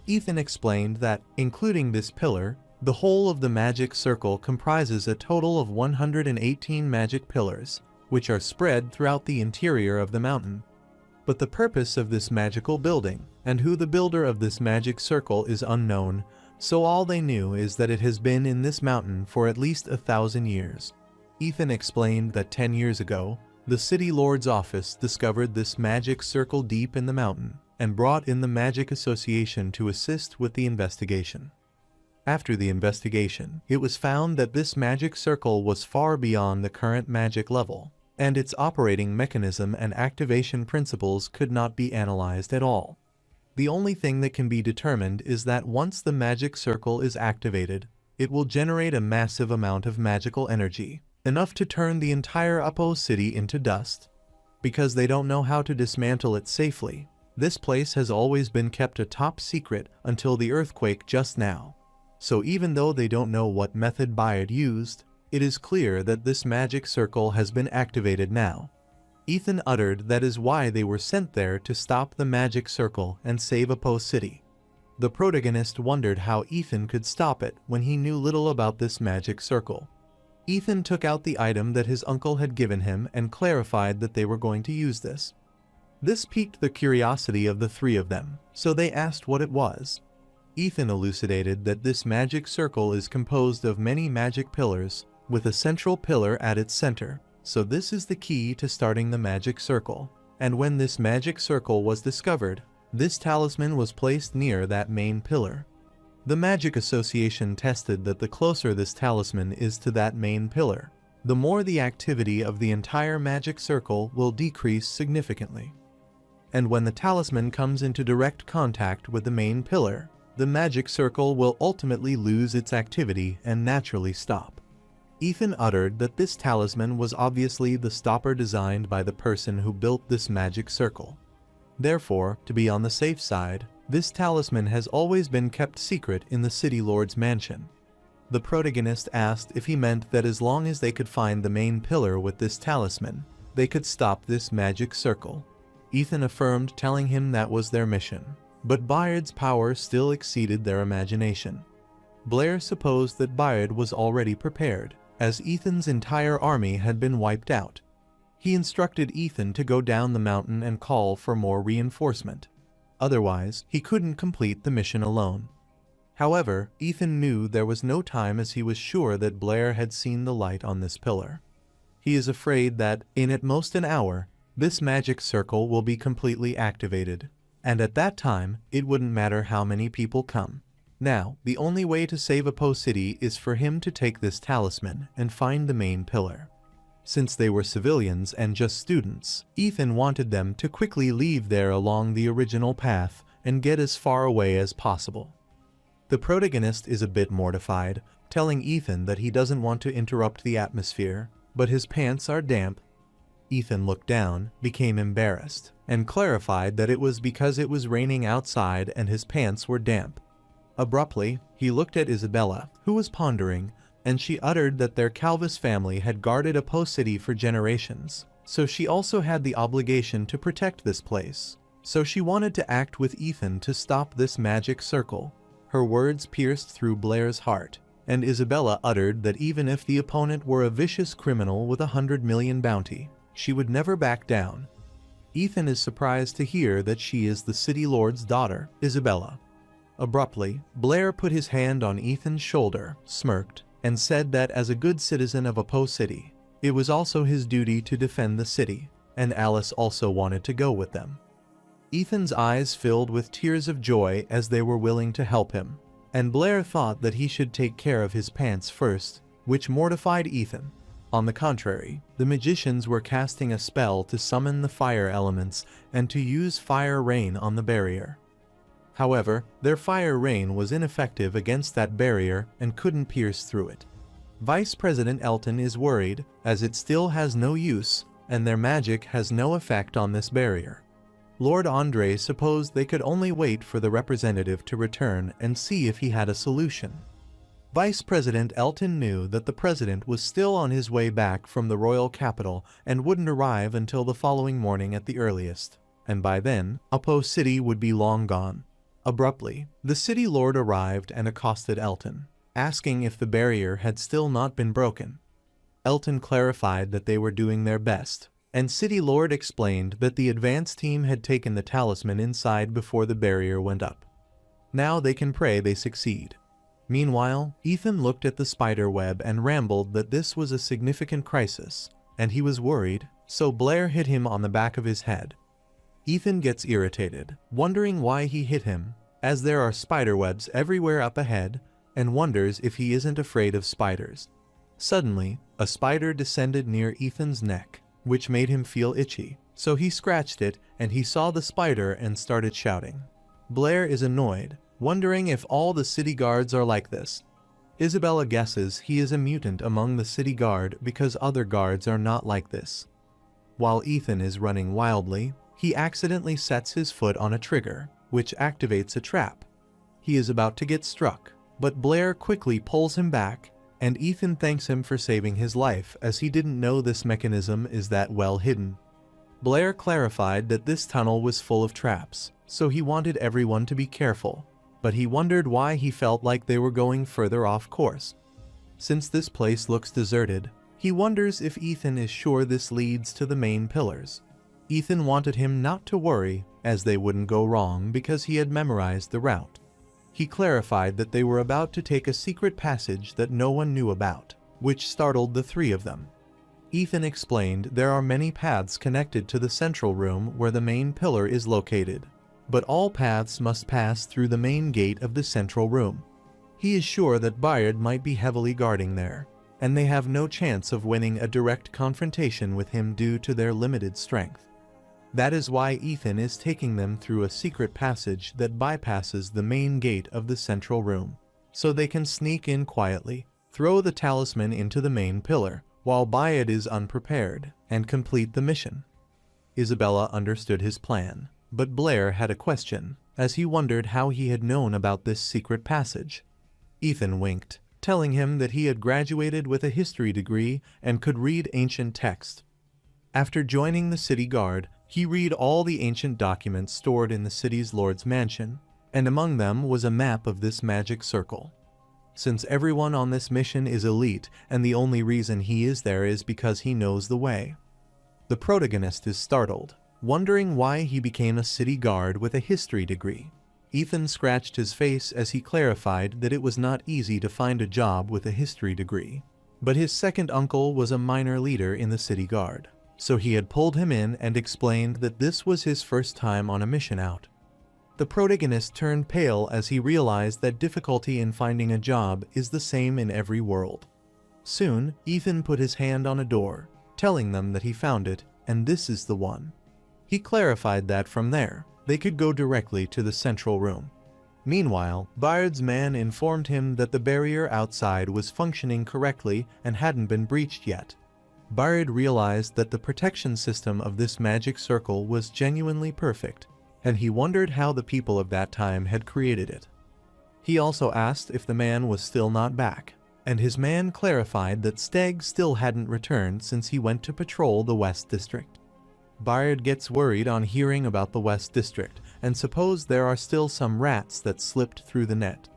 Ethan explained that, including this pillar, the whole of the magic circle comprises a total of 118 magic pillars, which are spread throughout the interior of the mountain. But the purpose of this magical building, and who the builder of this magic circle is unknown, so all they knew is that it has been in this mountain for at least 1,000 years. Ethan explained that 10 years ago, the City Lord's office discovered this magic circle deep in the mountain, and brought in the Magic Association to assist with the investigation. After the investigation, it was found that this magic circle was far beyond the current magic level, and its operating mechanism and activation principles could not be analyzed at all. The only thing that can be determined is that once the magic circle is activated, it will generate a massive amount of magical energy, enough to turn the entire Apo City into dust. Because they don't know how to dismantle it safely, this place has always been kept a top secret until the earthquake just now. So even though they don't know what method Bayard used, it is clear that this magic circle has been activated now. Ethan uttered that is why they were sent there to stop the magic circle and save Apo City. The protagonist wondered how Ethan could stop it when he knew little about this magic circle. Ethan took out the item that his uncle had given him and clarified that they were going to use this. This piqued the curiosity of the three of them, so they asked what it was. Ethan elucidated that this magic circle is composed of many magic pillars, with a central pillar at its center. So this is the key to starting the magic circle, and when this magic circle was discovered, this talisman was placed near that main pillar. The Magic Association tested that the closer this talisman is to that main pillar, the more the activity of the entire magic circle will decrease significantly. And when the talisman comes into direct contact with the main pillar, the magic circle will ultimately lose its activity and naturally stop. Ethan uttered that this talisman was obviously the stopper designed by the person who built this magic circle. Therefore, to be on the safe side, this talisman has always been kept secret in the City Lord's mansion. The protagonist asked if he meant that as long as they could find the main pillar with this talisman, they could stop this magic circle. Ethan affirmed, telling him that was their mission. But Bayard's power still exceeded their imagination. Blair supposed that Bayard was already prepared, as Ethan's entire army had been wiped out. He instructed Ethan to go down the mountain and call for more reinforcement. Otherwise, he couldn't complete the mission alone. However, Ethan knew there was no time, as he was sure that Blair had seen the light on this pillar. He is afraid that, in at most an hour, this magic circle will be completely activated. And at that time, it wouldn't matter how many people come. Now, the only way to save Apo City is for him to take this talisman and find the main pillar. Since they were civilians and just students, Ethan wanted them to quickly leave there along the original path and get as far away as possible. The protagonist is a bit mortified, telling Ethan that he doesn't want to interrupt the atmosphere, but his pants are damp. Ethan looked down, became embarrassed, and clarified that it was because it was raining outside and his pants were damp. Abruptly, he looked at Isabella, who was pondering, and she uttered that their Calvis family had guarded Apo City for generations, so she also had the obligation to protect this place. So she wanted to act with Ethan to stop this magic circle. Her words pierced through Blair's heart, and Isabella uttered that even if the opponent were a vicious criminal with 100 million bounty, she would never back down. Ethan is surprised to hear that she is the city lord's daughter, Isabella. Abruptly, Blair put his hand on Ethan's shoulder, smirked, and said that as a good citizen of Apo City, it was also his duty to defend the city, and Alice also wanted to go with them. Ethan's eyes filled with tears of joy as they were willing to help him, and Blair thought that he should take care of his pants first, which mortified Ethan. On the contrary, the magicians were casting a spell to summon the fire elements and to use fire rain on the barrier. However, their fire rain was ineffective against that barrier and couldn't pierce through it. Vice President Elton is worried, as it still has no use, and their magic has no effect on this barrier. Lord Andre supposed they could only wait for the representative to return and see if he had a solution. Vice President Elton knew that the president was still on his way back from the royal capital and wouldn't arrive until the following morning at the earliest, and by then, Apo City would be long gone. Abruptly, the city lord arrived and accosted Elton, asking if the barrier had still not been broken. Elton clarified that they were doing their best, and City Lord explained that the advance team had taken the talisman inside before the barrier went up. Now they can pray they succeed. Meanwhile, Ethan looked at the spider web and rambled that this was a significant crisis, and he was worried, so Blair hit him on the back of his head. Ethan gets irritated, wondering why he hit him, as there are spider webs everywhere up ahead, and wonders if he isn't afraid of spiders. Suddenly, a spider descended near Ethan's neck, which made him feel itchy, so he scratched it and he saw the spider and started shouting. Blair is annoyed, wondering if all the city guards are like this. Isabella guesses he is a mutant among the city guard because other guards are not like this. While Ethan is running wildly, he accidentally sets his foot on a trigger, which activates a trap. He is about to get struck, but Blair quickly pulls him back, and Ethan thanks him for saving his life as he didn't know this mechanism is that well hidden. Blair clarified that this tunnel was full of traps, so he wanted everyone to be careful, but he wondered why he felt like they were going further off course. Since this place looks deserted, he wonders if Ethan is sure this leads to the main pillars. Ethan wanted him not to worry, as they wouldn't go wrong because he had memorized the route. He clarified that they were about to take a secret passage that no one knew about, which startled the three of them. Ethan explained there are many paths connected to the central room where the main pillar is located, but all paths must pass through the main gate of the central room. He is sure that Bayard might be heavily guarding there, and they have no chance of winning a direct confrontation with him due to their limited strength. That is why Ethan is taking them through a secret passage that bypasses the main gate of the central room, so they can sneak in quietly, throw the talisman into the main pillar, while Bayard is unprepared, and complete the mission. Isabella understood his plan, but Blair had a question, as he wondered how he had known about this secret passage. Ethan winked, telling him that he had graduated with a history degree and could read ancient text. After joining the city guard, he read all the ancient documents stored in the city's lord's mansion, and among them was a map of this magic circle. Since everyone on this mission is elite and the only reason he is there is because he knows the way. The protagonist is startled, wondering why he became a city guard with a history degree. Ethan scratched his face as he clarified that it was not easy to find a job with a history degree, but his second uncle was a minor leader in the city guard, so he had pulled him in and explained that this was his first time on a mission out. The protagonist turned pale as he realized that difficulty in finding a job is the same in every world. Soon, Ethan put his hand on a door, telling them that he found it, and this is the one. He clarified that from there, they could go directly to the central room. Meanwhile, Baird's man informed him that the barrier outside was functioning correctly and hadn't been breached yet. Baird realized that the protection system of this magic circle was genuinely perfect, and he wondered how the people of that time had created it. He also asked if the man was still not back, and his man clarified that Steg still hadn't returned since he went to patrol the West District. Baird gets worried on hearing about the West District and suppose there are still some rats that slipped through the net.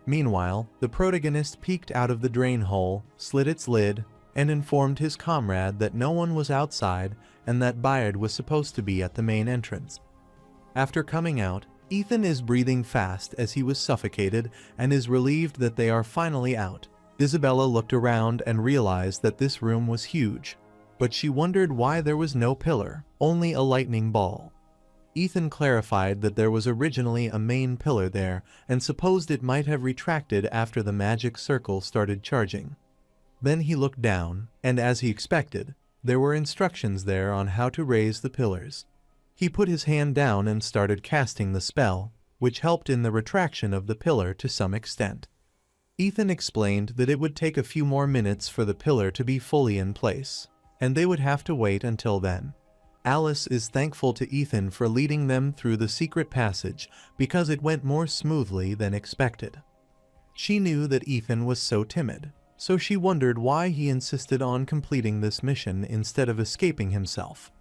Meanwhile, the protagonist peeked out of the drain hole, slid its lid, and informed his comrade that no one was outside and that Baird was supposed to be at the main entrance. After coming out, Ethan is breathing fast as he was suffocated and is relieved that they are finally out. Isabella looked around and realized that this room was huge, but she wondered why there was no pillar, only a lightning ball. Ethan clarified that there was originally a main pillar there and supposed it might have retracted after the magic circle started charging. Then he looked down, and as he expected, there were instructions there on how to raise the pillars. He put his hand down and started casting the spell, which helped in the retraction of the pillar to some extent. Ethan explained that it would take a few more minutes for the pillar to be fully in place, and they would have to wait until then. Alice is thankful to Ethan for leading them through the secret passage because it went more smoothly than expected. She knew that Ethan was so timid, so she wondered why he insisted on completing this mission instead of escaping himself.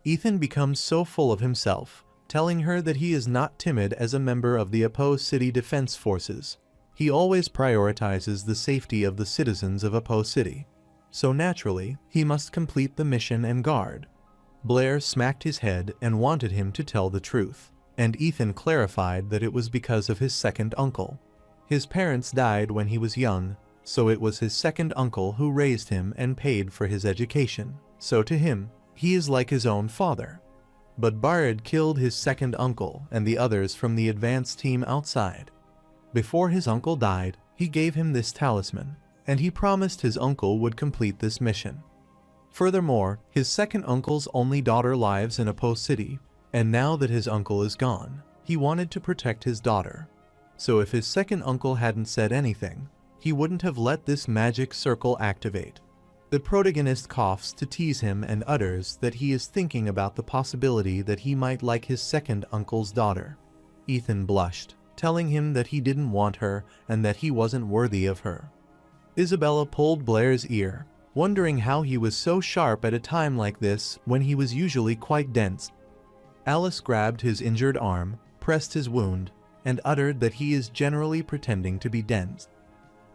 Ethan becomes so full of himself, telling her that he is not timid as a member of the Apo City Defense Forces. He always prioritizes the safety of the citizens of Apo City, so naturally, he must complete the mission and guard. Blair smacked his head and wanted him to tell the truth, and Ethan clarified that it was because of his second uncle. His parents died when he was young, so it was his second uncle who raised him and paid for his education, so to him, he is like his own father. But Baird killed his second uncle and the others from the advance team outside. Before his uncle died, he gave him this talisman, and he promised his uncle would complete this mission. Furthermore, his second uncle's only daughter lives in Apo City, and now that his uncle is gone, he wanted to protect his daughter. So if his second uncle hadn't said anything, he wouldn't have let this magic circle activate. The protagonist coughs to tease him and utters that he is thinking about the possibility that he might like his second uncle's daughter. Ethan blushed, telling him that he didn't want her and that he wasn't worthy of her. Isabella pulled Blair's ear, wondering how he was so sharp at a time like this when he was usually quite dense. Alice grabbed his injured arm, pressed his wound, and uttered that he is generally pretending to be dense.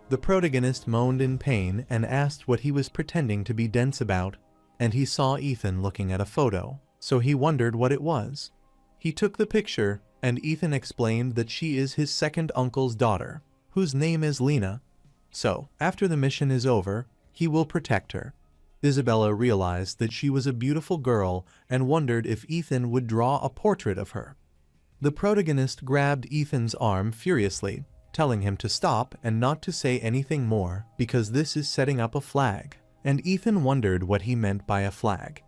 The protagonist moaned in pain and asked what he was pretending to be dense about, and he saw Ethan looking at a photo, so he wondered what it was. He took the picture, and Ethan explained that she is his second uncle's daughter, whose name is Lena. So, after the mission is over, he will protect her. Isabella realized that she was a beautiful girl and wondered if Ethan would draw a portrait of her. The protagonist grabbed Ethan's arm furiously, telling him to stop and not to say anything more because this is setting up a flag, and Ethan wondered what he meant by a flag.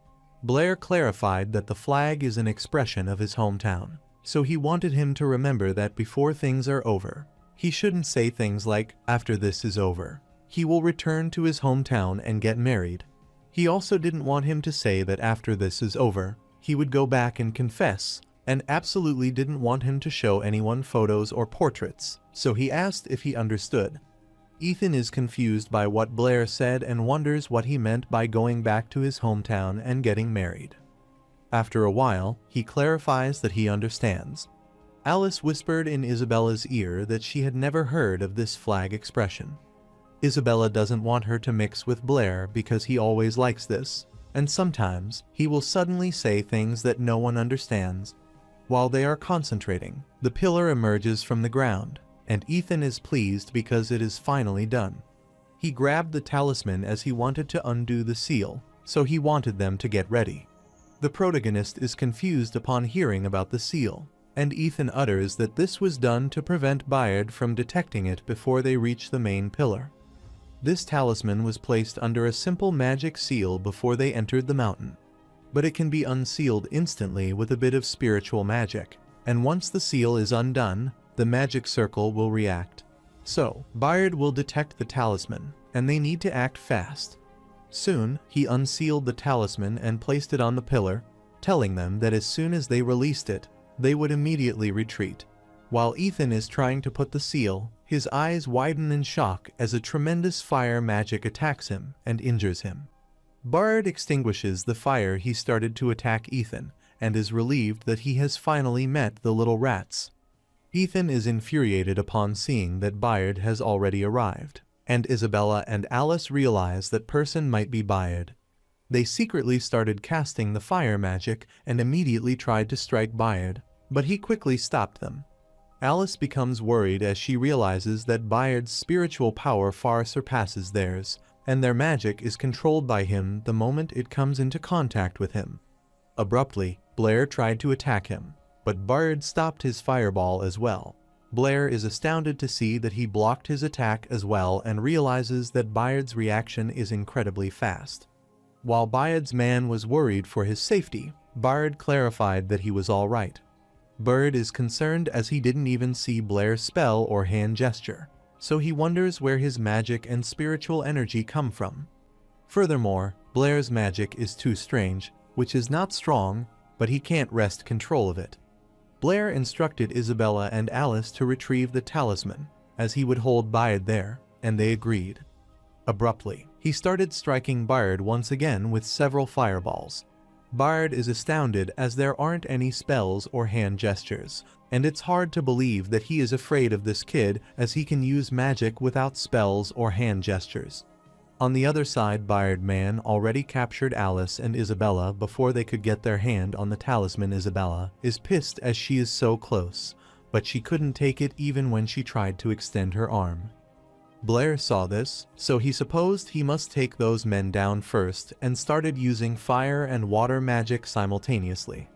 Blair clarified that the flag is an expression of his hometown, so he wanted him to remember that before things are over, he shouldn't say things like, "After this is over, he will return to his hometown and get married." He also didn't want him to say that after this is over, he would go back and confess, and absolutely didn't want him to show anyone photos or portraits, so he asked if he understood. Ethan is confused by what Blair said and wonders what he meant by going back to his hometown and getting married. After a while, he clarifies that he understands. Alice whispered in Isabella's ear that she had never heard of this flag expression. Isabella doesn't want her to mix with Blair because he always likes this, and sometimes he will suddenly say things that no one understands. While they are concentrating, the pillar emerges from the ground, and Ethan is pleased because it is finally done. He grabbed the talisman as he wanted to undo the seal, so he wanted them to get ready. The protagonist is confused upon hearing about the seal, and Ethan utters that this was done to prevent Bayard from detecting it before they reach the main pillar. This talisman was placed under a simple magic seal before they entered the mountain, but it can be unsealed instantly with a bit of spiritual magic, and once the seal is undone, the magic circle will react. So, Bayard will detect the talisman, and they need to act fast. Soon, he unsealed the talisman and placed it on the pillar, telling them that as soon as they released it, they would immediately retreat. While Ethan is trying to put the seal, his eyes widen in shock as a tremendous fire magic attacks him and injures him. Bayard extinguishes the fire he started to attack Ethan, and is relieved that he has finally met the little rats. Ethan is infuriated upon seeing that Bayard has already arrived, and Isabella and Alice realize that person might be Bayard. They secretly started casting the fire magic and immediately tried to strike Bayard, but he quickly stopped them. Alice becomes worried as she realizes that Bayard's spiritual power far surpasses theirs, and their magic is controlled by him the moment it comes into contact with him. Abruptly, Blair tried to attack him, but Bayard stopped his fireball as well. Blair is astounded to see that he blocked his attack as well and realizes that Bayard's reaction is incredibly fast. While Bayard's man was worried for his safety, Bayard clarified that he was all right. Bayard is concerned as he didn't even see Blair's spell or hand gesture, so he wonders where his magic and spiritual energy come from. Furthermore, Blair's magic is too strange, which is not strong, but he can't wrest control of it. Blair instructed Isabella and Alice to retrieve the talisman, as he would hold Bayard there, and they agreed. Abruptly, he started striking Bayard once again with several fireballs. Bayard is astounded as there aren't any spells or hand gestures, and it's hard to believe that he is afraid of this kid as he can use magic without spells or hand gestures. On the other side, Bayard man already captured Alice and Isabella before they could get their hand on the talisman. Isabella is pissed as she is so close, but she couldn't take it even when she tried to extend her arm. Blair saw this, so he supposed he must take those men down first and started using fire and water magic simultaneously.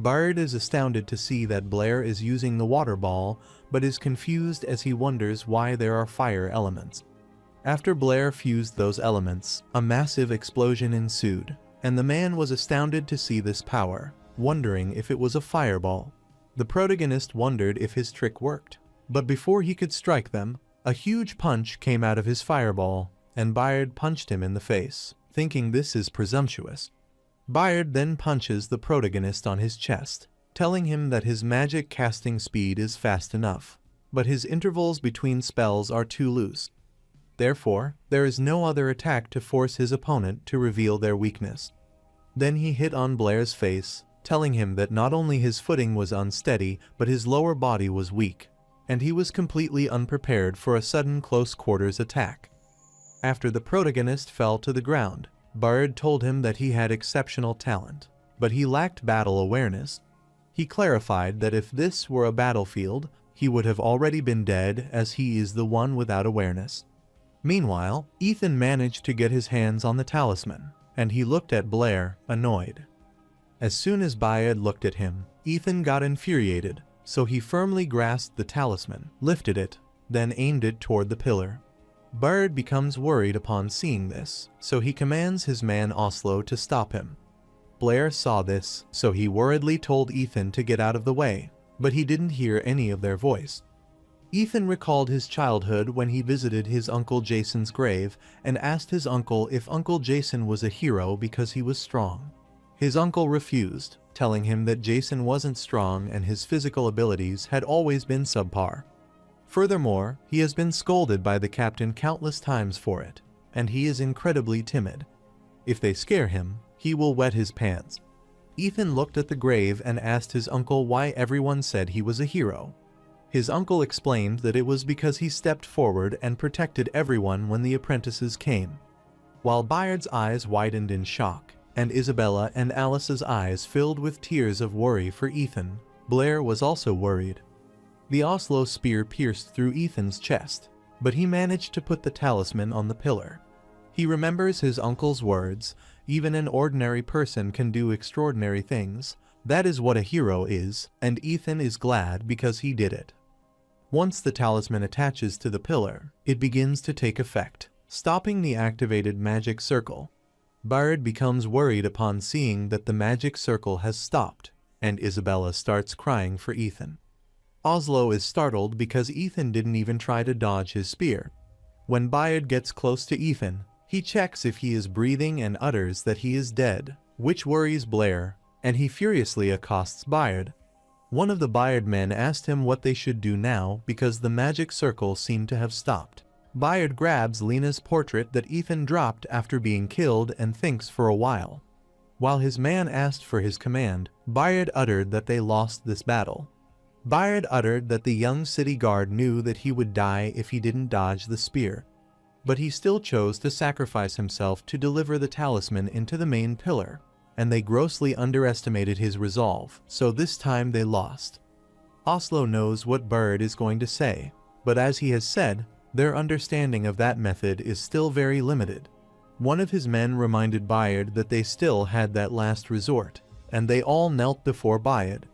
Bayard is astounded to see that Blair is using the water ball, but is confused as he wonders why there are fire elements. After Blair fused those elements, a massive explosion ensued, and the man was astounded to see this power, wondering if it was a fireball. The protagonist wondered if his trick worked, but before he could strike them, a huge punch came out of his fireball, and Bayard punched him in the face, thinking this is presumptuous. Bayard then punches the protagonist on his chest, telling him that his magic casting speed is fast enough, but his intervals between spells are too loose. Therefore, there is no other attack to force his opponent to reveal their weakness. Then he hit on Blair's face, telling him that not only his footing was unsteady, but his lower body was weak, and he was completely unprepared for a sudden close-quarters attack. After the protagonist fell to the ground, Bayard told him that he had exceptional talent, but he lacked battle awareness. He clarified that if this were a battlefield, he would have already been dead as he is the one without awareness. Meanwhile, Ethan managed to get his hands on the talisman, and he looked at Blair, annoyed. As soon as Bayard looked at him, Ethan got infuriated, so he firmly grasped the talisman, lifted it, then aimed it toward the pillar. Bayard becomes worried upon seeing this, so he commands his man Oslo to stop him. Blair saw this, so he worriedly told Ethan to get out of the way, but he didn't hear any of their voice. Ethan recalled his childhood when he visited his Uncle Jason's grave and asked his uncle if Uncle Jason was a hero because he was strong. His uncle refused, telling him that Jason wasn't strong and his physical abilities had always been subpar. Furthermore, he has been scolded by the captain countless times for it, and he is incredibly timid. If they scare him, he will wet his pants. Ethan looked at the grave and asked his uncle why everyone said he was a hero. His uncle explained that it was because he stepped forward and protected everyone when the apprentices came. While Bayard's eyes widened in shock, and Isabella and Alice's eyes filled with tears of worry for Ethan, Blair was also worried. The Oslo spear pierced through Ethan's chest, but he managed to put the talisman on the pillar. He remembers his uncle's words, "Even an ordinary person can do extraordinary things. That is what a hero is," and Ethan is glad because he did it. Once the talisman attaches to the pillar, it begins to take effect, stopping the activated magic circle. Bayard becomes worried upon seeing that the magic circle has stopped, and Isabella starts crying for Ethan. Oslo is startled because Ethan didn't even try to dodge his spear. When Bayard gets close to Ethan, he checks if he is breathing and utters that he is dead, which worries Blair, and he furiously accosts Bayard. One of the Bayard men asked him what they should do now because the magic circle seemed to have stopped. Bayard grabs Lena's portrait that Ethan dropped after being killed and thinks for a while. While his man asked for his command, Bayard uttered that they lost this battle. Bayard uttered that the young city guard knew that he would die if he didn't dodge the spear. But he still chose to sacrifice himself to deliver the talisman into the main pillar, and they grossly underestimated his resolve, so this time they lost. Oslo knows what Bayard is going to say, but as he has said, their understanding of that method is still very limited. One of his men reminded Bayard that they still had that last resort, and they all knelt before Bayard.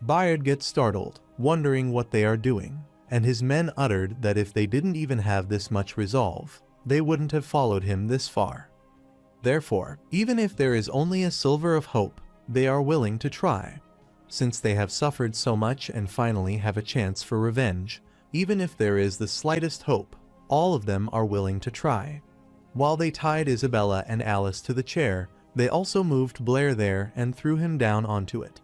Bayard gets startled, wondering what they are doing, and his men uttered that if they didn't even have this much resolve, they wouldn't have followed him this far. Therefore, even if there is only a sliver of hope, they are willing to try. Since they have suffered so much and finally have a chance for revenge, even if there is the slightest hope, all of them are willing to try. While they tied Isabella and Alice to the chair, they also moved Blair there and threw him down onto it.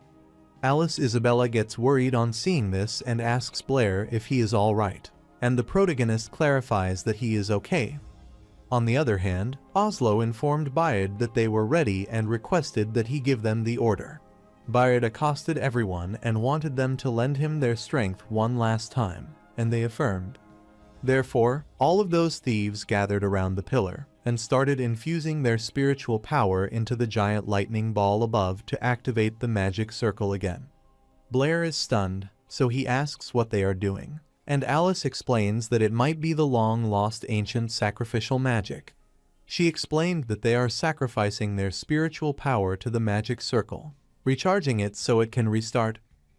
Isabella gets worried on seeing this and asks Blair if he is all right, and the protagonist clarifies that he is okay. On the other hand, Oslo informed Bayard that they were ready and requested that he give them the order. Bayard accosted everyone and wanted them to lend him their strength one last time, and they affirmed. Therefore, all of those thieves gathered around the pillar and started infusing their spiritual power into the giant lightning ball above to activate the magic circle again. Blair is stunned, so he asks what they are doing, and Alice explains that it might be the long-lost ancient sacrificial magic. She explained that they are sacrificing their spiritual power to the magic circle, recharging it so it can restart.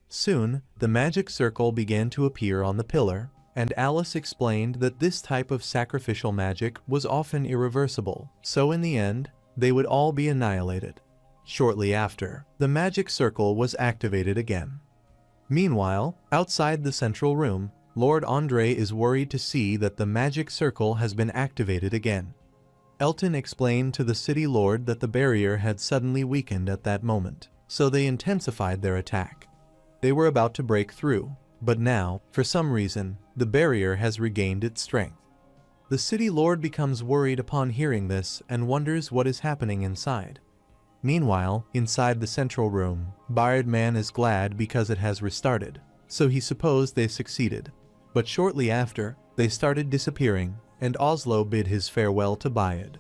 Soon, the magic circle began to appear on the pillar, and Alice explained that this type of sacrificial magic was often irreversible, so in the end, they would all be annihilated. Shortly after, the magic circle was activated again. Meanwhile, outside the central room, Lord Andre is worried to see that the magic circle has been activated again. Elton explained to the city lord that the barrier had suddenly weakened at that moment, so they intensified their attack. They were about to break through, but now, for some reason, the barrier has regained its strength. The city lord becomes worried upon hearing this and wonders what is happening inside. Meanwhile, inside the central room, Bayard Man is glad because it has restarted, so he supposed they succeeded. But shortly after, they started disappearing, and Oslo bid his farewell to Bayard.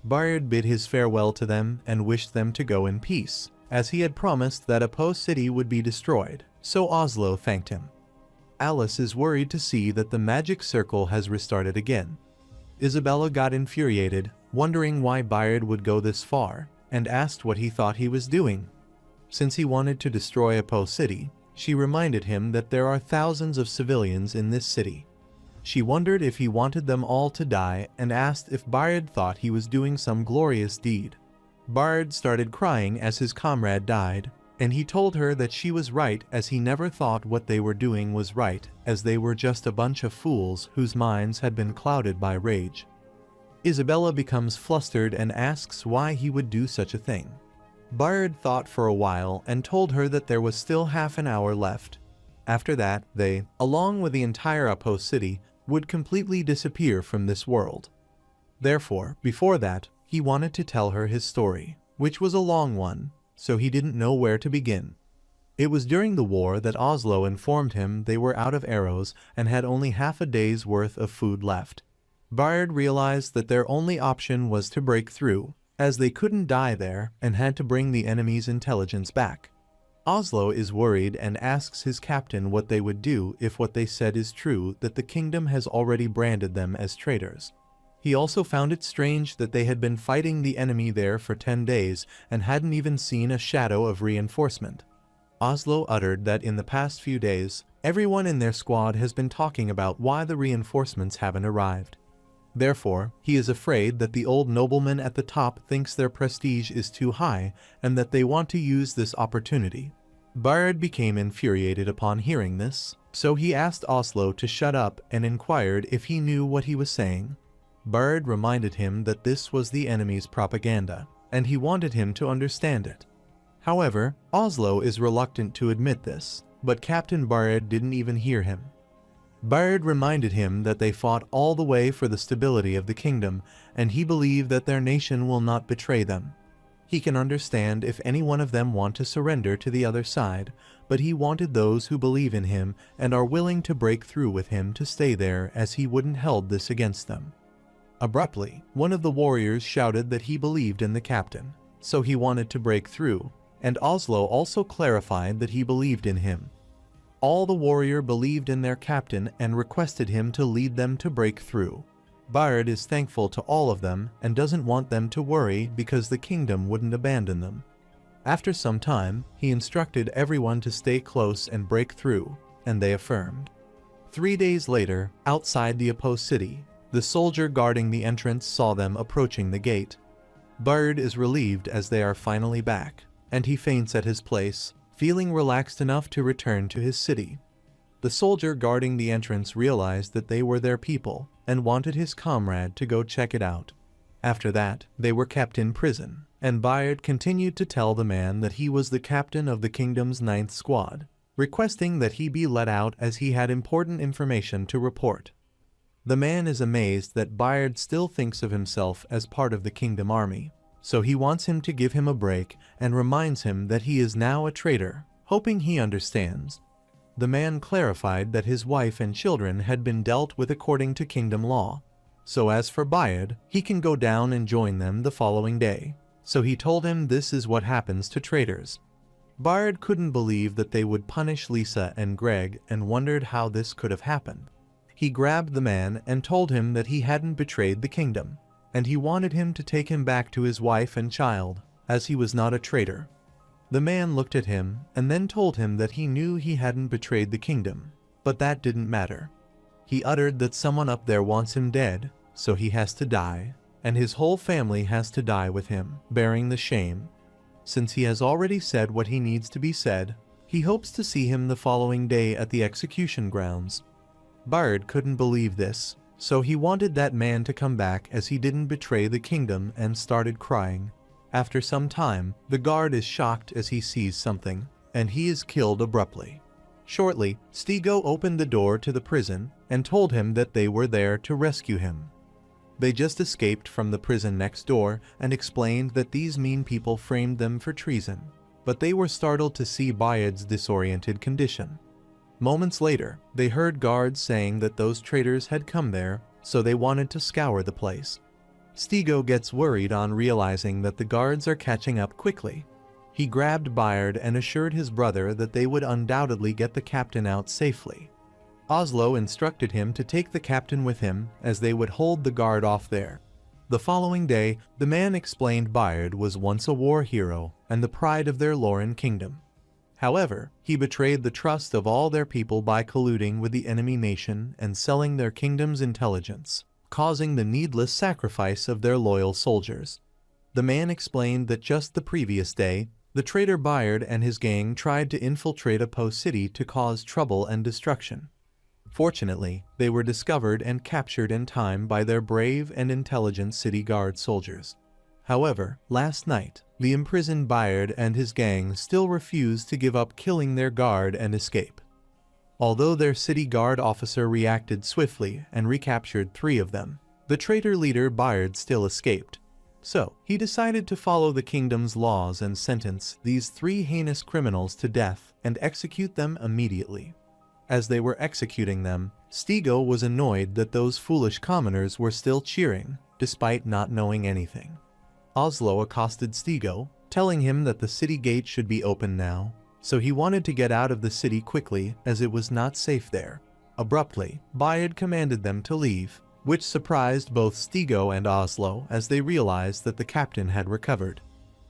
Bayard bid his farewell to them and wished them to go in peace, as he had promised that Apo City would be destroyed, so Oslo thanked him. Alice is worried to see that the magic circle has restarted again. Isabella got infuriated, wondering why Bayard would go this far, and asked what he thought he was doing. Since he wanted to destroy Apo City, she reminded him that there are thousands of civilians in this city. She wondered if he wanted them all to die and asked if Bayard thought he was doing some glorious deed. Bayard started crying as his comrade died, and he told her that she was right as he never thought what they were doing was right, as they were just a bunch of fools whose minds had been clouded by rage. Isabella becomes flustered and asks why he would do such a thing. Bayard thought for a while and told her that there was still half an hour left. After that, they, along with the entire Apo city, would completely disappear from this world. Therefore, before that, he wanted to tell her his story, which was a long one, so he didn't know where to begin. It was during the war that Oslo informed him they were out of arrows and had only half a day's worth of food left. Bayard realized that their only option was to break through, as they couldn't die there and had to bring the enemy's intelligence back. Oslo is worried and asks his captain what they would do if what they said is true, that the kingdom has already branded them as traitors. He also found it strange that they had been fighting the enemy there for 10 days and hadn't even seen a shadow of reinforcement. Oslo uttered that in the past few days, everyone in their squad has been talking about why the reinforcements haven't arrived. Therefore, he is afraid that the old nobleman at the top thinks their prestige is too high and that they want to use this opportunity. Bayard became infuriated upon hearing this, so he asked Oslo to shut up and inquired if he knew what he was saying. Bayard reminded him that this was the enemy's propaganda, and he wanted him to understand it. However, Oslo is reluctant to admit this, but Captain Bayard didn't even hear him. Bayard reminded him that they fought all the way for the stability of the kingdom, and he believed that their nation will not betray them. He can understand if any one of them want to surrender to the other side, but he wanted those who believe in him and are willing to break through with him to stay there, as he wouldn't hold this against them. Abruptly, one of the warriors shouted that he believed in the captain, so he wanted to break through, and Oslo also clarified that he believed in him. All the warrior believed in their captain and requested him to lead them to break through. Bayard is thankful to all of them and doesn't want them to worry because the kingdom wouldn't abandon them. After some time, he instructed everyone to stay close and break through, and they affirmed. 3 days later, outside the Apo city, the soldier guarding the entrance saw them approaching the gate. Bayard is relieved as they are finally back, and he faints at his place, feeling relaxed enough to return to his city. The soldier guarding the entrance realized that they were their people and wanted his comrade to go check it out. After that, they were kept in prison, and Bayard continued to tell the man that he was the captain of the kingdom's 9th squad, requesting that he be let out as he had important information to report. The man is amazed that Bayard still thinks of himself as part of the kingdom army, so he wants him to give him a break and reminds him that he is now a traitor, hoping he understands. The man clarified that his wife and children had been dealt with according to kingdom law, so as for Bayard, he can go down and join them the following day, so he told him this is what happens to traitors. Bayard couldn't believe that they would punish Lisa and Greg and wondered how this could have happened. He grabbed the man and told him that he hadn't betrayed the kingdom, and he wanted him to take him back to his wife and child, as he was not a traitor. The man looked at him and then told him that he knew he hadn't betrayed the kingdom, but that didn't matter. He uttered that someone up there wants him dead, so he has to die, and his whole family has to die with him, bearing the shame. Since he has already said what he needs to be said, he hopes to see him the following day at the execution grounds. Bayard couldn't believe this, so he wanted that man to come back as he didn't betray the kingdom and started crying. After some time, the guard is shocked as he sees something, and he is killed abruptly. Shortly, Stigo opened the door to the prison and told him that they were there to rescue him. They just escaped from the prison next door and explained that these mean people framed them for treason, but they were startled to see Bayard's disoriented condition. Moments later, they heard guards saying that those traitors had come there, so they wanted to scour the place. Stigo gets worried on realizing that the guards are catching up quickly. He grabbed Bayard and assured his brother that they would undoubtedly get the captain out safely. Oslo instructed him to take the captain with him, as they would hold the guard off there. The following day, the man explained Bayard was once a war hero and the pride of their Lauren kingdom. However, he betrayed the trust of all their people by colluding with the enemy nation and selling their kingdom's intelligence, causing the needless sacrifice of their loyal soldiers. The man explained that just the previous day, the traitor Bayard and his gang tried to infiltrate Apo city to cause trouble and destruction. Fortunately, they were discovered and captured in time by their brave and intelligent city guard soldiers. However, last night, the imprisoned Bayard and his gang still refused to give up killing their guard and escape. Although their city guard officer reacted swiftly and recaptured 3 of them, the traitor leader Bayard still escaped. So, he decided to follow the kingdom's laws and sentence these 3 heinous criminals to death and execute them immediately. As they were executing them, Stigo was annoyed that those foolish commoners were still cheering, despite not knowing anything. Oslo accosted Stigo, telling him that the city gate should be open now, so he wanted to get out of the city quickly as it was not safe there. Abruptly, Bayard commanded them to leave, which surprised both Stigo and Oslo as they realized that the captain had recovered.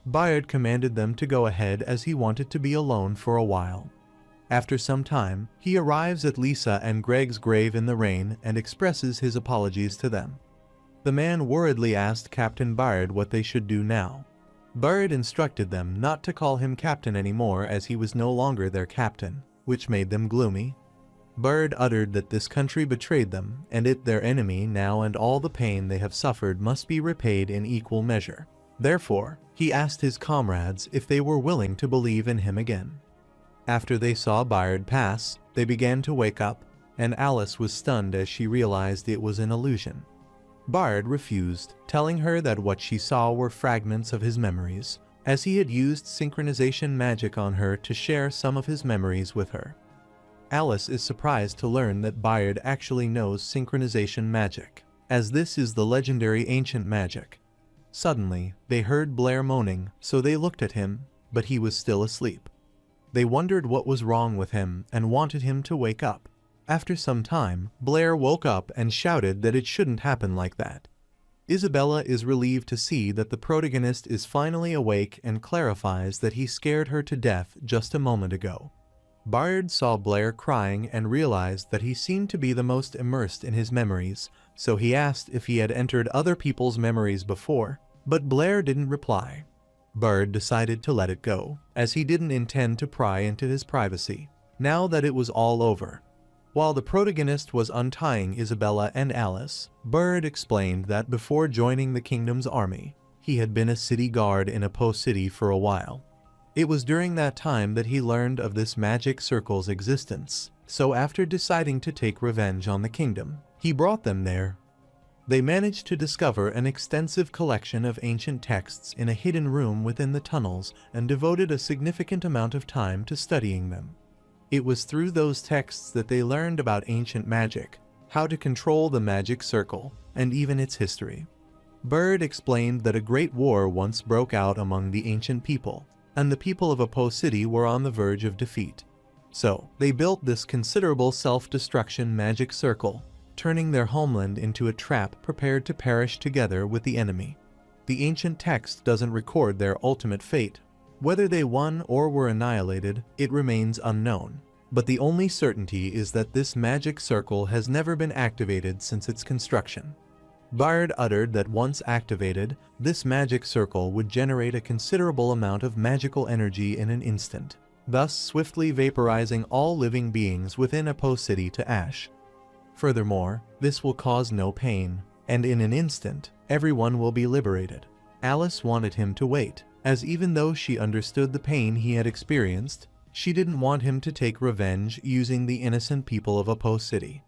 Bayard commanded them to go ahead as he wanted to be alone for a while. After some time, he arrives at Lisa and Greg's grave in the rain and expresses his apologies to them. The man worriedly asked Captain Bayard what they should do now. Bayard instructed them not to call him captain anymore as he was no longer their captain, which made them gloomy. Bayard uttered that this country betrayed them and it their enemy now, and all the pain they have suffered must be repaid in equal measure. Therefore, he asked his comrades if they were willing to believe in him again. After they saw Bayard pass, they began to wake up, and Alice was stunned as she realized it was an illusion. Bayard refused, telling her that what she saw were fragments of his memories, as he had used synchronization magic on her to share some of his memories with her. Alice is surprised to learn that Bayard actually knows synchronization magic, as this is the legendary ancient magic. Suddenly, they heard Blair moaning, so they looked at him, but he was still asleep. They wondered what was wrong with him and wanted him to wake up. After some time, Blair woke up and shouted that it shouldn't happen like that. Isabella is relieved to see that the protagonist is finally awake and clarifies that he scared her to death just a moment ago. Bayard saw Blair crying and realized that he seemed to be the most immersed in his memories, so he asked if he had entered other people's memories before, but Blair didn't reply. Bayard decided to let it go, as he didn't intend to pry into his privacy, now that it was all over. While the protagonist was untying Isabella and Alice, Bayard explained that before joining the kingdom's army, he had been a city guard in a post city for a while. It was during that time that he learned of this magic circle's existence, so after deciding to take revenge on the kingdom, he brought them there. They managed to discover an extensive collection of ancient texts in a hidden room within the tunnels and devoted a significant amount of time to studying them. It was through those texts that they learned about ancient magic, how to control the magic circle, and even its history. Bayard explained that a great war once broke out among the ancient people, and the people of Apo City were on the verge of defeat. So, they built this considerable self-destruction magic circle, turning their homeland into a trap prepared to perish together with the enemy. The ancient text doesn't record their ultimate fate. Whether they won or were annihilated, it remains unknown. But the only certainty is that this magic circle has never been activated since its construction. Bayard uttered that once activated, this magic circle would generate a considerable amount of magical energy in an instant, thus swiftly vaporizing all living beings within Apo City to ash. Furthermore, this will cause no pain, and in an instant, everyone will be liberated. Alice wanted him to wait, as even though she understood the pain he had experienced, she didn't want him to take revenge using the innocent people of Apo City.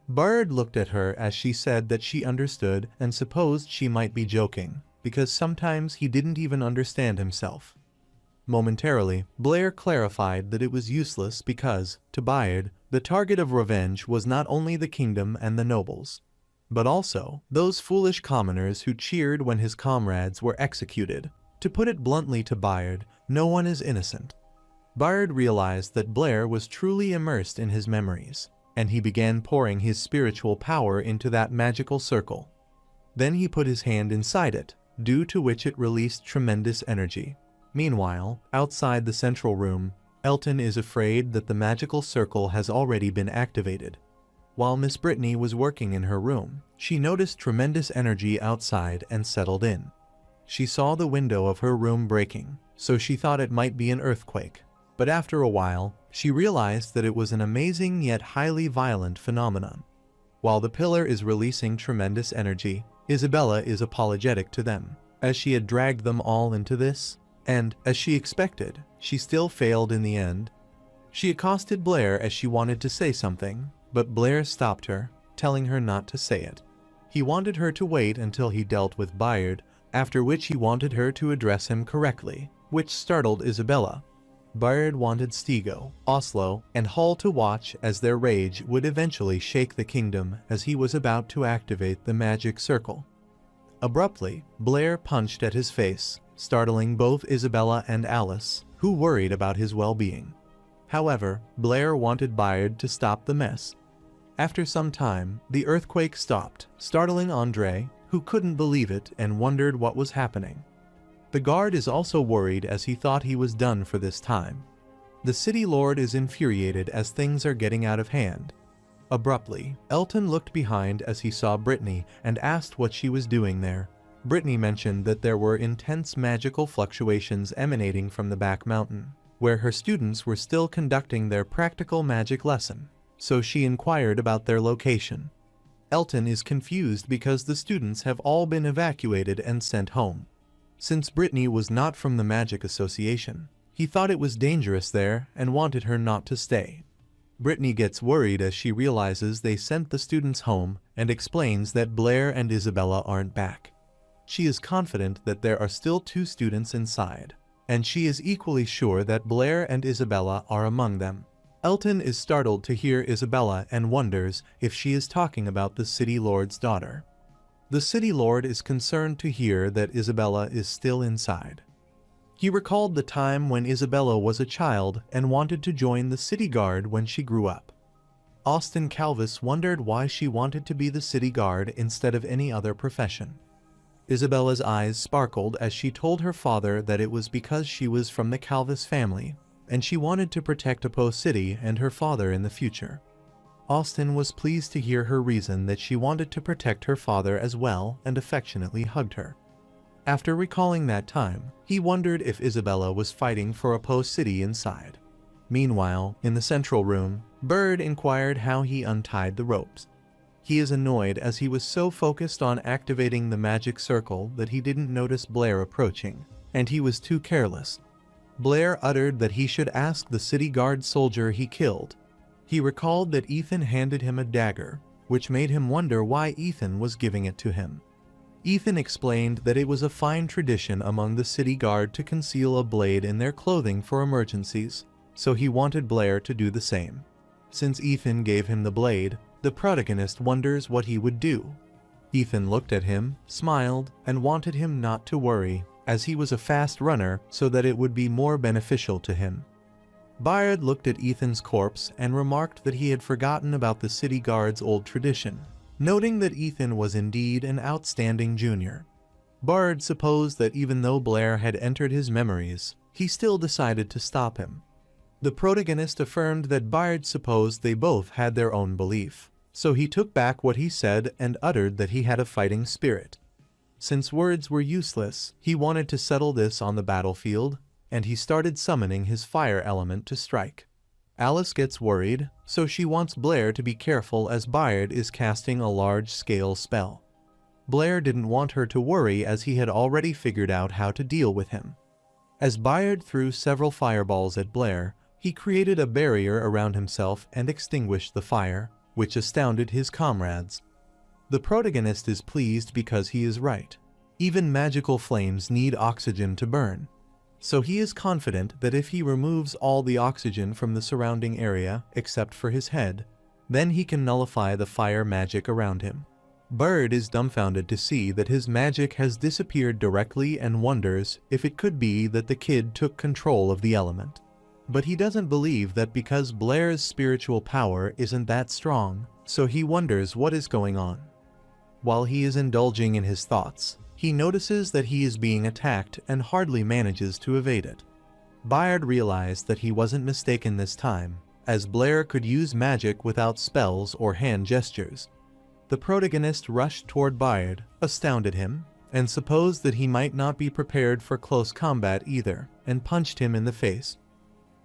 Bayard looked at her as she said that she understood and supposed she might be joking, because sometimes he didn't even understand himself. Momentarily, Blair clarified that it was useless because, to Bayard, the target of revenge was not only the kingdom and the nobles, but also those foolish commoners who cheered when his comrades were executed. To put it bluntly to Bayard, no one is innocent. Bayard realized that Blair was truly immersed in his memories, and he began pouring his spiritual power into that magical circle. Then he put his hand inside it, due to which it released tremendous energy. Meanwhile, outside the central room, Elton is afraid that the magical circle has already been activated. While Miss Brittany was working in her room, she noticed tremendous energy outside and settled in. She saw the window of her room breaking, so she thought it might be an earthquake. But after a while, she realized that it was an amazing yet highly violent phenomenon. While the pillar is releasing tremendous energy, Isabella is apologetic to them, as she had dragged them all into this, and, as she expected, she still failed in the end. She accosted Blair as she wanted to say something, but Blair stopped her, telling her not to say it. He wanted her to wait until he dealt with Bayard, after which he wanted her to address him correctly, which startled Isabella. Bayard wanted Stigo, Oslo, and Hull to watch as their rage would eventually shake the kingdom as he was about to activate the magic circle. Abruptly, Blair punched at his face, startling both Isabella and Alice, who worried about his well-being. However, Blair wanted Bayard to stop the mess. After some time, the earthquake stopped, startling Andre, who couldn't believe it and wondered what was happening. The guard is also worried as he thought he was done for this time. The city lord is infuriated as things are getting out of hand. Abruptly, Elton looked behind as he saw Brittany and asked what she was doing there. Brittany mentioned that there were intense magical fluctuations emanating from the back mountain, where her students were still conducting their practical magic lesson, so she inquired about their location. Elton is confused because the students have all been evacuated and sent home. Since Brittany was not from the Magic Association, he thought it was dangerous there and wanted her not to stay. Brittany gets worried as she realizes they sent the students home and explains that Blair and Isabella aren't back. She is confident that there are still 2 students inside, and she is equally sure that Blair and Isabella are among them. Elton is startled to hear Isabella and wonders if she is talking about the city lord's daughter. The city lord is concerned to hear that Isabella is still inside. He recalled the time when Isabella was a child and wanted to join the city guard when she grew up. Austin Calvis wondered why she wanted to be the city guard instead of any other profession. Isabella's eyes sparkled as she told her father that it was because she was from the Calvis family, and she wanted to protect Apo City and her father in the future. Austin was pleased to hear her reason that she wanted to protect her father as well and affectionately hugged her. After recalling that time, he wondered if Isabella was fighting for Apo City inside. Meanwhile, in the central room, Bird inquired how he untied the ropes. He is annoyed as he was so focused on activating the magic circle that he didn't notice Blair approaching, and he was too careless. Blair uttered that he should ask the city guard soldier he killed. He recalled that Ethan handed him a dagger, which made him wonder why Ethan was giving it to him. Ethan explained that it was a fine tradition among the city guard to conceal a blade in their clothing for emergencies, so he wanted Blair to do the same. Since Ethan gave him the blade, the protagonist wonders what he would do. Ethan looked at him, smiled, and wanted him not to worry, as he was a fast runner so that it would be more beneficial to him. Bayard looked at Ethan's corpse and remarked that he had forgotten about the city guard's old tradition, noting that Ethan was indeed an outstanding junior. Bayard supposed that even though Blair had entered his memories, he still decided to stop him. The protagonist affirmed that Bayard supposed they both had their own belief, so he took back what he said and uttered that he had a fighting spirit. Since words were useless, he wanted to settle this on the battlefield, and he started summoning his fire element to strike. Alice gets worried, so she wants Blair to be careful as Bayard is casting a large-scale spell. Blair didn't want her to worry as he had already figured out how to deal with him. As Bayard threw several fireballs at Blair, he created a barrier around himself and extinguished the fire, which astounded his comrades. The protagonist is pleased because he is right. Even magical flames need oxygen to burn. So he is confident that if he removes all the oxygen from the surrounding area except for his head, then he can nullify the fire magic around him. Bird is dumbfounded to see that his magic has disappeared directly and wonders if it could be that the kid took control of the element. But he doesn't believe that because Blair's spiritual power isn't that strong, so he wonders what is going on. While he is indulging in his thoughts, he notices that he is being attacked and hardly manages to evade it. Bayard realized that he wasn't mistaken this time, as Blair could use magic without spells or hand gestures. The protagonist rushed toward Bayard, astounded him, and supposed that he might not be prepared for close combat either, and punched him in the face.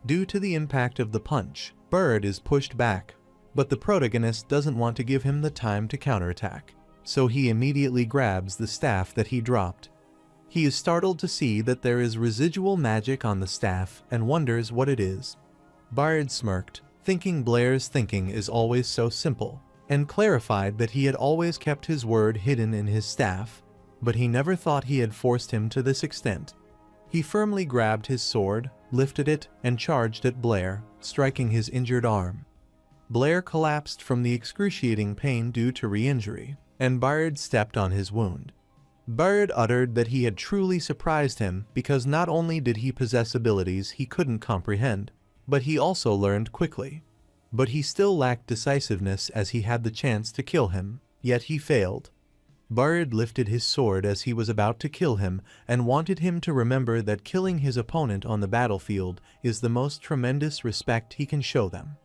Due to the impact of the punch, Bird is pushed back, but the protagonist doesn't want to give him the time to counterattack, so he immediately grabs the staff that he dropped. He is startled to see that there is residual magic on the staff and wonders what it is. Bayard smirked, thinking Blair's thinking is always so simple, and clarified that he had always kept his word hidden in his staff, but he never thought he had forced him to this extent. He firmly grabbed his sword, lifted it, and charged at Blair, striking his injured arm. Blair collapsed from the excruciating pain due to re-injury, and Bayard stepped on his wound. Bayard uttered that he had truly surprised him because not only did he possess abilities he couldn't comprehend, but he also learned quickly. But he still lacked decisiveness as he had the chance to kill him, yet he failed. Bayard lifted his sword as he was about to kill him and wanted him to remember that killing his opponent on the battlefield is the most tremendous respect he can show them.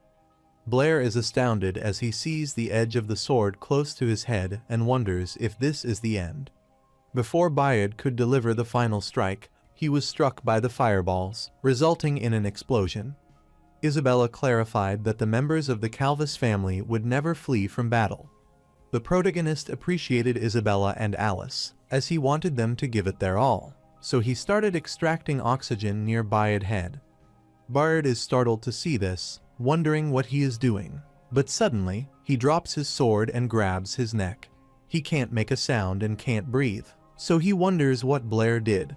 Blair is astounded as he sees the edge of the sword close to his head and wonders if this is the end. Before Bayard could deliver the final strike, he was struck by the fireballs, resulting in an explosion. Isabella clarified that the members of the Calvis family would never flee from battle. The protagonist appreciated Isabella and Alice, as he wanted them to give it their all, so he started extracting oxygen near Bayard's head. Bayard is startled to see this, wondering what he is doing, but suddenly, he drops his sword and grabs his neck. He can't make a sound and can't breathe, so he wonders what Blair did.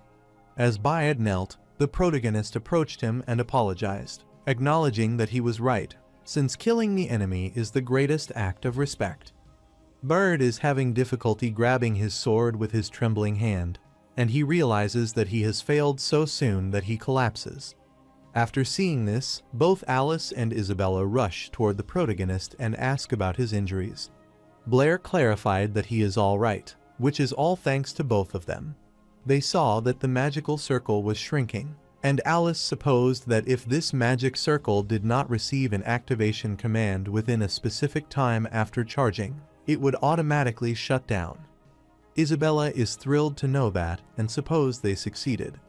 As Bayard knelt, the protagonist approached him and apologized, acknowledging that he was right, since killing the enemy is the greatest act of respect. Bayard is having difficulty grabbing his sword with his trembling hand, and he realizes that he has failed so soon that he collapses. After seeing this, both Alice and Isabella rush toward the protagonist and ask about his injuries. Blair clarified that he is all right, which is all thanks to both of them. They saw that the magical circle was shrinking, and Alice supposed that if this magic circle did not receive an activation command within a specific time after charging, it would automatically shut down. Isabella is thrilled to know that and supposed they succeeded.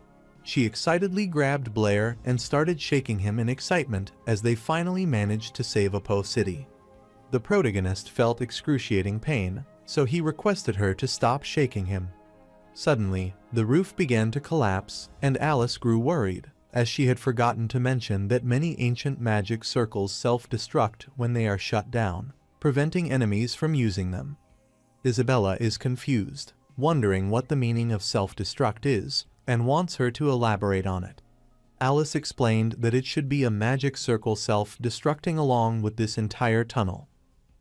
She excitedly grabbed Blair and started shaking him in excitement as they finally managed to save Apo City. The protagonist felt excruciating pain, so he requested her to stop shaking him. Suddenly, the roof began to collapse, and Alice grew worried, as she had forgotten to mention that many ancient magic circles self-destruct when they are shut down, preventing enemies from using them. Isabella is confused, wondering what the meaning of self-destruct is, and wants her to elaborate on it. Alice explained that it should be a magic circle self-destructing along with this entire tunnel.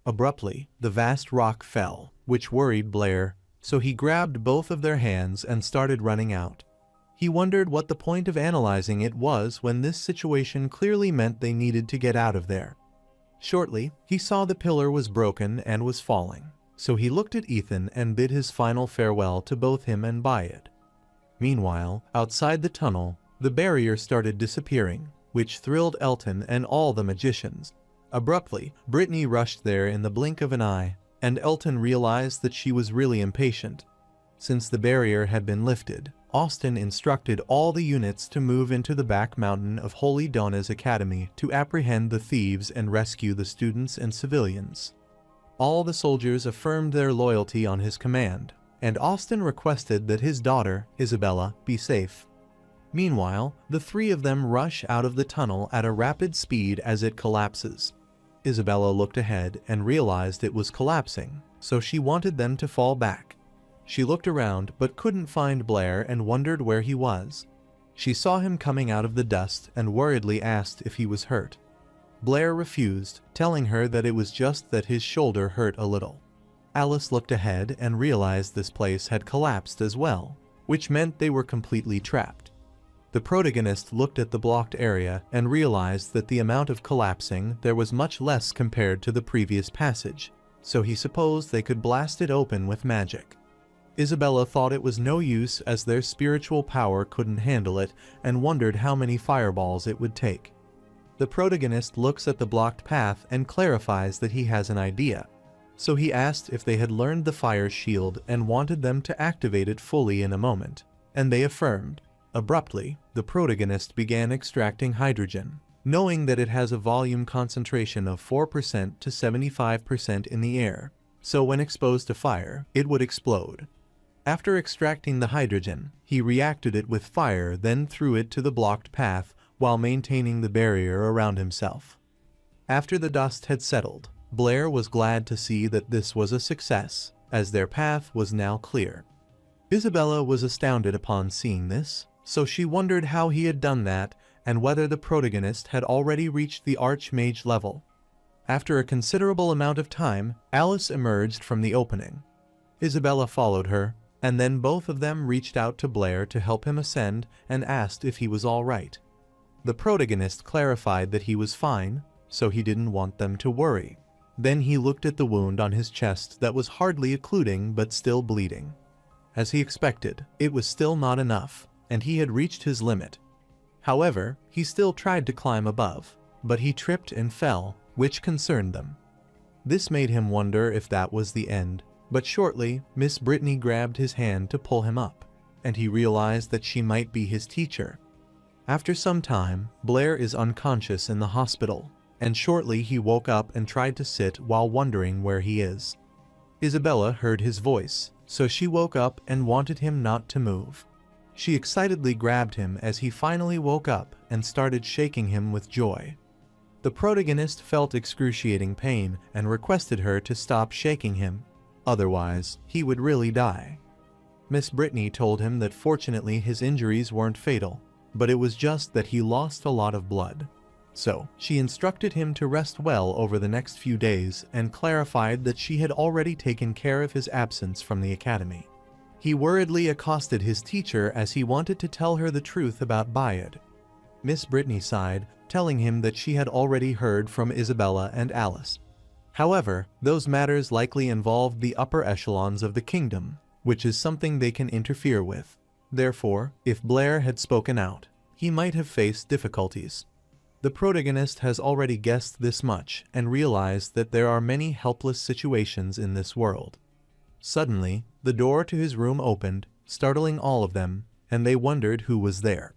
Abruptly, the vast rock fell, which worried Blair, so he grabbed both of their hands and started running out. He wondered what the point of analyzing it was when this situation clearly meant they needed to get out of there. Shortly, he saw the pillar was broken and was falling, so he looked at Ethan and bid his final farewell to both him and Bayard. Meanwhile, outside the tunnel, the barrier started disappearing, which thrilled Elton and all the magicians. Abruptly, Brittany rushed there in the blink of an eye, and Elton realized that she was really impatient. Since the barrier had been lifted, Austin instructed all the units to move into the back mountain of Holy Donna's Academy to apprehend the thieves and rescue the students and civilians. All the soldiers affirmed their loyalty on his command, and Austin requested that his daughter, Isabella, be safe. Meanwhile, the three of them rush out of the tunnel at a rapid speed as it collapses. Isabella looked ahead and realized it was collapsing, so she wanted them to fall back. She looked around but couldn't find Blair and wondered where he was. She saw him coming out of the dust and worriedly asked if he was hurt. Blair refused, telling her that it was just that his shoulder hurt a little. Alice looked ahead and realized this place had collapsed as well, which meant they were completely trapped. The protagonist looked at the blocked area and realized that the amount of collapsing there was much less compared to the previous passage, so he supposed they could blast it open with magic. Isabella thought it was no use as their spiritual power couldn't handle it and wondered how many fireballs it would take. The protagonist looks at the blocked path and clarifies that he has an idea, so he asked if they had learned the fire shield and wanted them to activate it fully in a moment, and they affirmed. Abruptly, the protagonist began extracting hydrogen, knowing that it has a volume concentration of 4% to 75% in the air, so when exposed to fire, it would explode. After extracting the hydrogen, he reacted it with fire, then threw it to the blocked path, while maintaining the barrier around himself. After the dust had settled, Blair was glad to see that this was a success, as their path was now clear. Isabella was astounded upon seeing this, so she wondered how he had done that and whether the protagonist had already reached the Archmage level. After a considerable amount of time, Alice emerged from the opening. Isabella followed her, and then both of them reached out to Blair to help him ascend and asked if he was all right. The protagonist clarified that he was fine, so he didn't want them to worry. Then he looked at the wound on his chest that was hardly occluding but still bleeding. As he expected, it was still not enough, and he had reached his limit. However, he still tried to climb above, but he tripped and fell, which concerned them. This made him wonder if that was the end, but shortly, Miss Brittany grabbed his hand to pull him up, and he realized that she might be his teacher. After some time, Blair is unconscious in the hospital, and shortly he woke up and tried to sit while wondering where he is. Isabella heard his voice, so she woke up and wanted him not to move. She excitedly grabbed him as he finally woke up and started shaking him with joy. The protagonist felt excruciating pain and requested her to stop shaking him, otherwise he would really die. Miss Brittany told him that fortunately his injuries weren't fatal, but it was just that he lost a lot of blood. So, she instructed him to rest well over the next few days and clarified that she had already taken care of his absence from the academy. He worriedly accosted his teacher as he wanted to tell her the truth about Bayard. Miss Brittany sighed, telling him that she had already heard from Isabella and Alice. However, those matters likely involved the upper echelons of the kingdom, which is something they can interfere with. Therefore, if Blair had spoken out, he might have faced difficulties. The protagonist has already guessed this much and realized that there are many helpless situations in this world. Suddenly, the door to his room opened, startling all of them, and they wondered who was there.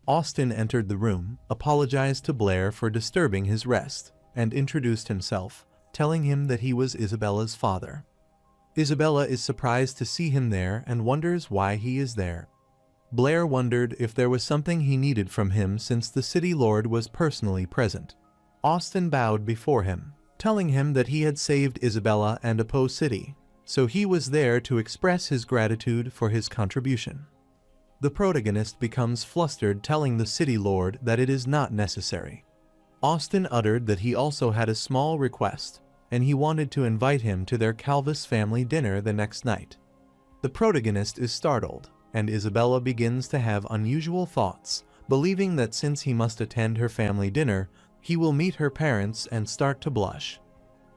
Austin entered the room, apologized to Blair for disturbing his rest, and introduced himself, telling him that he was Isabella's father. Isabella is surprised to see him there and wonders why he is there. Blair wondered if there was something he needed from him since the city lord was personally present. Austin bowed before him, telling him that he had saved Isabella and Apo City, so he was there to express his gratitude for his contribution. The protagonist becomes flustered, telling the city lord that it is not necessary. Austin uttered that he also had a small request, and he wanted to invite him to their Calvis family dinner the next night. The protagonist is startled, and Isabella begins to have unusual thoughts, believing that since he must attend her family dinner, he will meet her parents and start to blush.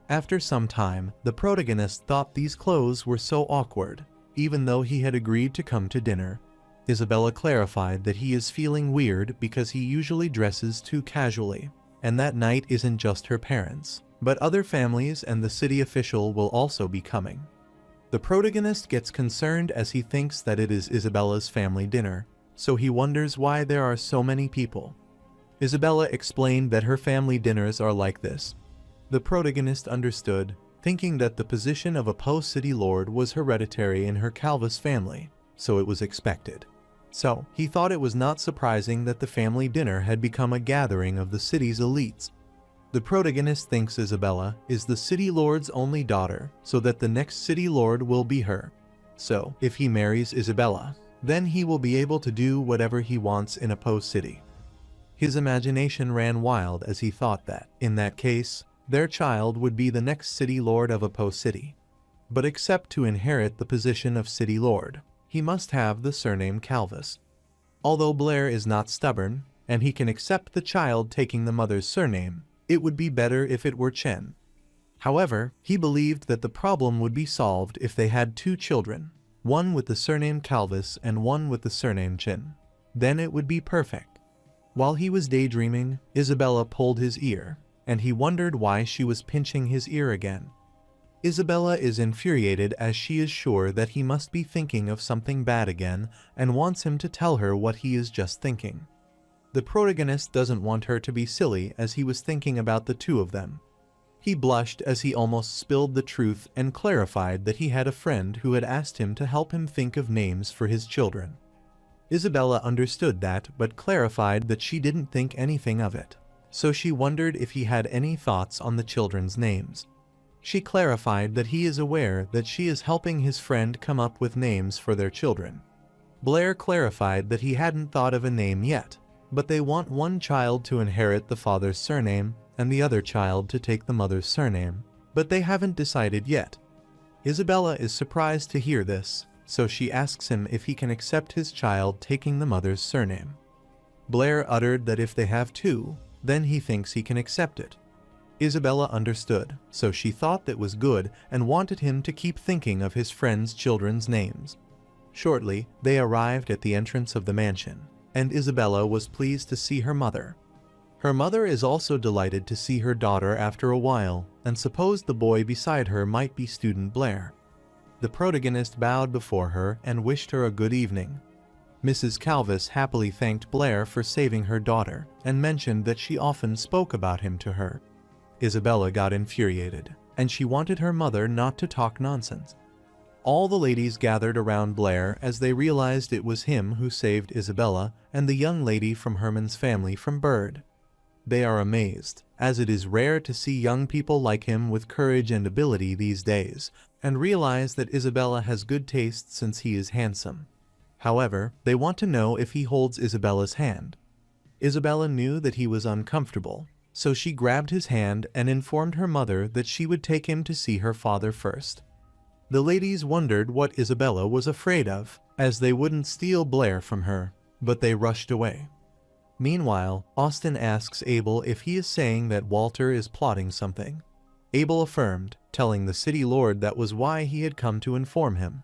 After some time, the protagonist thought these clothes were so awkward, even though he had agreed to come to dinner. Isabella clarified that he is feeling weird because he usually dresses too casually, and that night isn't just her parents, but other families and the city official will also be coming. The protagonist gets concerned as he thinks that it is Isabella's family dinner, so he wonders why there are so many people. Isabella explained that her family dinners are like this. The protagonist understood, thinking that the position of a post city lord was hereditary in her Calvis family, so it was expected. So, he thought it was not surprising that the family dinner had become a gathering of the city's elites. The protagonist thinks Isabella is the city lord's only daughter, so that the next city lord will be her. So, if he marries Isabella, then he will be able to do whatever he wants in Apo City. His imagination ran wild as he thought that, in that case, their child would be the next city lord of Apo City. But except to inherit the position of city lord, he must have the surname Calvis. Although Blair is not stubborn, and he can accept the child taking the mother's surname, it would be better if it were Chen. However, he believed that the problem would be solved if they had two children, one with the surname Calvis and one with the surname Chen. Then it would be perfect. While he was daydreaming, Isabella pulled his ear, and he wondered why she was pinching his ear again. Isabella is infuriated as she is sure that he must be thinking of something bad again and wants him to tell her what he is just thinking. The protagonist doesn't want her to be silly as he was thinking about the two of them. He blushed as he almost spilled the truth and clarified that he had a friend who had asked him to help him think of names for his children. Isabella understood that but clarified that she didn't think anything of it. So she wondered if he had any thoughts on the children's names. She clarified that he is aware that she is helping his friend come up with names for their children. Blair clarified that he hadn't thought of a name yet, but they want one child to inherit the father's surname and the other child to take the mother's surname, but they haven't decided yet. Isabella is surprised to hear this, so she asks him if he can accept his child taking the mother's surname. Blair uttered that if they have two, then he thinks he can accept it. Isabella understood, so she thought that was good and wanted him to keep thinking of his friend's children's names. Shortly, they arrived at the entrance of the mansion, and Isabella was pleased to see her mother. Her mother is also delighted to see her daughter after a while, and supposed the boy beside her might be student Blair. The protagonist bowed before her and wished her a good evening. Mrs. Calvis happily thanked Blair for saving her daughter, and mentioned that she often spoke about him to her. Isabella got infuriated, and she wanted her mother not to talk nonsense. All the ladies gathered around Blair as they realized it was him who saved Isabella and the young lady from Herman's family from Bird. They are amazed, as it is rare to see young people like him with courage and ability these days, and realize that Isabella has good taste since he is handsome. However, they want to know if he holds Isabella's hand. Isabella knew that he was uncomfortable, so she grabbed his hand and informed her mother that she would take him to see her father first. The ladies wondered what Isabella was afraid of, as they wouldn't steal Blair from her, but they rushed away. Meanwhile, Austin asks Abel if he is saying that Walter is plotting something. Abel affirmed, telling the city lord that was why he had come to inform him.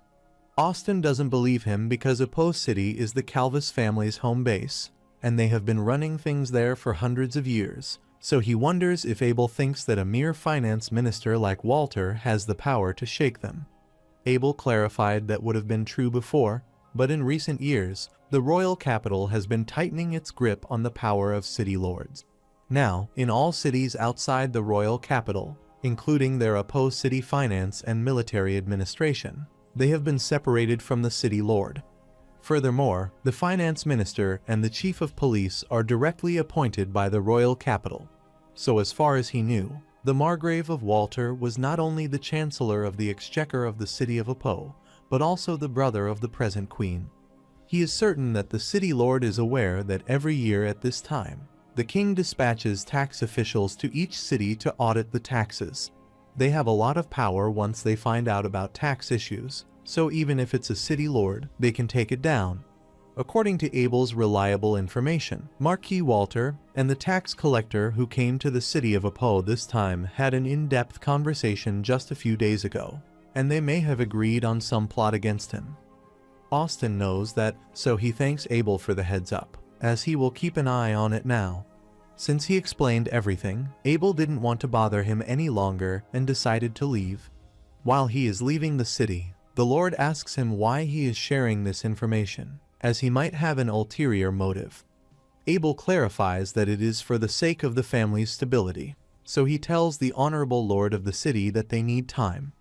Austin doesn't believe him because Apo City is the Calvis family's home base, and they have been running things there for hundreds of years, so he wonders if Abel thinks that a mere finance minister like Walter has the power to shake them. Abel clarified that would have been true before, but in recent years, the royal capital has been tightening its grip on the power of city lords. Now, in all cities outside the royal capital, including their Apo City finance and military administration, they have been separated from the city lord. Furthermore, the finance minister and the chief of police are directly appointed by the royal capital. So as far as he knew, the Margrave of Walter was not only the chancellor of the exchequer of the city of Apo, but also the brother of the present queen. He is certain that the city lord is aware that every year at this time, the king dispatches tax officials to each city to audit the taxes. They have a lot of power once they find out about tax issues, so even if it's a city lord, they can take it down. According to Abel's reliable information, Marquis Walter and the tax collector who came to the city of Apo this time had an in-depth conversation just a few days ago, and they may have agreed on some plot against him. Austin knows that, so he thanks Abel for the heads up, as he will keep an eye on it now. Since he explained everything, Abel didn't want to bother him any longer and decided to leave. While he is leaving the city, the Lord asks him why he is sharing this information, as he might have an ulterior motive. Abel clarifies that it is for the sake of the family's stability, so he tells the honorable lord of the city that they need time,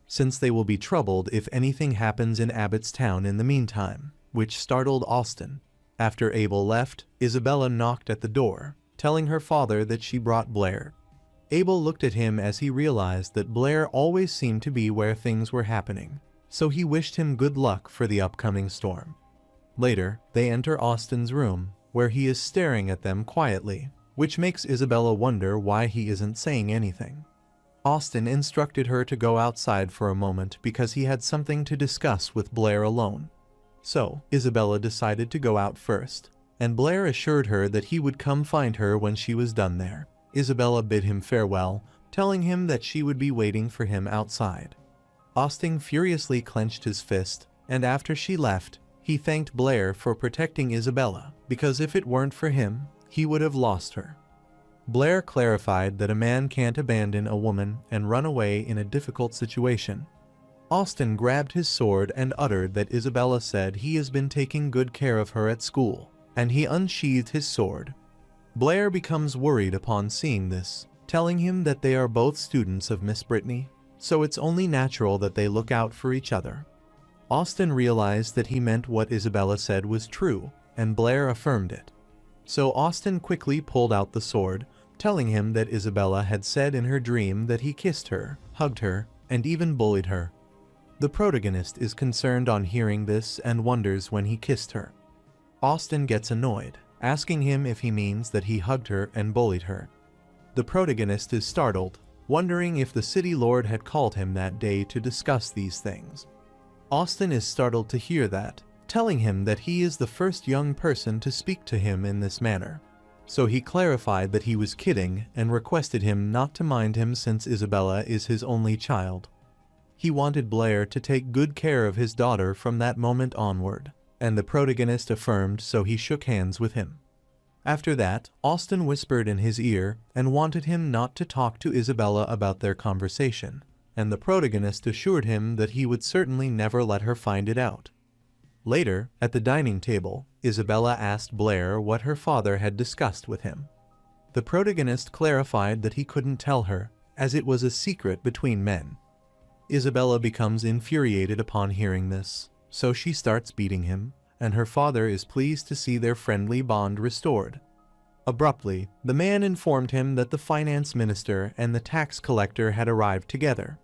since they will be troubled if anything happens in Abbott's town in the meantime, which startled Austin. After Abel left, Isabella knocked at the door, telling her father that she brought Blair. Abel looked at him as he realized that Blair always seemed to be where things were happening, so he wished him good luck for the upcoming storm. Later, they enter Austin's room, where he is staring at them quietly, which makes Isabella wonder why he isn't saying anything. Austin instructed her to go outside for a moment because he had something to discuss with Blair alone. So, Isabella decided to go out first, and Blair assured her that he would come find her when she was done there. Isabella bid him farewell, telling him that she would be waiting for him outside. Austin furiously clenched his fist, and after she left, he thanked Blair for protecting Isabella, because if it weren't for him, he would have lost her. Blair clarified that a man can't abandon a woman and run away in a difficult situation. Austin grabbed his sword and uttered that Isabella said he has been taking good care of her at school, and he unsheathed his sword. Blair becomes worried upon seeing this, telling him that they are both students of Miss Brittany, so it's only natural that they look out for each other. Austin realized that he meant what Isabella said was true, and Blair affirmed it. So Austin quickly pulled out the sword, telling him that Isabella had said in her dream that he kissed her, hugged her, and even bullied her. The protagonist is concerned on hearing this and wonders when he kissed her. Austin gets annoyed, asking him if he means that he hugged her and bullied her. The protagonist is startled, wondering if the city lord had called him that day to discuss these things. Austin is startled to hear that, telling him that he is the first young person to speak to him in this manner. So he clarified that he was kidding and requested him not to mind him since Isabella is his only child. He wanted Blair to take good care of his daughter from that moment onward, and the protagonist affirmed, so he shook hands with him. After that, Austin whispered in his ear and wanted him not to talk to Isabella about their conversation, and the protagonist assured him that he would certainly never let her find it out. Later, at the dining table, Isabella asked Blair what her father had discussed with him. The protagonist clarified that he couldn't tell her, as it was a secret between men. Isabella becomes infuriated upon hearing this, so she starts beating him, and her father is pleased to see their friendly bond restored. Abruptly, the man informed him that the finance minister and the tax collector had arrived together.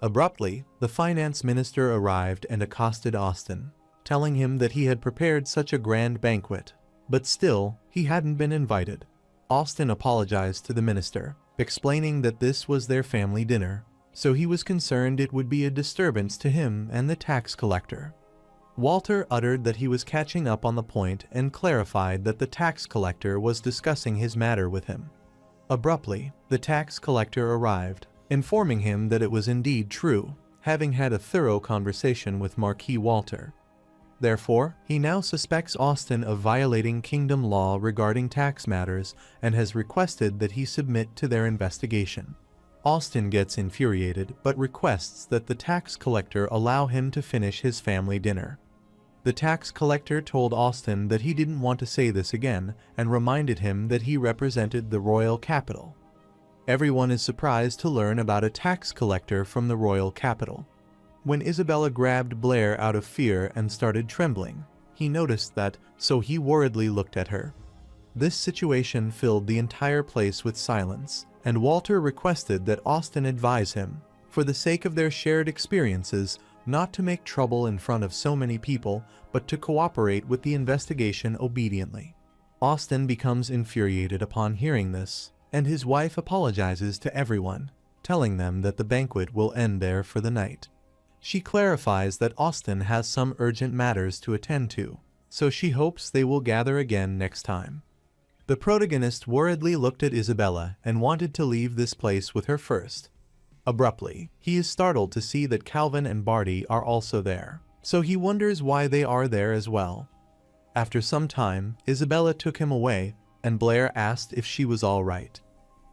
Abruptly, the finance minister arrived and accosted Austin, telling him that he had prepared such a grand banquet, but still, he hadn't been invited. Austin apologized to the minister, explaining that this was their family dinner, so he was concerned it would be a disturbance to him and the tax collector. Walter uttered that he was catching up on the point and clarified that the tax collector was discussing his matter with him. Abruptly, the tax collector arrived, informing him that it was indeed true, having had a thorough conversation with Marquis Walter. Therefore, he now suspects Austin of violating kingdom law regarding tax matters and has requested that he submit to their investigation. Austin gets infuriated but requests that the tax collector allow him to finish his family dinner. The tax collector told Austin that he didn't want to say this again and reminded him that he represented the royal capital. Everyone is surprised to learn about a tax collector from the royal capital. When Isabella grabbed Blair out of fear and started trembling, he noticed that, so he worriedly looked at her. This situation filled the entire place with silence, and Walter requested that Austin advise him, for the sake of their shared experiences, not to make trouble in front of so many people, but to cooperate with the investigation obediently. Austin becomes infuriated upon hearing this, and his wife apologizes to everyone, telling them that the banquet will end there for the night. She clarifies that Austin has some urgent matters to attend to, so she hopes they will gather again next time. The protagonist worriedly looked at Isabella and wanted to leave this place with her first. Abruptly, he is startled to see that Calvin and Barty are also there, so he wonders why they are there as well. After some time, Isabella took him away, and Blair asked if she was all right.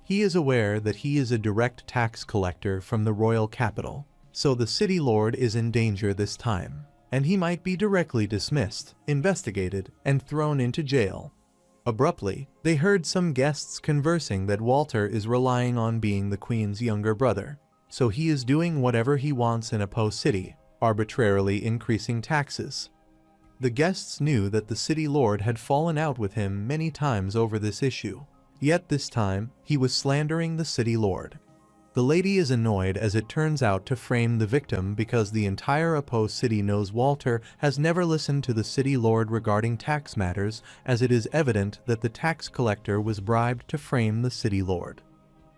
He is aware that he is a direct tax collector from the royal capital, so the city lord is in danger this time, and he might be directly dismissed, investigated, and thrown into jail. Abruptly, they heard some guests conversing that Walter is relying on being the Queen's younger brother, so he is doing whatever he wants in a Po city, arbitrarily increasing taxes. The guests knew that the city lord had fallen out with him many times over this issue, yet this time he was slandering the city lord. The lady is annoyed as it turns out to frame the victim because the entire Apo city knows Walter has never listened to the city lord regarding tax matters, as it is evident that the tax collector was bribed to frame the city lord.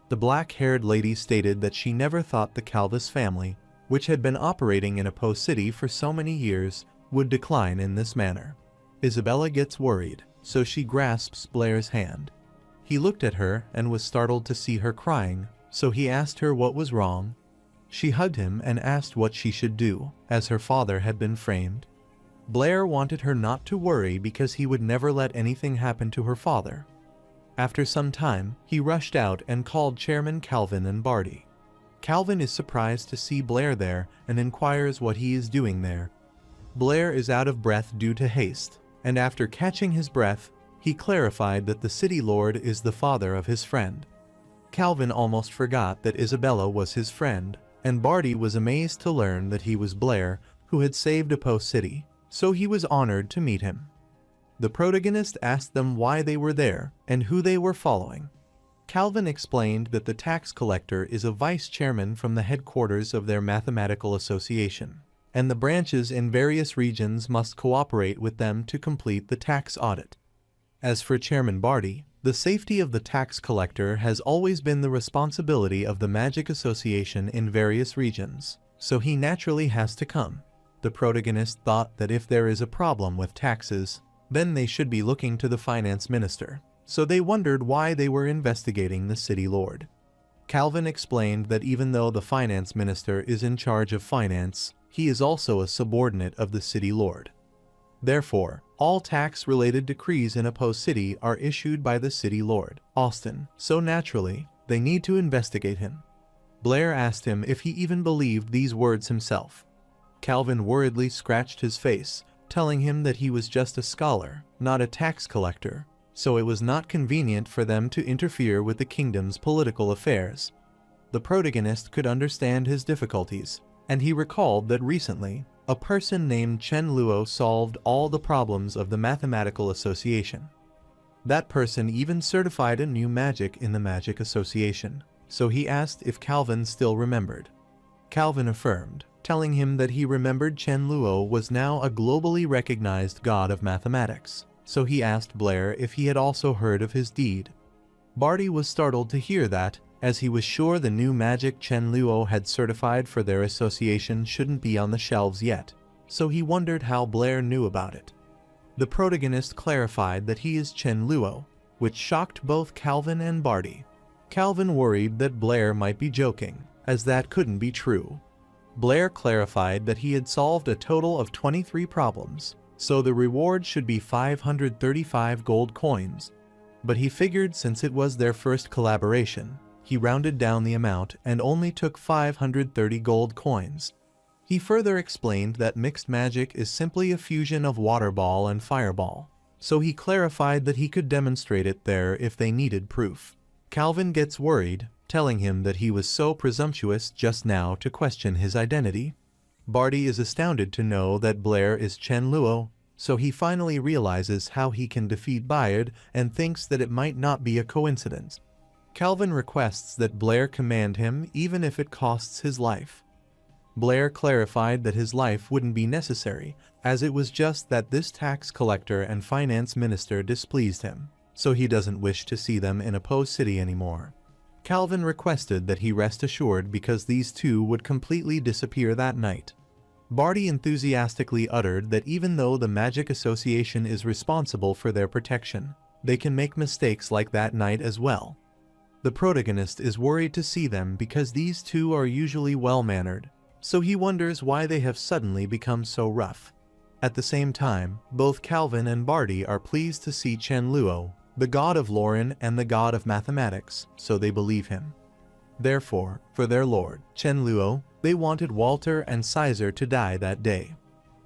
The black-haired lady stated that she never thought the Calvis family, which had been operating in Apo city for so many years, would decline in this manner. Isabella gets worried, so she grasps Blair's hand. He looked at her and was startled to see her crying, so he asked her what was wrong. She hugged him and asked what she should do, as her father had been framed. Blair wanted her not to worry because he would never let anything happen to her father. After some time, he rushed out and called Chairman Calvin and Barty. Calvin is surprised to see Blair there and inquires what he is doing there. Blair is out of breath due to haste, and after catching his breath, he clarified that the city lord is the father of his friend. Calvin almost forgot that Isabella was his friend, and Barty was amazed to learn that he was Blair, who had saved a post city, so he was honored to meet him. The protagonist asked them why they were there and who they were following. Calvin explained that the tax collector is a vice chairman from the headquarters of their mathematical association, and the branches in various regions must cooperate with them to complete the tax audit. As for Chairman Barty, the safety of the tax collector has always been the responsibility of the Magic Association in various regions, so he naturally has to come. The protagonist thought that if there is a problem with taxes, then they should be looking to the finance minister, so they wondered why they were investigating the city lord. Calvin explained that even though the finance minister is in charge of finance, he is also a subordinate of the city lord. Therefore, all tax-related decrees in a post city are issued by the city lord, Austin, so naturally, they need to investigate him. Blair asked him if he even believed these words himself. Calvin worriedly scratched his face, telling him that he was just a scholar, not a tax collector, so it was not convenient for them to interfere with the kingdom's political affairs. The protagonist could understand his difficulties, and he recalled that recently, a person named Chen Luo solved all the problems of the Mathematical Association. That person even certified a new magic in the Magic Association, so he asked if Calvin still remembered. Calvin affirmed, telling him that he remembered Chen Luo was now a globally recognized god of mathematics, so he asked Blair if he had also heard of his deed. Barty was startled to hear that, as he was sure the new magic Chen Luo had certified for their association shouldn't be on the shelves yet, so he wondered how Blair knew about it. The protagonist clarified that he is Chen Luo, which shocked both Calvin and Barty. Calvin worried that Blair might be joking, as that couldn't be true. Blair clarified that he had solved a total of 23 problems, so the reward should be 535 gold coins. But he figured since it was their first collaboration, he rounded down the amount and only took 530 gold coins. He further explained that mixed magic is simply a fusion of water ball and fireball, so he clarified that he could demonstrate it there if they needed proof. Calvin gets worried, telling him that he was so presumptuous just now to question his identity. Barty is astounded to know that Blair is Chen Luo, so he finally realizes how he can defeat Bayard and thinks that it might not be a coincidence. Calvin requests that Blair command him even if it costs his life. Blair clarified that his life wouldn't be necessary, as it was just that this tax collector and finance minister displeased him, so he doesn't wish to see them in a post city anymore. Calvin requested that he rest assured because these two would completely disappear that night. Barty enthusiastically uttered that even though the Magic Association is responsible for their protection, they can make mistakes like that night as well. The protagonist is worried to see them because these two are usually well-mannered, so he wonders why they have suddenly become so rough. At the same time, both Calvin and Barty are pleased to see Chen Luo, the god of Lauren and the god of mathematics, so they believe him. Therefore, for their lord, Chen Luo, they wanted Walter and Sizer to die that day.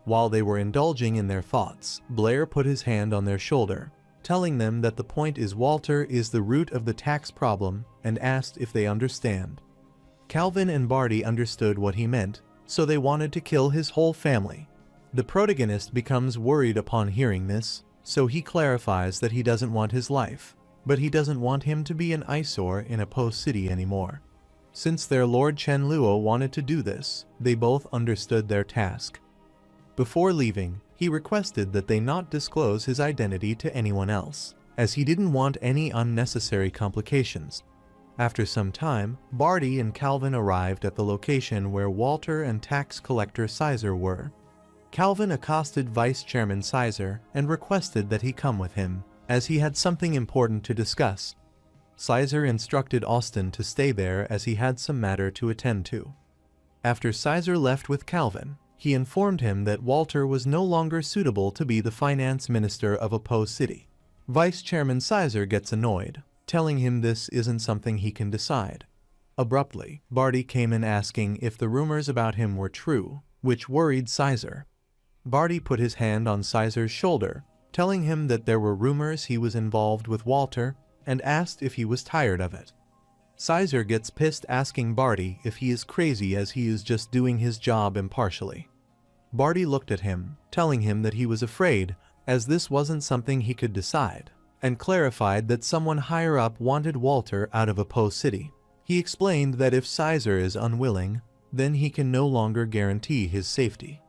While they were indulging in their thoughts, Blair put his hand on their shoulder, telling them that the point is Walter is the root of the tax problem, and asked if they understand. Calvin and Barty understood what he meant, so they wanted to kill his whole family. The protagonist becomes worried upon hearing this, so he clarifies that he doesn't want his life, but he doesn't want him to be an eyesore in a post city anymore. Since their lord Chen Luo wanted to do this, they both understood their task. Before leaving, he requested that they not disclose his identity to anyone else, as he didn't want any unnecessary complications. After some time, Barty and Calvin arrived at the location where Walter and tax collector Sizer were. Calvin accosted Vice Chairman Sizer and requested that he come with him, as he had something important to discuss. Sizer instructed Austin to stay there as he had some matter to attend to. After Sizer left with Calvin, he informed him that Walter was no longer suitable to be the finance minister of a post city. Vice Chairman Sizer gets annoyed, telling him this isn't something he can decide. Abruptly, Barty came in asking if the rumors about him were true, which worried Sizer. Barty put his hand on Sizer's shoulder, telling him that there were rumors he was involved with Walter, and asked if he was tired of it. Sizer gets pissed asking Barty if he is crazy as he is just doing his job impartially. Barty looked at him, telling him that he was afraid, as this wasn't something he could decide, and clarified that someone higher up wanted Walter out of Apo City. He explained that if Sizer is unwilling, then he can no longer guarantee his safety.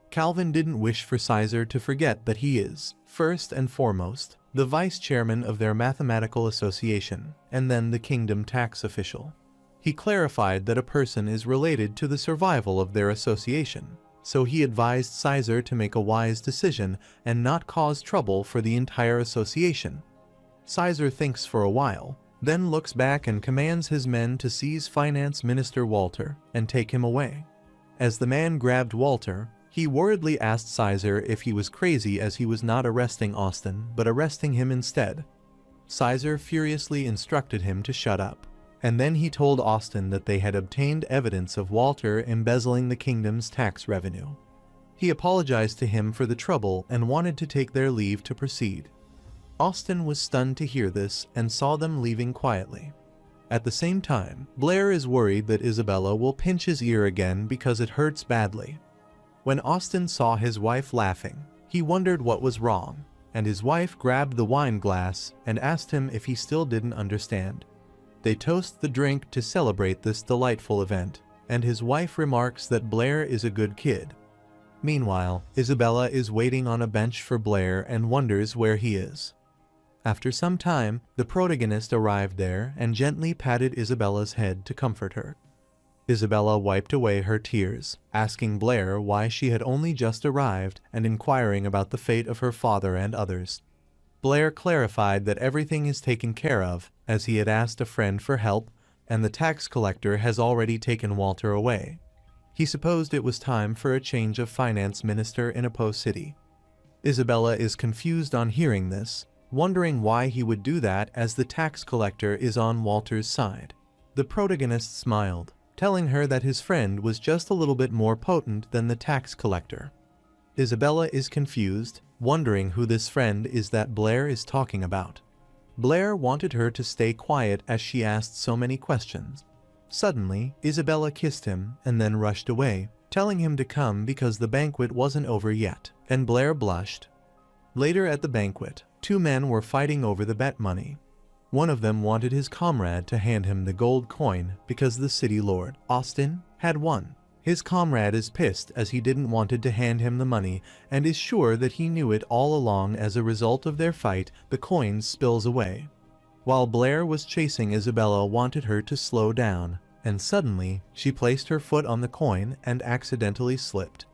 Calvin didn't wish for Sizer to forget that he is, first and foremost, the vice chairman of their mathematical association, and then the kingdom tax official. He clarified that a person is related to the survival of their association, so he advised Sizer to make a wise decision and not cause trouble for the entire association. Sizer thinks for a while, then looks back and commands his men to seize Finance Minister Walter and take him away. As the man grabbed Walter, he worriedly asked Sizer if he was crazy as he was not arresting Austin but arresting him instead. Sizer furiously instructed him to shut up, and then he told Austin that they had obtained evidence of Walter embezzling the kingdom's tax revenue. He apologized to him for the trouble and wanted to take their leave to proceed. Austin was stunned to hear this and saw them leaving quietly. At the same time, Blair is worried that Isabella will pinch his ear again because it hurts badly. When Austin saw his wife laughing, he wondered what was wrong, and his wife grabbed the wine glass and asked him if he still didn't understand. They toast the drink to celebrate this delightful event, and his wife remarks that Blair is a good kid. Meanwhile, Isabella is waiting on a bench for Blair and wonders where he is. After some time, the protagonist arrived there and gently patted Isabella's head to comfort her. Isabella wiped away her tears, asking Blair why she had only just arrived and inquiring about the fate of her father and others. Blair clarified that everything is taken care of, as he had asked a friend for help, and the tax collector has already taken Walter away. He supposed it was time for a change of finance minister in Apo City. Isabella is confused on hearing this, wondering why he would do that as the tax collector is on Walter's side. The protagonist smiled, telling her that his friend was just a little bit more potent than the tax collector. Isabella is confused, wondering who this friend is that Blair is talking about. Blair wanted her to stay quiet as she asked so many questions. Suddenly, Isabella kissed him and then rushed away, telling him to come because the banquet wasn't over yet, and Blair blushed. Later at the banquet, two men were fighting over the bet money. One of them wanted his comrade to hand him the gold coin because the city lord, Austin, had won. His comrade is pissed as he didn't wanted to hand him the money and is sure that he knew it all along. As a result of their fight, the coin spills away. While Blair was chasing, Isabella wanted her to slow down, and suddenly she placed her foot on the coin and accidentally slipped.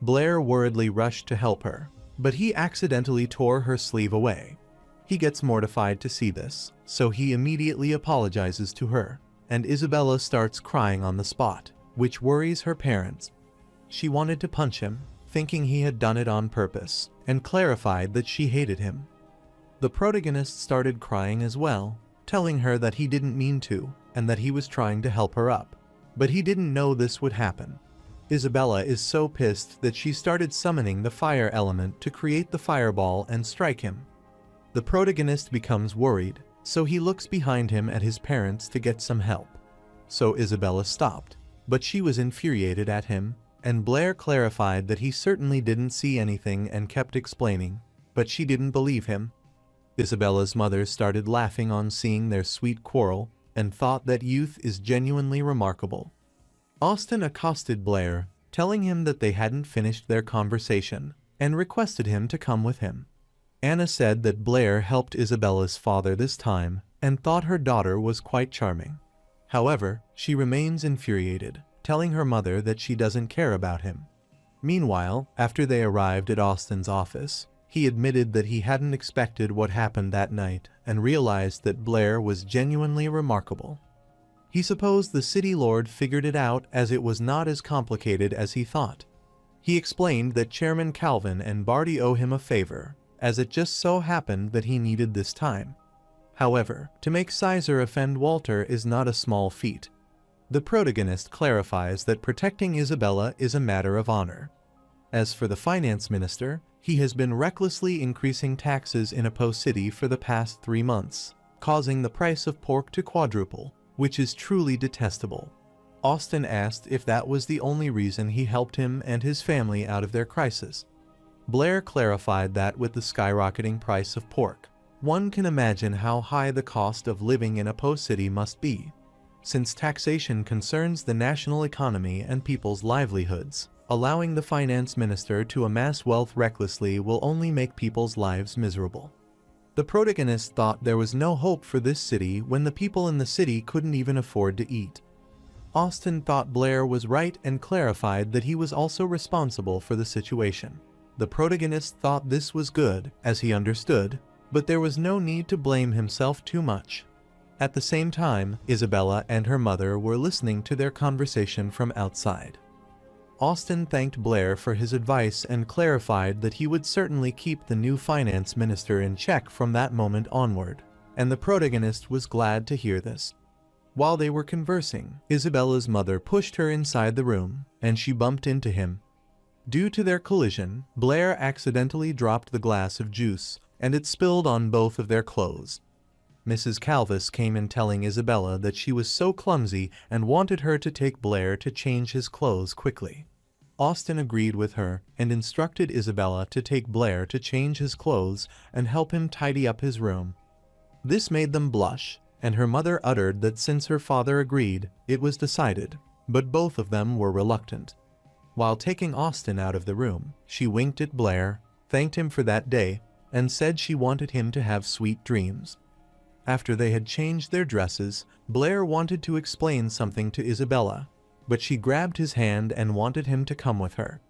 Blair worriedly rushed to help her, but he accidentally tore her sleeve away. He gets mortified to see this, so he immediately apologizes to her, and Isabella starts crying on the spot, which worries her parents. She wanted to punch him, thinking he had done it on purpose, and clarified that she hated him. The protagonist started crying as well, telling her that he didn't mean to, and that he was trying to help her up. But he didn't know this would happen. Isabella is so pissed that she started summoning the fire element to create the fireball and strike him. The protagonist becomes worried, so he looks behind him at his parents to get some help. So Isabella stopped, but she was infuriated at him, and Blair clarified that he certainly didn't see anything and kept explaining, but she didn't believe him. Isabella's mother started laughing on seeing their sweet quarrel and thought that youth is genuinely remarkable. Austin accosted Blair, telling him that they hadn't finished their conversation, and requested him to come with him. Anna said that Blair helped Isabella's father this time and thought her daughter was quite charming. However, she remains infuriated, telling her mother that she doesn't care about him. Meanwhile, after they arrived at Austin's office, he admitted that he hadn't expected what happened that night and realized that Blair was genuinely remarkable. He supposed the city lord figured it out as it was not as complicated as he thought. He explained that Chairman Calvin and Barty owe him a favor, as it just so happened that he needed this time. However, to make Sizer offend Walter is not a small feat. The protagonist clarifies that protecting Isabella is a matter of honor. As for the finance minister, he has been recklessly increasing taxes in Apo City for the past 3 months, causing the price of pork to quadruple, which is truly detestable. Austin asked if that was the only reason he helped him and his family out of their crisis. Blair clarified that with the skyrocketing price of pork, one can imagine how high the cost of living in a post-city must be, since taxation concerns the national economy and people's livelihoods. Allowing the finance minister to amass wealth recklessly will only make people's lives miserable. The protagonist thought there was no hope for this city when the people in the city couldn't even afford to eat. Austin thought Blair was right and clarified that he was also responsible for the situation. The protagonist thought this was good, as he understood, but there was no need to blame himself too much. At the same time, Isabella and her mother were listening to their conversation from outside. Austin thanked Blair for his advice and clarified that he would certainly keep the new finance minister in check from that moment onward, and the protagonist was glad to hear this. While they were conversing, Isabella's mother pushed her inside the room, and she bumped into him. Due to their collision, Blair accidentally dropped the glass of juice, and it spilled on both of their clothes. Mrs. Calvis came in telling Isabella that she was so clumsy and wanted her to take Blair to change his clothes quickly. Austin agreed with her and instructed Isabella to take Blair to change his clothes and help him tidy up his room. This made them blush, and her mother uttered that since her father agreed, it was decided, but both of them were reluctant. While taking Austin out of the room, she winked at Blair, thanked him for that day, and said she wanted him to have sweet dreams. After they had changed their dresses, Blair wanted to explain something to Isabella, but she grabbed his hand and wanted him to come with her.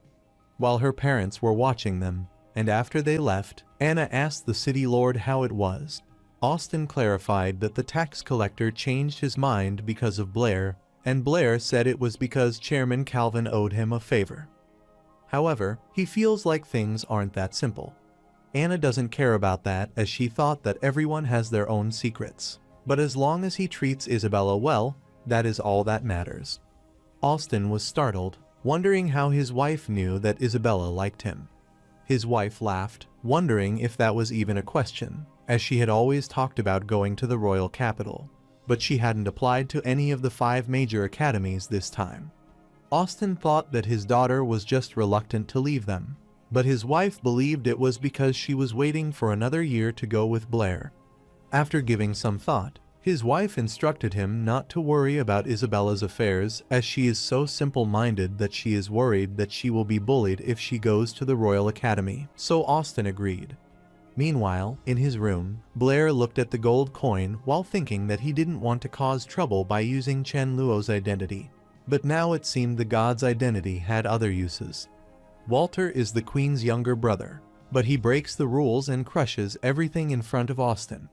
While her parents were watching them, and after they left, Anna asked the city lord how it was. Austin clarified that the tax collector changed his mind because of Blair, and Blair said it was because Chairman Calvin owed him a favor. However, he feels like things aren't that simple. Anna doesn't care about that, as she thought that everyone has their own secrets. But as long as he treats Isabella well, that is all that matters. Austin was startled, wondering how his wife knew that Isabella liked him. His wife laughed, wondering if that was even a question, as she had always talked about going to the royal capital, but she hadn't applied to any of the 5 major academies this time. Austin thought that his daughter was just reluctant to leave them, but his wife believed it was because she was waiting for another year to go with Blair. After giving some thought, his wife instructed him not to worry about Isabella's affairs, as she is so simple-minded that she is worried that she will be bullied if she goes to the Royal Academy, so Austin agreed. Meanwhile, in his room, Blair looked at the gold coin while thinking that he didn't want to cause trouble by using Chen Luo's identity. But now it seemed the god's identity had other uses. Walter is the queen's younger brother, but he breaks the rules and crushes everything in front of Austin.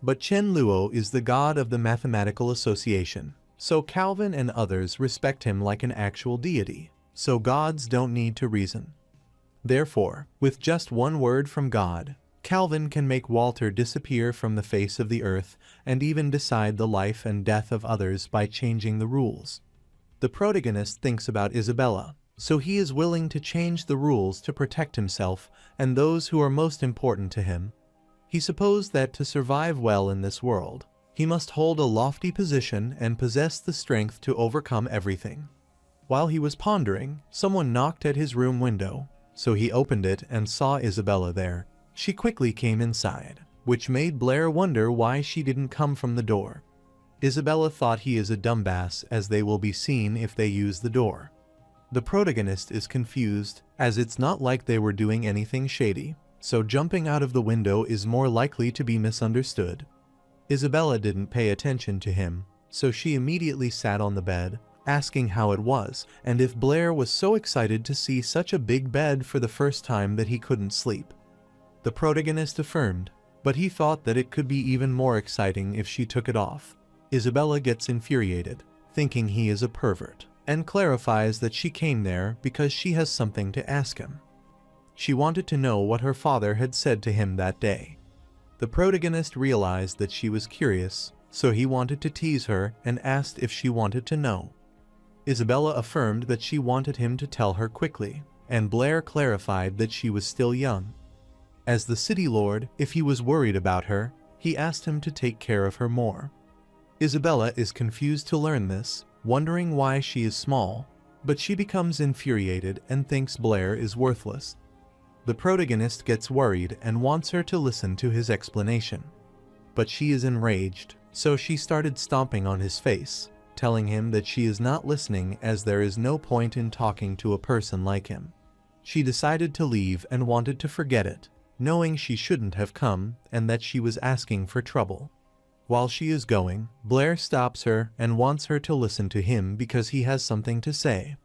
But Chen Luo is the god of the mathematical association, so Calvin and others respect him like an actual deity, so gods don't need to reason. Therefore, with just one word from God, Calvin can make Walter disappear from the face of the earth and even decide the life and death of others by changing the rules. The protagonist thinks about Isabella, so he is willing to change the rules to protect himself and those who are most important to him. He supposed that to survive well in this world, he must hold a lofty position and possess the strength to overcome everything. While he was pondering, someone knocked at his room window, so he opened it and saw Isabella there. She quickly came inside, which made Blair wonder why she didn't come from the door. Isabella thought he is a dumbass, as they will be seen if they use the door. The protagonist is confused, as it's not like they were doing anything shady, so jumping out of the window is more likely to be misunderstood. Isabella didn't pay attention to him, so she immediately sat on the bed, asking how it was and if Blair was so excited to see such a big bed for the first time that he couldn't sleep. The protagonist affirmed, but he thought that it could be even more exciting if she took it off. Isabella gets infuriated, thinking he is a pervert, and clarifies that she came there because she has something to ask him. She wanted to know what her father had said to him that day. The protagonist realized that she was curious, so he wanted to tease her and asked if she wanted to know. Isabella affirmed that she wanted him to tell her quickly, and Blair clarified that she was still young. As the city lord, if he was worried about her, he asked him to take care of her more. Isabella is confused to learn this, wondering why she is small, but she becomes infuriated and thinks Blair is worthless. The protagonist gets worried and wants her to listen to his explanation. But she is enraged, so she started stomping on his face, telling him that she is not listening as there is no point in talking to a person like him. She decided to leave and wanted to forget it, knowing she shouldn't have come and that she was asking for trouble. While she is going, Blair stops her and wants her to listen to him because he has something to say.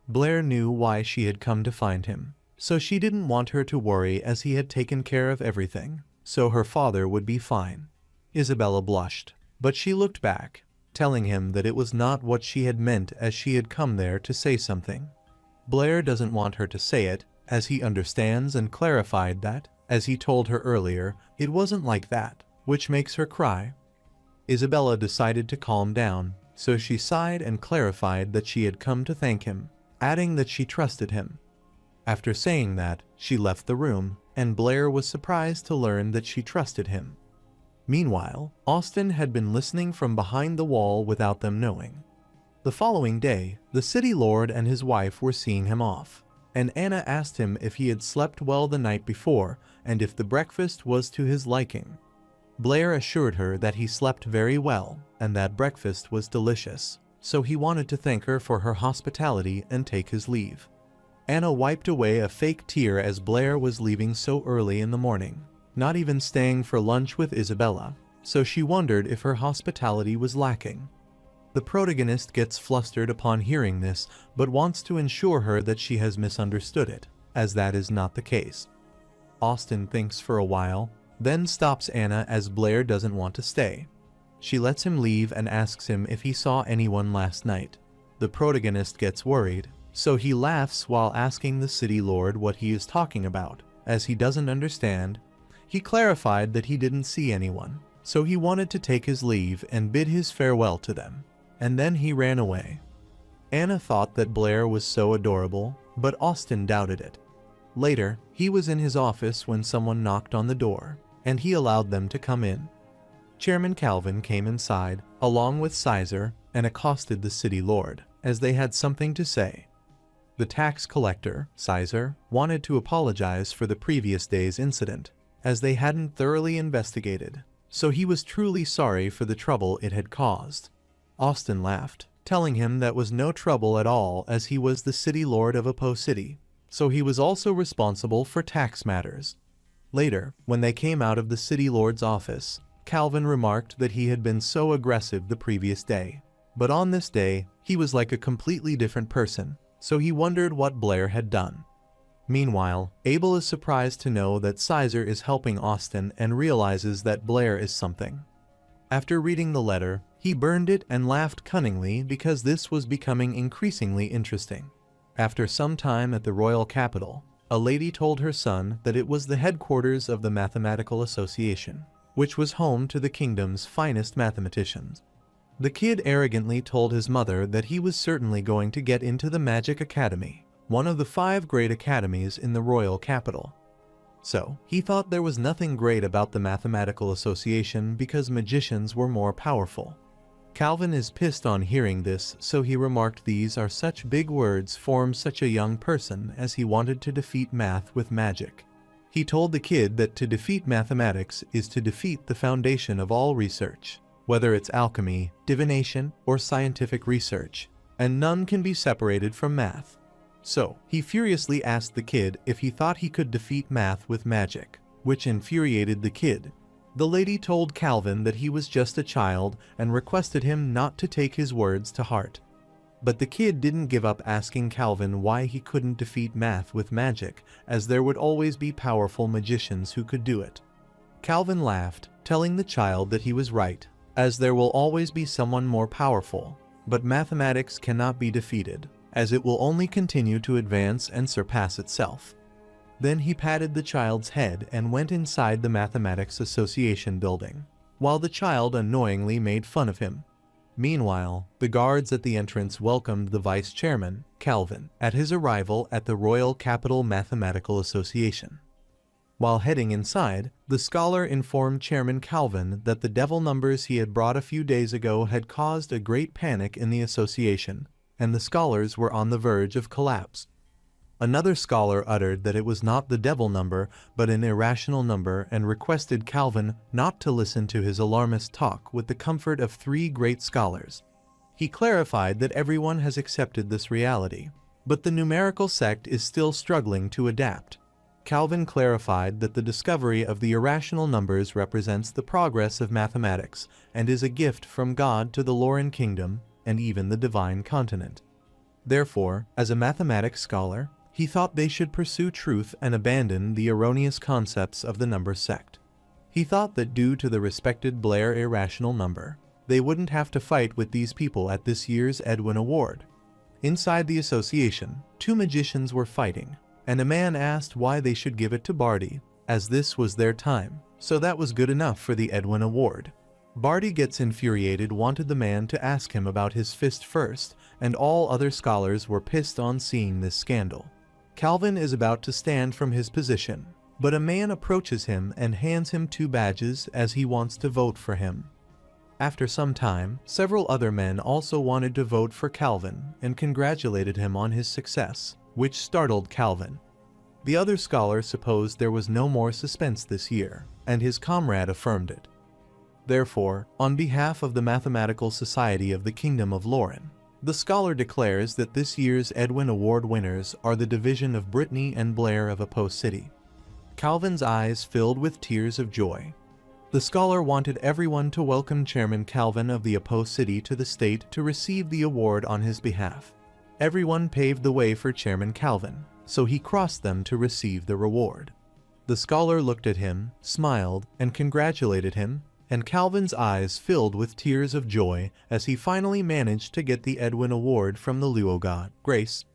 Blair knew why she had come to find him, so she didn't want her to worry as he had taken care of everything, so her father would be fine. Isabella blushed, but she looked back, telling him that it was not what she had meant as she had come there to say something. Blair doesn't want her to say it, as he understands and clarified that, as he told her earlier, it wasn't like that, which makes her cry. Isabella decided to calm down, so she sighed and clarified that she had come to thank him, adding that she trusted him. After saying that, she left the room, and Blair was surprised to learn that she trusted him. Meanwhile, Austin had been listening from behind the wall without them knowing. The following day, the city lord and his wife were seeing him off, and Anna asked him if he had slept well the night before and if the breakfast was to his liking. Blair assured her that he slept very well and that breakfast was delicious, so he wanted to thank her for her hospitality and take his leave. Anna wiped away a fake tear as Blair was leaving so early in the morning, not even staying for lunch with Isabella, so she wondered if her hospitality was lacking. The protagonist gets flustered upon hearing this, but wants to ensure her that she has misunderstood it, as that is not the case. Austin thinks for a while, then stops Anna as Blair doesn't want to stay. She lets him leave and asks him if he saw anyone last night. The protagonist gets worried, so he laughs while asking the city lord what he is talking about, as he doesn't understand. He clarified that he didn't see anyone, so he wanted to take his leave and bid his farewell to them, and then he ran away. Anna thought that Blair was so adorable, but Austin doubted it. Later, he was in his office when someone knocked on the door, and he allowed them to come in. Chairman Calvin came inside, along with Caesar, and accosted the city lord, as they had something to say. The tax collector, Caesar, wanted to apologize for the previous day's incident, as they hadn't thoroughly investigated, so he was truly sorry for the trouble it had caused. Austin laughed, telling him that was no trouble at all as he was the city lord of Apo City, so he was also responsible for tax matters. Later, when they came out of the city lord's office, Calvin remarked that he had been so aggressive the previous day, but on this day, he was like a completely different person, so he wondered what Blair had done. Meanwhile, Abel is surprised to know that Caesar is helping Austin and realizes that Blair is something. After reading the letter, he burned it and laughed cunningly because this was becoming increasingly interesting. After some time at the royal capital, a lady told her son that it was the headquarters of the Mathematical Association, which was home to the kingdom's finest mathematicians. The kid arrogantly told his mother that he was certainly going to get into the Magic Academy, one of the 5 great academies in the royal capital. So, he thought there was nothing great about the Mathematical Association because magicians were more powerful. Calvin is pissed on hearing this, so he remarked these are such big words for such a young person as he wanted to defeat math with magic. He told the kid that to defeat mathematics is to defeat the foundation of all research, whether it's alchemy, divination, or scientific research, and none can be separated from math. So, he furiously asked the kid if he thought he could defeat math with magic, which infuriated the kid. The lady told Calvin that he was just a child and requested him not to take his words to heart. But the kid didn't give up asking Calvin why he couldn't defeat math with magic, as there would always be powerful magicians who could do it. Calvin laughed, telling the child that he was right, as there will always be someone more powerful, but mathematics cannot be defeated, as it will only continue to advance and surpass itself. Then he patted the child's head and went inside the Mathematics Association building, while the child annoyingly made fun of him. Meanwhile, the guards at the entrance welcomed the vice chairman, Calvin, at his arrival at the Royal Capital Mathematical Association. While heading inside, the scholar informed Chairman Calvin that the devil numbers he had brought a few days ago had caused a great panic in the association, and the scholars were on the verge of collapse. Another scholar uttered that it was not the devil number but an irrational number and requested Calvin not to listen to his alarmist talk with the comfort of three great scholars. He clarified that everyone has accepted this reality, but the numerical sect is still struggling to adapt. Calvin clarified that the discovery of the irrational numbers represents the progress of mathematics and is a gift from God to the Lauren kingdom and even the divine continent. Therefore, as a mathematics scholar, he thought they should pursue truth and abandon the erroneous concepts of the number sect. He thought that due to the respected Blair irrational number, they wouldn't have to fight with these people at this year's Edwin Award. Inside the association, two magicians were fighting, and a man asked why they should give it to Barty, as this was their time, so that was good enough for the Edwin Award. Barty gets infuriated, wanted the man to ask him about his fist first, and all other scholars were pissed on seeing this scandal. Calvin is about to stand from his position, but a man approaches him and hands him two badges as he wants to vote for him. After some time, several other men also wanted to vote for Calvin and congratulated him on his success, which startled Calvin. The other scholar supposed there was no more suspense this year, and his comrade affirmed it. Therefore, on behalf of the Mathematical Society of the Kingdom of Lauren, the scholar declares that this year's Edwin Award winners are the division of Brittany and Blair of Apo City. Calvin's eyes filled with tears of joy. The scholar wanted everyone to welcome Chairman Calvin of the Apo City to the state to receive the award on his behalf. Everyone paved the way for Chairman Calvin, so he crossed them to receive the reward. The scholar looked at him, smiled, and congratulated him, and Calvin's eyes filled with tears of joy as he finally managed to get the Edwin Award from the Luo god, Grace.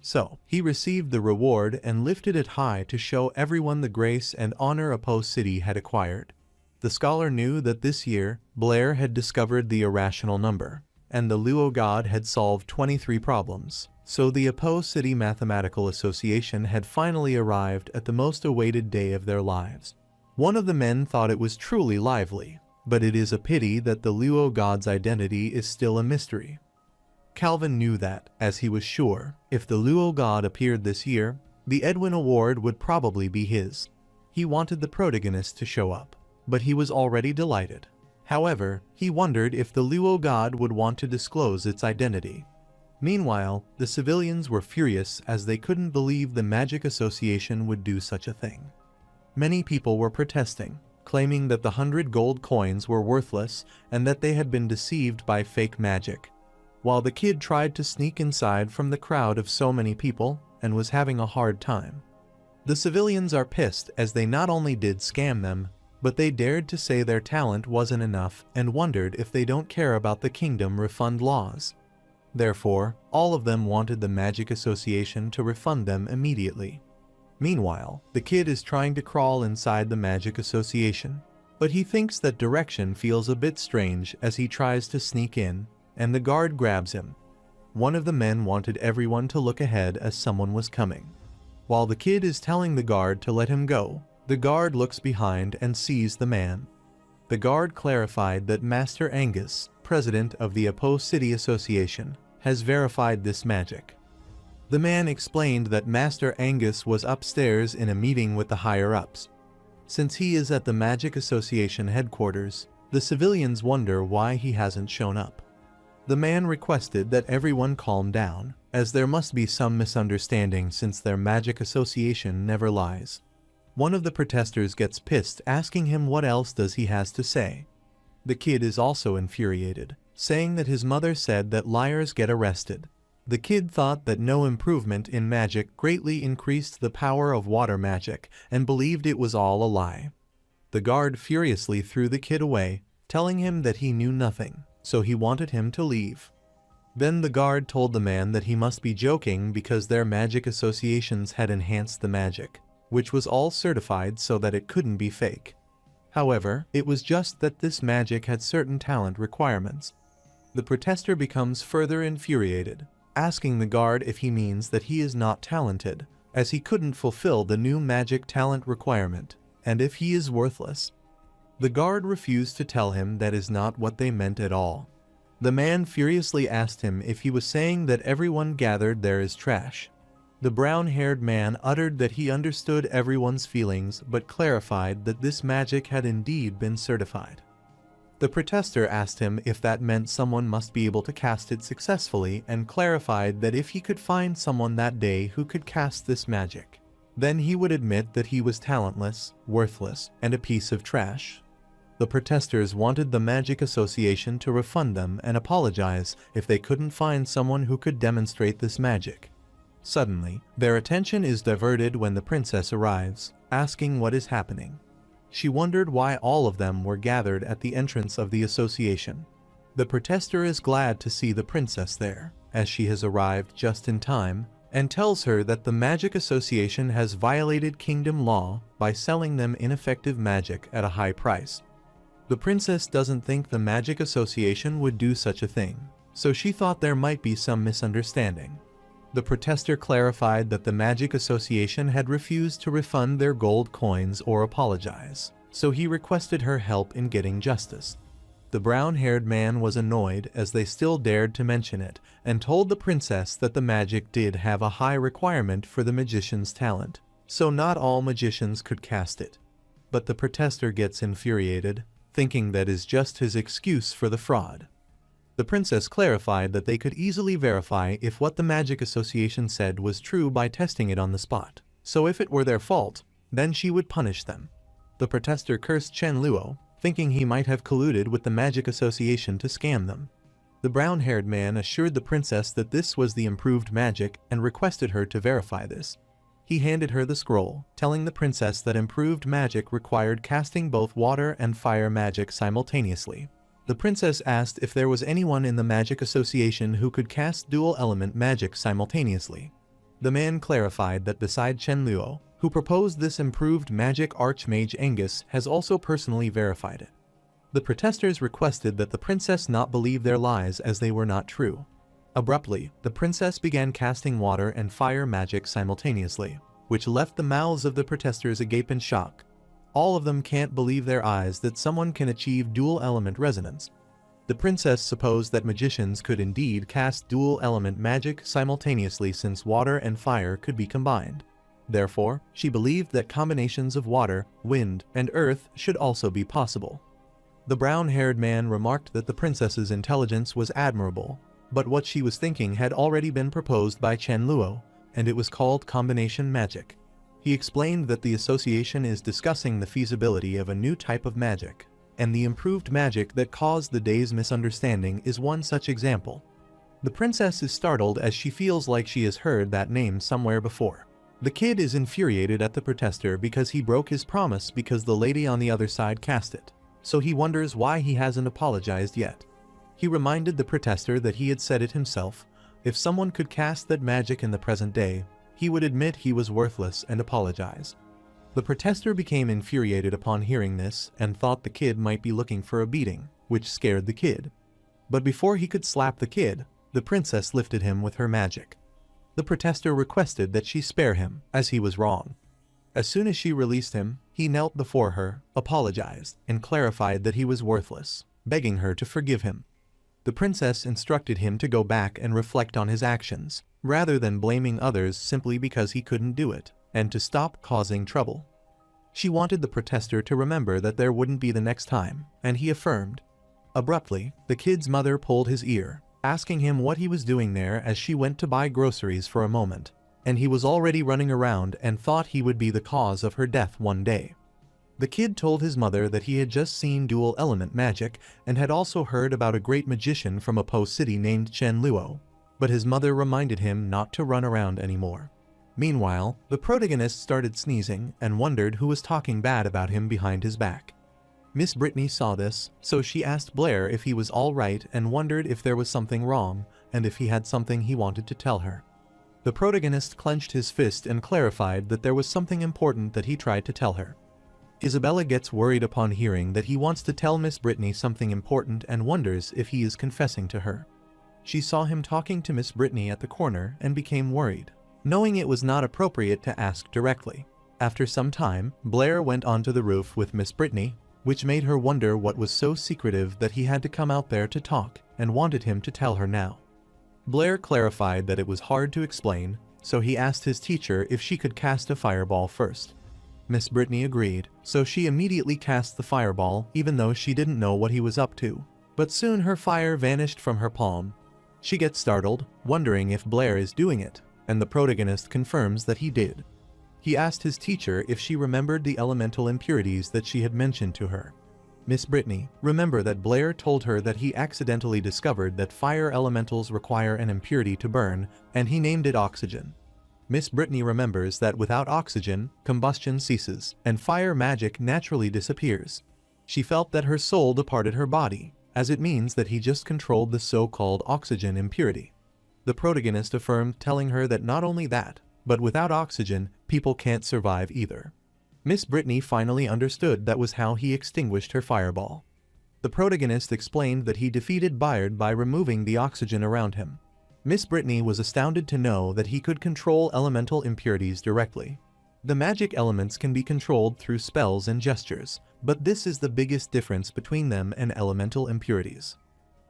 So, he received the reward and lifted it high to show everyone the grace and honor Apo City had acquired. The scholar knew that this year, Blair had discovered the irrational number, and the Luo god had solved 23 problems, so the Apo City Mathematical Association had finally arrived at the most awaited day of their lives. One of the men thought it was truly lively, but it is a pity that the Luo god's identity is still a mystery. Calvin knew that, as he was sure, if the Luo god appeared this year, the Edwin Award would probably be his. He wanted the protagonist to show up, but he was already delighted. However, he wondered if the Luo god would want to disclose its identity. Meanwhile, the civilians were furious as they couldn't believe the Magic Association would do such a thing. Many people were protesting, claiming that the 100 gold coins were worthless and that they had been deceived by fake magic. While the kid tried to sneak inside from the crowd of so many people and was having a hard time. The civilians are pissed as they not only did scam them, but they dared to say their talent wasn't enough and wondered if they don't care about the kingdom refund laws. Therefore, all of them wanted the Magic Association to refund them immediately. Meanwhile, the kid is trying to crawl inside the Magic Association, but he thinks that direction feels a bit strange as he tries to sneak in, and the guard grabs him. One of the men wanted everyone to look ahead as someone was coming. While the kid is telling the guard to let him go, the guard looks behind and sees the man. The guard clarified that Master Angus, president of the Apo City Association, has verified this magic. The man explained that Master Angus was upstairs in a meeting with the higher-ups. Since he is at the Magic Association headquarters, the civilians wonder why he hasn't shown up. The man requested that everyone calm down, as there must be some misunderstanding since their Magic Association never lies. One of the protesters gets pissed, asking him what else does he has to say. The kid is also infuriated, saying that his mother said that liars get arrested. The kid thought that no improvement in magic greatly increased the power of water magic and believed it was all a lie. The guard furiously threw the kid away, telling him that he knew nothing, so he wanted him to leave. Then the guard told the man that he must be joking because their magic associations had enhanced the magic, which was all certified so that it couldn't be fake. However, it was just that this magic had certain talent requirements. The protester becomes further infuriated, asking the guard if he means that he is not talented, as he couldn't fulfill the new magic talent requirement, and if he is worthless. The guard refused to tell him that is not what they meant at all. The man furiously asked him if he was saying that everyone gathered there is trash. The brown-haired man uttered that he understood everyone's feelings but clarified that this magic had indeed been certified. The protester asked him if that meant someone must be able to cast it successfully and clarified that if he could find someone that day who could cast this magic, then he would admit that he was talentless, worthless, and a piece of trash. The protesters wanted the Magic Association to refund them and apologize if they couldn't find someone who could demonstrate this magic. Suddenly, their attention is diverted when the princess arrives, asking what is happening. She wondered why all of them were gathered at the entrance of the association. The protester is glad to see the princess there, as she has arrived just in time, and tells her that the Magic Association has violated kingdom law by selling them ineffective magic at a high price. The princess doesn't think the Magic Association would do such a thing, so she thought there might be some misunderstanding. The protester clarified that the Magic Association had refused to refund their gold coins or apologize, so he requested her help in getting justice. The brown-haired man was annoyed as they still dared to mention it, and told the princess that the magic did have a high requirement for the magician's talent, so not all magicians could cast it. But the protester gets infuriated, thinking that is just his excuse for the fraud. The princess clarified that they could easily verify if what the Magic Association said was true by testing it on the spot, so if it were their fault, then she would punish them. The protester cursed Chen Luo, thinking he might have colluded with the Magic Association to scam them. The brown-haired man assured the princess that this was the improved magic and requested her to verify this. He handed her the scroll, telling the princess that improved magic required casting both water and fire magic simultaneously. The princess asked if there was anyone in the Magic Association who could cast dual-element magic simultaneously. The man clarified that beside Chen Luo, who proposed this improved magic, Archmage Angus has also personally verified it. The protesters requested that the princess not believe their lies as they were not true. Abruptly, the princess began casting water and fire magic simultaneously, which left the mouths of the protesters agape in shock. All of them can't believe their eyes that someone can achieve dual-element resonance. The princess supposed that magicians could indeed cast dual-element magic simultaneously since water and fire could be combined. Therefore, she believed that combinations of water, wind, and earth should also be possible. The brown-haired man remarked that the princess's intelligence was admirable, but what she was thinking had already been proposed by Chen Luo, and it was called combination magic. He explained that the association is discussing the feasibility of a new type of magic, and the improved magic that caused the day's misunderstanding is one such example. The princess is startled as she feels like she has heard that name somewhere before. The kid is infuriated at the protester because he broke his promise because the lady on the other side cast it, so he wonders why he hasn't apologized yet. He reminded the protester that he had said it himself, if someone could cast that magic in the present day, he would admit he was worthless and apologize. The protester became infuriated upon hearing this and thought the kid might be looking for a beating, which scared the kid. But before he could slap the kid, the princess lifted him with her magic. The protester requested that she spare him, as he was wrong. As soon as she released him, he knelt before her, apologized, and clarified that he was worthless, begging her to forgive him. The princess instructed him to go back and reflect on his actions, rather than blaming others simply because he couldn't do it, and to stop causing trouble. She wanted the protester to remember that there wouldn't be the next time, and he affirmed. Abruptly, the kid's mother pulled his ear, asking him what he was doing there as she went to buy groceries for a moment, and he was already running around and thought he would be the cause of her death one day. The kid told his mother that he had just seen dual-element magic and had also heard about a great magician from a Po city named Chen Luo, but his mother reminded him not to run around anymore. Meanwhile, the protagonist started sneezing and wondered who was talking bad about him behind his back. Miss Brittany saw this, so she asked Blair if he was all right and wondered if there was something wrong and if he had something he wanted to tell her. The protagonist clenched his fist and clarified that there was something important that he tried to tell her. Isabella gets worried upon hearing that he wants to tell Miss Brittany something important and wonders if he is confessing to her. She saw him talking to Miss Brittany at the corner and became worried. knowing it was not appropriate to ask directly. After some time, Blair went onto the roof with Miss Brittany, which made her wonder what was so secretive that he had to come out there to talk, and wanted him to tell her now. Blair clarified that it was hard to explain, so he asked his teacher if she could cast a fireball first. Miss Brittany agreed, so she immediately cast the fireball even though she didn't know what he was up to. But soon her fire vanished from her palm. She gets startled, wondering if Blair is doing it, and the protagonist confirms that he did. He asked his teacher if she remembered the elemental impurities that she had mentioned to her. Miss Brittany, remember that Blair told her that he accidentally discovered that fire elementals require an impurity to burn, and he named it oxygen. Miss Brittany remembers that without oxygen, combustion ceases, and fire magic naturally disappears. She felt that her soul departed her body, as it means that he just controlled the so-called oxygen impurity. The protagonist affirmed, telling her that not only that, but without oxygen, people can't survive either. Miss Brittany finally understood that was how he extinguished her fireball. The protagonist explained that he defeated Bayard by removing the oxygen around him. Miss Brittany was astounded to know that he could control elemental impurities directly. The magic elements can be controlled through spells and gestures, but this is the biggest difference between them and elemental impurities.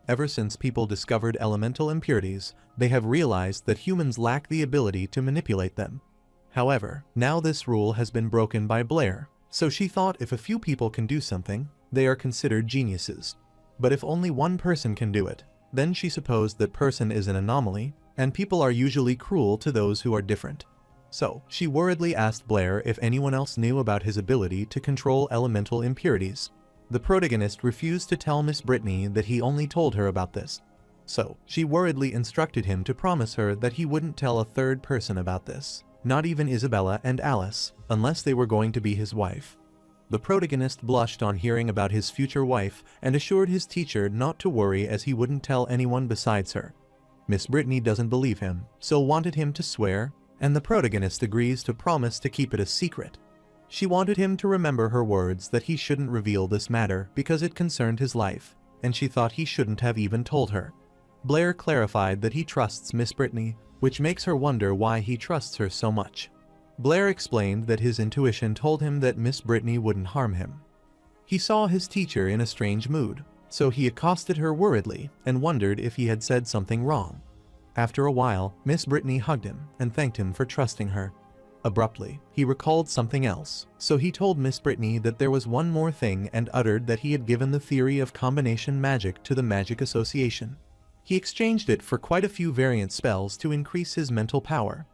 Ever since people discovered elemental impurities, they have realized that humans lack the ability to manipulate them. However, now this rule has been broken by Blair, so she thought if a few people can do something, they are considered geniuses. But if only one person can do it, then she supposed that person is an anomaly, and people are usually cruel to those who are different. So, she worriedly asked Blair if anyone else knew about his ability to control elemental impurities. The protagonist refused to tell Miss Brittany that he only told her about this. So, she worriedly instructed him to promise her that he wouldn't tell a third person about this, not even Isabella and Alice, unless they were going to be his wife. The protagonist blushed on hearing about his future wife and assured his teacher not to worry as he wouldn't tell anyone besides her. Miss Brittany doesn't believe him, so wanted him to swear, and the protagonist agrees to promise to keep it a secret. She wanted him to remember her words that he shouldn't reveal this matter because it concerned his life, and she thought he shouldn't have even told her. Blair clarified that he trusts Miss Brittany, which makes her wonder why he trusts her so much. Blair explained that his intuition told him that Miss Brittany wouldn't harm him. He saw his teacher in a strange mood, so he accosted her worriedly and wondered if he had said something wrong. After a while, Miss Brittany hugged him and thanked him for trusting her. Abruptly, he recalled something else, so he told Miss Brittany that there was one more thing and uttered that he had given the theory of combination magic to the Magic Association. He exchanged it for quite a few variant spells to increase his mental power.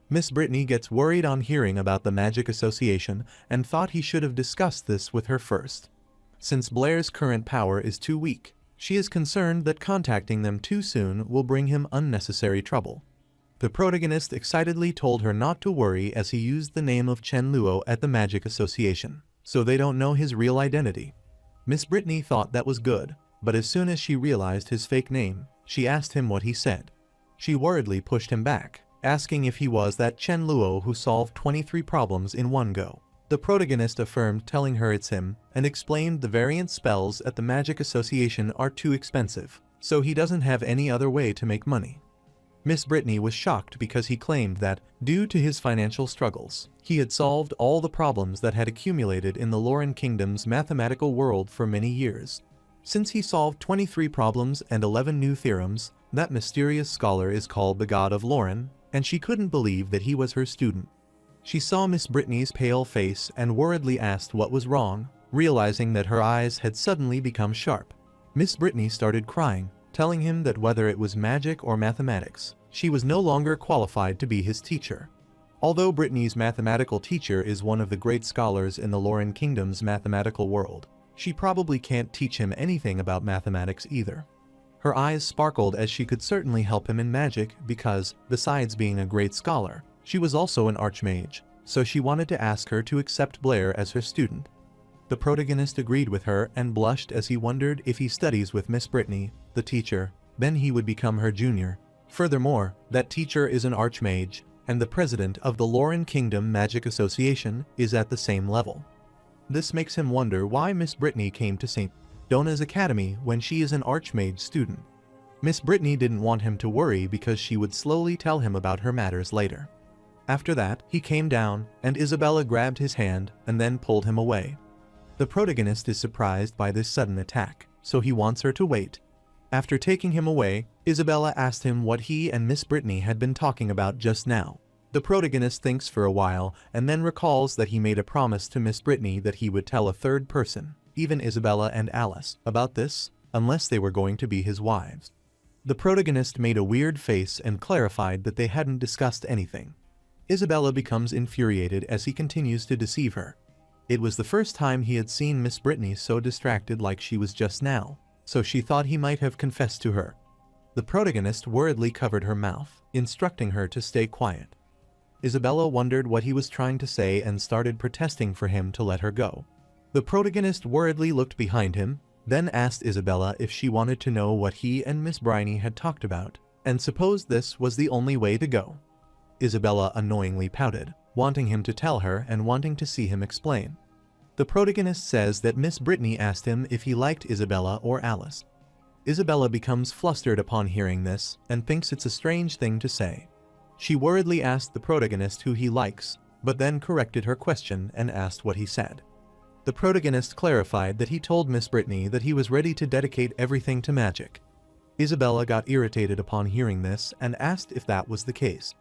Miss Brittany gets worried on hearing about the Magic Association and thought he should have discussed this with her first. Since Blair's current power is too weak, she is concerned that contacting them too soon will bring him unnecessary trouble. The protagonist excitedly told her not to worry as he used the name of Chen Luo at the Magic Association, so they don't know his real identity. Miss Brittany thought that was good, but as soon as she realized his fake name, she asked him what he said. She worriedly pushed him back, asking if he was that Chen Luo who solved 23 problems in one go. The protagonist affirmed, telling her it's him, and explained the variant spells at the Magic Association are too expensive, so he doesn't have any other way to make money. Miss Brittany was shocked because he claimed that, due to his financial struggles, he had solved all the problems that had accumulated in the Lauren Kingdom's mathematical world for many years. Since he solved 23 problems and 11 new theorems, that mysterious scholar is called the God of Lauren, and she couldn't believe that he was her student. She saw Miss Brittany's pale face and worriedly asked what was wrong, realizing that her eyes had suddenly become sharp. Miss Brittany started crying, telling him that whether it was magic or mathematics, she was no longer qualified to be his teacher. Although Brittany's mathematical teacher is one of the great scholars in the Lauren Kingdom's mathematical world, she probably can't teach him anything about mathematics either. Her eyes sparkled as she could certainly help him in magic because, besides being a great scholar, she was also an Archmage, so she wanted to ask her to accept Blair as her student. The protagonist agreed with her and blushed as he wondered if he studies with Miss Brittany, the teacher, then he would become her junior. Furthermore, that teacher is an Archmage, and the president of the Lauren Kingdom Magic Association is at the same level. This makes him wonder why Miss Brittany came to St. Donna's Academy when she is an Archmage student. Miss Brittany didn't want him to worry because she would slowly tell him about her matters later. After that, he came down, and Isabella grabbed his hand and then pulled him away. The protagonist is surprised by this sudden attack, so he wants her to wait. After taking him away, Isabella asked him what he and Miss Brittany had been talking about just now. The protagonist thinks for a while and then recalls that he made a promise to Miss Brittany that he would tell a third person, even Isabella and Alice, about this, unless they were going to be his wives. The protagonist made a weird face and clarified that they hadn't discussed anything. Isabella becomes infuriated as he continues to deceive her. It was the first time he had seen Miss Brittany so distracted like she was just now, so she thought he might have confessed to her. The protagonist worriedly covered her mouth, instructing her to stay quiet. Isabella wondered what he was trying to say and started protesting for him to let her go. The protagonist worriedly looked behind him, then asked Isabella if she wanted to know what he and Miss Brittany had talked about, and supposed this was the only way to go. Isabella annoyingly pouted, wanting him to tell her and wanting to see him explain. The protagonist says that Miss Brittany asked him if he liked Isabella or Alice. Isabella becomes flustered upon hearing this and thinks it's a strange thing to say. She worriedly asked the protagonist who he likes, but then corrected her question and asked what he said. The protagonist clarified that he told Miss Brittany that he was ready to dedicate everything to magic. Isabella got irritated upon hearing this and asked if that was the case.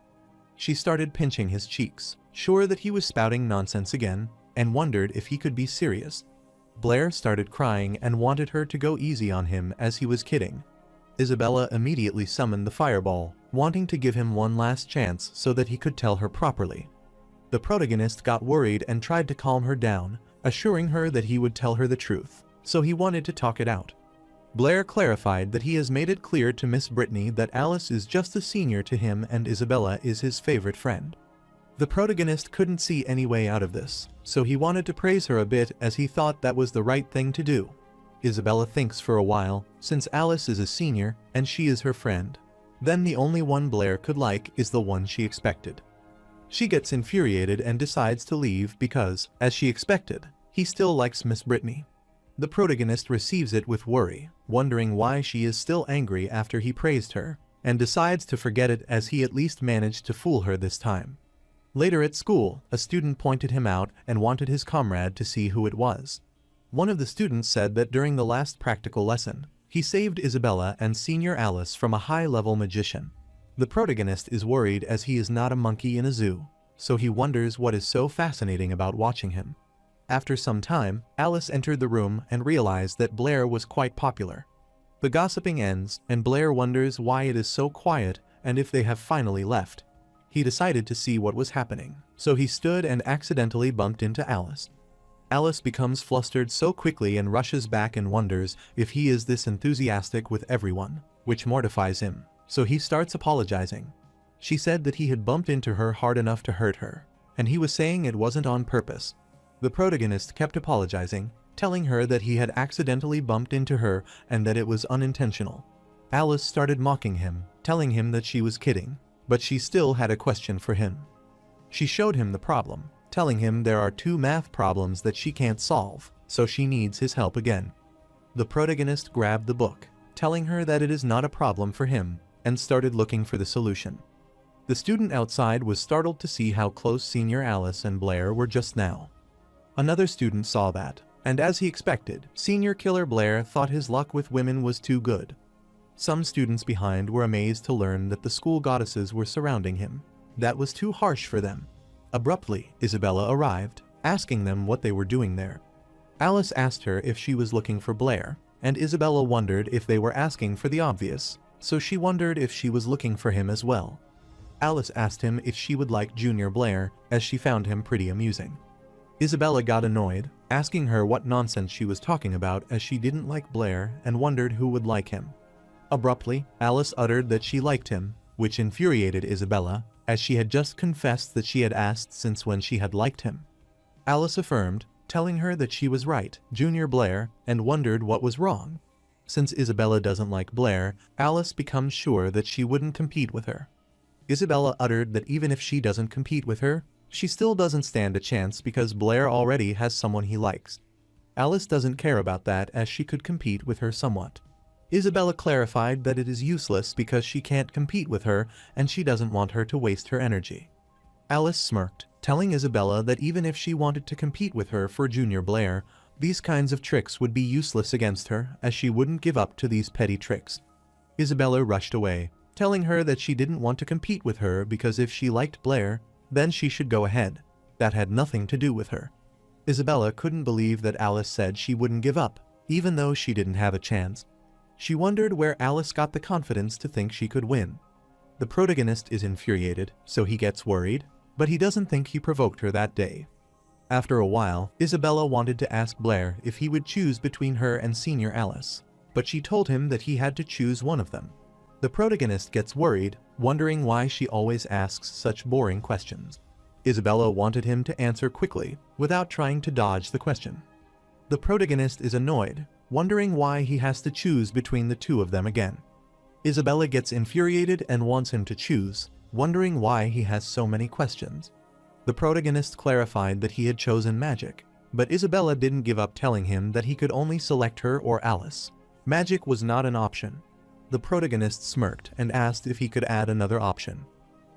She started pinching his cheeks, sure that he was spouting nonsense again, and wondered if he could be serious. Blair started crying and wanted her to go easy on him as he was kidding. Isabella immediately summoned the fireball, wanting to give him one last chance so that he could tell her properly. The protagonist got worried and tried to calm her down, assuring her that he would tell her the truth, so he wanted to talk it out. Blair clarified that he has made it clear to Miss Brittany that Alice is just a senior to him and Isabella is his favorite friend. The protagonist couldn't see any way out of this, so he wanted to praise her a bit as he thought that was the right thing to do. Isabella thinks for a while, since Alice is a senior and she is her friend. Then the only one Blair could like is the one she expected. She gets infuriated and decides to leave because, as she expected, he still likes Miss Brittany. The protagonist receives it with worry, wondering why she is still angry after he praised her, and decides to forget it as he at least managed to fool her this time. Later at school, a student pointed him out and wanted his comrade to see who it was. One of the students said that during the last practical lesson, he saved Isabella and Senior Alice from a high-level magician. The protagonist is worried as he is not a monkey in a zoo, so he wonders what is so fascinating about watching him. After some time, Alice entered the room and realized that Blair was quite popular. The gossiping ends, and Blair wonders why it is so quiet and if they have finally left. He decided to see what was happening, so he stood and accidentally bumped into Alice. Alice becomes flustered so quickly and rushes back and wonders if he is this enthusiastic with everyone, which mortifies him, so he starts apologizing. She said that he had bumped into her hard enough to hurt her, and he was saying it wasn't on purpose. The protagonist kept apologizing, telling her that he had accidentally bumped into her and that it was unintentional. Alice started mocking him, telling him that she was kidding, but she still had a question for him. She showed him the problem, telling him there are 2 math problems that she can't solve, so she needs his help again. The protagonist grabbed the book, telling her that it is not a problem for him, and started looking for the solution. The student outside was startled to see how close Senior Alice and Blair were just now. Another student saw that, and as he expected, Senior Killer Blair thought his luck with women was too good. Some students behind were amazed to learn that the school goddesses were surrounding him. That was too harsh for them. Abruptly, Isabella arrived, asking them what they were doing there. Alice asked her if she was looking for Blair, and Isabella wondered if they were asking for the obvious, so she wondered if she was looking for him as well. Alice asked him if she would like Junior Blair, as she found him pretty amusing. Isabella got annoyed, asking her what nonsense she was talking about as she didn't like Blair and wondered who would like him. Abruptly, Alice uttered that she liked him, which infuriated Isabella, as she had just confessed that she had asked since when she had liked him. Alice affirmed, telling her that she was right, Junior Blair, and wondered what was wrong. Since Isabella doesn't like Blair, Alice becomes sure that she wouldn't compete with her. Isabella uttered that even if she doesn't compete with her, she still doesn't stand a chance because Blair already has someone he likes. Alice doesn't care about that as she could compete with her somewhat. Isabella clarified that it is useless because she can't compete with her and she doesn't want her to waste her energy. Alice smirked, telling Isabella that even if she wanted to compete with her for Junior Blair, these kinds of tricks would be useless against her, as she wouldn't give up to these petty tricks. Isabella rushed away, telling her that she didn't want to compete with her because if she liked Blair, then she should go ahead. That had nothing to do with her. Isabella couldn't believe that Alice said she wouldn't give up, even though she didn't have a chance. She wondered where Alice got the confidence to think she could win. The protagonist is infuriated, so he gets worried, but he doesn't think he provoked her that day. After a while, Isabella wanted to ask Blair if he would choose between her and Senior Alice, but she told him that he had to choose one of them. The protagonist gets worried, wondering why she always asks such boring questions. Isabella wanted him to answer quickly, without trying to dodge the question. The protagonist is annoyed, wondering why he has to choose between the two of them again. Isabella gets infuriated and wants him to choose, wondering why he has so many questions. The protagonist clarified that he had chosen magic, but Isabella didn't give up telling him that he could only select her or Alice. Magic was not an option. The protagonist smirked and asked if he could add another option.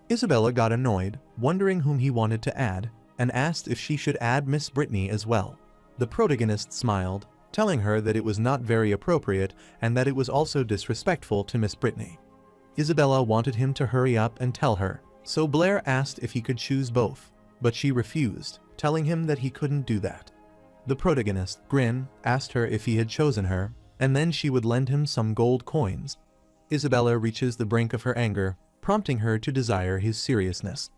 Isabella got annoyed, wondering whom he wanted to add, and asked if she should add Miss Brittany as well. The protagonist smiled, telling her that it was not very appropriate and that it was also disrespectful to Miss Brittany. Isabella wanted him to hurry up and tell her, so Blair asked if he could choose both, but she refused, telling him that he couldn't do that. The protagonist, Grin, asked her if he had chosen her, and then she would lend him some gold coins. Isabella reaches the brink of her anger, prompting her to desire his seriousness.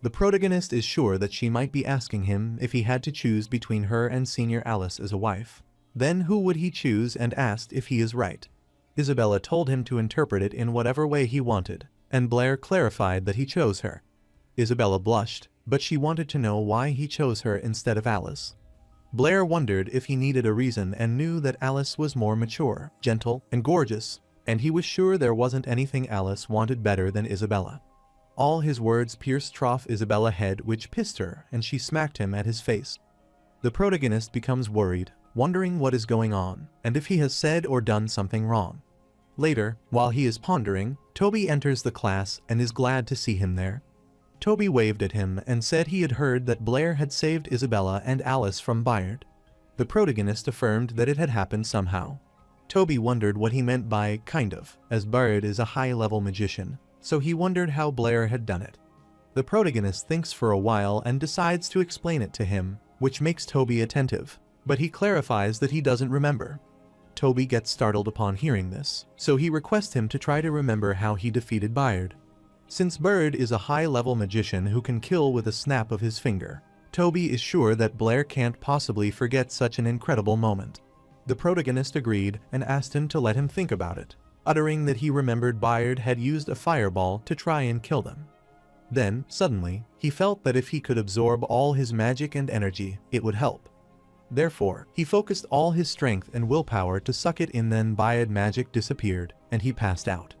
The protagonist is sure that she might be asking him if he had to choose between her and Senior Alice as a wife. Then who would he choose, and asked if he is right. Isabella told him to interpret it in whatever way he wanted, and Blair clarified that he chose her. Isabella blushed, but she wanted to know why he chose her instead of Alice. Blair wondered if he needed a reason and knew that Alice was more mature, gentle, and gorgeous, and he was sure there wasn't anything Alice wanted better than Isabella. All his words pierced Isabella's head, which pissed her, and she smacked him at his face. The protagonist becomes worried, wondering what is going on, and if he has said or done something wrong. Later, while he is pondering, Toby enters the class and is glad to see him there. Toby waved at him and said he had heard that Blair had saved Isabella and Alice from Bayard. The protagonist affirmed that it had happened somehow. Toby wondered what he meant by kind of, as Bayard is a high-level magician, so he wondered how Blair had done it. The protagonist thinks for a while and decides to explain it to him, which makes Toby attentive, but he clarifies that he doesn't remember. Toby gets startled upon hearing this, so he requests him to try to remember how he defeated Bayard. Since Bird is a high-level magician who can kill with a snap of his finger, Toby is sure that Blair can't possibly forget such an incredible moment. The protagonist agreed and asked him to let him think about it, uttering that he remembered Bayard had used a fireball to try and kill them. Then, suddenly, he felt that if he could absorb all his magic and energy, it would help. Therefore, he focused all his strength and willpower to suck it in, then Bayard magic disappeared, and he passed out.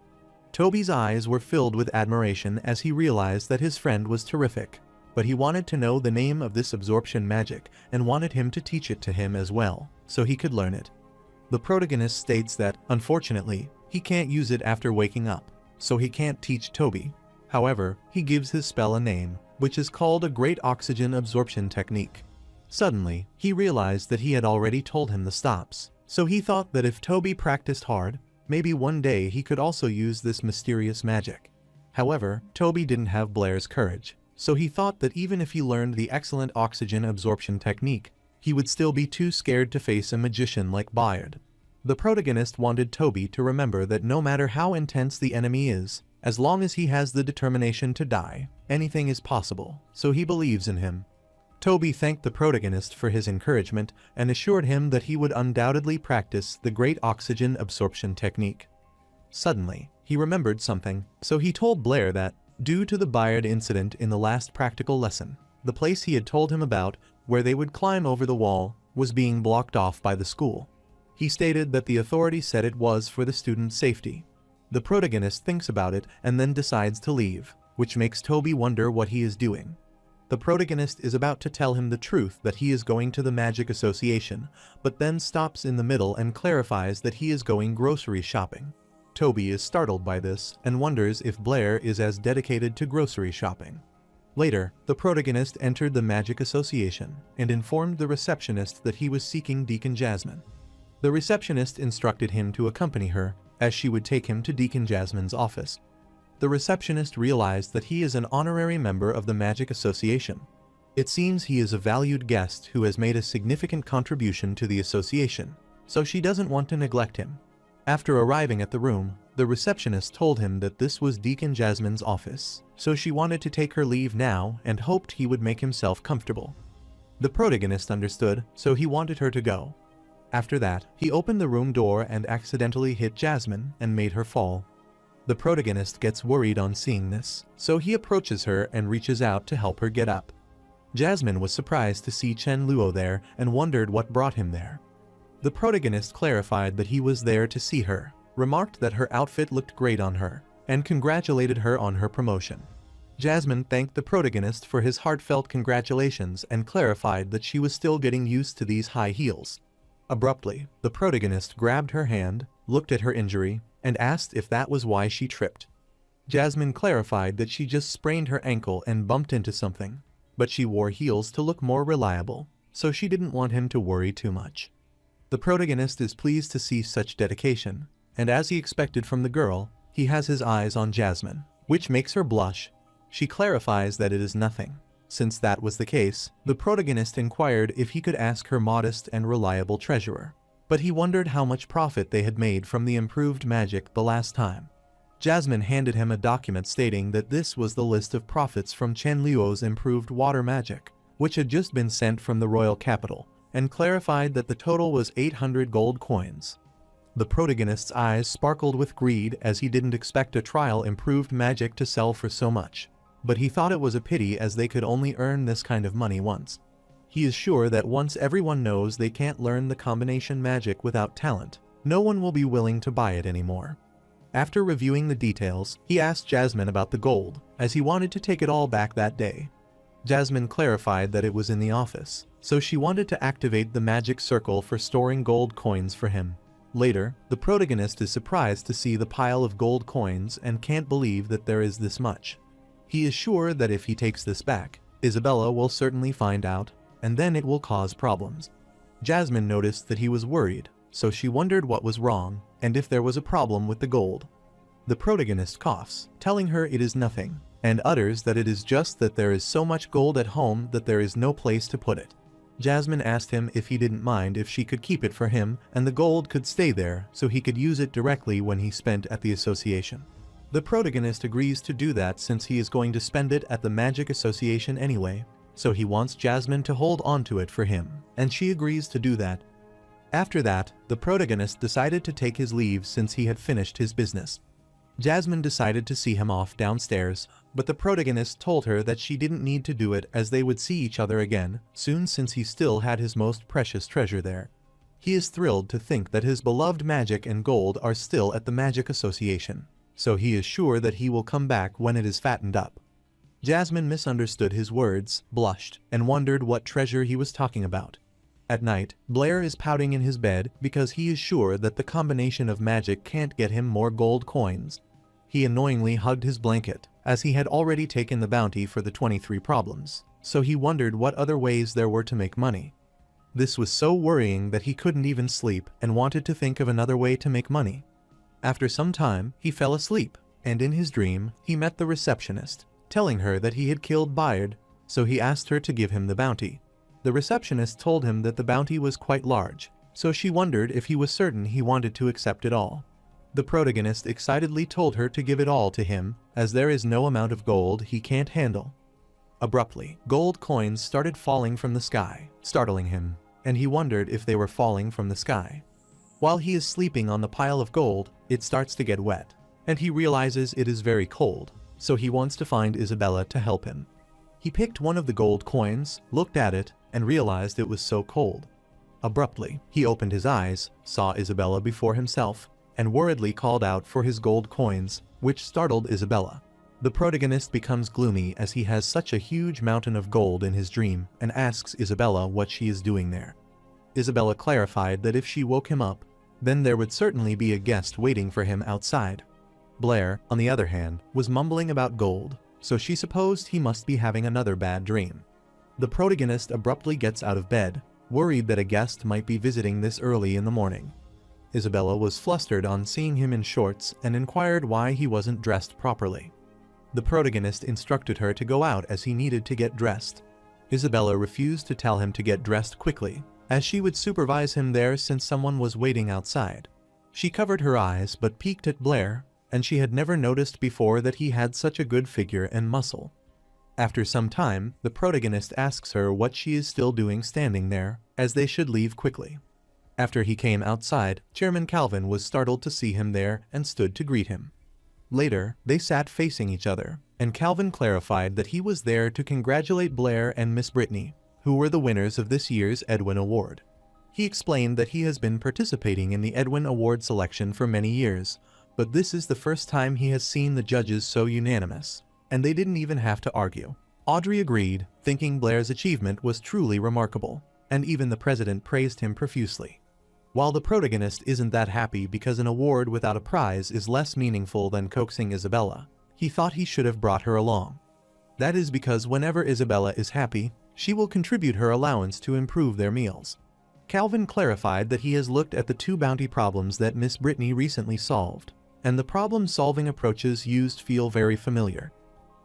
Toby's eyes were filled with admiration as he realized that his friend was terrific, but he wanted to know the name of this absorption magic and wanted him to teach it to him as well, so he could learn it. The protagonist states that, unfortunately, he can't use it after waking up, so he can't teach Toby. However, he gives his spell a name, which is called a Great Oxygen Absorption Technique. Suddenly, he realized that he had already told him the stops, so he thought that if Toby practiced hard, maybe one day he could also use this mysterious magic. However, Toby didn't have Blair's courage, so he thought that even if he learned the excellent oxygen absorption technique, he would still be too scared to face a magician like Bayard. The protagonist wanted Toby to remember that no matter how intense the enemy is, as long as he has the determination to die, anything is possible, so he believes in him. Toby thanked the protagonist for his encouragement and assured him that he would undoubtedly practice the Great Oxygen Absorption Technique. Suddenly, he remembered something, so he told Blair that, due to the Bayard incident in the last practical lesson, the place he had told him about, where they would climb over the wall, was being blocked off by the school. He stated that the authorities said it was for the students' safety. The protagonist thinks about it and then decides to leave, which makes Toby wonder what he is doing. The protagonist is about to tell him the truth that he is going to the Magic Association, but then stops in the middle and clarifies that he is going grocery shopping. Toby is startled by this and wonders if Blair is as dedicated to grocery shopping. Later, the protagonist entered the Magic Association and informed the receptionist that he was seeking Deacon Jasmine. The receptionist instructed him to accompany her, as she would take him to Deacon Jasmine's office. The receptionist realized that he is an honorary member of the Magic Association. It seems he is a valued guest who has made a significant contribution to the association, so she doesn't want to neglect him. After arriving at the room, the receptionist told him that this was Deacon Jasmine's office, so she wanted to take her leave now and hoped he would make himself comfortable. The protagonist understood, so he wanted her to go. After that, he opened the room door and accidentally hit Jasmine and made her fall. The protagonist gets worried on seeing this, so he approaches her and reaches out to help her get up. Jasmine was surprised to see Chen Luo there and wondered what brought him there. The protagonist clarified that he was there to see her, remarked that her outfit looked great on her, and congratulated her on her promotion. Jasmine thanked the protagonist for his heartfelt congratulations and clarified that she was still getting used to these high heels. Abruptly, the protagonist grabbed her hand, looked at her injury, and asked if that was why she tripped. Jasmine clarified that she just sprained her ankle and bumped into something, but she wore heels to look more reliable, so she didn't want him to worry too much. The protagonist is pleased to see such dedication, and as he expected from the girl, he has his eyes on Jasmine, which makes her blush. She clarifies that it is nothing. Since that was the case, the protagonist inquired if he could ask her modest and reliable treasurer, but he wondered how much profit they had made from the improved magic the last time. Jasmine handed him a document stating that this was the list of profits from Chen Luo's improved water magic, which had just been sent from the royal capital, and clarified that the total was 800 gold coins. The protagonist's eyes sparkled with greed as he didn't expect a trial improved magic to sell for so much, but he thought it was a pity as they could only earn this kind of money once. He is sure that once everyone knows they can't learn the combination magic without talent, no one will be willing to buy it anymore. After reviewing the details, he asked Jasmine about the gold, as he wanted to take it all back that day. Jasmine clarified that it was in the office, so she wanted to activate the magic circle for storing gold coins for him. Later, the protagonist is surprised to see the pile of gold coins and can't believe that there is this much. He is sure that if he takes this back, Isabella will certainly find out, and then it will cause problems. Jasmine noticed that he was worried, so she wondered what was wrong and if there was a problem with the gold. The protagonist coughs, telling her it is nothing, and utters that it is just that there is so much gold at home that there is no place to put it. Jasmine asked him if he didn't mind if she could keep it for him and the gold could stay there so he could use it directly when he spent at the association. The protagonist agrees to do that since he is going to spend it at the Magic Association anyway, so he wants Jasmine to hold on to it for him, and she agrees to do that. After that, the protagonist decided to take his leave since he had finished his business. Jasmine decided to see him off downstairs, but the protagonist told her that she didn't need to do it as they would see each other again soon since he still had his most precious treasure there. He is thrilled to think that his beloved magic and gold are still at the Magic Association, so he is sure that he will come back when it is fattened up. Jasmine misunderstood his words, blushed, and wondered what treasure he was talking about. At night, Blair is pouting in his bed because he is sure that the combination of magic can't get him more gold coins. He annoyingly hugged his blanket, as he had already taken the bounty for the 23 problems, so he wondered what other ways there were to make money. This was so worrying that he couldn't even sleep and wanted to think of another way to make money. After some time, he fell asleep, and in his dream, he met the receptionist, telling her that he had killed Bayard, so he asked her to give him the bounty. The receptionist told him that the bounty was quite large, so she wondered if he was certain he wanted to accept it all. The protagonist excitedly told her to give it all to him, as there is no amount of gold he can't handle. Abruptly, gold coins started falling from the sky, startling him, and he wondered if they were falling from the sky. While he is sleeping on the pile of gold, it starts to get wet, and he realizes it is very cold, so he wants to find Isabella to help him. He picked one of the gold coins, looked at it, and realized it was so cold. Abruptly, he opened his eyes, saw Isabella before himself, and worriedly called out for his gold coins, which startled Isabella. The protagonist becomes gloomy as he has such a huge mountain of gold in his dream and asks Isabella what she is doing there. Isabella clarified that if she woke him up, then there would certainly be a guest waiting for him outside. Blair, on the other hand, was mumbling about gold, so she supposed he must be having another bad dream. The protagonist abruptly gets out of bed, worried that a guest might be visiting this early in the morning. Isabella was flustered on seeing him in shorts and inquired why he wasn't dressed properly. The protagonist instructed her to go out as he needed to get dressed. Isabella refused to tell him to get dressed quickly, as she would supervise him there since someone was waiting outside. She covered her eyes but peeked at Blair, and she had never noticed before that he had such a good figure and muscle. After some time, the protagonist asks her what she is still doing standing there, as they should leave quickly. After he came outside, Chairman Calvin was startled to see him there and stood to greet him. Later, they sat facing each other, and Calvin clarified that he was there to congratulate Blair and Miss Brittany, who were the winners of this year's Edwin Award. He explained that he has been participating in the Edwin Award selection for many years, but this is the first time he has seen the judges so unanimous, and they didn't even have to argue. Audrey agreed, thinking Blair's achievement was truly remarkable, and even the president praised him profusely. While the protagonist isn't that happy because an award without a prize is less meaningful than coaxing Isabella, he thought he should have brought her along. That is because whenever Isabella is happy, she will contribute her allowance to improve their meals. Calvin clarified that he has looked at the 2 bounty problems that Miss Brittany recently solved, and the problem-solving approaches used feel very familiar.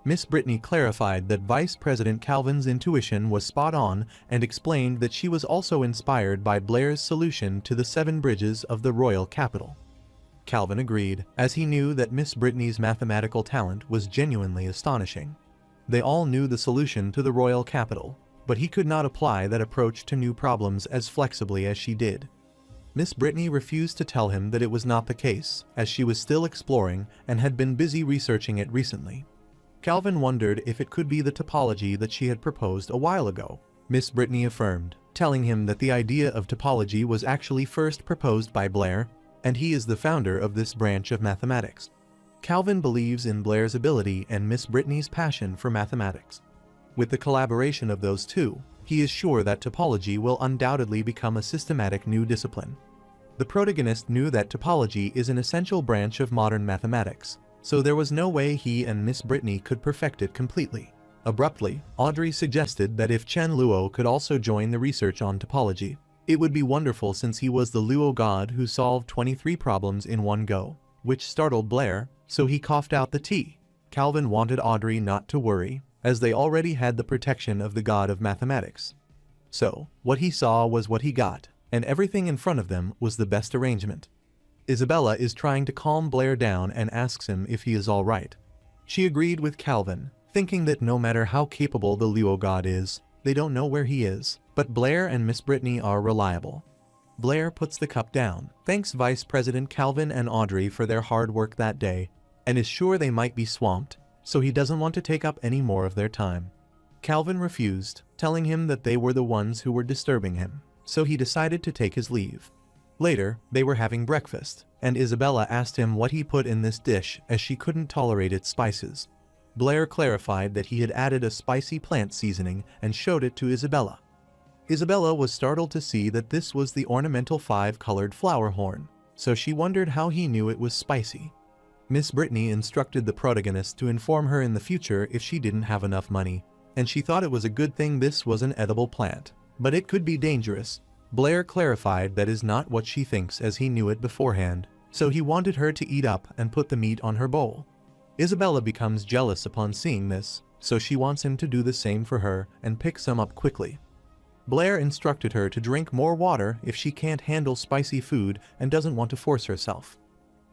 Miss Brittany clarified that Vice President Calvin's intuition was spot on and explained that she was also inspired by Blair's solution to the 7 bridges of the royal capital. Calvin agreed, as he knew that Miss Brittany's mathematical talent was genuinely astonishing. They all knew the solution to the royal capital, but he could not apply that approach to new problems as flexibly as she did. Miss Brittany refused to tell him that it was not the case, as she was still exploring and had been busy researching it recently. Calvin wondered if it could be the topology that she had proposed a while ago. Miss Brittany affirmed, telling him that the idea of topology was actually first proposed by Blair, and he is the founder of this branch of mathematics. Calvin believes in Blair's ability and Miss Brittany's passion for mathematics. With the collaboration of those two, he is sure that topology will undoubtedly become a systematic new discipline. The protagonist knew that topology is an essential branch of modern mathematics, so there was no way he and Miss Brittany could perfect it completely. Abruptly, Audrey suggested that if Chen Luo could also join the research on topology, it would be wonderful since he was the Luo god who solved 23 problems in one go, which startled Blair, so he coughed out the tea. Calvin wanted Audrey not to worry, as they already had the protection of the god of mathematics. So, what he saw was what he got, and everything in front of them was the best arrangement. Isabella is trying to calm Blair down and asks him if he is all right. She agreed with Calvin, thinking that no matter how capable the Luo god is, they don't know where he is, but Blair and Miss Brittany are reliable. Blair puts the cup down, thanks Vice President Calvin and Audrey for their hard work that day, and is sure they might be swamped, so he doesn't want to take up any more of their time. Calvin refused, telling him that they were the ones who were disturbing him, so he decided to take his leave. Later, they were having breakfast, and Isabella asked him what he put in this dish as she couldn't tolerate its spices. Blair clarified that he had added a spicy plant seasoning and showed it to Isabella. Isabella was startled to see that this was the ornamental 5-colored flower horn, so she wondered how he knew it was spicy. Miss Brittany instructed the protagonist to inform her in the future if she didn't have enough money, and she thought it was a good thing this was an edible plant, but it could be dangerous. Blair clarified that is not what she thinks as he knew it beforehand, so he wanted her to eat up and put the meat on her bowl. Isabella becomes jealous upon seeing this, so she wants him to do the same for her and pick some up quickly. Blair instructed her to drink more water if she can't handle spicy food and doesn't want to force herself.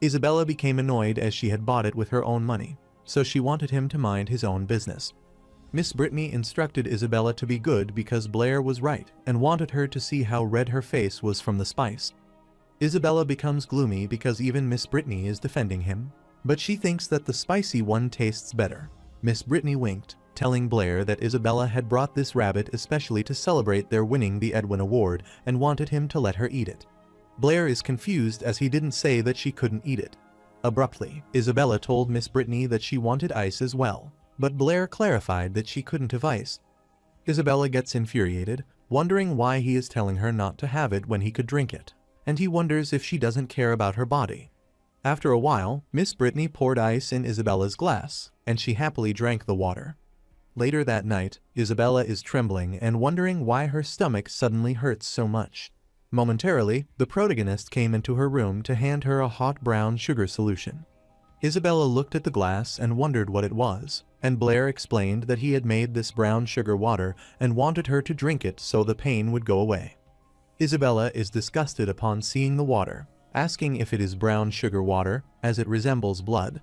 Isabella became annoyed as she had bought it with her own money, so she wanted him to mind his own business. Miss Brittany instructed Isabella to be good because Blair was right and wanted her to see how red her face was from the spice. Isabella becomes gloomy because even Miss Brittany is defending him, but she thinks that the spicy one tastes better. Miss Brittany winked, telling Blair that Isabella had brought this rabbit especially to celebrate their winning the Edwin Award and wanted him to let her eat it. Blair is confused as he didn't say that she couldn't eat it. Abruptly, Isabella told Miss Brittany that she wanted ice as well, but Blair clarified that she couldn't have ice. Isabella gets infuriated, wondering why he is telling her not to have it when he could drink it, and he wonders if she doesn't care about her body. After a while, Miss Brittany poured ice in Isabella's glass, and she happily drank the water. Later that night, Isabella is trembling and wondering why her stomach suddenly hurts so much. Momentarily, the protagonist came into her room to hand her a hot brown sugar solution. Isabella looked at the glass and wondered what it was, and Blair explained that he had made this brown sugar water and wanted her to drink it so the pain would go away. Isabella is disgusted upon seeing the water, asking if it is brown sugar water, as it resembles blood.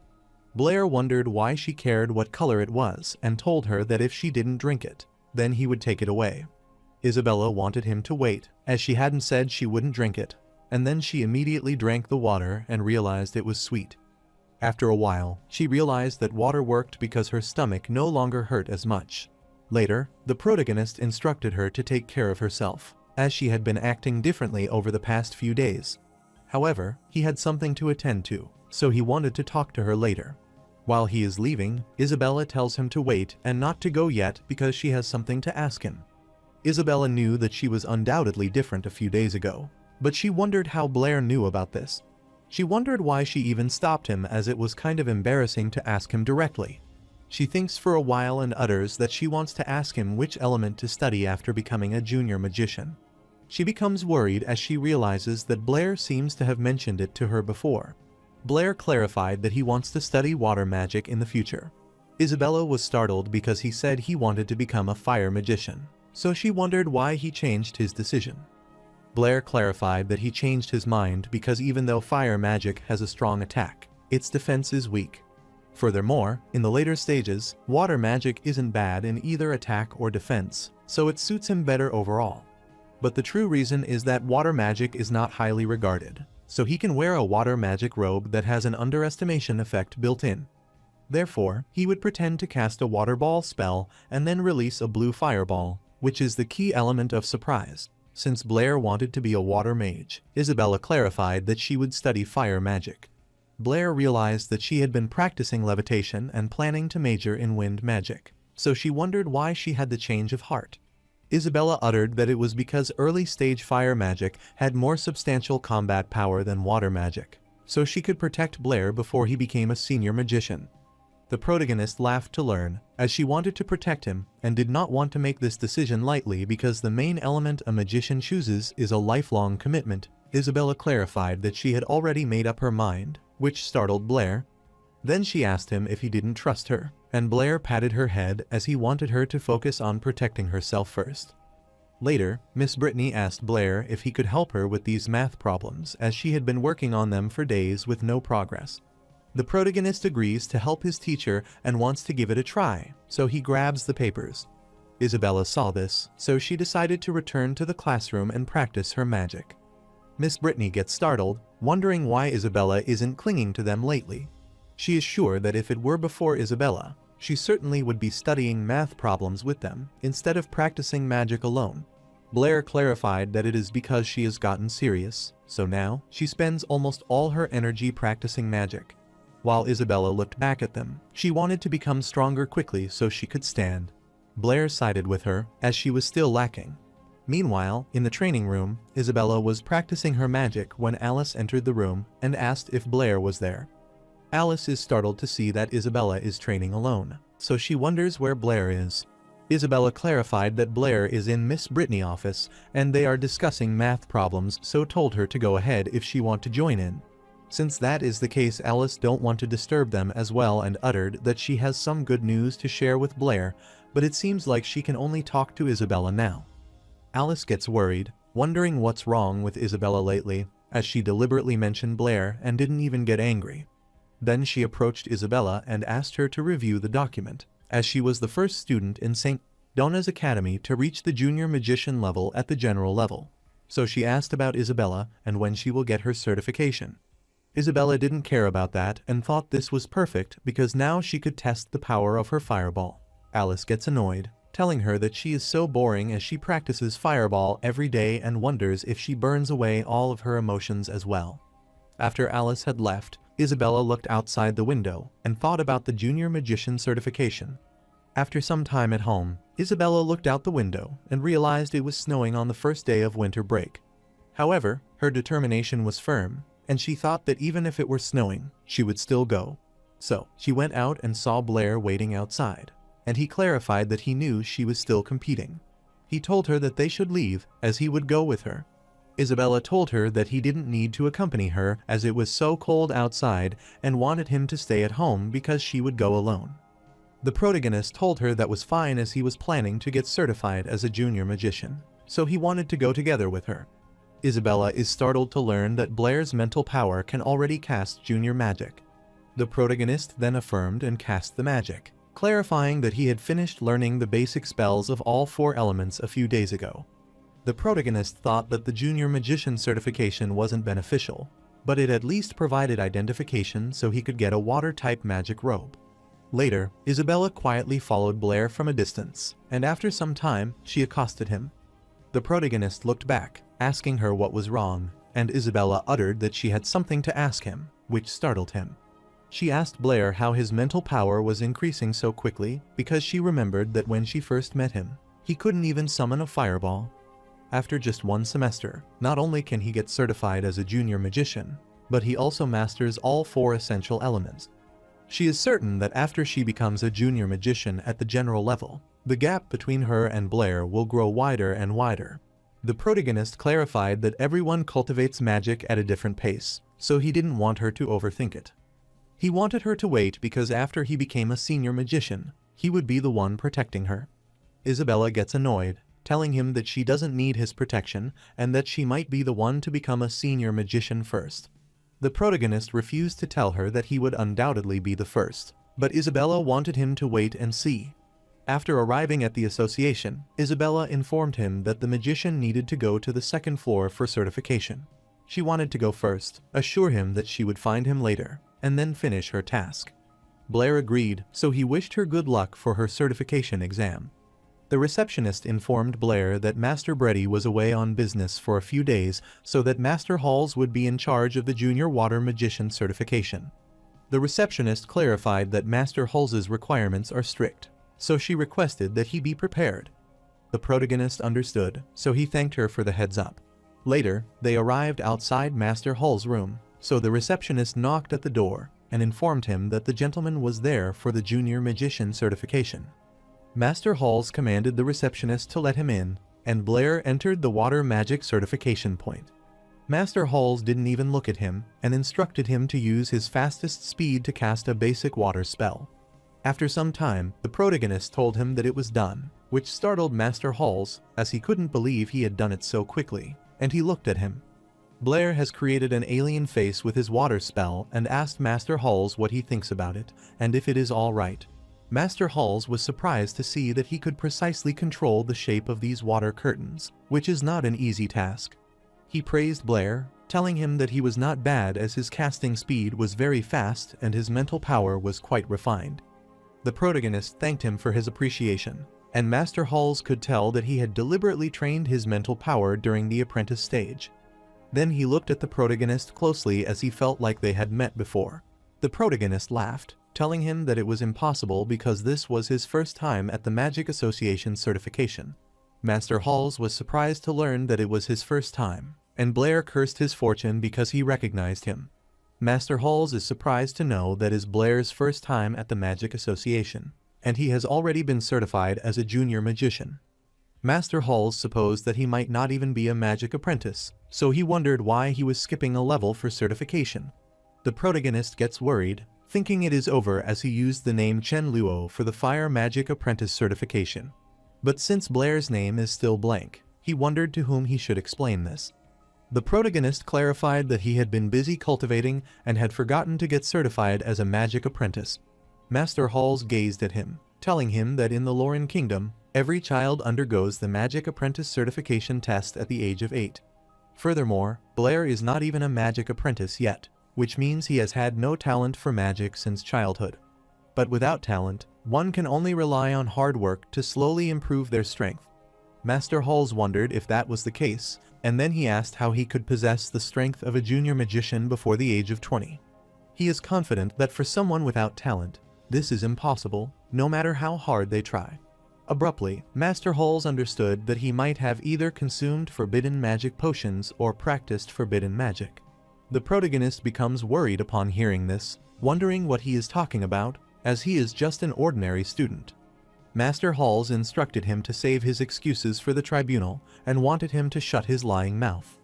Blair wondered why she cared what color it was and told her that if she didn't drink it, then he would take it away. Isabella wanted him to wait, as she hadn't said she wouldn't drink it, and then she immediately drank the water and realized it was sweet. After a while, she realized that water worked because her stomach no longer hurt as much. Later, the protagonist instructed her to take care of herself, as she had been acting differently over the past few days. However, he had something to attend to, so he wanted to talk to her later. While he is leaving, Isabella tells him to wait and not to go yet because she has something to ask him. Isabella knew that she was undoubtedly different a few days ago, but she wondered how Blair knew about this. She wondered why she even stopped him, as it was kind of embarrassing to ask him directly. She thinks for a while and utters that she wants to ask him which element to study after becoming a junior magician. She becomes worried as she realizes that Blair seems to have mentioned it to her before. Blair clarified that he wants to study water magic in the future. Isabella was startled because he said he wanted to become a fire magician, so she wondered why he changed his decision. Blair clarified that he changed his mind because even though fire magic has a strong attack, its defense is weak. Furthermore, in the later stages, water magic isn't bad in either attack or defense, so it suits him better overall. But the true reason is that water magic is not highly regarded, so he can wear a water magic robe that has an underestimation effect built in. Therefore, he would pretend to cast a water ball spell and then release a blue fireball, which is the key element of surprise. Since Blair wanted to be a water mage, Isabella clarified that she would study fire magic. Blair realized that she had been practicing levitation and planning to major in wind magic, so she wondered why she had the change of heart. Isabella uttered that it was because early-stage fire magic had more substantial combat power than water magic, so she could protect Blair before he became a senior magician. The protagonist laughed to learn, as she wanted to protect him and did not want to make this decision lightly because the main element a magician chooses is a lifelong commitment. Isabella clarified that she had already made up her mind, which startled Blair. Then she asked him if he didn't trust her, and Blair patted her head as he wanted her to focus on protecting herself first. Later, Miss Brittany asked Blair if he could help her with these math problems as she had been working on them for days with no progress. The protagonist agrees to help his teacher and wants to give it a try, so he grabs the papers. Isabella saw this, so she decided to return to the classroom and practice her magic. Miss Brittany gets startled, wondering why Isabella isn't clinging to them lately. She is sure that if it were before Isabella, she certainly would be studying math problems with them, instead of practicing magic alone. Blair clarified that it is because she has gotten serious, so now she spends almost all her energy practicing magic. While Isabella looked back at them, she wanted to become stronger quickly so she could stand. Blair sided with her, as she was still lacking. Meanwhile, in the training room, Isabella was practicing her magic when Alice entered the room and asked if Blair was there. Alice is startled to see that Isabella is training alone, so she wonders where Blair is. Isabella clarified that Blair is in Miss Brittany's office and they are discussing math problems, so told her to go ahead if she want to join in. Since that is the case, Alice don't want to disturb them as well and uttered that she has some good news to share with Blair, but it seems like she can only talk to Isabella now. Alice gets worried, wondering what's wrong with Isabella lately, as she deliberately mentioned Blair and didn't even get angry. Then she approached Isabella and asked her to review the document, as she was the first student in St. Donna's Academy to reach the junior magician level at the general level. So she asked about Isabella and when she will get her certification. Isabella didn't care about that and thought this was perfect because now she could test the power of her fireball. Alice gets annoyed, telling her that she is so boring as she practices fireball every day and wonders if she burns away all of her emotions as well. After Alice had left, Isabella looked outside the window and thought about the junior magician certification. After some time at home, Isabella looked out the window and realized it was snowing on the first day of winter break. However, her determination was firm, and she thought that even if it were snowing, she would still go. So, she went out and saw Blair waiting outside, and he clarified that he knew she was still competing. He told her that they should leave, as he would go with her. Isabella told her that he didn't need to accompany her as it was so cold outside and wanted him to stay at home because she would go alone. The protagonist told her that was fine as he was planning to get certified as a junior magician, so he wanted to go together with her. Isabella is startled to learn that Blair's mental power can already cast junior magic. The protagonist then affirmed and cast the magic, clarifying that he had finished learning the basic spells of all 4 elements a few days ago. The protagonist thought that the junior magician certification wasn't beneficial, but it at least provided identification so he could get a water-type magic robe. Later, Isabella quietly followed Blair from a distance, and after some time, she accosted him. The protagonist looked back, asking her what was wrong, and Isabella uttered that she had something to ask him, which startled him. She asked Blair how his mental power was increasing so quickly because she remembered that when she first met him, he couldn't even summon a fireball. After just 1 semester, not only can he get certified as a junior magician, but he also masters all 4 essential elements. She is certain that after she becomes a junior magician at the general level, the gap between her and Blair will grow wider and wider. The protagonist clarified that everyone cultivates magic at a different pace, so he didn't want her to overthink it. He wanted her to wait because after he became a senior magician, he would be the one protecting her. Isabella gets annoyed, telling him that she doesn't need his protection and that she might be the one to become a senior magician first. The protagonist refused to tell her that he would undoubtedly be the first, but Isabella wanted him to wait and see. After arriving at the association, Isabella informed him that the magician needed to go to the 2nd floor for certification. She wanted to go first, assure him that she would find him later, and then finish her task. Blair agreed, so he wished her good luck for her certification exam. The receptionist informed Blair that Master Brady was away on business for a few days so that Master Halls would be in charge of the Junior Water Magician certification. The receptionist clarified that Master Halls' requirements are strict, so she requested that he be prepared. The protagonist understood, so he thanked her for the heads up. Later, they arrived outside Master Hall's room, so the receptionist knocked at the door and informed him that the gentleman was there for the Junior Magician certification. Master Halls commanded the receptionist to let him in, and Blair entered the water magic certification point. Master Halls didn't even look at him and instructed him to use his fastest speed to cast a basic water spell. After some time, the protagonist told him that it was done, which startled Master Halls as he couldn't believe he had done it so quickly, and he looked at him. Blair has created an alien face with his water spell and asked Master Halls what he thinks about it and if it is all right. Master Halls was surprised to see that he could precisely control the shape of these water curtains, which is not an easy task. He praised Blair, telling him that he was not bad as his casting speed was very fast and his mental power was quite refined. The protagonist thanked him for his appreciation, and Master Halls could tell that he had deliberately trained his mental power during the apprentice stage. Then he looked at the protagonist closely as he felt like they had met before. The protagonist laughed, telling him that it was impossible because this was his first time at the Magic Association certification. Master Halls was surprised to learn that it was his first time, and Blair cursed his fortune because he recognized him. Master Halls is surprised to know that is Blair's first time at the Magic Association, and he has already been certified as a junior magician. Master Halls supposed that he might not even be a magic apprentice, so he wondered why he was skipping a level for certification. The protagonist gets worried, thinking it is over as he used the name Chen Luo for the Fire Magic Apprentice certification. But since Blair's name is still blank, he wondered to whom he should explain this. The protagonist clarified that he had been busy cultivating and had forgotten to get certified as a magic apprentice. Master Halls gazed at him, telling him that in the Lauren Kingdom, every child undergoes the Magic Apprentice certification test at the age of 8. Furthermore, Blair is not even a magic apprentice yet, which means he has had no talent for magic since childhood. But without talent, one can only rely on hard work to slowly improve their strength. Master Halls wondered if that was the case, and then he asked how he could possess the strength of a junior magician before the age of 20. He is confident that for someone without talent, this is impossible, no matter how hard they try. Abruptly, Master Halls understood that he might have either consumed forbidden magic potions or practiced forbidden magic. The protagonist becomes worried upon hearing this, wondering what he is talking about, as he is just an ordinary student. Master Halls instructed him to save his excuses for the tribunal and wanted him to shut his lying mouth.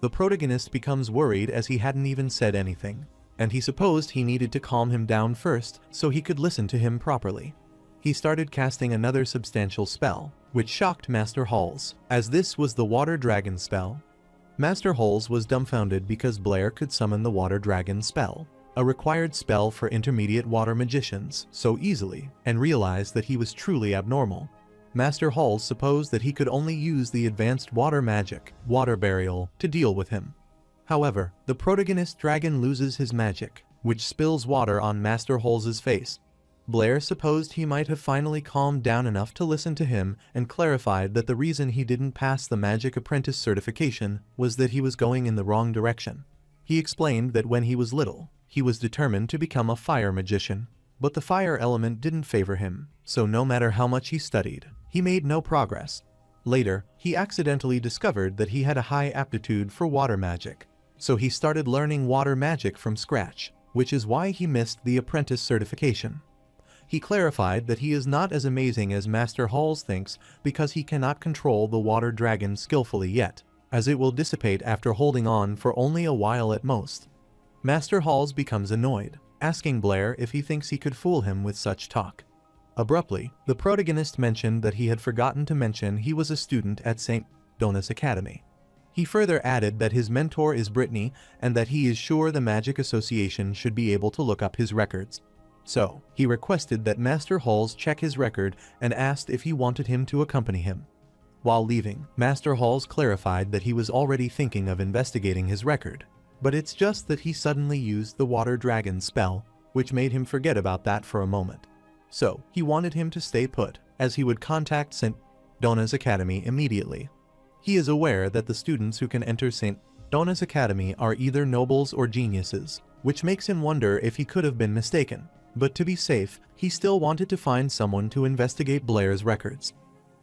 The protagonist becomes worried as he hadn't even said anything, and he supposed he needed to calm him down first so he could listen to him properly. He started casting another substantial spell, which shocked Master Halls, as this was the Water Dragon spell. Master Halls was dumbfounded because Blair could summon the Water Dragon spell, a required spell for intermediate water magicians, so easily, and realized that he was truly abnormal. Master Halls supposed that he could only use the advanced water magic, Water Burial, to deal with him. However, the protagonist dragon loses his magic, which spills water on Master Halls' face. Blair supposed he might have finally calmed down enough to listen to him and clarified that the reason he didn't pass the Magic Apprentice certification was that he was going in the wrong direction. He explained that when he was little, he was determined to become a fire magician, but the fire element didn't favor him, so no matter how much he studied, he made no progress. Later, he accidentally discovered that he had a high aptitude for water magic, so he started learning water magic from scratch, which is why he missed the apprentice certification. He clarified that he is not as amazing as Master Halls thinks because he cannot control the water dragon skillfully yet, as it will dissipate after holding on for only a while at most. Master Halls becomes annoyed, asking Blair if he thinks he could fool him with such talk. Abruptly, the protagonist mentioned that he had forgotten to mention he was a student at St. Dona's Academy. He further added that his mentor is Brittany and that he is sure the Magic Association should be able to look up his records. So, he requested that Master Halls check his record and asked if he wanted him to accompany him. While leaving, Master Halls clarified that he was already thinking of investigating his record, but it's just that he suddenly used the Water Dragon spell, which made him forget about that for a moment. So, he wanted him to stay put, as he would contact St. Dona's Academy immediately. He is aware that the students who can enter St. Dona's Academy are either nobles or geniuses, which makes him wonder if he could have been mistaken. But to be safe, he still wanted to find someone to investigate Blair's records.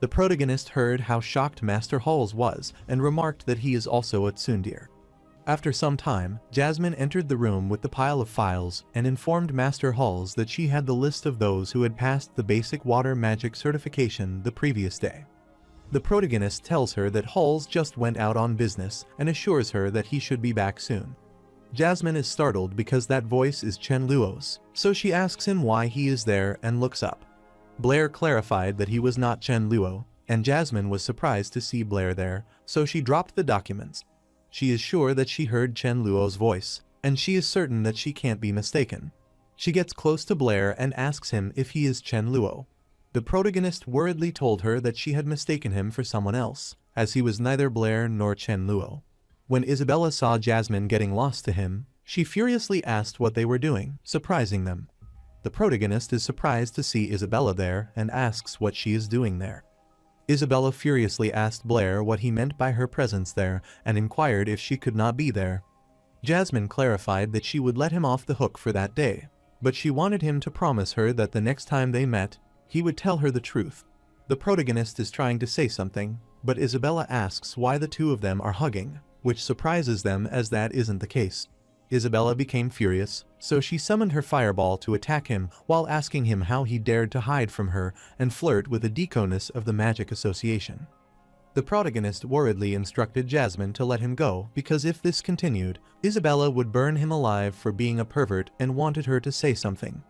The protagonist heard how shocked Master Halls was and remarked that he is also a tsundere. After some time, Jasmine entered the room with the pile of files and informed Master Halls that she had the list of those who had passed the basic water magic certification the previous day. The protagonist tells her that Halls just went out on business and assures her that he should be back soon. Jasmine is startled because that voice is Chen Luo's, so she asks him why he is there and looks up. Blair clarified that he was not Chen Luo, and Jasmine was surprised to see Blair there, so she dropped the documents. She is sure that she heard Chen Luo's voice, and she is certain that she can't be mistaken. She gets close to Blair and asks him if he is Chen Luo. The protagonist worriedly told her that she had mistaken him for someone else, as he was neither Blair nor Chen Luo. When Isabella saw Jasmine getting lost to him, she furiously asked what they were doing, surprising them. The protagonist is surprised to see Isabella there and asks what she is doing there. Isabella furiously asked Blair what he meant by her presence there and inquired if she could not be there. Jasmine clarified that she would let him off the hook for that day, but she wanted him to promise her that the next time they met, he would tell her the truth. The protagonist is trying to say something, but Isabella asks why the two of them are hugging, which surprises them as that isn't the case. Isabella became furious, so she summoned her fireball to attack him while asking him how he dared to hide from her and flirt with the deaconess of the Magic Association. The protagonist worriedly instructed Jasmine to let him go because if this continued, Isabella would burn him alive for being a pervert and wanted her to say something.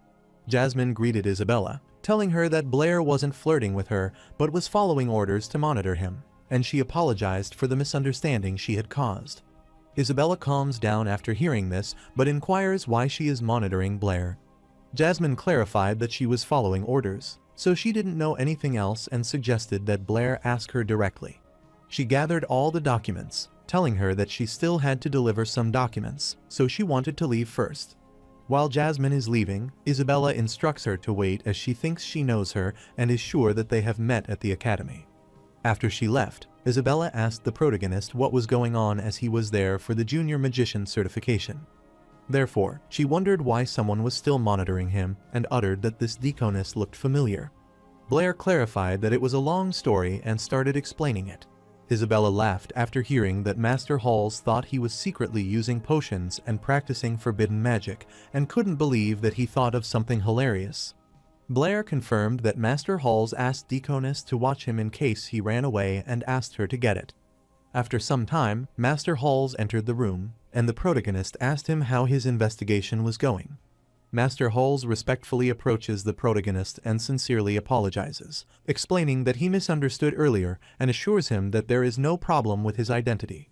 Jasmine greeted Isabella, telling her that Blair wasn't flirting with her but was following orders to monitor him, and she apologized for the misunderstanding she had caused. Isabella calms down after hearing this, but inquires why she is monitoring Blair. Jasmine clarified that she was following orders, so she didn't know anything else and suggested that Blair ask her directly. She gathered all the documents, telling her that she still had to deliver some documents, so she wanted to leave first. While Jasmine is leaving, Isabella instructs her to wait as she thinks she knows her and is sure that they have met at the academy. After she left, Isabella asked the protagonist what was going on as he was there for the junior magician certification. Therefore, she wondered why someone was still monitoring him and uttered that this deaconess looked familiar. Blair clarified that it was a long story and started explaining it. Isabella laughed after hearing that Master Halls thought he was secretly using potions and practicing forbidden magic, and couldn't believe that he thought of something hilarious. Blair confirmed that Master Halls asked Deaconess to watch him in case he ran away and asked her to get it. After some time, Master Halls entered the room, and the protagonist asked him how his investigation was going. Master Halls respectfully approaches the protagonist and sincerely apologizes, explaining that he misunderstood earlier and assures him that there is no problem with his identity.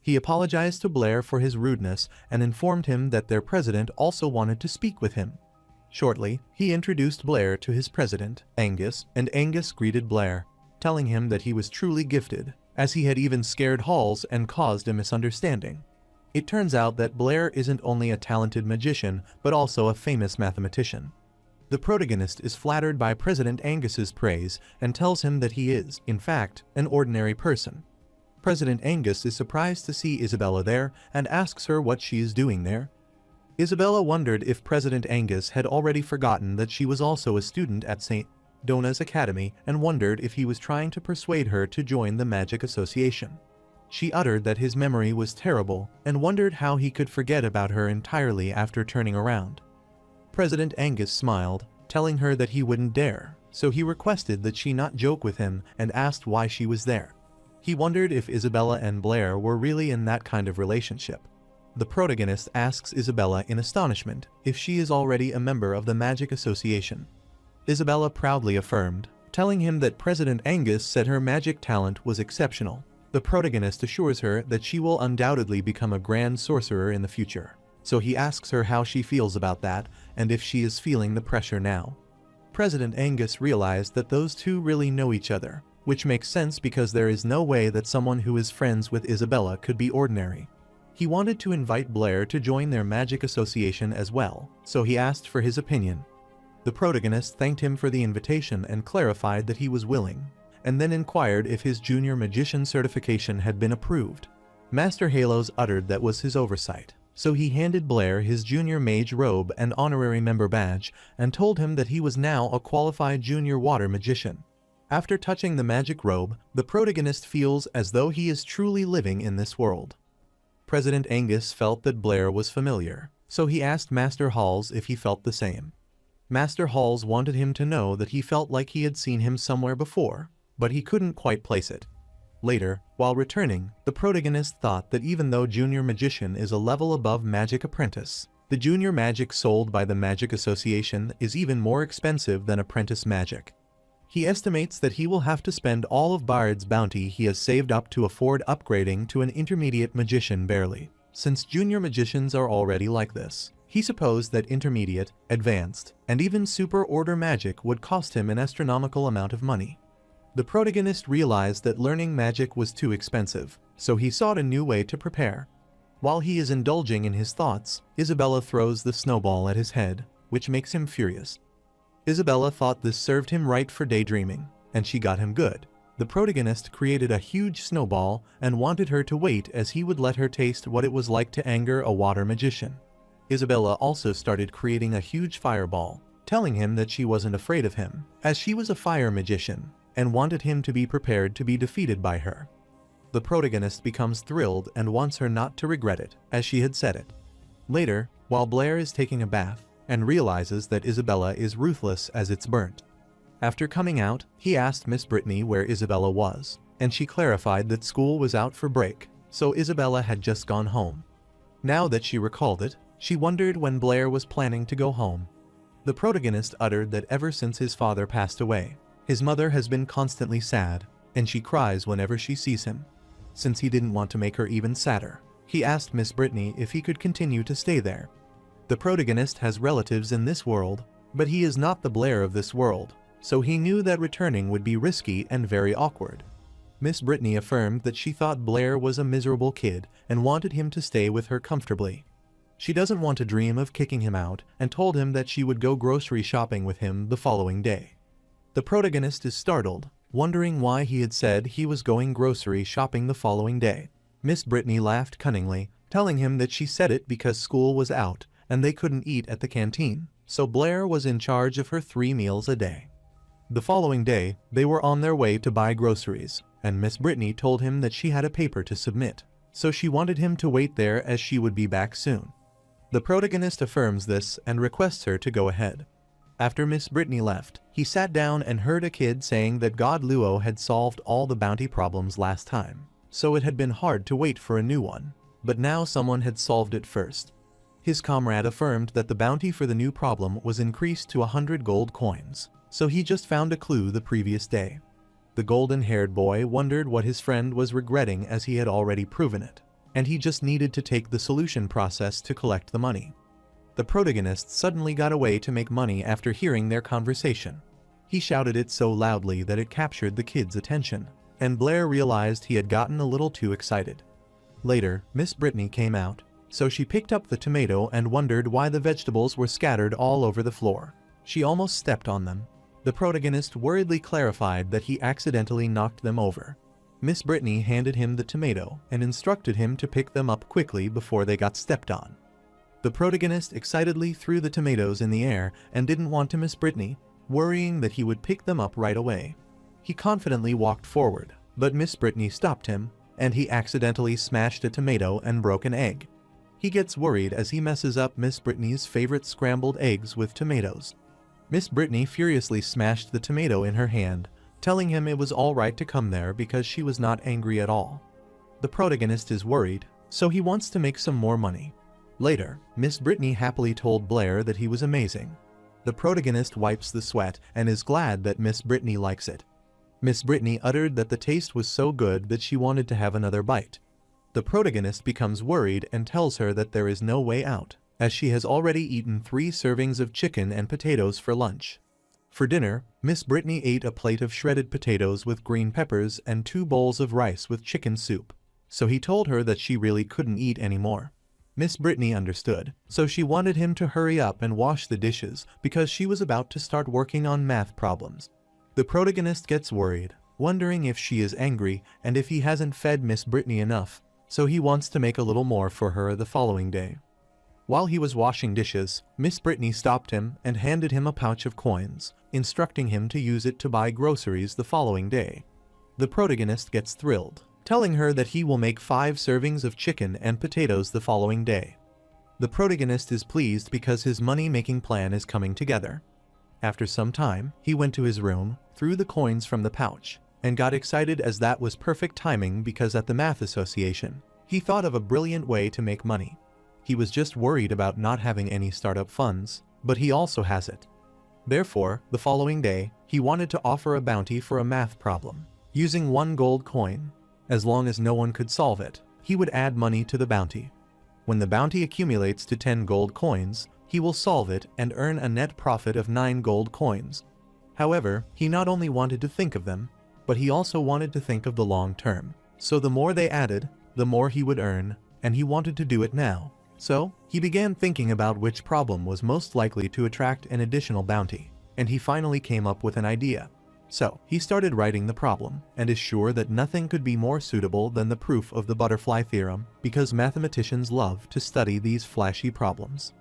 He apologized to Blair for his rudeness and informed him that their president also wanted to speak with him. Shortly, he introduced Blair to his president, Angus, and Angus greeted Blair, telling him that he was truly gifted, as he had even scared Halls and caused a misunderstanding. It turns out that Blair isn't only a talented magician, but also a famous mathematician. The protagonist is flattered by President Angus's praise and tells him that he is, in fact, an ordinary person. President Angus is surprised to see Isabella there and asks her what she is doing there. Isabella wondered if President Angus had already forgotten that she was also a student at St. Donna's Academy and wondered if he was trying to persuade her to join the Magic Association. She uttered that his memory was terrible and wondered how he could forget about her entirely after turning around. President Angus smiled, telling her that he wouldn't dare, so he requested that she not joke with him and asked why she was there. He wondered if Isabella and Blair were really in that kind of relationship. The protagonist asks Isabella in astonishment if she is already a member of the Magic Association. Isabella proudly affirmed, telling him that President Angus said her magic talent was exceptional. The protagonist assures her that she will undoubtedly become a grand sorcerer in the future, so he asks her how she feels about that and if she is feeling the pressure now. President Angus realized that those two really know each other, which makes sense because there is no way that someone who is friends with Isabella could be ordinary. He wanted to invite Blair to join their magic association as well, so he asked for his opinion. The protagonist thanked him for the invitation and clarified that he was willing, and then inquired if his junior magician certification had been approved. Master Halos uttered that was his oversight, so he handed Blair his junior mage robe and honorary member badge and told him that he was now a qualified junior water magician. After touching the magic robe, the protagonist feels as though he is truly living in this world. President Angus felt that Blair was familiar, so he asked Master Halls if he felt the same. Master Halls wanted him to know that he felt like he had seen him somewhere before, but he couldn't quite place it. Later, while returning, the protagonist thought that even though Junior Magician is a level above Magic Apprentice, the Junior Magic sold by the Magic Association is even more expensive than Apprentice Magic. He estimates that he will have to spend all of Bard's bounty he has saved up to afford upgrading to an Intermediate Magician barely, since Junior Magicians are already like this. He supposed that Intermediate, Advanced, and even Super Order Magic would cost him an astronomical amount of money. The protagonist realized that learning magic was too expensive, so he sought a new way to prepare. While he is indulging in his thoughts, Isabella throws the snowball at his head, which makes him furious. Isabella thought this served him right for daydreaming, and she got him good. The protagonist created a huge snowball and wanted her to wait as he would let her taste what it was like to anger a water magician. Isabella also started creating a huge fireball, telling him that she wasn't afraid of him, as she was a fire magician, and wanted him to be prepared to be defeated by her. The protagonist becomes thrilled and wants her not to regret it, as she had said it. Later, while Blair is taking a bath, and realizes that Isabella is ruthless as it's burnt. After coming out, he asked Miss Brittany where Isabella was, and she clarified that school was out for break, so Isabella had just gone home. Now that she recalled it, she wondered when Blair was planning to go home. The protagonist uttered that ever since his father passed away, his mother has been constantly sad, and she cries whenever she sees him. Since he didn't want to make her even sadder, he asked Miss Brittany if he could continue to stay there. The protagonist has relatives in this world, but he is not the Blair of this world, so he knew that returning would be risky and very awkward. Miss Brittany affirmed that she thought Blair was a miserable kid and wanted him to stay with her comfortably. She doesn't want to dream of kicking him out and told him that she would go grocery shopping with him the following day. The protagonist is startled, wondering why he had said he was going grocery shopping the following day. Miss Brittany laughed cunningly, telling him that she said it because school was out and they couldn't eat at the canteen, so Blair was in charge of her 3 meals a day. The following day, they were on their way to buy groceries, and Miss Brittany told him that she had a paper to submit, so she wanted him to wait there as she would be back soon. The protagonist affirms this and requests her to go ahead. After Miss Brittany left, he sat down and heard a kid saying that God Luo had solved all the bounty problems last time, so it had been hard to wait for a new one, but now someone had solved it first. His comrade affirmed that the bounty for the new problem was increased to 100 gold coins, so he just found a clue the previous day. The golden-haired boy wondered what his friend was regretting as he had already proven it, and he just needed to take the solution process to collect the money. The protagonist suddenly got away to make money after hearing their conversation. He shouted it so loudly that it captured the kid's attention, and Blair realized he had gotten a little too excited. Later, Miss Brittany came out, so she picked up the tomato and wondered why the vegetables were scattered all over the floor. She almost stepped on them. The protagonist worriedly clarified that he accidentally knocked them over. Miss Brittany handed him the tomato and instructed him to pick them up quickly before they got stepped on. The protagonist excitedly threw the tomatoes in the air and didn't want to miss Brittany, worrying that he would pick them up right away. He confidently walked forward, but Miss Brittany stopped him, and he accidentally smashed a tomato and broke an egg. He gets worried as he messes up Miss Brittany's favorite scrambled eggs with tomatoes. Miss Brittany furiously smashed the tomato in her hand, telling him it was alright to come there because she was not angry at all. The protagonist is worried, so he wants to make some more money. Later, Miss Brittany happily told Blair that he was amazing. The protagonist wipes the sweat and is glad that Miss Brittany likes it. Miss Brittany uttered that the taste was so good that she wanted to have another bite. The protagonist becomes worried and tells her that there is no way out, as she has already eaten 3 servings of chicken and potatoes for lunch. For dinner, Miss Brittany ate a plate of shredded potatoes with green peppers and 2 bowls of rice with chicken soup, so he told her that she really couldn't eat anymore. Miss Brittany understood, so she wanted him to hurry up and wash the dishes because she was about to start working on math problems. The protagonist gets worried, wondering if she is angry and if he hasn't fed Miss Brittany enough, so he wants to make a little more for her the following day. While he was washing dishes, Miss Brittany stopped him and handed him a pouch of coins, instructing him to use it to buy groceries the following day. The protagonist gets thrilled, telling her that he will make 5 servings of chicken and potatoes the following day. The protagonist is pleased because his money-making plan is coming together. After some time, he went to his room, threw the coins from the pouch, and got excited as that was perfect timing because at the math association, he thought of a brilliant way to make money. He was just worried about not having any startup funds, but he also has it. Therefore, the following day, he wanted to offer a bounty for a math problem, using 1 gold coin. As long as no one could solve it, he would add money to the bounty. When the bounty accumulates to 10 gold coins, he will solve it and earn a net profit of 9 gold coins. However, he not only wanted to think of them, but he also wanted to think of the long term. So the more they added, the more he would earn, and he wanted to do it now. So, he began thinking about which problem was most likely to attract an additional bounty, and he finally came up with an idea. So, he started writing the problem, and is sure that nothing could be more suitable than the proof of the butterfly theorem, because mathematicians love to study these flashy problems.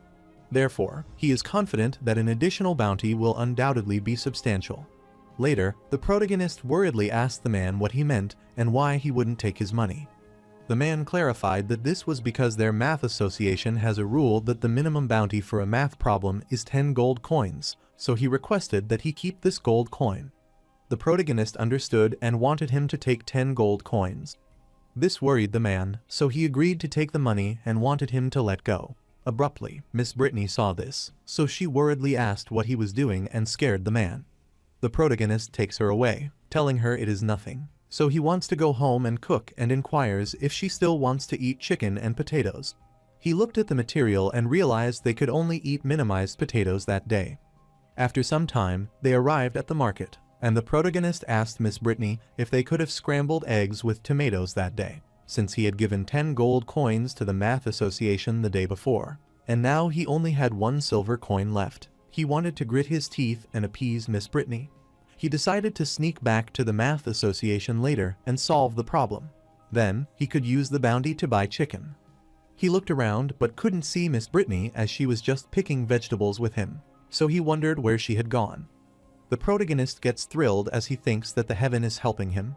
Therefore, he is confident that an additional bounty will undoubtedly be substantial. Later, the protagonist worriedly asked the man what he meant and why he wouldn't take his money. The man clarified that this was because their math association has a rule that the minimum bounty for a math problem is 10 gold coins, so he requested that he keep this gold coin. The protagonist understood and wanted him to take 10 gold coins. This worried the man, so he agreed to take the money and wanted him to let go. Abruptly, Miss Brittany saw this, so she worriedly asked what he was doing and scared the man. The protagonist takes her away, telling her it is nothing. So he wants to go home and cook and inquires if she still wants to eat chicken and potatoes. He looked at the material and realized they could only eat minimized potatoes that day. After some time, they arrived at the market, and the protagonist asked Miss Brittany if they could have scrambled eggs with tomatoes that day, since he had given 10 gold coins to the math association the day before, and now he only had 1 silver coin left. He wanted to grit his teeth and appease Miss Brittany. He decided to sneak back to the math association later and solve the problem. Then, he could use the bounty to buy chicken. He looked around but couldn't see Miss Brittany as she was just picking vegetables with him, so he wondered where she had gone. The protagonist gets thrilled as he thinks that the heaven is helping him.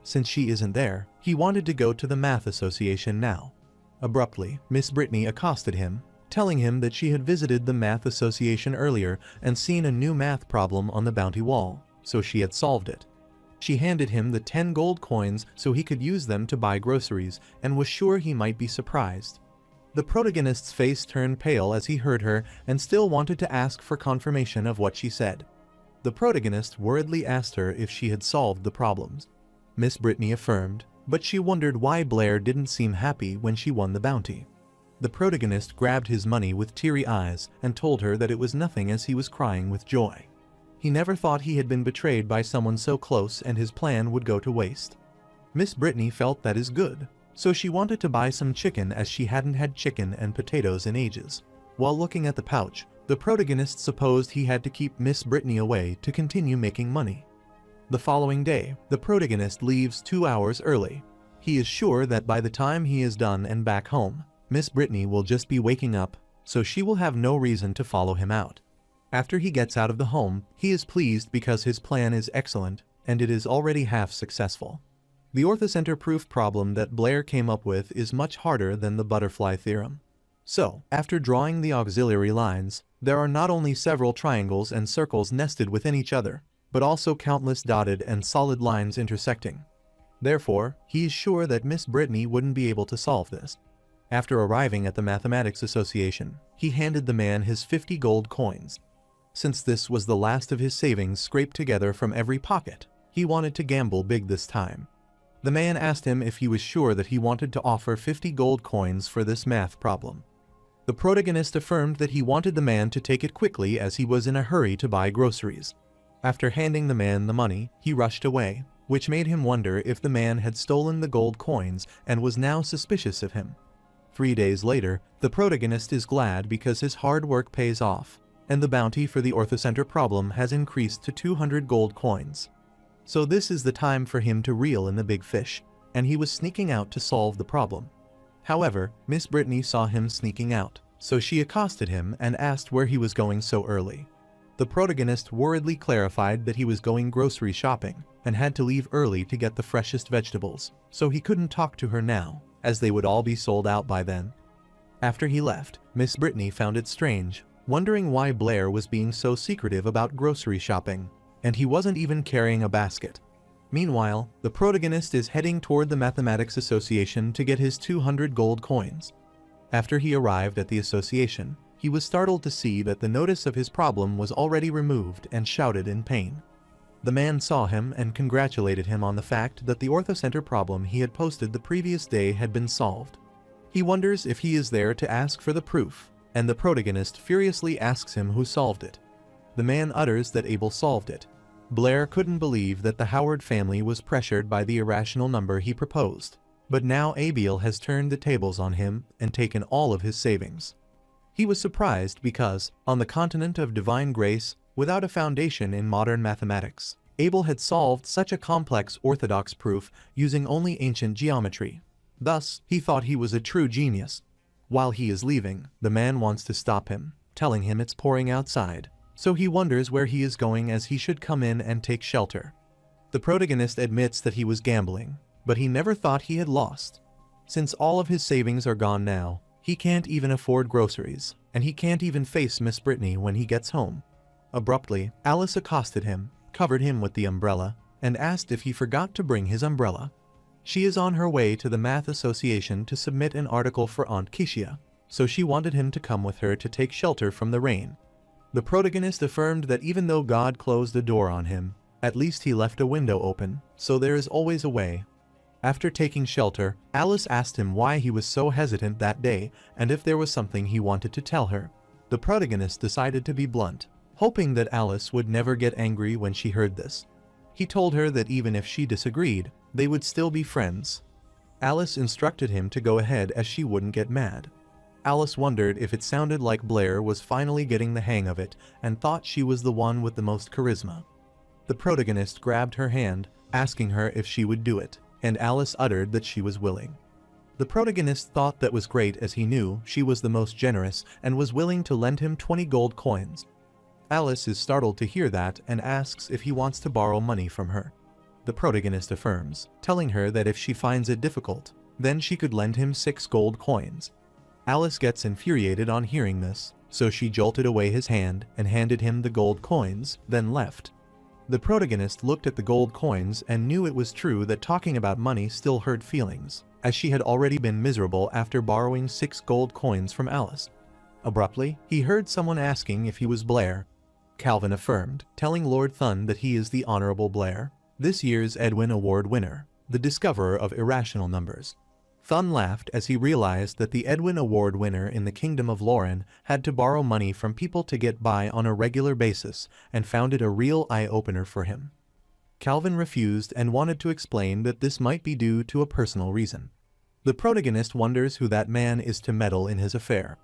Since she isn't there, he wanted to go to the math association now. Abruptly, Miss Brittany accosted him, telling him that she had visited the math association earlier and seen a new math problem on the bounty wall, so she had solved it. She handed him the 10 gold coins so he could use them to buy groceries and was sure he might be surprised. The protagonist's face turned pale as he heard her and still wanted to ask for confirmation of what she said. The protagonist worriedly asked her if she had solved the problems. Miss Brittany affirmed, but she wondered why Blair didn't seem happy when she won the bounty. The protagonist grabbed his money with teary eyes and told her that it was nothing as he was crying with joy. He never thought he had been betrayed by someone so close and his plan would go to waste. Miss Brittany felt that is good, so she wanted to buy some chicken as she hadn't had chicken and potatoes in ages. While looking at the pouch, the protagonist supposed he had to keep Miss Brittany away to continue making money. The following day, the protagonist leaves 2 hours early. He is sure that by the time he is done and back home, Miss Brittany will just be waking up, so she will have no reason to follow him out. After he gets out of the home, he is pleased because his plan is excellent, and it is already half successful. The orthocenter proof problem that Blair came up with is much harder than the butterfly theorem. So, after drawing the auxiliary lines, there are not only several triangles and circles nested within each other, but also countless dotted and solid lines intersecting. Therefore, he is sure that Miss Brittany wouldn't be able to solve this. After arriving at the Mathematics Association, he handed the man his 50 gold coins. Since this was the last of his savings scraped together from every pocket, he wanted to gamble big this time. The man asked him if he was sure that he wanted to offer 50 gold coins for this math problem. The protagonist affirmed that he wanted the man to take it quickly as he was in a hurry to buy groceries. After handing the man the money, he rushed away, which made him wonder if the man had stolen the gold coins and was now suspicious of him. 3 days later, the protagonist is glad because his hard work pays off, and the bounty for the orthocenter problem has increased to 200 gold coins. So this is the time for him to reel in the big fish, and he was sneaking out to solve the problem. However, Miss Brittany saw him sneaking out, so she accosted him and asked where he was going so early. The protagonist worriedly clarified that he was going grocery shopping and had to leave early to get the freshest vegetables, so he couldn't talk to her now, as they would all be sold out by then. After he left, Miss Brittany found it strange, wondering why Blair was being so secretive about grocery shopping, and he wasn't even carrying a basket. Meanwhile, the protagonist is heading toward the Mathematics Association to get his 200 gold coins. After he arrived at the association, he was startled to see that the notice of his problem was already removed and shouted in pain. The man saw him and congratulated him on the fact that the orthocenter problem he had posted the previous day had been solved. He wonders if he is there to ask for the proof, and the protagonist furiously asks him who solved it. The man utters that Abel solved it. Blair couldn't believe that the Howard family was pressured by the irrational number he proposed, but now Abel has turned the tables on him and taken all of his savings. He was surprised because, on the continent of divine grace, without a foundation in modern mathematics, Abel had solved such a complex orthodox proof using only ancient geometry. Thus, he thought he was a true genius. While he is leaving, the man wants to stop him, telling him it's pouring outside, so he wonders where he is going as he should come in and take shelter. The protagonist admits that he was gambling, but he never thought he had lost. Since all of his savings are gone now, he can't even afford groceries, and he can't even face Miss Brittany when he gets home. Abruptly, Alice accosted him, covered him with the umbrella, and asked if he forgot to bring his umbrella. She is on her way to the Math Association to submit an article for Aunt Kishia, so she wanted him to come with her to take shelter from the rain. The protagonist affirmed that even though God closed the door on him, at least he left a window open, so there is always a way. After taking shelter, Alice asked him why he was so hesitant that day and if there was something he wanted to tell her. The protagonist decided to be blunt, hoping that Alice would never get angry when she heard this. He told her that even if she disagreed, they would still be friends. Alice instructed him to go ahead as she wouldn't get mad. Alice wondered if it sounded like Blair was finally getting the hang of it and thought she was the one with the most charisma. The protagonist grabbed her hand, asking her if she would do it, and Alice uttered that she was willing. The protagonist thought that was great as he knew she was the most generous and was willing to lend him 20 gold coins. Alice is startled to hear that and asks if he wants to borrow money from her. The protagonist affirms, telling her that if she finds it difficult, then she could lend him 6 gold coins. Alice gets infuriated on hearing this, so she jolted away his hand and handed him the gold coins, then left. The protagonist looked at the gold coins and knew it was true that talking about money still hurt feelings, as she had already been miserable after borrowing 6 gold coins from Alice. Abruptly, he heard someone asking if he was Blair. Calvin affirmed, telling Lord Thun that he is the Honorable Blair, this year's Edwin Award winner, the discoverer of irrational numbers. Thun laughed as he realized that the Edwin Award winner in the Kingdom of Lauren had to borrow money from people to get by on a regular basis, and found it a real eye-opener for him. Calvin refused and wanted to explain that this might be due to a personal reason. The protagonist wonders who that man is to meddle in his affair.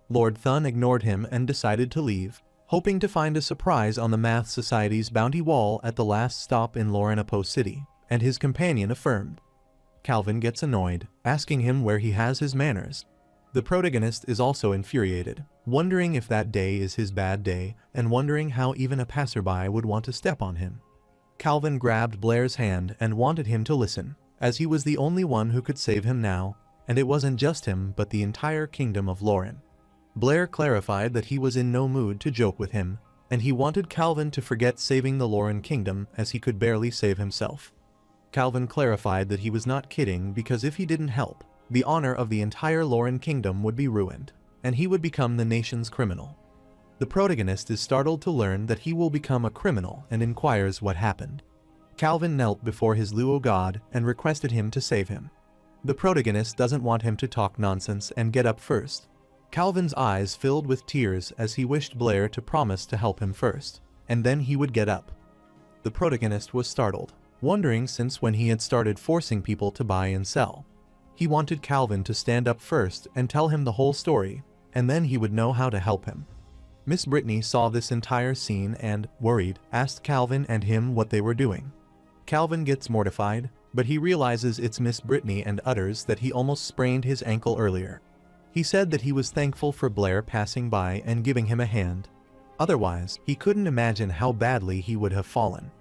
Lord Thun ignored him and decided to leave, hoping to find a surprise on the Math Society's bounty wall at the last stop in Loranapo City, and his companion affirmed. Calvin gets annoyed, asking him where he has his manners. The protagonist is also infuriated, wondering if that day is his bad day, and wondering how even a passerby would want to step on him. Calvin grabbed Blair's hand and wanted him to listen, as he was the only one who could save him now, and it wasn't just him but the entire Kingdom of Lauren. Blair clarified that he was in no mood to joke with him, and he wanted Calvin to forget saving the Lauren Kingdom as he could barely save himself. Calvin clarified that he was not kidding because if he didn't help, the honor of the entire Lauren Kingdom would be ruined, and he would become the nation's criminal. The protagonist is startled to learn that he will become a criminal and inquires what happened. Calvin knelt before his Luo god and requested him to save him. The protagonist doesn't want him to talk nonsense and get up first. Calvin's eyes filled with tears as he wished Blair to promise to help him first, and then he would get up. The protagonist was startled, wondering since when he had started forcing people to buy and sell. He wanted Calvin to stand up first and tell him the whole story, and then he would know how to help him. Miss Brittany saw this entire scene and, worried, asked Calvin and him what they were doing. Calvin gets mortified, but he realizes it's Miss Brittany and utters that he almost sprained his ankle earlier. He said that he was thankful for Blair passing by and giving him a hand. Otherwise, he couldn't imagine how badly he would have fallen.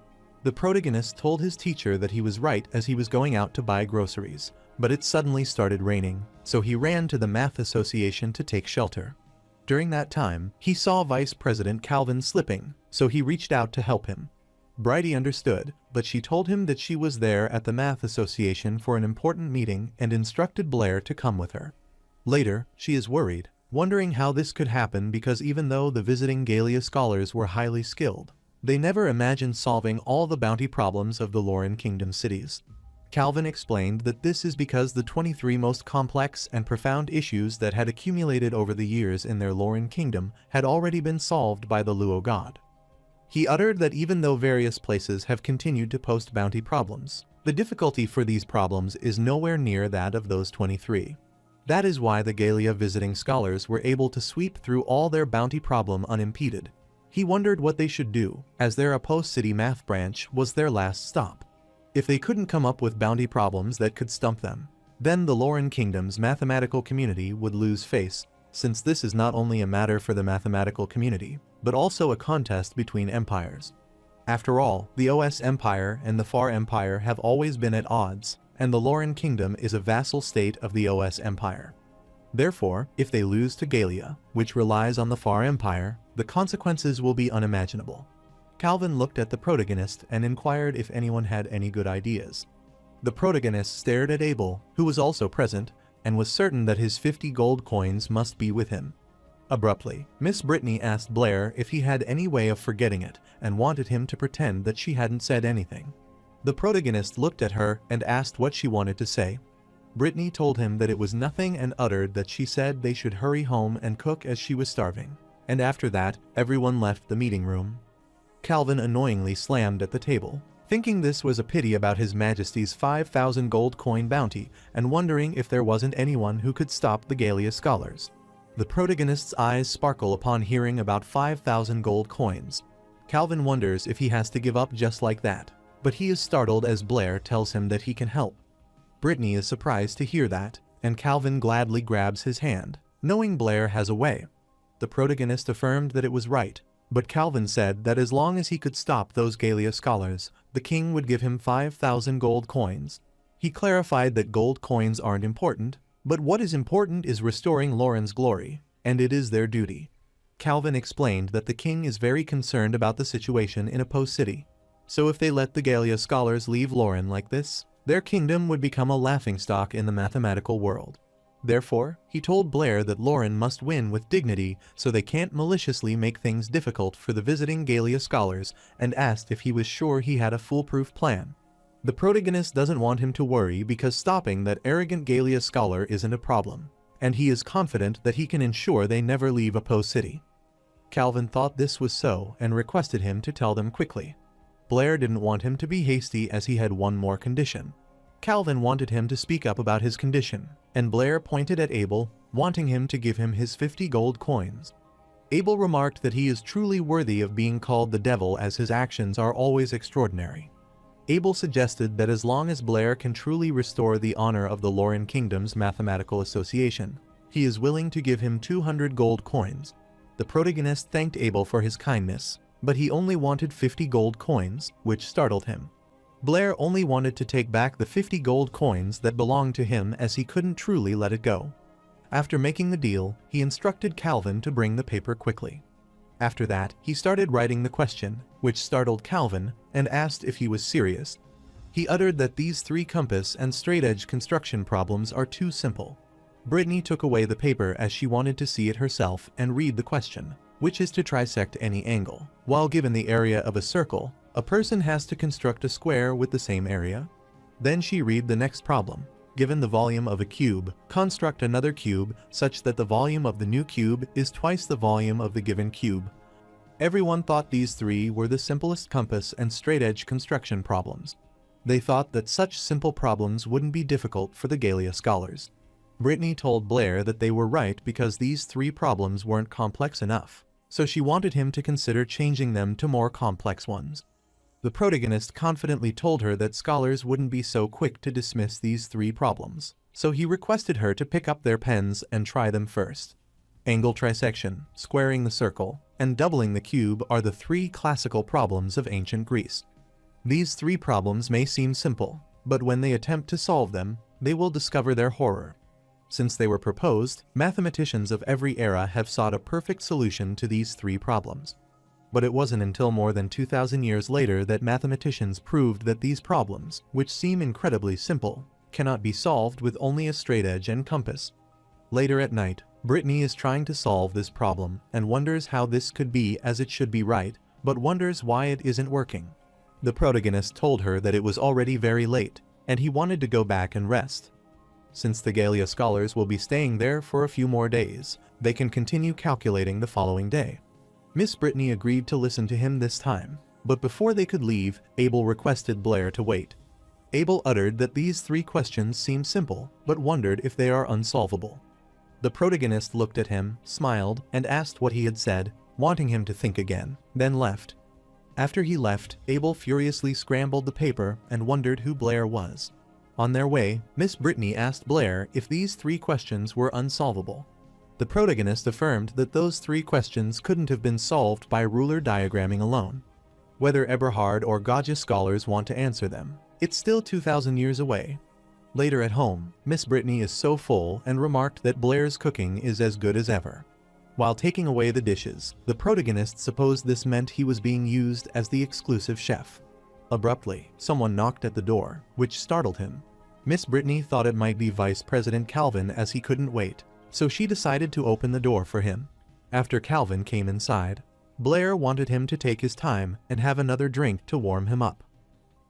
The protagonist told his teacher that he was right as he was going out to buy groceries, but it suddenly started raining, so he ran to the Math Association to take shelter. During that time, he saw Vice President Calvin slipping, so he reached out to help him. Bridie understood, but she told him that she was there at the Math Association for an important meeting and instructed Blair to come with her. Later, she is worried, wondering how this could happen because even though the visiting Galia scholars were highly skilled, they never imagined solving all the bounty problems of the Lauren Kingdom cities. Calvin explained that this is because the 23 most complex and profound issues that had accumulated over the years in their Lauren Kingdom had already been solved by the Luo god. He uttered that even though various places have continued to post bounty problems, the difficulty for these problems is nowhere near that of those 23. That is why the Galia visiting scholars were able to sweep through all their bounty problem unimpeded. He wondered what they should do, as their Apo City math branch was their last stop. If they couldn't come up with bounty problems that could stump them, then the Lauren Kingdom's mathematical community would lose face, since this is not only a matter for the mathematical community, but also a contest between empires. After all, the OS Empire and the Far Empire have always been at odds, and the Lauren Kingdom is a vassal state of the OS Empire. Therefore, if they lose to Galia, which relies on the Far Empire, the consequences will be unimaginable. Calvin looked at the protagonist and inquired if anyone had any good ideas. The protagonist stared at Abel, who was also present, and was certain that his 50 gold coins must be with him. Abruptly, Miss Brittany asked Blair if he had any way of forgetting it and wanted him to pretend that she hadn't said anything. The protagonist looked at her and asked what she wanted to say. Brittany told him that it was nothing and uttered that she said they should hurry home and cook as she was starving, and after that, everyone left the meeting room. Calvin annoyingly slammed at the table, thinking this was a pity about His Majesty's 5,000 gold coin bounty and wondering if there wasn't anyone who could stop the Galia scholars. The protagonist's eyes sparkle upon hearing about 5,000 gold coins. Calvin wonders if he has to give up just like that, but he is startled as Blair tells him that he can help. Brittany is surprised to hear that, and Calvin gladly grabs his hand, knowing Blair has a way. The protagonist affirmed that it was right, But Calvin said that as long as he could stop those Galia scholars, the king would give him 5,000 gold coins. He clarified that gold coins aren't important, but what is important is restoring Lauren's glory, and it is their duty. Calvin explained that the king is very concerned about the situation in Apo City. So if they let the Galia scholars leave Lauren like this, their kingdom would become a laughingstock in the mathematical world. Therefore, he told Blair that Lauren must win with dignity so they can't maliciously make things difficult for the visiting Galia scholars, and asked if he was sure he had a foolproof plan. The protagonist doesn't want him to worry because stopping that arrogant Galia scholar isn't a problem, and he is confident that he can ensure they never leave Apo City. Calvin thought this was so and requested him to tell them quickly. Blair didn't want him to be hasty as he had one more condition. Calvin wanted him to speak up about his condition, and Blair pointed at Abel, wanting him to give him his 50 gold coins. Abel remarked that he is truly worthy of being called the devil as his actions are always extraordinary. Abel suggested that as long as Blair can truly restore the honor of the Lauren Kingdom's Mathematical Association, he is willing to give him 200 gold coins. The protagonist thanked Abel for his kindness, but he only wanted 50 gold coins, which startled him. Blair only wanted to take back the 50 gold coins that belonged to him as he couldn't truly let it go. After making the deal, he instructed Calvin to bring the paper quickly. After that, he started writing the question, which startled Calvin, and asked if he was serious. He uttered that these 3 compass and straight-edge construction problems are too simple. Brittany took away the paper as she wanted to see it herself and read the question, which is to trisect any angle. While given the area of a circle, a person has to construct a square with the same area. Then she read the next problem. Given the volume of a cube, construct another cube such that the volume of the new cube is twice the volume of the given cube. Everyone thought these 3 were the simplest compass and straight-edge construction problems. They thought that such simple problems wouldn't be difficult for the Galia scholars. Brittany told Blair that they were right because these 3 problems weren't complex enough, so she wanted him to consider changing them to more complex ones. The protagonist confidently told her that scholars wouldn't be so quick to dismiss these 3 problems, so he requested her to pick up their pens and try them first. Angle trisection, squaring the circle, and doubling the cube are the 3 classical problems of ancient Greece. These 3 problems may seem simple, but when they attempt to solve them, they will discover their horror. Since they were proposed, mathematicians of every era have sought a perfect solution to these 3 problems. But it wasn't until more than 2,000 years later that mathematicians proved that these problems, which seem incredibly simple, cannot be solved with only a straight edge and compass. Later at night, Brittany is trying to solve this problem and wonders how this could be as it should be right, but wonders why it isn't working. The protagonist told her that it was already very late, and he wanted to go back and rest. Since the Galia scholars will be staying there for a few more days, they can continue calculating the following day. Miss Brittany agreed to listen to him this time, but before they could leave, Abel requested Blair to wait. Abel uttered that these 3 questions seemed simple, but wondered if they are unsolvable. The protagonist looked at him, smiled, and asked what he had said, wanting him to think again, then left. After he left, Abel furiously scrambled the paper and wondered who Blair was. On their way, Miss Brittany asked Blair if these 3 questions were unsolvable. The protagonist affirmed that those 3 questions couldn't have been solved by ruler diagramming alone. Whether Eberhard or Gaudius scholars want to answer them, it's still 2,000 years away. Later at home, Miss Brittany is so full and remarked that Blair's cooking is as good as ever. While taking away the dishes, the protagonist supposed this meant he was being used as the exclusive chef. Abruptly, someone knocked at the door, which startled him. Miss Brittany thought it might be Vice President Calvin as he couldn't wait, so she decided to open the door for him. After Calvin came inside, Blair wanted him to take his time and have another drink to warm him up.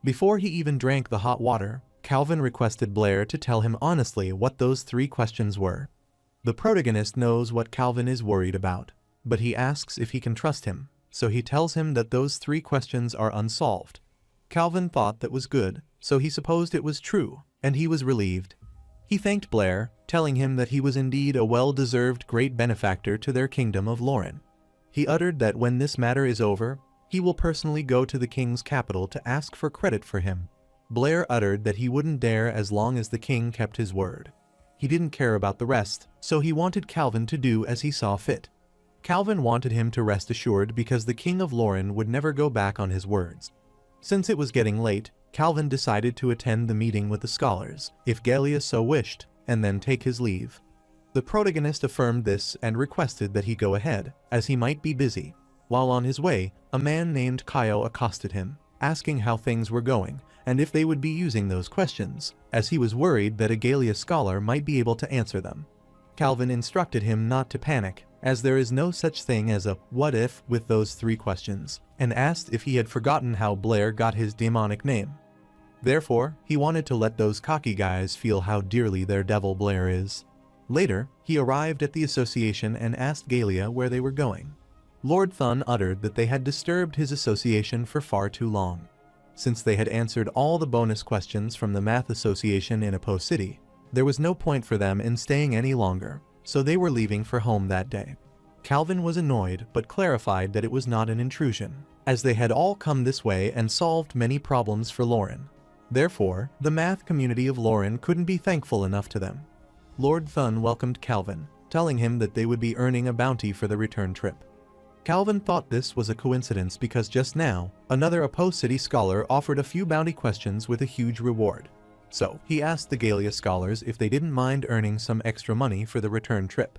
Before he even drank the hot water, Calvin requested Blair to tell him honestly what those 3 questions were. The protagonist knows what Calvin is worried about, but he asks if he can trust him, so he tells him that those 3 questions are unsolved. Calvin thought that was good, so he supposed it was true, and he was relieved. He thanked Blair, telling him that he was indeed a well-deserved great benefactor to their kingdom of Lauren. He uttered that when this matter is over, he will personally go to the king's capital to ask for credit for him. Blair uttered that he wouldn't dare as long as the king kept his word. He didn't care about the rest, so he wanted Calvin to do as he saw fit. Calvin wanted him to rest assured because the King of Lauren would never go back on his words. Since it was getting late, Calvin decided to attend the meeting with the scholars, if Gallia so wished, and then take his leave. The protagonist affirmed this and requested that he go ahead, as he might be busy. While on his way, a man named Kaio accosted him, asking how things were going, and if they would be using those questions, as he was worried that a Gallia scholar might be able to answer them. Calvin instructed him not to panic, as there is no such thing as a what if with those 3 questions, and asked if he had forgotten how Blair got his demonic name. Therefore, he wanted to let those cocky guys feel how dearly their devil Blair is. Later, he arrived at the association and asked Gallia where they were going. Lord Thun uttered that they had disturbed his association for far too long. Since they had answered all the bonus questions from the Math Association in Apo City, there was no point for them in staying any longer, so they were leaving for home that day. Calvin was annoyed but clarified that it was not an intrusion, as they had all come this way and solved many problems for Lauren. Therefore, the math community of Lauren couldn't be thankful enough to them. Lord Thun welcomed Calvin, telling him that they would be earning a bounty for the return trip. Calvin thought this was a coincidence because just now, another Apo City scholar offered a few bounty questions with a huge reward. So, he asked the Gallia scholars if they didn't mind earning some extra money for the return trip.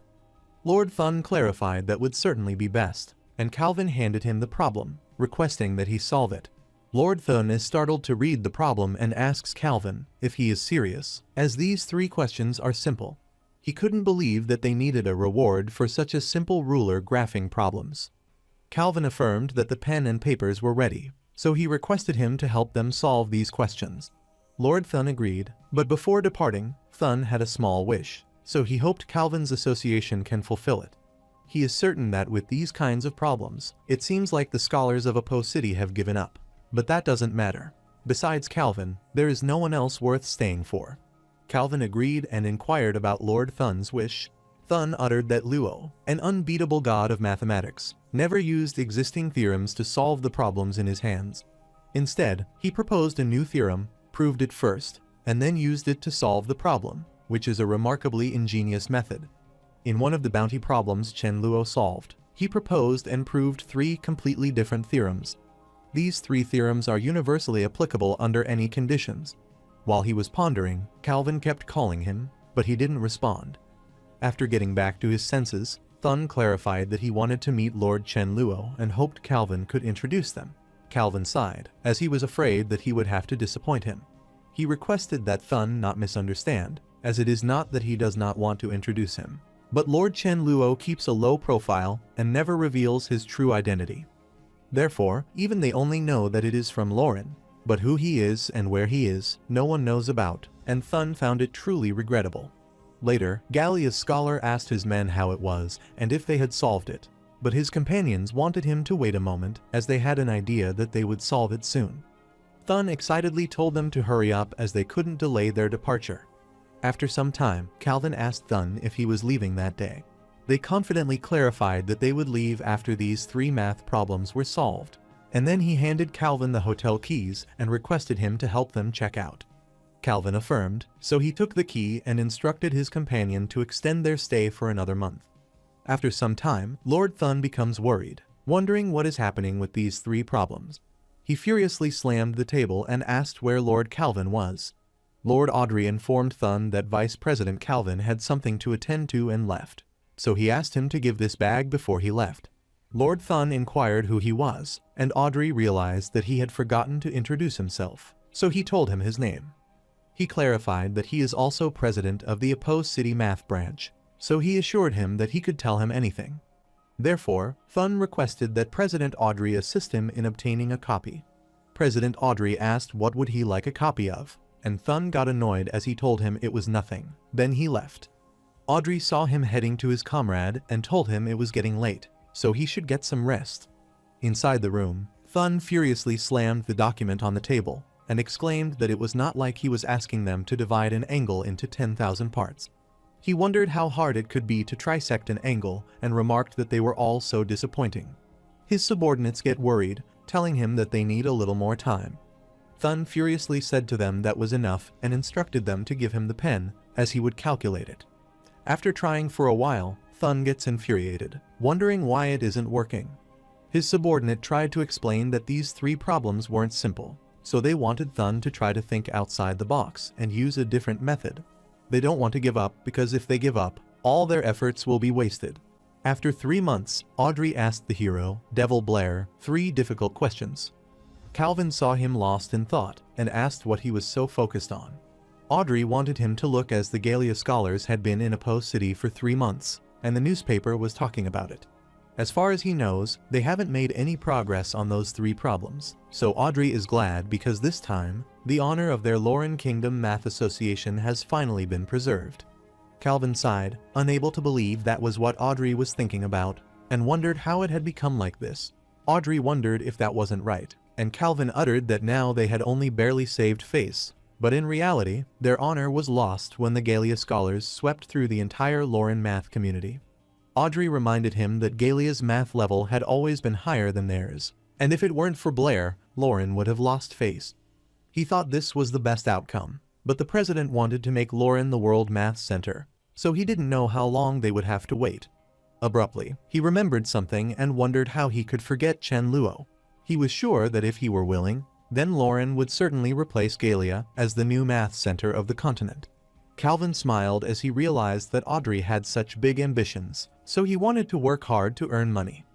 Lord Thun clarified that would certainly be best, and Calvin handed him the problem, requesting that he solve it. Lord Thun is startled to read the problem and asks Calvin if he is serious, as these 3 questions are simple. He couldn't believe that they needed a reward for such a simple ruler graphing problems. Calvin affirmed that the pen and papers were ready, so he requested him to help them solve these questions. Lord Thun agreed, but before departing, Thun had a small wish, so he hoped Calvin's association can fulfill it. He is certain that with these kinds of problems, it seems like the scholars of Apo City have given up. But that doesn't matter. Besides Calvin, there is no one else worth staying for. Calvin agreed and inquired about Lord Thun's wish. Thun uttered that Luo, an unbeatable god of mathematics, never used existing theorems to solve the problems in his hands. Instead, he proposed a new theorem, proved it first, and then used it to solve the problem, which is a remarkably ingenious method. In one of the bounty problems Chen Luo solved, he proposed and proved 3 completely different theorems. These 3 theorems are universally applicable under any conditions. While he was pondering, Calvin kept calling him, but he didn't respond. After getting back to his senses, Thun clarified that he wanted to meet Lord Chen Luo and hoped Calvin could introduce them. Calvin sighed, as he was afraid that he would have to disappoint him. He requested that Thun not misunderstand, as it is not that he does not want to introduce him, but Lord Chen Luo keeps a low profile and never reveals his true identity. Therefore, even they only know that it is from Lauren, but who he is and where he is, no one knows about, and Thun found it truly regrettable. Later, Gallia's scholar asked his men how it was and if they had solved it, but his companions wanted him to wait a moment as they had an idea that they would solve it soon. Thun excitedly told them to hurry up as they couldn't delay their departure. After some time, Calvin asked Thun if he was leaving that day. They confidently clarified that they would leave after these 3 math problems were solved, and then he handed Calvin the hotel keys and requested him to help them check out. Calvin affirmed, so he took the key and instructed his companion to extend their stay for another month. After some time, Lord Thun becomes worried, wondering what is happening with these 3 problems. He furiously slammed the table and asked where Lord Calvin was. Lord Audrey informed Thun that Vice President Calvin had something to attend to and left, so he asked him to give this bag before he left. Lord Thun inquired who he was, and Audrey realized that he had forgotten to introduce himself, so he told him his name. He clarified that he is also president of the Apo City Math Branch, so he assured him that he could tell him anything. Therefore, Thun requested that President Audrey assist him in obtaining a copy. President Audrey asked what would he like a copy of, and Thun got annoyed as he told him it was nothing. Then he left. Audrey saw him heading to his comrade and told him it was getting late, so he should get some rest. Inside the room, Thun furiously slammed the document on the table and exclaimed that it was not like he was asking them to divide an angle into 10,000 parts. He wondered how hard it could be to trisect an angle and remarked that they were all so disappointing. His subordinates get worried, telling him that they need a little more time. Thun furiously said to them that was enough and instructed them to give him the pen, as he would calculate it. After trying for a while, Thun gets infuriated, wondering why it isn't working. His subordinate tried to explain that these 3 problems weren't simple, so they wanted Thun to try to think outside the box and use a different method. They don't want to give up because if they give up, all their efforts will be wasted. After 3 months, Audrey asked the hero, Devil Blair, 3 difficult questions. Calvin saw him lost in thought and asked what he was so focused on. Audrey wanted him to look as the Galia scholars had been in Apo City for 3 months, and the newspaper was talking about it. As far as he knows, they haven't made any progress on those 3 problems, so Audrey is glad because this time, the honor of their Lauren Kingdom Math Association has finally been preserved. Calvin sighed, unable to believe that was what Audrey was thinking about, and wondered how it had become like this. Audrey wondered if that wasn't right, and Calvin uttered that now they had only barely saved face, but in reality, their honor was lost when the Galia scholars swept through the entire Lauren math community. Audrey reminded him that Galia's math level had always been higher than theirs, and if it weren't for Blair, Lauren would have lost face. He thought this was the best outcome, but the president wanted to make Lauren the World Math Center, so he didn't know how long they would have to wait. Abruptly, he remembered something and wondered how he could forget Chen Luo. He was sure that if he were willing, then Lauren would certainly replace Galia as the new math center of the continent. Calvin smiled as he realized that Audrey had such big ambitions, so he wanted to work hard to earn money.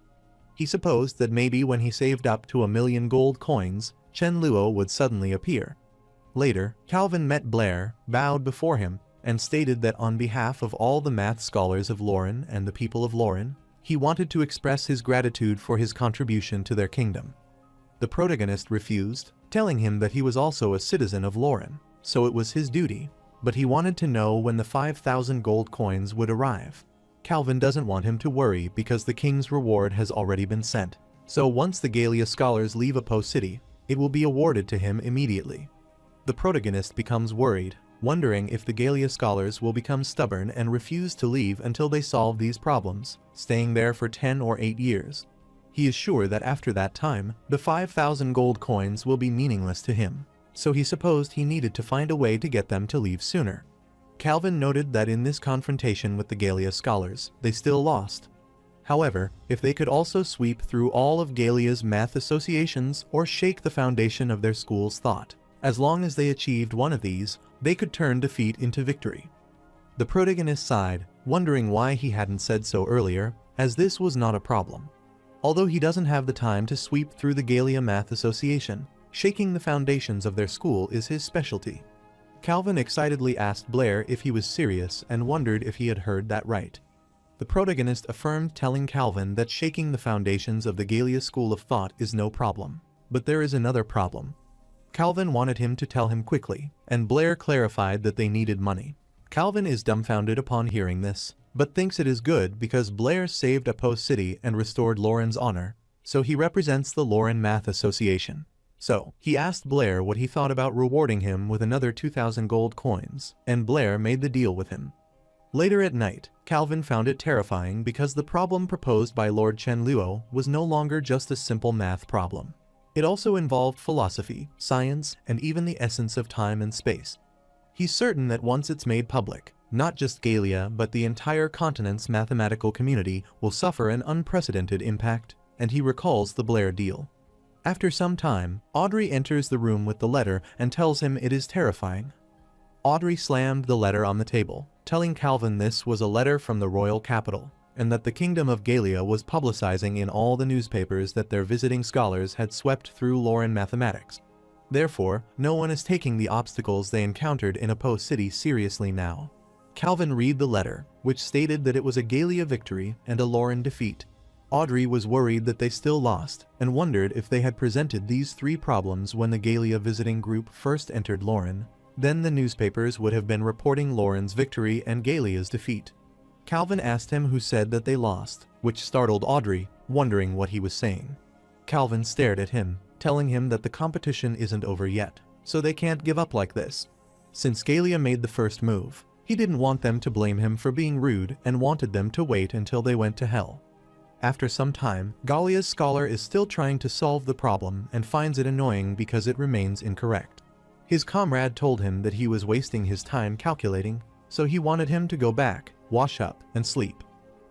He supposed that maybe when he saved up to 1,000,000 gold coins, Chen Luo would suddenly appear. Later, Calvin met Blair, bowed before him, and stated that on behalf of all the math scholars of Lauren and the people of Lauren, he wanted to express his gratitude for his contribution to their kingdom. The protagonist refused, telling him that he was also a citizen of Lauren, so it was his duty, but he wanted to know when the 5,000 gold coins would arrive. Calvin doesn't want him to worry because the king's reward has already been sent, so once the Galia scholars leave Apo City, it will be awarded to him immediately. The protagonist becomes worried, wondering if the Galia scholars will become stubborn and refuse to leave until they solve these problems, staying there for 10 or 8 years. He is sure that after that time, the 5,000 gold coins will be meaningless to him, so he supposed he needed to find a way to get them to leave sooner. Calvin noted that in this confrontation with the Galia scholars, they still lost. However, if they could also sweep through all of Galia's math associations or shake the foundation of their school's thought, as long as they achieved one of these, they could turn defeat into victory. The protagonist sighed, wondering why he hadn't said so earlier, as this was not a problem. Although he doesn't have the time to sweep through the Galia Math Association, shaking the foundations of their school is his specialty. Calvin excitedly asked Blair if he was serious and wondered if he had heard that right. The protagonist affirmed, telling Calvin that shaking the foundations of the Galia School of Thought is no problem. But there is another problem. Calvin wanted him to tell him quickly, and Blair clarified that they needed money. Calvin is dumbfounded upon hearing this, but thinks it is good because Blair saved Apo City and restored Lauren's honor, so he represents the Lauren Math Association. So, he asked Blair what he thought about rewarding him with another 2,000 gold coins, and Blair made the deal with him. Later at night, Calvin found it terrifying because the problem proposed by Lord Chen Luo was no longer just a simple math problem. It also involved philosophy, science, and even the essence of time and space. He's certain that once it's made public, not just Galia but the entire continent's mathematical community will suffer an unprecedented impact, and he recalls the Blair deal. After some time, Audrey enters the room with the letter and tells him it is terrifying. Audrey slammed the letter on the table, telling Calvin this was a letter from the royal capital, and that the Kingdom of Galia was publicizing in all the newspapers that their visiting scholars had swept through Lauren mathematics. Therefore, no one is taking the obstacles they encountered in Apo City seriously now. Calvin read the letter, which stated that it was a Galia victory and a Lauren defeat. Audrey was worried that they still lost, and wondered if they had presented these 3 problems when the Galia visiting group first entered Lauren. Then the newspapers would have been reporting Lauren's victory and Galia's defeat. Calvin asked him who said that they lost, which startled Audrey, wondering what he was saying. Calvin stared at him, telling him that the competition isn't over yet, so they can't give up like this. Since Galia made the first move, he didn't want them to blame him for being rude and wanted them to wait until they went to hell. After some time, Galia's scholar is still trying to solve the problem and finds it annoying because it remains incorrect. His comrade told him that he was wasting his time calculating, so he wanted him to go back, wash up, and sleep.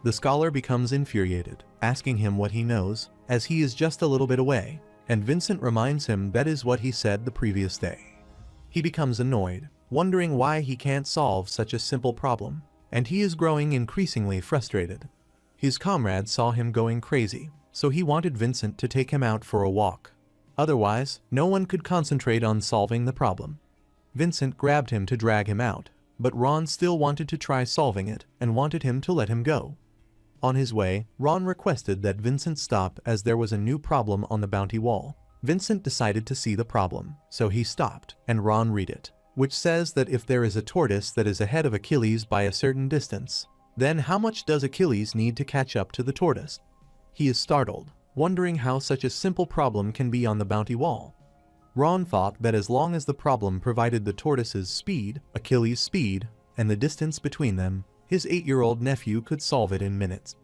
The scholar becomes infuriated, asking him what he knows, as he is just a little bit away, and Vincent reminds him that is what he said the previous day. He becomes annoyed, wondering why he can't solve such a simple problem, and he is growing increasingly frustrated. His comrades saw him going crazy, so he wanted Vincent to take him out for a walk. Otherwise, no one could concentrate on solving the problem. Vincent grabbed him to drag him out, but Ron still wanted to try solving it and wanted him to let him go. On his way, Ron requested that Vincent stop as there was a new problem on the bounty wall. Vincent decided to see the problem, so he stopped, and Ron read it, which says that if there is a tortoise that is ahead of Achilles by a certain distance, then how much does Achilles need to catch up to the tortoise? He is startled, wondering how such a simple problem can be on the bounty wall. Ron thought that as long as the problem provided the tortoise's speed, Achilles' speed, and the distance between them, his 8-year-old nephew could solve it in minutes.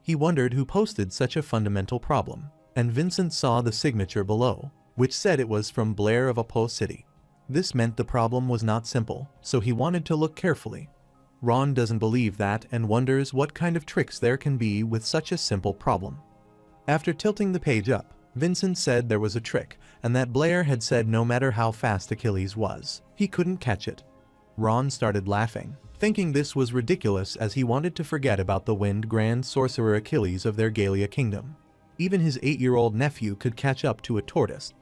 He wondered who posted such a fundamental problem, and Vincent saw the signature below, which said it was from Blair of Apo City. This meant the problem was not simple, so he wanted to look carefully. Ron doesn't believe that and wonders what kind of tricks there can be with such a simple problem. After tilting the page up, Vincent said there was a trick, and that Blair had said no matter how fast Achilles was, he couldn't catch it. Ron started laughing, thinking this was ridiculous as he wanted to forget about the Wind Grand Sorcerer Achilles of their Galia kingdom. Even his 8-year-old nephew could catch up to a tortoise.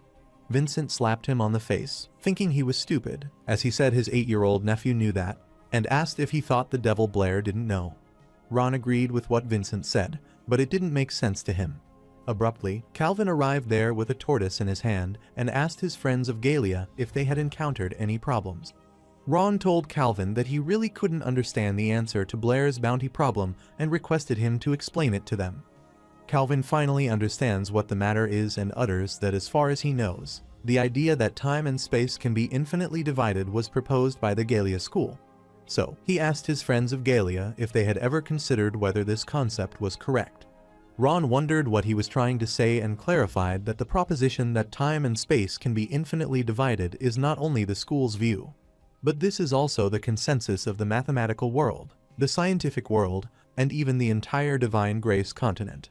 Vincent slapped him on the face, thinking he was stupid, as he said his 8-year-old nephew knew that, and asked if he thought the devil Blair didn't know. Ron agreed with what Vincent said, but it didn't make sense to him. Abruptly, Calvin arrived there with a tortoise in his hand and asked his friends of Galia if they had encountered any problems. Ron told Calvin that he really couldn't understand the answer to Blair's bounty problem and requested him to explain it to them. Calvin finally understands what the matter is and utters that as far as he knows, the idea that time and space can be infinitely divided was proposed by the Galia school. So, he asked his friends of Galia if they had ever considered whether this concept was correct. Ron wondered what he was trying to say and clarified that the proposition that time and space can be infinitely divided is not only the school's view, but this is also the consensus of the mathematical world, the scientific world, and even the entire Divine Grace continent.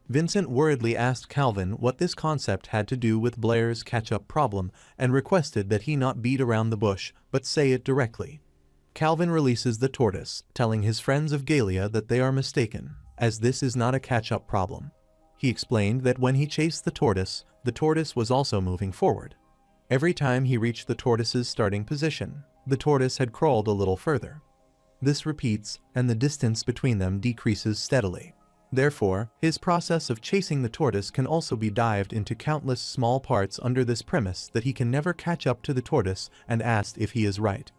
Vincent worriedly asked Calvin what this concept had to do with Blair's catch-up problem and requested that he not beat around the bush but say it directly. Calvin releases the tortoise, telling his friends of Galia that they are mistaken, as this is not a catch-up problem. He explained that when he chased the tortoise was also moving forward. Every time he reached the tortoise's starting position, the tortoise had crawled a little further. This repeats, and the distance between them decreases steadily. Therefore, his process of chasing the tortoise can also be dived into countless small parts under this premise that he can never catch up to the tortoise and asked if he is right.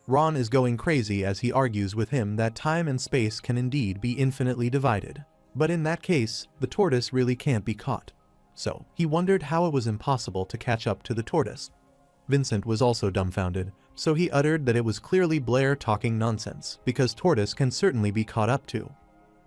Ron is going crazy as he argues with him that time and space can indeed be infinitely divided, but in that case, the tortoise really can't be caught. So, he wondered how it was impossible to catch up to the tortoise. Vincent was also dumbfounded, so he uttered that it was clearly Blair talking nonsense, because tortoise can certainly be caught up to.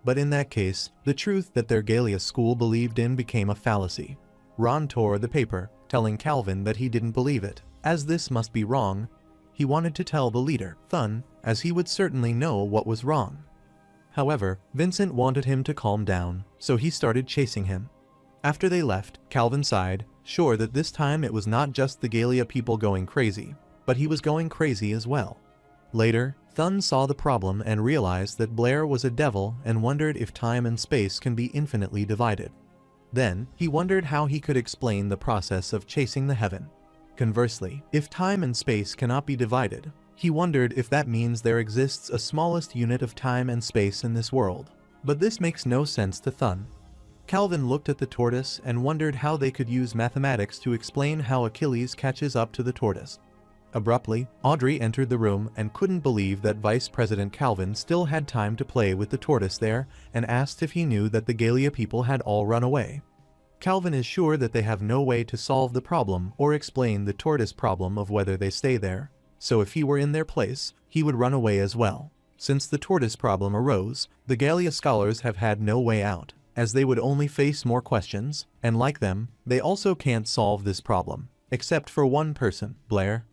But in that case, the truth that their Galia school believed in became a fallacy. Ron tore the paper, telling Calvin that he didn't believe it, as this must be wrong. He wanted to tell the leader, Thun, as he would certainly know what was wrong. However, Vincent wanted him to calm down, so he started chasing him. After they left, Calvin sighed, sure that this time it was not just the Galia people going crazy, but he was going crazy as well. Later, Thun saw the problem and realized that Blair was a devil and wondered if time and space can be infinitely divided. Then, he wondered how he could explain the process of chasing the heaven. Conversely, if time and space cannot be divided, he wondered if that means there exists a smallest unit of time and space in this world. But this makes no sense to Thun. Calvin looked at the tortoise and wondered how they could use mathematics to explain how Achilles catches up to the tortoise. Abruptly, Audrey entered the room and couldn't believe that Vice President Calvin still had time to play with the tortoise there and asked if he knew that the Galia people had all run away. Calvin is sure that they have no way to solve the problem or explain the tortoise problem of whether they stay there, so if he were in their place, he would run away as well. Since the tortoise problem arose, the Galia scholars have had no way out, as they would only face more questions, and like them, they also can't solve this problem, except for one person, Blair.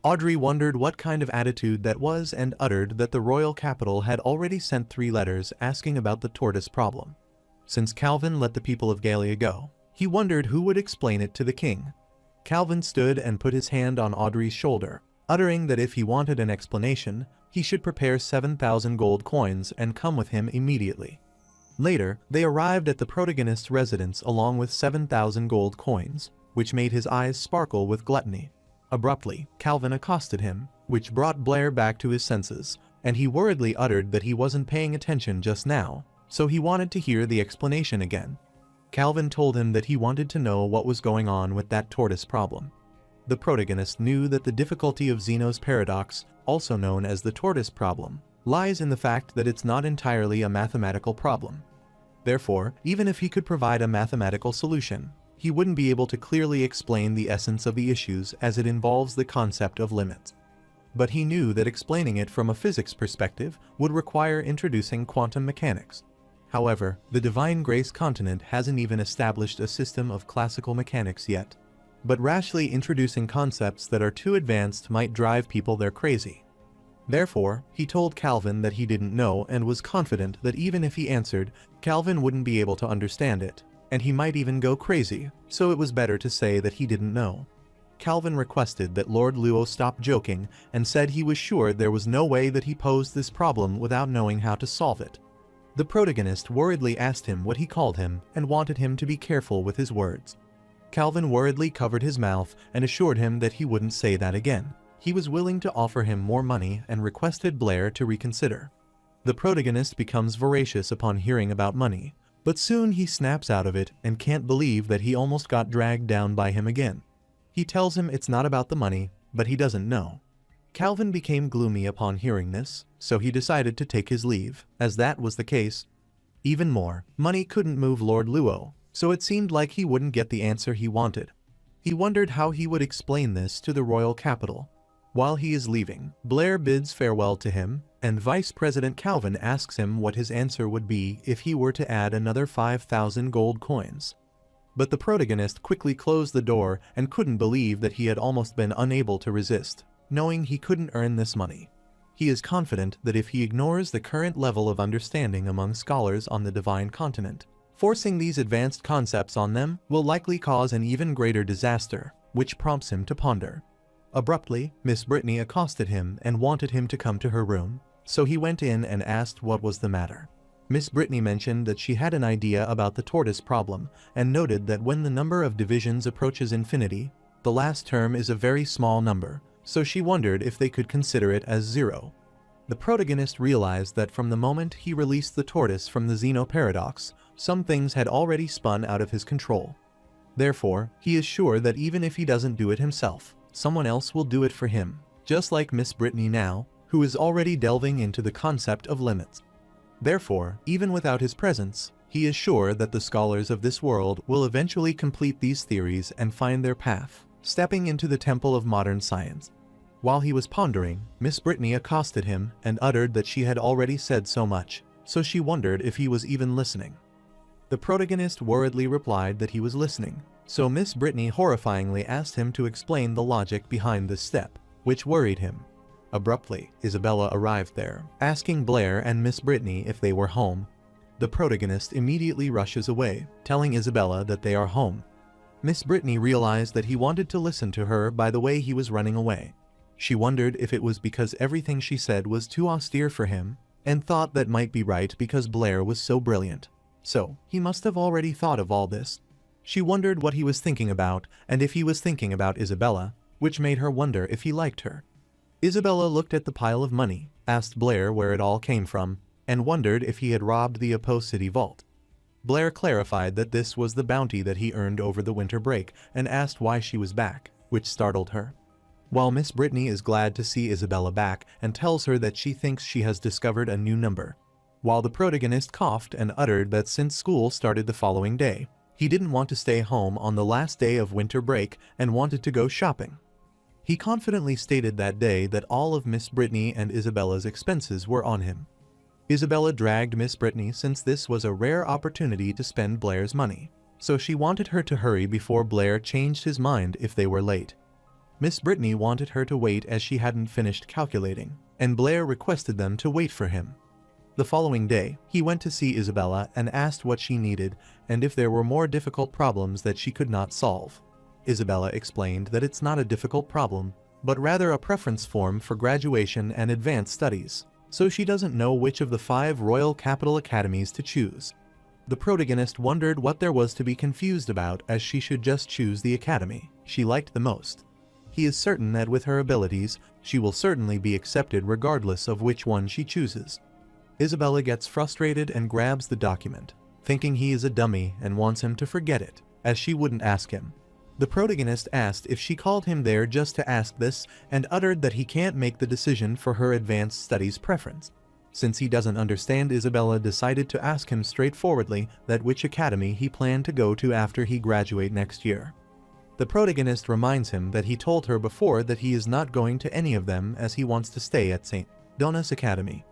Audrey wondered what kind of attitude that was and uttered that the royal capital had already sent 3 letters asking about the tortoise problem. Since Calvin let the people of Gallia go, he wondered who would explain it to the king. Calvin stood and put his hand on Audrey's shoulder, uttering that if he wanted an explanation, he should prepare 7,000 gold coins and come with him immediately. Later, they arrived at the protagonist's residence along with 7,000 gold coins, which made his eyes sparkle with gluttony. Abruptly, Calvin accosted him, which brought Blair back to his senses, and he worriedly uttered that he wasn't paying attention just now, so he wanted to hear the explanation again. Calvin told him that he wanted to know what was going on with that tortoise problem. The protagonist knew that the difficulty of Zeno's paradox, also known as the tortoise problem, lies in the fact that it's not entirely a mathematical problem. Therefore, even if he could provide a mathematical solution, he wouldn't be able to clearly explain the essence of the issues as it involves the concept of limits. But he knew that explaining it from a physics perspective would require introducing quantum mechanics. However, the Divine Grace continent hasn't even established a system of classical mechanics yet. But rashly introducing concepts that are too advanced might drive people there crazy. Therefore, he told Calvin that he didn't know and was confident that even if he answered, Calvin wouldn't be able to understand it, and he might even go crazy, so it was better to say that he didn't know. Calvin requested that Lord Luo stop joking and said he was sure there was no way that he posed this problem without knowing how to solve it. The protagonist worriedly asked him what he called him and wanted him to be careful with his words. Calvin worriedly covered his mouth and assured him that he wouldn't say that again. He was willing to offer him more money and requested Blair to reconsider. The protagonist becomes voracious upon hearing about money, but soon he snaps out of it and can't believe that he almost got dragged down by him again. He tells him it's not about the money, but he doesn't know. Calvin became gloomy upon hearing this, so he decided to take his leave, as that was the case. Even more, money couldn't move Lord Luo, so it seemed like he wouldn't get the answer he wanted. He wondered how he would explain this to the royal capital. While he is leaving, Blair bids farewell to him, and Vice President Calvin asks him what his answer would be if he were to add another 5,000 gold coins. But the protagonist quickly closed the door and couldn't believe that he had almost been unable to resist, knowing he couldn't earn this money. He is confident that if he ignores the current level of understanding among scholars on the Divine Continent, forcing these advanced concepts on them will likely cause an even greater disaster, which prompts him to ponder. Abruptly, Miss Brittany accosted him and wanted him to come to her room, so he went in and asked what was the matter. Miss Brittany mentioned that she had an idea about the tortoise problem and noted that when the number of divisions approaches infinity, the last term is a very small number, so she wondered if they could consider it as 0. The protagonist realized that from the moment he released the tortoise from the Zeno paradox, some things had already spun out of his control. Therefore, he is sure that even if he doesn't do it himself, someone else will do it for him, just like Miss Brittany now, who is already delving into the concept of limits. Therefore, even without his presence, he is sure that the scholars of this world will eventually complete these theories and find their path, stepping into the temple of modern science. While he was pondering, Miss Brittany accosted him and uttered that she had already said so much, so she wondered if he was even listening. The protagonist worriedly replied that he was listening, so Miss Brittany horrifyingly asked him to explain the logic behind this step, which worried him. Abruptly, Isabella arrived there, asking Blair and Miss Brittany if they were home. The protagonist immediately rushes away, telling Isabella that they are home. Miss Brittany realized that he wanted to listen to her by the way he was running away. She wondered if it was because everything she said was too austere for him, and thought that might be right because Blair was so brilliant. So, he must have already thought of all this. She wondered what he was thinking about, and if he was thinking about Isabella, which made her wonder if he liked her. Isabella looked at the pile of money, asked Blair where it all came from, and wondered if he had robbed the Apo City vault. Blair clarified that this was the bounty that he earned over the winter break and asked why she was back, which startled her. While Miss Brittany is glad to see Isabella back and tells her that she thinks she has discovered a new number, while the protagonist coughed and uttered that since school started the following day, he didn't want to stay home on the last day of winter break and wanted to go shopping. He confidently stated that day that all of Miss Brittany and Isabella's expenses were on him. Isabella dragged Miss Brittany since this was a rare opportunity to spend Blair's money, so she wanted her to hurry before Blair changed his mind if they were late. Miss Brittany wanted her to wait as she hadn't finished calculating, and Blair requested them to wait for him. The following day, he went to see Isabella and asked what she needed and if there were more difficult problems that she could not solve. Isabella explained that it's not a difficult problem, but rather a preference form for graduation and advanced studies, so she doesn't know which of the 5 Royal Capital Academies to choose. The protagonist wondered what there was to be confused about, as she should just choose the academy she liked the most. He is certain that with her abilities, she will certainly be accepted regardless of which one she chooses. Isabella gets frustrated and grabs the document, thinking he is a dummy and wants him to forget it, as she wouldn't ask him. The protagonist asked if she called him there just to ask this and uttered that he can't make the decision for her advanced studies preference. Since he doesn't understand, Isabella decided to ask him straightforwardly that which academy he planned to go to after he graduate next year. The protagonist reminds him that he told her before that he is not going to any of them as he wants to stay at St. Donna's Academy.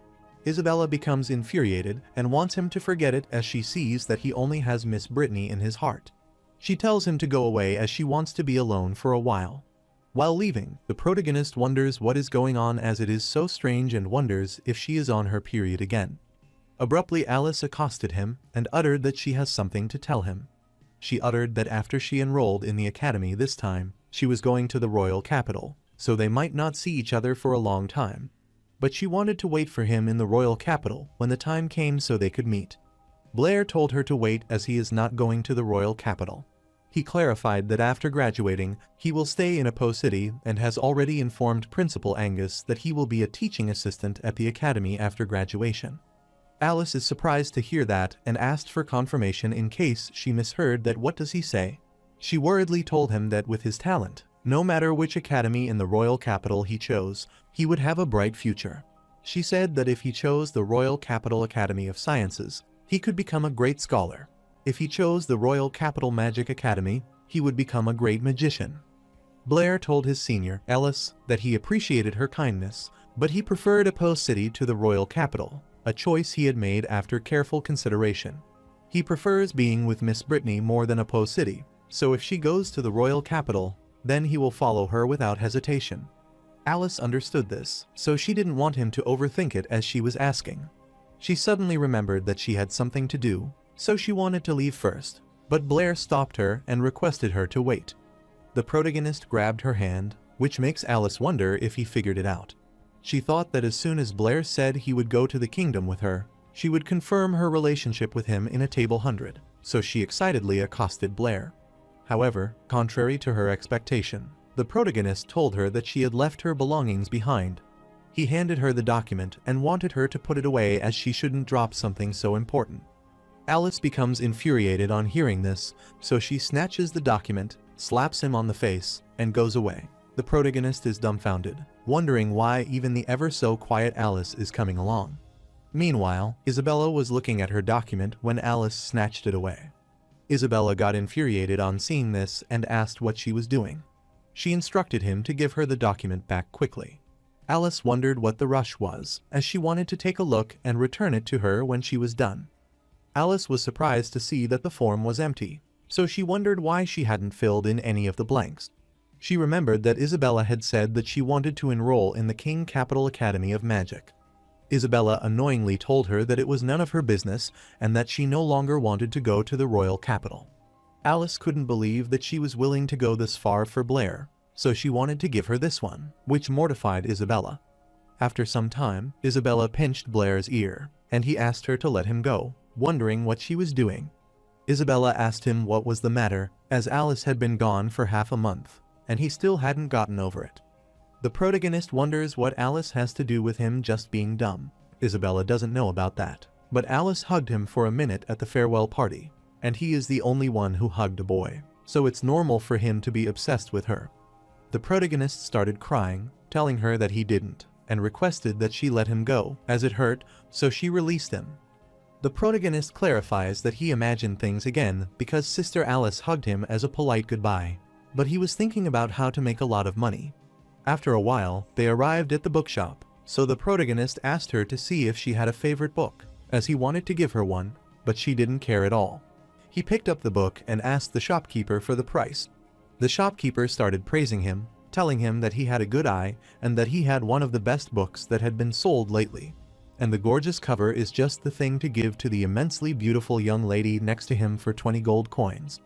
Isabella becomes infuriated and wants him to forget it as she sees that he only has Miss Brittany in his heart. She tells him to go away as she wants to be alone for a while. While leaving, the protagonist wonders what is going on as it is so strange and wonders if she is on her period again. Abruptly, Alice accosted him and uttered that she has something to tell him. She uttered that after she enrolled in the academy this time, she was going to the royal capital, so they might not see each other for a long time. But she wanted to wait for him in the royal capital when the time came so they could meet. Blair told her to wait as he is not going to the royal capital. He clarified that after graduating, he will stay in a post city and has already informed Principal Angus that he will be a teaching assistant at the academy after graduation. Alice is surprised to hear that and asked for confirmation in case she misheard that. What does he say? She worriedly told him that with his talent, no matter which academy in the royal capital he chose, he would have a bright future. She said that if he chose the Royal Capital Academy of Sciences, he could become a great scholar. If he chose the Royal Capital Magic Academy, he would become a great magician. Blair told his senior, Alice, that he appreciated her kindness, but he preferred a post city to the royal capital, a choice he had made after careful consideration. He prefers being with Miss Brittany more than a post city, so if she goes to the royal capital, then he will follow her without hesitation. Alice understood this, so she didn't want him to overthink it as she was asking. She suddenly remembered that she had something to do, so she wanted to leave first, but Blair stopped her and requested her to wait. The protagonist grabbed her hand, which makes Alice wonder if he figured it out. She thought that as soon as Blair said he would go to the kingdom with her, she would confirm her relationship with him in a table 100, so she excitedly accosted Blair. However, contrary to her expectation, the protagonist told her that she had left her belongings behind. He handed her the document and wanted her to put it away as she shouldn't drop something so important. Alice becomes infuriated on hearing this, so she snatches the document, slaps him on the face, and goes away. The protagonist is dumbfounded, wondering why even the ever-so-quiet Alice is coming along. Meanwhile, Isabella was looking at her document when Alice snatched it away. Isabella got infuriated on seeing this and asked what she was doing. She instructed him to give her the document back quickly. Alice wondered what the rush was, as she wanted to take a look and return it to her when she was done. Alice was surprised to see that the form was empty, so she wondered why she hadn't filled in any of the blanks. She remembered that Isabella had said that she wanted to enroll in the King Capital Academy of Magic. Isabella annoyingly told her that it was none of her business and that she no longer wanted to go to the royal capital. Alice couldn't believe that she was willing to go this far for Blair, so she wanted to give her this one, which mortified Isabella. After some time, Isabella pinched Blair's ear, and he asked her to let him go, wondering what she was doing. Isabella asked him what was the matter, as Alice had been gone for half a month, and he still hadn't gotten over it. The protagonist wonders what Alice has to do with him just being dumb. Isabella doesn't know about that, but Alice hugged him for a minute at the farewell party, and he is the only one who hugged a boy, so it's normal for him to be obsessed with her. The protagonist started crying, telling her that he didn't, and requested that she let him go, as it hurt, so she released him. The protagonist clarifies that he imagined things again because Sister Alice hugged him as a polite goodbye, but he was thinking about how to make a lot of money. After a while, they arrived at the bookshop, so the protagonist asked her to see if she had a favorite book, as he wanted to give her one, but she didn't care at all. He picked up the book and asked the shopkeeper for the price. The shopkeeper started praising him, telling him that he had a good eye and that he had one of the best books that had been sold lately. And the gorgeous cover is just the thing to give to the immensely beautiful young lady next to him for 20 gold coins.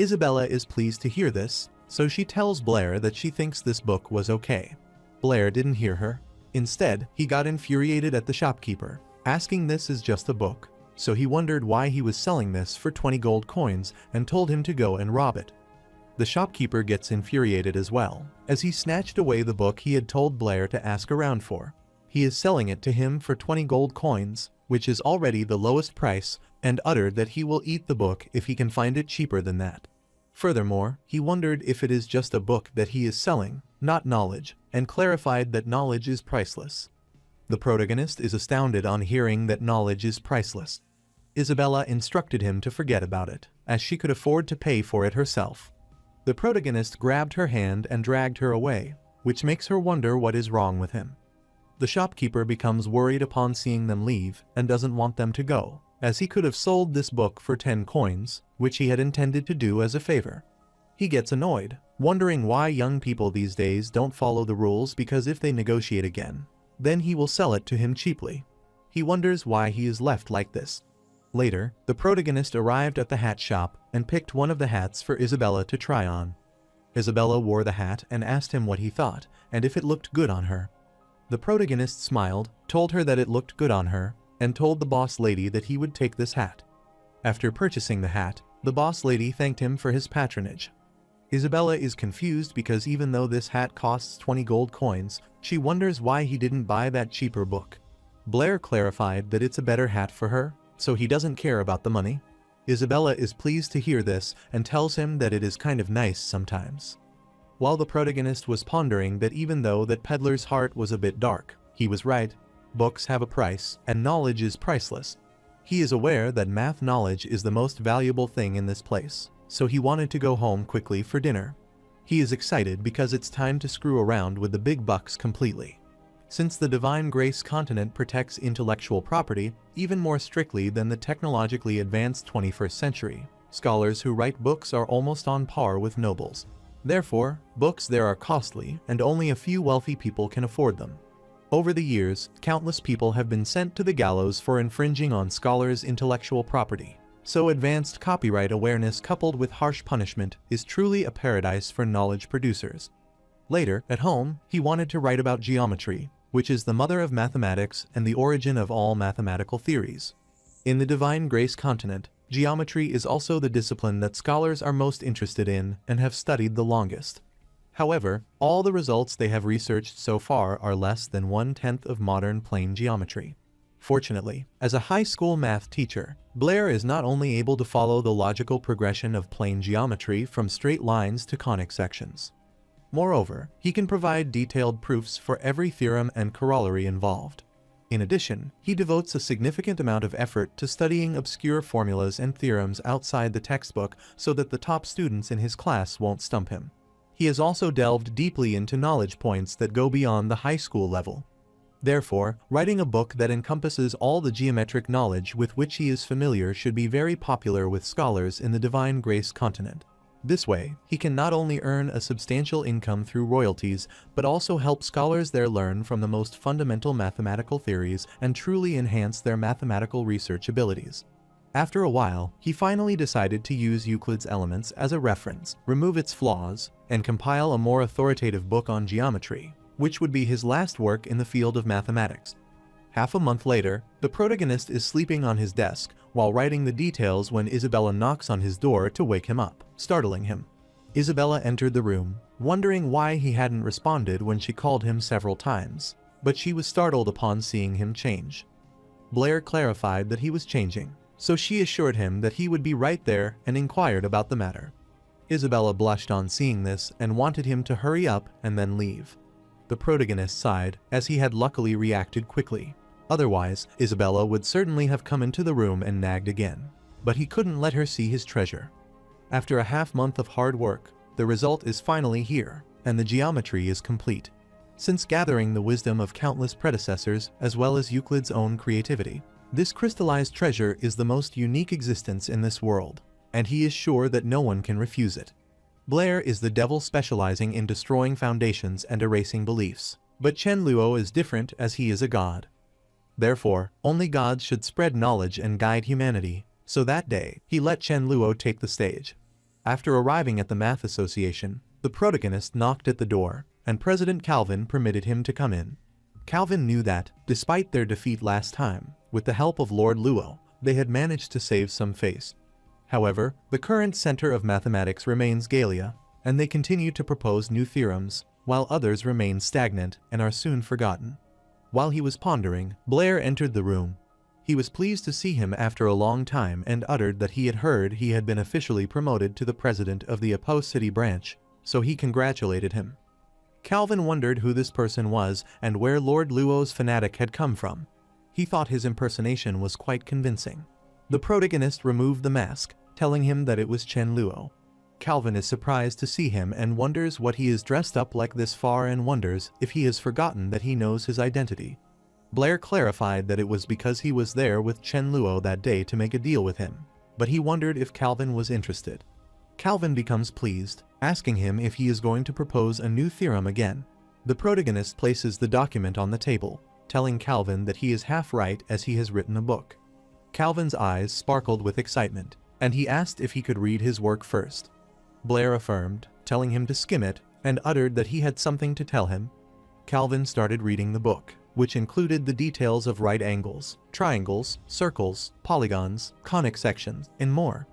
Isabella is pleased to hear this, so she tells Blair that she thinks this book was okay. Blair didn't hear her. Instead, he got infuriated at the shopkeeper, asking this is just a book, so he wondered why he was selling this for 20 gold coins and told him to go and rob it. The shopkeeper gets infuriated as well, as he snatched away the book he had told Blair to ask around for. He is selling it to him for 20 gold coins, which is already the lowest price, and uttered that he will eat the book if he can find it cheaper than that. Furthermore, he wondered if it is just a book that he is selling, not knowledge, and clarified that knowledge is priceless. The protagonist is astounded on hearing that knowledge is priceless. Isabella instructed him to forget about it, as she could afford to pay for it herself. The protagonist grabbed her hand and dragged her away, which makes her wonder what is wrong with him. The shopkeeper becomes worried upon seeing them leave and doesn't want them to go, as he could have sold this book for 10 coins, which he had intended to do as a favor. He gets annoyed, wondering why young people these days don't follow the rules, because if they negotiate again, then he will sell it to him cheaply. He wonders why he is left like this. Later, the protagonist arrived at the hat shop and picked one of the hats for Isabella to try on. Isabella wore the hat and asked him what he thought and if it looked good on her. The protagonist smiled, told her that it looked good on her, and told the boss lady that he would take this hat. After purchasing the hat, the boss lady thanked him for his patronage. Isabella is confused because even though this hat costs 20 gold coins, she wonders why he didn't buy that cheaper book. Blair clarified that it's a better hat for her, so he doesn't care about the money. Isabella is pleased to hear this and tells him that it is kind of nice sometimes. While the protagonist was pondering that even though that peddler's heart was a bit dark, he was right. Books have a price, and knowledge is priceless. He is aware that math knowledge is the most valuable thing in this place, so he wanted to go home quickly for dinner. He is excited because it's time to screw around with the big bucks completely. Since the Divine Grace continent protects intellectual property even more strictly than the technologically advanced 21st century, scholars who write books are almost on par with nobles. Therefore, books there are costly and only a few wealthy people can afford them. Over the years, countless people have been sent to the gallows for infringing on scholars' intellectual property. So advanced copyright awareness coupled with harsh punishment is truly a paradise for knowledge producers. Later, at home, he wanted to write about geometry, which is the mother of mathematics and the origin of all mathematical theories. In the Divine Grace continent, geometry is also the discipline that scholars are most interested in and have studied the longest. However, all the results they have researched so far are less than 1/10 of modern plane geometry. Fortunately, as a high school math teacher, Blair is not only able to follow the logical progression of plane geometry from straight lines to conic sections. Moreover, he can provide detailed proofs for every theorem and corollary involved. In addition, he devotes a significant amount of effort to studying obscure formulas and theorems outside the textbook so that the top students in his class won't stump him. He has also delved deeply into knowledge points that go beyond the high school level. Therefore, writing a book that encompasses all the geometric knowledge with which he is familiar should be very popular with scholars in the Divine Grace continent. This way, he can not only earn a substantial income through royalties, but also help scholars there learn from the most fundamental mathematical theories and truly enhance their mathematical research abilities. After a while, he finally decided to use Euclid's Elements as a reference, remove its flaws, and compile a more authoritative book on geometry, which would be his last work in the field of mathematics. Half a month later, the protagonist is sleeping on his desk while writing the details when Isabella knocks on his door to wake him up, startling him. Isabella entered the room, wondering why he hadn't responded when she called him several times, but she was startled upon seeing him change. Blair clarified that he was changing, so she assured him that he would be right there and inquired about the matter. Isabella blushed on seeing this and wanted him to hurry up and then leave. The protagonist sighed, as he had luckily reacted quickly. Otherwise, Isabella would certainly have come into the room and nagged again. But he couldn't let her see his treasure. After a half-month of hard work, the result is finally here, and the geometry is complete. Since gathering the wisdom of countless predecessors as well as Euclid's own creativity, this crystallized treasure is the most unique existence in this world, and he is sure that no one can refuse it. Blair is the devil specializing in destroying foundations and erasing beliefs, but Chen Luo is different as he is a god. Therefore, only gods should spread knowledge and guide humanity, so that day, he let Chen Luo take the stage. After arriving at the Math Association, the protagonist knocked at the door, and President Calvin permitted him to come in. Calvin knew that, despite their defeat last time, with the help of Lord Luo, they had managed to save some face. However, the current center of mathematics remains Galia, and they continue to propose new theorems, while others remain stagnant and are soon forgotten. While he was pondering, Blair entered the room. He was pleased to see him after a long time and uttered that he had heard he had been officially promoted to the president of the Apo City branch, so he congratulated him. Calvin wondered who this person was and where Lord Luo's fanatic had come from. He thought his impersonation was quite convincing. The protagonist removed the mask, telling him that it was Chen Luo. Calvin is surprised to see him and wonders what he is dressed up like this far and wonders if he has forgotten that he knows his identity. Blair clarified that it was because he was there with Chen Luo that day to make a deal with him, but he wondered if Calvin was interested. Calvin becomes pleased, asking him if he is going to propose a new theorem again. The protagonist places the document on the table, telling Calvin that he is half right as he has written a book. Calvin's eyes sparkled with excitement, and he asked if he could read his work first. Blair affirmed, telling him to skim it, and uttered that he had something to tell him. Calvin started reading the book, which included the details of right angles, triangles, circles, polygons, conic sections, and more.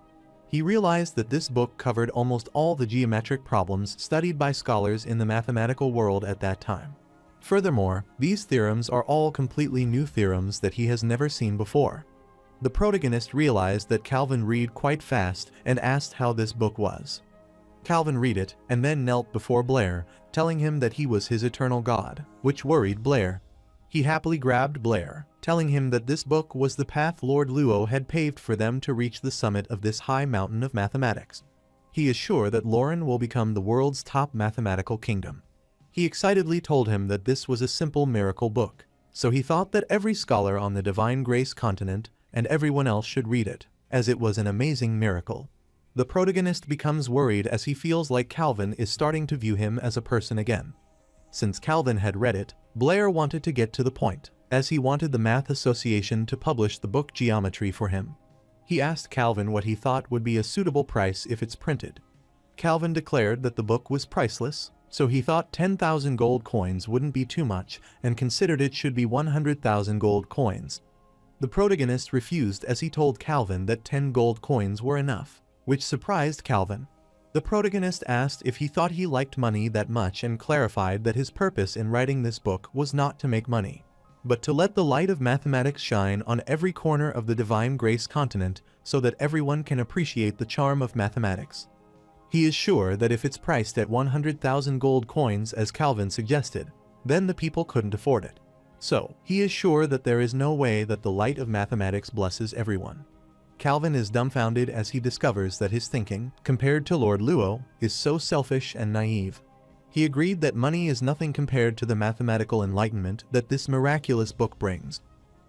He realized that this book covered almost all the geometric problems studied by scholars in the mathematical world at that time. Furthermore, these theorems are all completely new theorems that he has never seen before. The protagonist realized that Calvin read quite fast and asked how this book was. Calvin read it and then knelt before Blair, telling him that he was his eternal god, which worried Blair. He happily grabbed Blair, telling him that this book was the path Lord Luo had paved for them to reach the summit of this high mountain of mathematics. He is sure that Lauren will become the world's top mathematical kingdom. He excitedly told him that this was a simple miracle book, so he thought that every scholar on the Divine Grace continent and everyone else should read it, as it was an amazing miracle. The protagonist becomes worried as he feels like Calvin is starting to view him as a person again. Since Calvin had read it, Blair wanted to get to the point, as he wanted the Math Association to publish the book Geometry for him. He asked Calvin what he thought would be a suitable price if it's printed. Calvin declared that the book was priceless, so he thought 10,000 gold coins wouldn't be too much and considered it should be 100,000 gold coins. The protagonist refused as he told Calvin that 10 gold coins were enough, which surprised Calvin. The protagonist asked if he thought he liked money that much and clarified that his purpose in writing this book was not to make money, but to let the light of mathematics shine on every corner of the Divine Grace continent so that everyone can appreciate the charm of mathematics. He is sure that if it's priced at 100,000 gold coins as Calvin suggested, then the people couldn't afford it. So, he is sure that there is no way that the light of mathematics blesses everyone. Calvin is dumbfounded as he discovers that his thinking, compared to Lord Luo, is so selfish and naive. He agreed that money is nothing compared to the mathematical enlightenment that this miraculous book brings.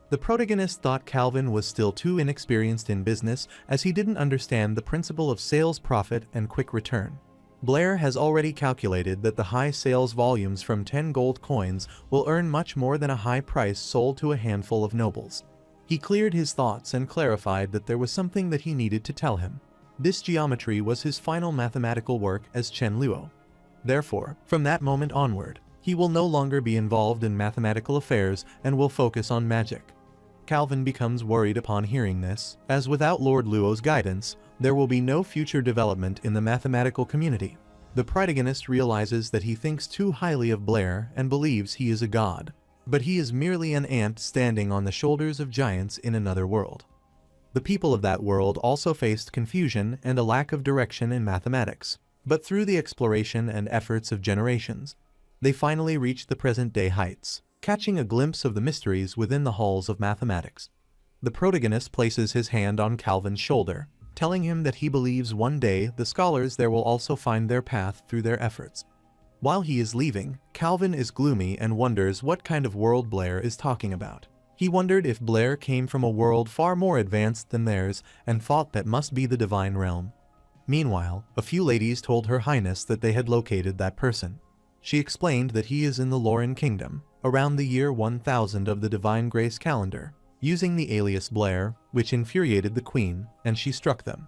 The protagonist thought Calvin was still too inexperienced in business as he didn't understand the principle of sales profit and quick return. Blair has already calculated that the high sales volumes from 10 gold coins will earn much more than a high price sold to a handful of nobles. He cleared his thoughts and clarified that there was something that he needed to tell him. This geometry was his final mathematical work as Chen Luo. Therefore, from that moment onward, he will no longer be involved in mathematical affairs and will focus on magic. Calvin becomes worried upon hearing this, as without Lord Luo's guidance, there will be no future development in the mathematical community. The protagonist realizes that he thinks too highly of Blair and believes he is a god, but he is merely an ant standing on the shoulders of giants in another world. The people of that world also faced confusion and a lack of direction in mathematics, but through the exploration and efforts of generations, they finally reached the present-day heights, catching a glimpse of the mysteries within the halls of mathematics. The protagonist places his hand on Calvin's shoulder, telling him that he believes one day the scholars there will also find their path through their efforts. While he is leaving, Calvin is gloomy and wonders what kind of world Blair is talking about. He wondered if Blair came from a world far more advanced than theirs and thought that must be the divine realm. Meanwhile, a few ladies told Her Highness that they had located that person. She explained that he is in the Lauren Kingdom, around the year 1000 of the Divine Grace calendar, using the alias Blair, which infuriated the Queen, and she struck them.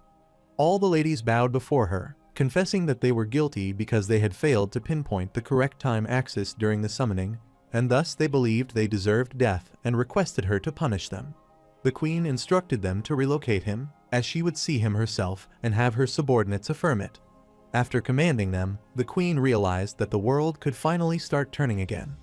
All the ladies bowed before her, confessing that they were guilty because they had failed to pinpoint the correct time axis during the summoning, and thus they believed they deserved death and requested her to punish them. The Queen instructed them to relocate him, as she would see him herself and have her subordinates affirm it. After commanding them, the Queen realized that the world could finally start turning again.